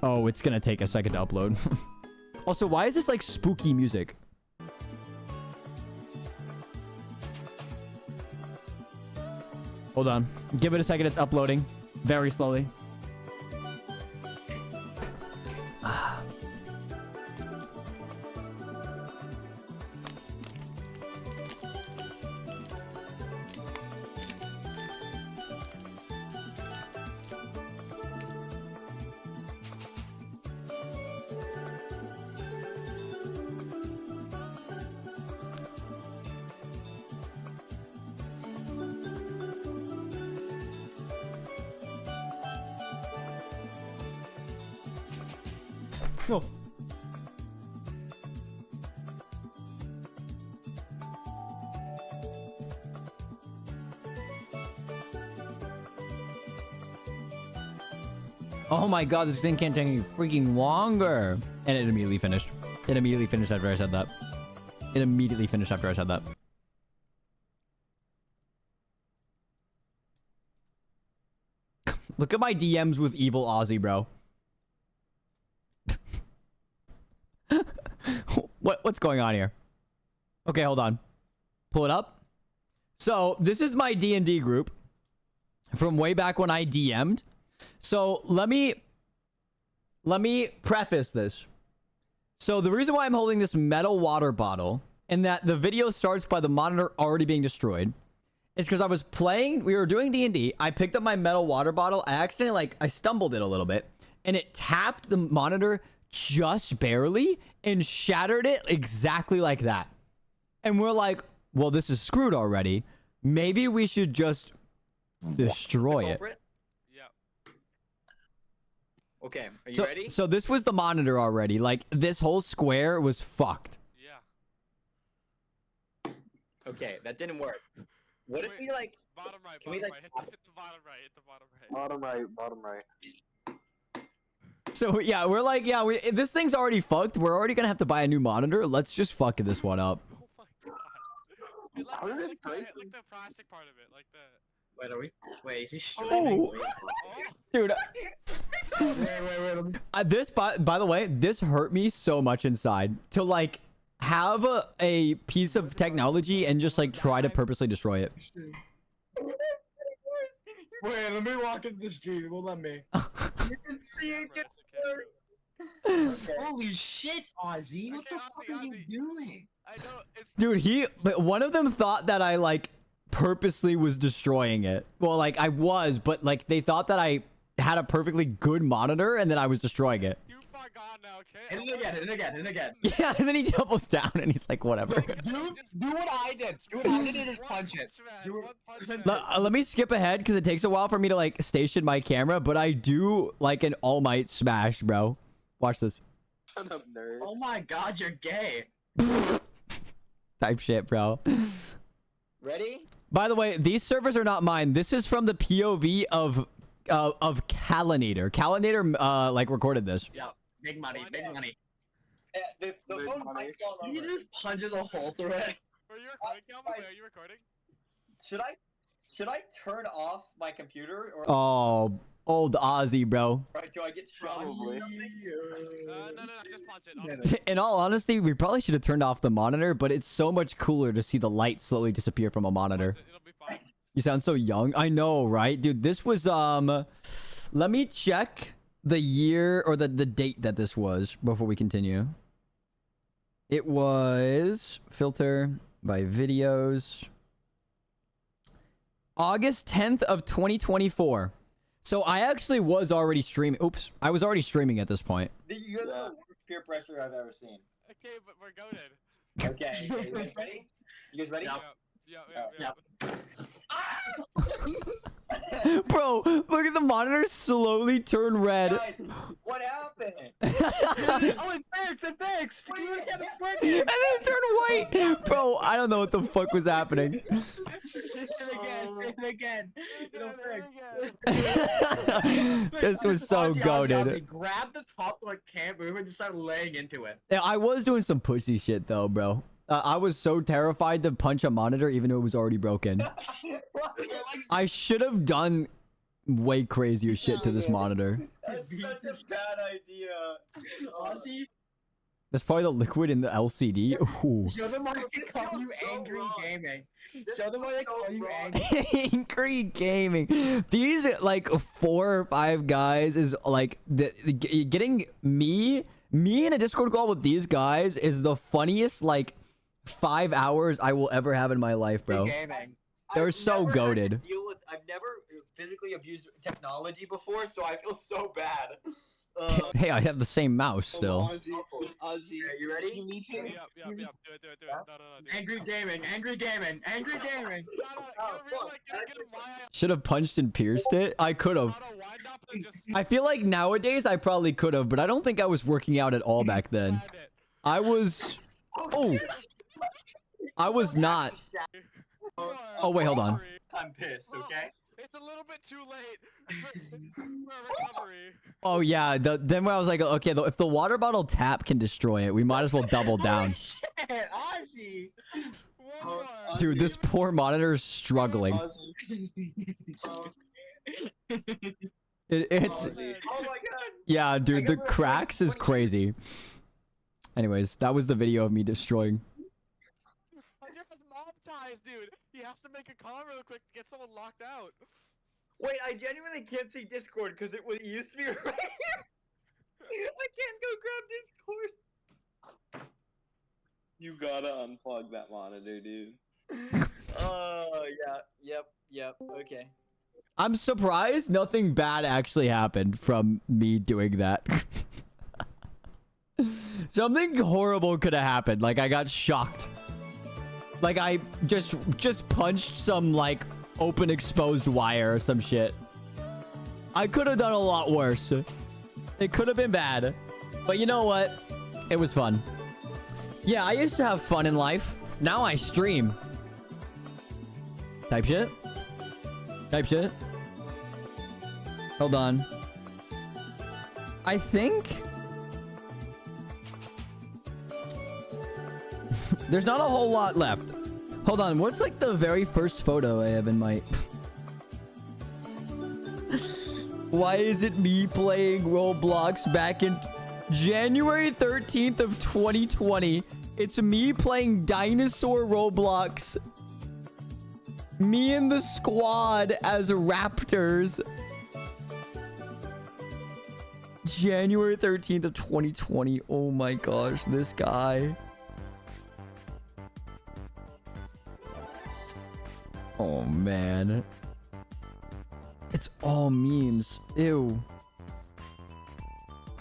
Oh, it's going to take a second to upload. Also, why is this like spooky music? Hold on. Give it a second. It's uploading. Very slowly. No. Oh my god, this thing can't take any freaking longer. And it immediately finished. It immediately finished after I said that. It immediately finished after I said that. Look at my DMs with Evil Ozzy, bro. What's going on here? Okay, hold on. Pull it up. So this is my D&D group from way back when I DM'd. So let me preface this. So the reason why I'm holding this metal water bottle and that the video starts by the monitor already being destroyed is because I was playing. We were doing D&D. I picked up my metal water bottle. I accidentally I stumbled it a little bit and it tapped the monitor just barely and shattered it exactly like that. And we're like, well, this is screwed already. Maybe we should just destroy it. Yeah. Okay, are you ready? So this was the monitor already. Like, this whole square was fucked. Yeah. Okay, that didn't work. What if we like... Bottom right, Can bottom we, like, right. Hit the bottom right, hit the bottom right. Bottom right. So yeah, we're like, yeah, this thing's already fucked. We're already gonna have to buy a new monitor. Let's just fuck this one up. Oh my god. Dude, How did it break? like the plastic part of it, like the... Wait, are we? Wait, is he Oh. streaming? Oh, Dude, Wait. this, by the way, this hurt me so much inside to like have a piece of technology and just like try to purposely destroy it. Wait, let me walk into the street. It won't let me. You can see it get worse. Holy shit, Ozzy! What the Okay, fuck Ozzy, are you Ozzy. doing? I know, it's... Dude, but one of them thought that I like purposely was destroying it. Well, like I was, but like they thought that I had a perfectly good monitor and then I was destroying it. You far gone now, okay? And again. Yeah, and then he doubles down and he's like, whatever. Do what I did. Do what I did and just punch it. Let me skip ahead because it takes a while for me to like station my camera, but I do like an All Might smash, bro. Watch this. Shut up, nerd. Oh my god, you're gay. Type shit, bro. Ready? By the way, these servers are not mine. This is from the POV of Calinator. Calinator like recorded this. Yeah, big money, big money. The Big phone money. might fall He over. just punches a hole through it. Were you recording, Calvin? Wait, are you recording? Should I turn off my computer or Oh, old Ozzy, bro. do I get shot? Probably. No, just punch it. In all honesty, we probably should have turned off the monitor, but it's so much cooler to see the light slowly disappear from a monitor. It'll be fine. You sound so young. I know, right? Dude, this was, let me check the year or the date that this was before we continue. It was filter by videos. August 10th of 2024. So I actually was already streaming. Oops. I was already streaming at this point. You guys are the worst peer pressure I've ever seen. Okay, but we're goaded. Okay, you guys ready? You guys ready? Yep. Bro, look at the monitor slowly turn red. Guys, what happened? Oh, it fixed! And then it turned white. Bro, I don't know what the fuck was happening. Again. This was so goated. Grab the top like can't move and just start laying into it. Yeah, I was doing some pushy shit though, bro. I was so terrified to punch a monitor even though it was already broken. I should have done way crazier shit to this monitor. That's such a bad idea. Ozzy, That's probably the liquid in the LCD. Ooh. show them why they call you Angry Gaming. Show them why they call you Angry. Angry gaming. These like 4 or 5 guys is like getting me in a Discord call with these guys is the funniest like 5 hours I will ever have in my life, bro. Gaming. They're so goated. I've never physically abused technology before, so I feel so bad. Hey, I have the same mouse still. Ozzy, are you ready? Yep. Do it. No. Angry Gaming. No, get him my Should have punched and pierced it. I could have. auto wind up and just I feel like nowadays I probably could have, but I don't think I was working out at all back then. land it. I was. Oh, I was not. Oh wait, hold on. I'm pissed, okay? It's a little bit too late for recovery. Oh yeah. Then when I was like, okay, if the water bottle tap can destroy it, we might as well double down. Shit, Ozzy. One more. Dude, this poor monitor is struggling. It's Oh my god! yeah, dude. The cracks is crazy. Anyways, that was the video of me destroying. Hunter has mob ties, dude. He has to make a call real quick to get someone locked out. Wait, I genuinely can't see Discord because it used to be right here. I can't go grab Discord. You gotta unplug that monitor, dude. Oh yeah, yep. Okay. I'm surprised nothing bad actually happened from me doing that. Something horrible could have happened. Like I got shocked. Like I just punched some like open exposed wire or some shit. I could have done a lot worse. It could have been bad. But you know what? It was fun. Yeah, I used to have fun in life. Now I stream. Type shit. Type shit. Hold on. I think there's not a whole lot left. Hold on. What's like the very first photo I have in my... Why is it me playing Roblox back in January 13th of 2020? It's me playing Dinosaur Roblox. Me and the squad as raptors. January 13th of 2020. Oh my gosh, this guy. Oh man. It's all memes. Ew.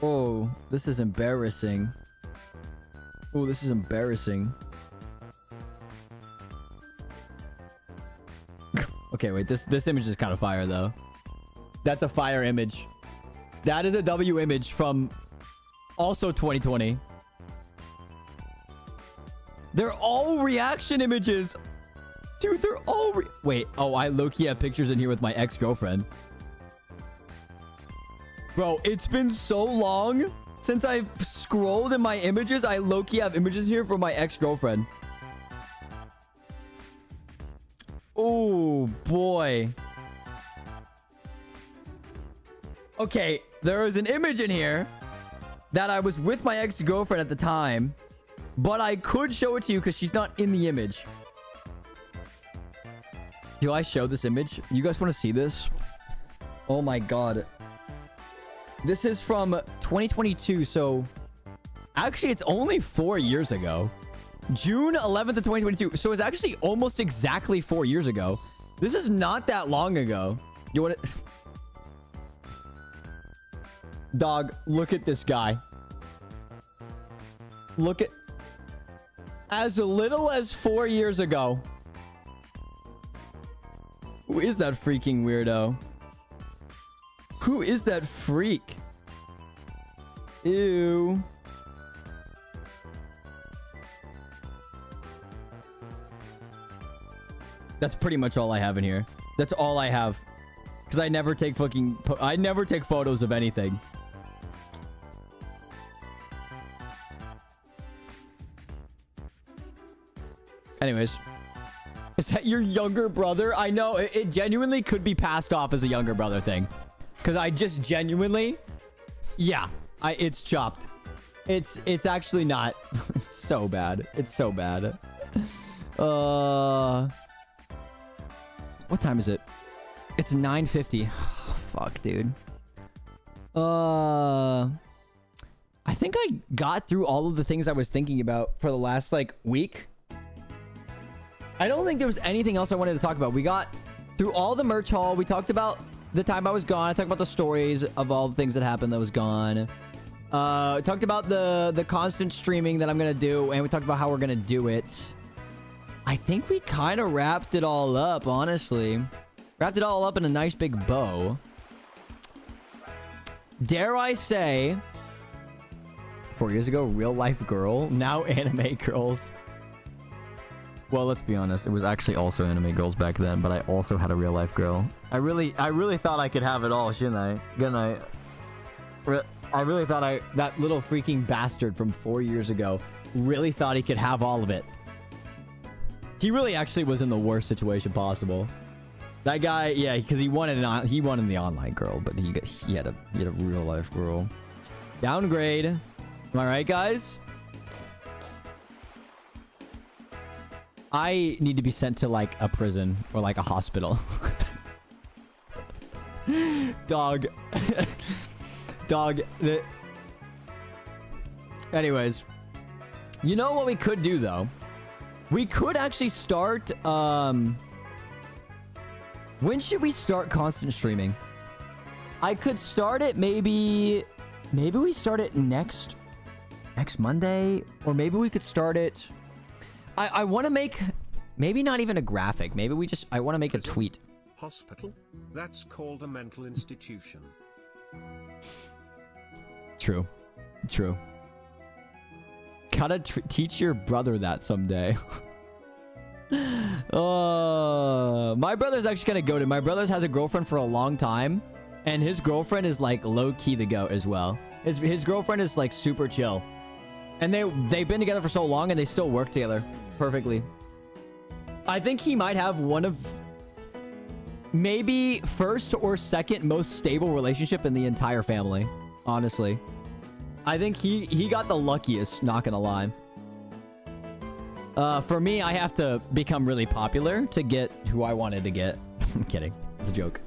Oh, this is embarrassing. Oh, this is embarrassing. Okay, wait. This image is kind of fire though. That's a fire image. That is a W image from also 2020. They're all reaction images. Dude, they're all wait. Oh, I low-key have pictures in here with my ex-girlfriend. Bro, it's been so long since I've scrolled in my images. I low-key have images here from my ex-girlfriend. Oh, boy. Okay, there was an image in here that I was with my ex-girlfriend at the time, but I could show it to you because she's not in the image. Do I show this image? You guys want to see this? Oh my god. This is from 2022, so... Actually, it's only 4 years ago. June 11th of 2022. So it's actually almost exactly 4 years ago. This is not that long ago. You want to... Dog, look at this guy. Look at... As little as 4 years ago. Who is that freaking weirdo? Who is that freak? Ew. That's pretty much all I have in here. That's all I have. Because I never take fucking... I never take photos of anything. Anyways. Is that your younger brother? I know. It genuinely could be passed off as a younger brother thing. Because I just genuinely... Yeah. It's chopped. It's actually not. It's so bad. It's so bad. What time is it? It's 9:50. Fuck, dude. I think I got through all of the things I was thinking about for the last, like, week. I don't think there was anything else I wanted to talk about. We got through all the merch haul. We talked about the time I was gone. I talked about the stories of all the things that happened that was gone. Talked about the constant streaming that I'm gonna do, and we talked about how we're gonna do it. I think we kind of wrapped it all up, honestly. Wrapped it all up in a nice big bow. Dare I say, 4 years ago, real life girl, now anime girls. Well, let's be honest. It was actually also anime girls back then, but I also had a real life girl. I really thought I could have it all, shouldn't I? Didn't I? I really thought that little freaking bastard from 4 years ago really thought he could have all of it. He really actually was in the worst situation possible. That guy, yeah, because he wanted the online girl, but he had a real life girl. Downgrade. Am I right, guys? I need to be sent to like a prison or like a hospital. Dog. Dog. Anyways. You know what we could do though? We could actually start, when should we start constant streaming? I could start it maybe we start it next Monday, or maybe we could start it. I want to make, maybe not even a graphic. Maybe I want to make a tweet. Hospital? That's called a mental institution. True. Gotta teach your brother that someday. My brother's actually gonna go to. My brother's has a girlfriend for a long time, and his girlfriend is like low key the goat as well. His girlfriend is like super chill, and they've been together for so long, and they still work together perfectly. I think he might have one of maybe first or second most stable relationship in the entire family. Honestly. I think he got the luckiest, not gonna lie. For me, I have to become really popular to get who I wanted to get. I'm kidding. It's a joke.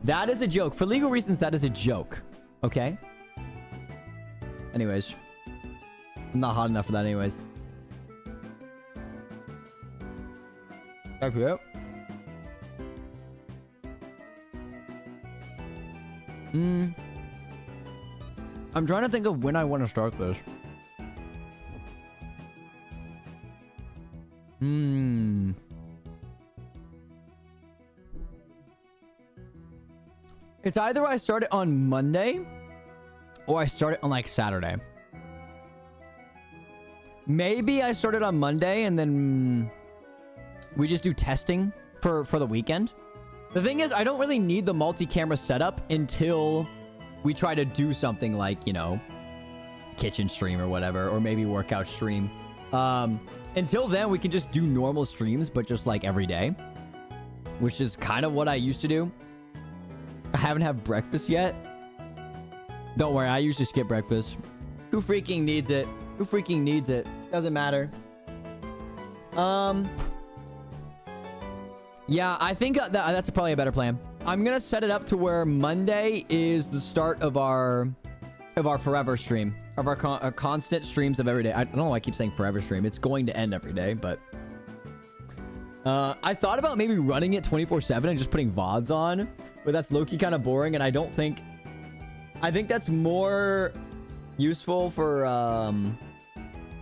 That is a joke. For legal reasons, that is a joke. Okay? Anyways. I'm not hot enough for that anyways. Okay. I'm trying to think of when I want to start this. It's either I start it on Monday or I start it on like Saturday. Maybe I start it on Monday and then we just do testing for the weekend. The thing is, I don't really need the multi-camera setup until we try to do something like, you know, kitchen stream or whatever, or maybe workout stream. Until then, we can just do normal streams, but just like every day, which is kind of what I used to do. I haven't had breakfast yet. Don't worry, I usually skip breakfast. Who freaking needs it? Who freaking needs it? Doesn't matter. Yeah, I think that's probably a better plan. I'm gonna set it up to where Monday is the start of our forever stream, of our constant streams of every day. I don't know why I keep saying forever stream. It's going to end every day, but I thought about maybe running it 24/7 and just putting VODs on, but that's low-key kind of boring, and I think that's more useful for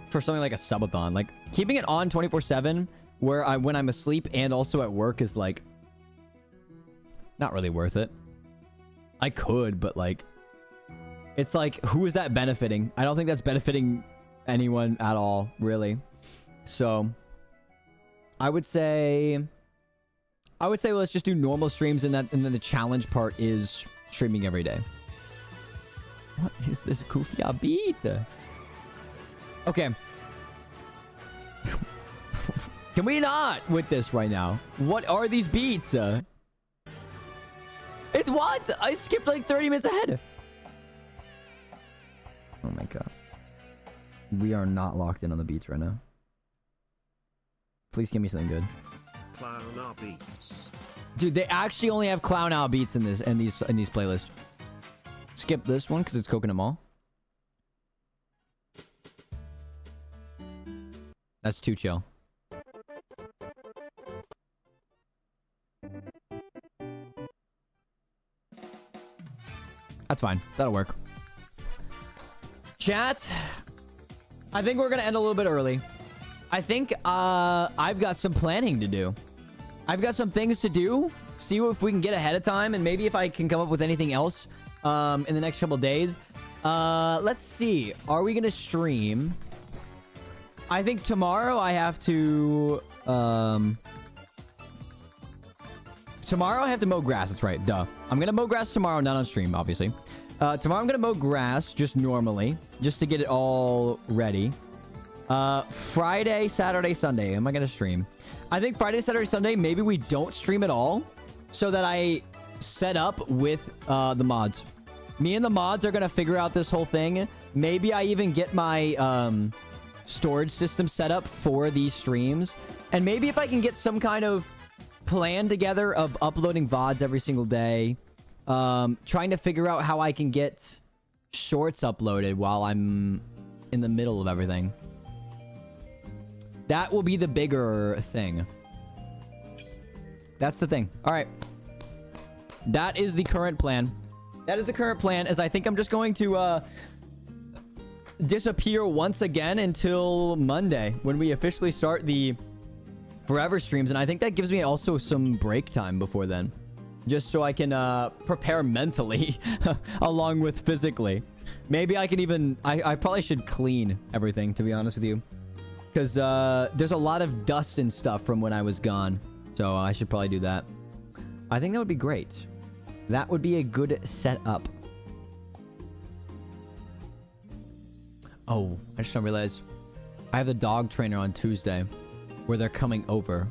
something like a subathon. Like keeping it on 24/7 when I'm asleep and also at work is like not really worth it. I could, but like it's like, who is that benefiting? I don't think that's benefiting anyone at all, really. So I would say let's just do normal streams, and then the challenge part is streaming every day. What is this goofy beat? Okay. Can we not with this right now? What are these beats? It's what? I skipped like 30 minutes ahead. Oh my god. We are not locked in on the beats right now. Please give me something good. Clown R beats. Dude, they actually only have clown out beats in these playlists. Skip this one because it's Coconut Mall. That's too chill. That's fine. That'll work. Chat, I think we're gonna end a little bit early. I think I've got some planning to do. I've got some things to do. See if we can get ahead of time, and maybe if I can come up with anything else in the next couple days. Let's see. Are we gonna stream? I think tomorrow I have to tomorrow I have to mow grass. That's right. Duh. I'm gonna mow grass tomorrow, not on stream, obviously. Tomorrow I'm gonna mow grass just normally, just to get it all ready. Friday, Saturday, Sunday, am I gonna stream? I think Friday, Saturday, Sunday, maybe we don't stream at all, so that I set up with the mods. Me and the mods are gonna figure out this whole thing. Maybe I even get my storage system set up for these streams, and maybe if I can get some kind of plan together of uploading VODs every single day, trying to figure out how I can get shorts uploaded while I'm in the middle of everything. That will be the bigger thing. That's the thing. All right. That is the current plan. That is the current plan, as I think I'm just going to disappear once again until Monday, when we officially start the forever streams. And I think that gives me also some break time before then, just so I can prepare mentally along with physically. Maybe I can even... I probably should clean everything, to be honest with you, because there's a lot of dust and stuff from when I was gone, so I should probably do that. I think that would be great. That would be a good setup. Oh, I just realized I have the dog trainer on Tuesday, where they're coming over.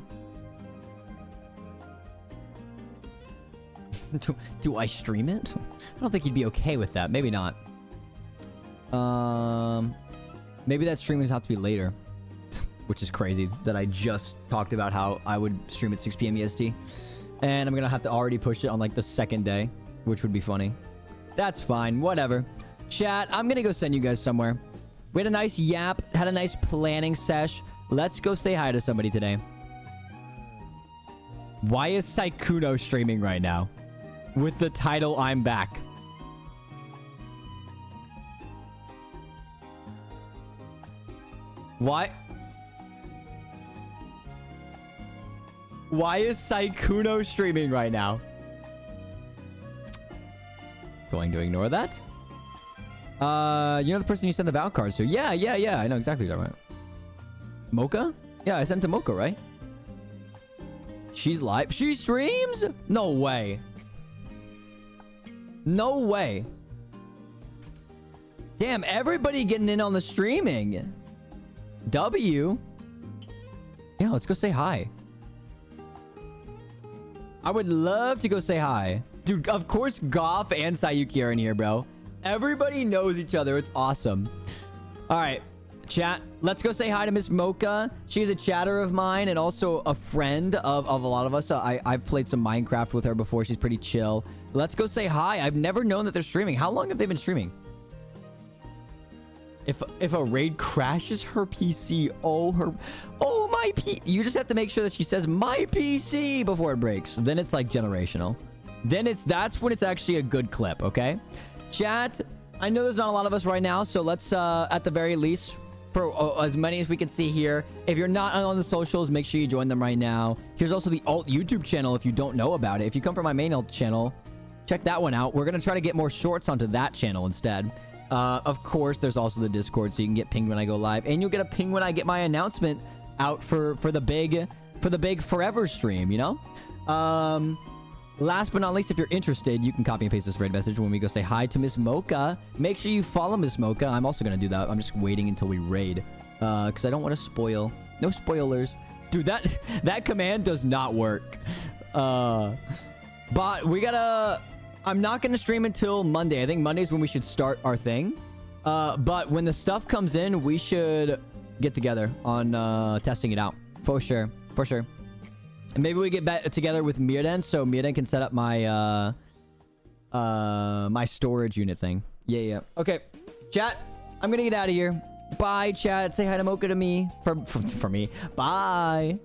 Do I stream it? I don't think he'd be okay with that. Maybe not. Maybe that stream would have to be later, which is crazy that I just talked about how I would stream at 6 p.m. EST, and I'm gonna have to already push it on like the second day, which would be funny. That's fine. Whatever. Chat, I'm gonna go send you guys somewhere. We had a nice yap, had a nice planning sesh. Let's go say hi to somebody today. Why is Saikuno streaming right now with the title I'm back? Why is Saikuno streaming right now? Going to ignore that. You know the person you sent the Val cards to? Yeah. I know exactly what you're talking about. Mocha? Yeah, I sent to Mocha, right? She's live. She streams? No way. No way. Damn, everybody getting in on the streaming. W. Yeah, let's go say hi. I would love to go say hi. Dude, of course Goff and Sayuki are in here, bro. Everybody knows each other. It's awesome. All right. Chat, let's go say hi to Miss Mocha. She's a chatter of mine and also a friend of a lot of us. I've played some Minecraft with her before. She's pretty chill. Let's go say hi. I've never known that they're streaming. How long have they been streaming? If a raid crashes her PC, my PC. You just have to make sure that she says my PC before it breaks. Then it's like generational. That's when it's actually a good clip, okay? Chat, I know there's not a lot of us right now, so let's at the very least, for as many as we can see here, if you're not on the socials, make sure you join them right now. Here's also the alt YouTube channel if you don't know about it. If you come from my main alt channel, check that one out. We're gonna try to get more shorts onto that channel instead. Of course, there's also the Discord, so you can get pinged when I go live, and you'll get a ping when I get my announcement out for the big forever stream. You know. Last but not least, if you're interested, you can copy and paste this raid message when we go say hi to Miss Mocha. Make sure you follow Miss Mocha. I'm also gonna do that. I'm just waiting until we raid, because I don't want to spoil. No spoilers, dude. That command does not work. But we gotta. I'm not going to stream until Monday. I think Monday's when we should start our thing. But when the stuff comes in, we should get together on testing it out. For sure. For sure. And maybe we get back together with Mirden so Mirden can set up my my storage unit thing. Yeah. Okay. Chat, I'm going to get out of here. Bye, chat. Say hi to Mocha to me. For me. Bye.